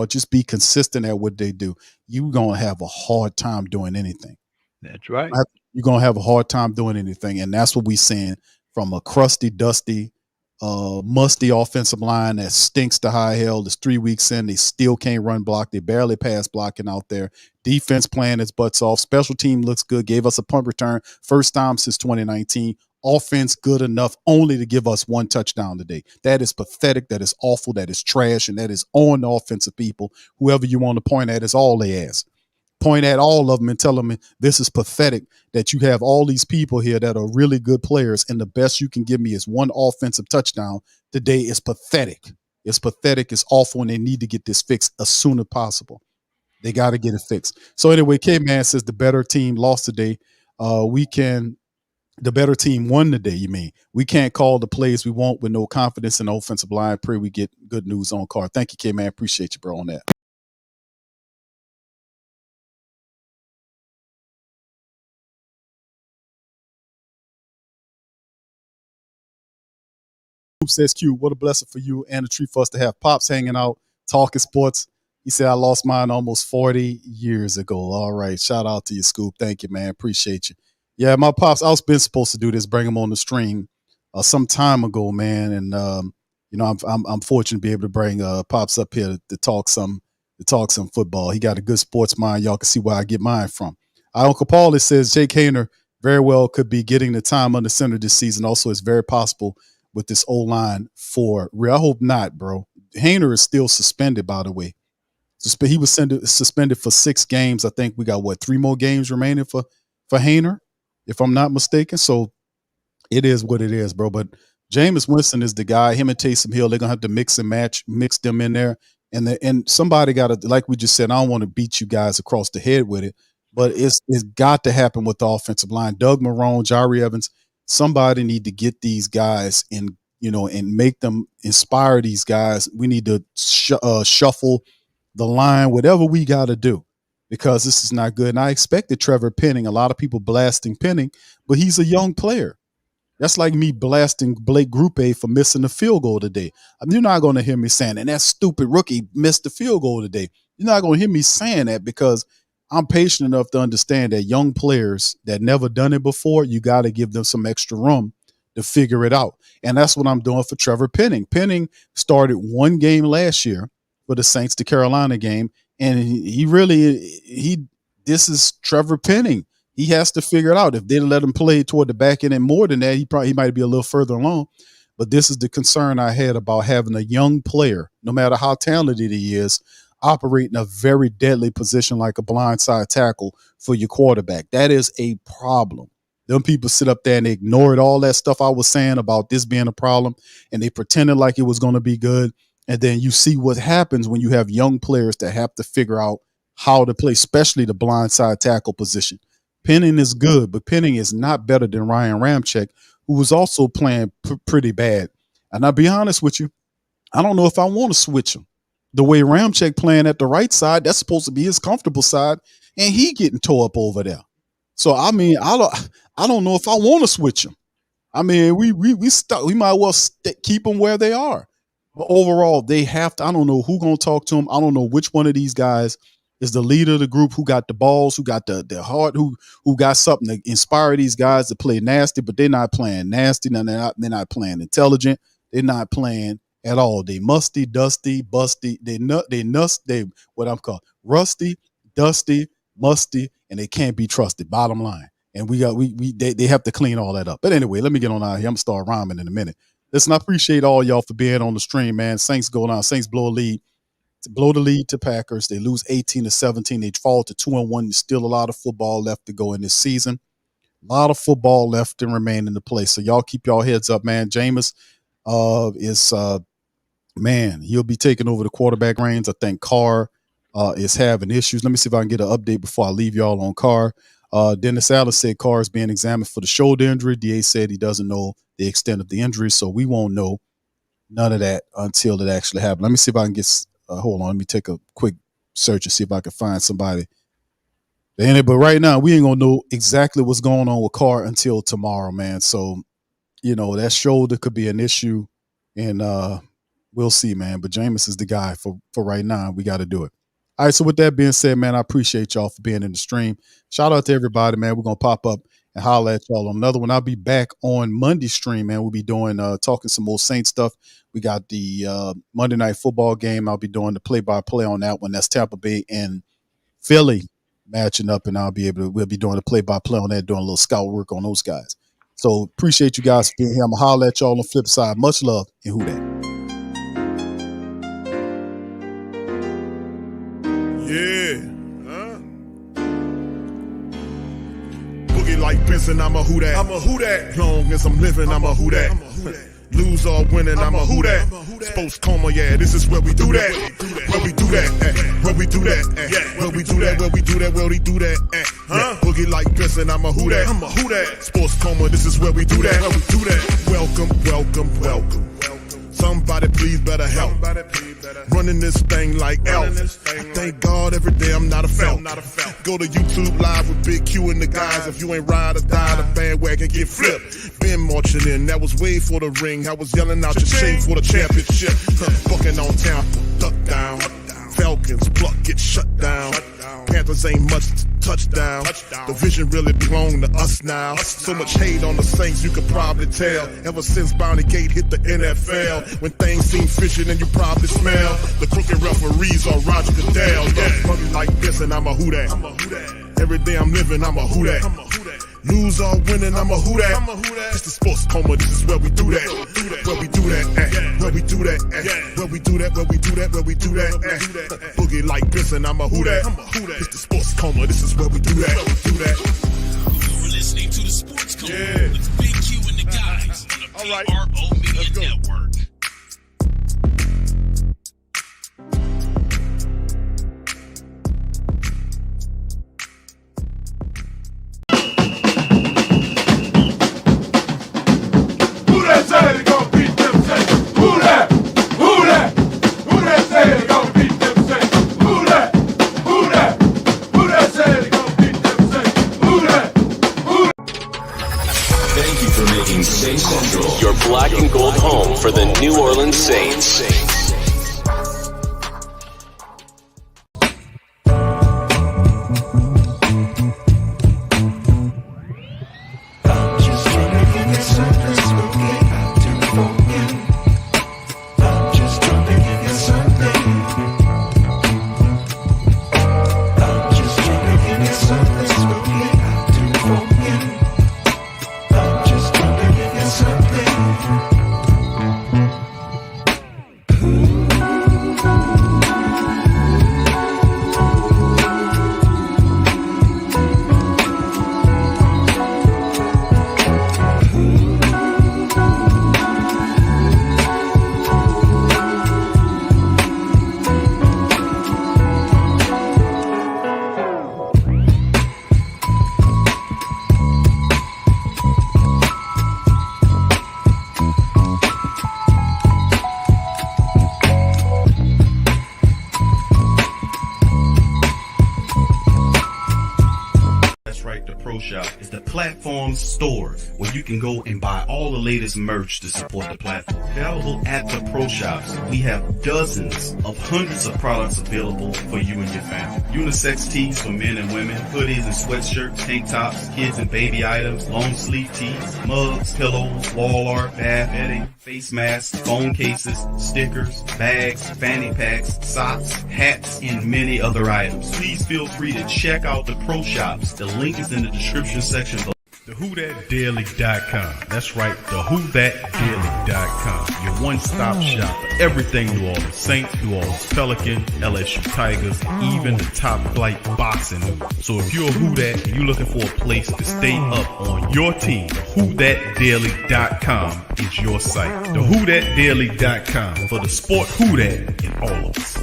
just be consistent at what they do, you're gonna have a hard time doing anything. That's right. You're gonna have a hard time doing anything, and that's what we're seeing from a crusty, dusty, musty offensive line that stinks to high hell. It's 3 weeks in, they still can't run block. They barely pass blocking out there. Defense playing its butts off. Special team looks good. Gave us a punt return, first time since 2019. Offense good enough only to give us one touchdown today. That is pathetic. That is awful. That is trash, and that is on the offensive people. Whoever you want to point at is all they ask. Point at all of them and tell them this is pathetic that you have all these people here that are really good players, and the best you can give me is one offensive touchdown today. Is pathetic. It's pathetic. It's awful, and they need to get this fixed as soon as possible. They got to get it fixed. So anyway, K-Man says the better team lost today. The better team won today, you mean. We can't call the plays we want with no confidence in the offensive line. Pray we get good news on Carr. Thank you, K-Man. Appreciate you, bro, on that. Says Q, what a blessing for you and a treat for us to have Pops hanging out, talking sports. He said, I lost mine almost 40 years ago. All right. Shout out to you, Scoop. Thank you, man. Appreciate you. Yeah, my Pops, I was been supposed to do this, bring him on the stream some time ago, man. And, I'm fortunate to be able to bring Pops up here to talk some football. He got a good sports mind. Y'all can see where I get mine from. Uncle Paul says Jake Hayner very well could be getting the time under center this season. Also, it's very possible with this O-line for real. I hope not, bro. Hayner is still suspended, by the way. He was suspended for 6 games. I think we got, 3 more games remaining for Hayner, if I'm not mistaken. So it is what it is, bro. But Jameis Winston is the guy. Him and Taysom Hill, they're going to have to mix them in there. And somebody got to, like we just said, I don't want to beat you guys across the head with it, but it's got to happen with the offensive line. Doug Marrone, Jari Evans, somebody need to get these guys and make them inspire these guys. We need to shuffle the line, whatever we got to do, because this is not good. And I expected Trevor Penning, a lot of people blasting Penning, but he's a young player. That's like me blasting Blake Grupe for missing the field goal today. You're not going to hear me saying, and that stupid rookie missed the field goal today. You're not going to hear me saying that, because I'm patient enough to understand that young players that never done it before, you got to give them some extra room to figure it out. And that's what I'm doing for Trevor Penning. Penning started 1 game last year for the Saints, the Carolina game, and this is Trevor Penning. He has to figure it out. If they let him play toward the back end and more than that, he might be a little further along. But this is the concern I had about having a young player, no matter how talented he is, operate in a very deadly position like a blindside tackle for your quarterback. That is a problem. Them people sit up there and they ignored all that stuff I was saying about this being a problem, and they pretended like it was going to be good. And then you see what happens when you have young players that have to figure out how to play, especially the blindside tackle position. Penning is good, but Penning is not better than Ryan Ramczyk, who was also playing pretty bad. And I'll be honest with you, I don't know if I want to switch him. The way Ramczyk playing at the right side, that's supposed to be his comfortable side, and he getting tore up over there. So I mean, I don't know if I want to switch him. I mean, we might as well keep them where they are. But overall, they have to. I don't know who gonna talk to him. I don't know which one of these guys is the leader of the group, who got the balls, who got the heart, who got something to inspire these guys to play nasty. But they're not playing nasty. No, they're not playing intelligent. They're not playing at all. They musty, dusty, busty. They what I'm called rusty, dusty, musty, and they can't be trusted. Bottom line. And they have to clean all that up. But anyway, let me get on out here. I'm gonna start rhyming in a minute. Listen, I appreciate all y'all for being on the stream, man. Saints go down. Saints blow the lead to Packers. They lose 18-17. They fall to 2-1. There's still a lot of football left to go in this season. A lot of football left and remain in the place. So y'all keep y'all heads up, man. Jameis he'll be taking over the quarterback reins. I think Carr is having issues. Let me see if I can get an update before I leave y'all on Carr. Dennis Allen said Carr is being examined for the shoulder injury. DA said he doesn't know the extent of the injury, so we won't know none of that until it actually happens. Let me see if I can get hold on. Let me take a quick search and see if I can find somebody. But right now, we ain't going to know exactly what's going on with Carr until tomorrow, man. So, that shoulder could be an issue. And we'll see, man. But Jameis is the guy for right now. We got to do it. All right, so with that being said, man, I appreciate y'all for being in the stream. Shout out to everybody, man. We're going to pop up and holler at y'all on another one. I'll be back on Monday stream, man. We'll be doing talking some more Saints stuff. We got the Monday Night Football game. I'll be doing the play-by-play on that one. That's Tampa Bay and Philly matching up, and we'll be doing the play-by-play on that, doing a little scout work on those guys. So appreciate you guys for being here. I'm going to holler at y'all on the flip side. Much love, and who that? Yeah. Boogie like Benson, I'm a who that. I'm a who that. Long as I'm living, I'm a who that. Lose or winning, I'm a who that. Sports coma, yeah, this is where we do that. Where we do that, where we do that, where we do that, where we do that, where we do that, Boogie like Benson, I'm a who that. I'm a who that. Sports coma, this is where we do that. Where we do that. Welcome, welcome, welcome. Somebody please better help. Running this thing like Elvis. I thank God every day I'm not a felt. Go to YouTube Live with Big Q and the guys. If you ain't ride or die, the bandwagon get flipped. Been marching in, that was way for the ring. I was yelling out your shame for the championship. Bucking on town, duck down. Falcons pluck, get shut down. Panthers ain't much touchdown. The vision really belong to us now. So much hate on the Saints, you could probably tell. Ever since Bounty Gate hit the NFL, when things seem fishy and you probably smell the crooked referees are Roger Goodell. Yeah, fucking like this and I'm a who that. Every day I'm living, I'm a who that. Lose or winning, I'm a who that. It's the sports coma, this is where we do that. Where we do that, where we do that, where we do that, where we do that, where we do that, Boogie like Benson, I'm a who that. It's the sports coma, this is where we do that. You're listening to the Sports Coma with Big Q and the guys on the PRO Media Network. Your black and gold home for the New Orleans Saints. Store where you can go and buy all the latest merch to support the platform. Available at the Pro Shops, we have dozens of hundreds of products available for you and your family. Unisex tees for men and women, hoodies and sweatshirts, tank tops, kids and baby items, long sleeve tees, mugs, pillows, wall art, bath bedding, face masks, phone cases, stickers, bags, fanny packs, socks, hats, and many other items. Please feel free to check out the Pro Shops. The link is in the description section below. TheWhoThatDaily.com. That's right, TheWhoThatDaily.com. Your one-stop shop for everything New Orleans Saints, New Orleans Pelicans, LSU Tigers, even the top flight boxing news. So if you're a Who That and you're looking for a place to stay up on your team, TheWhoThatDaily.com is your site. TheWhoThatDaily.com for the sport Who That in all of us.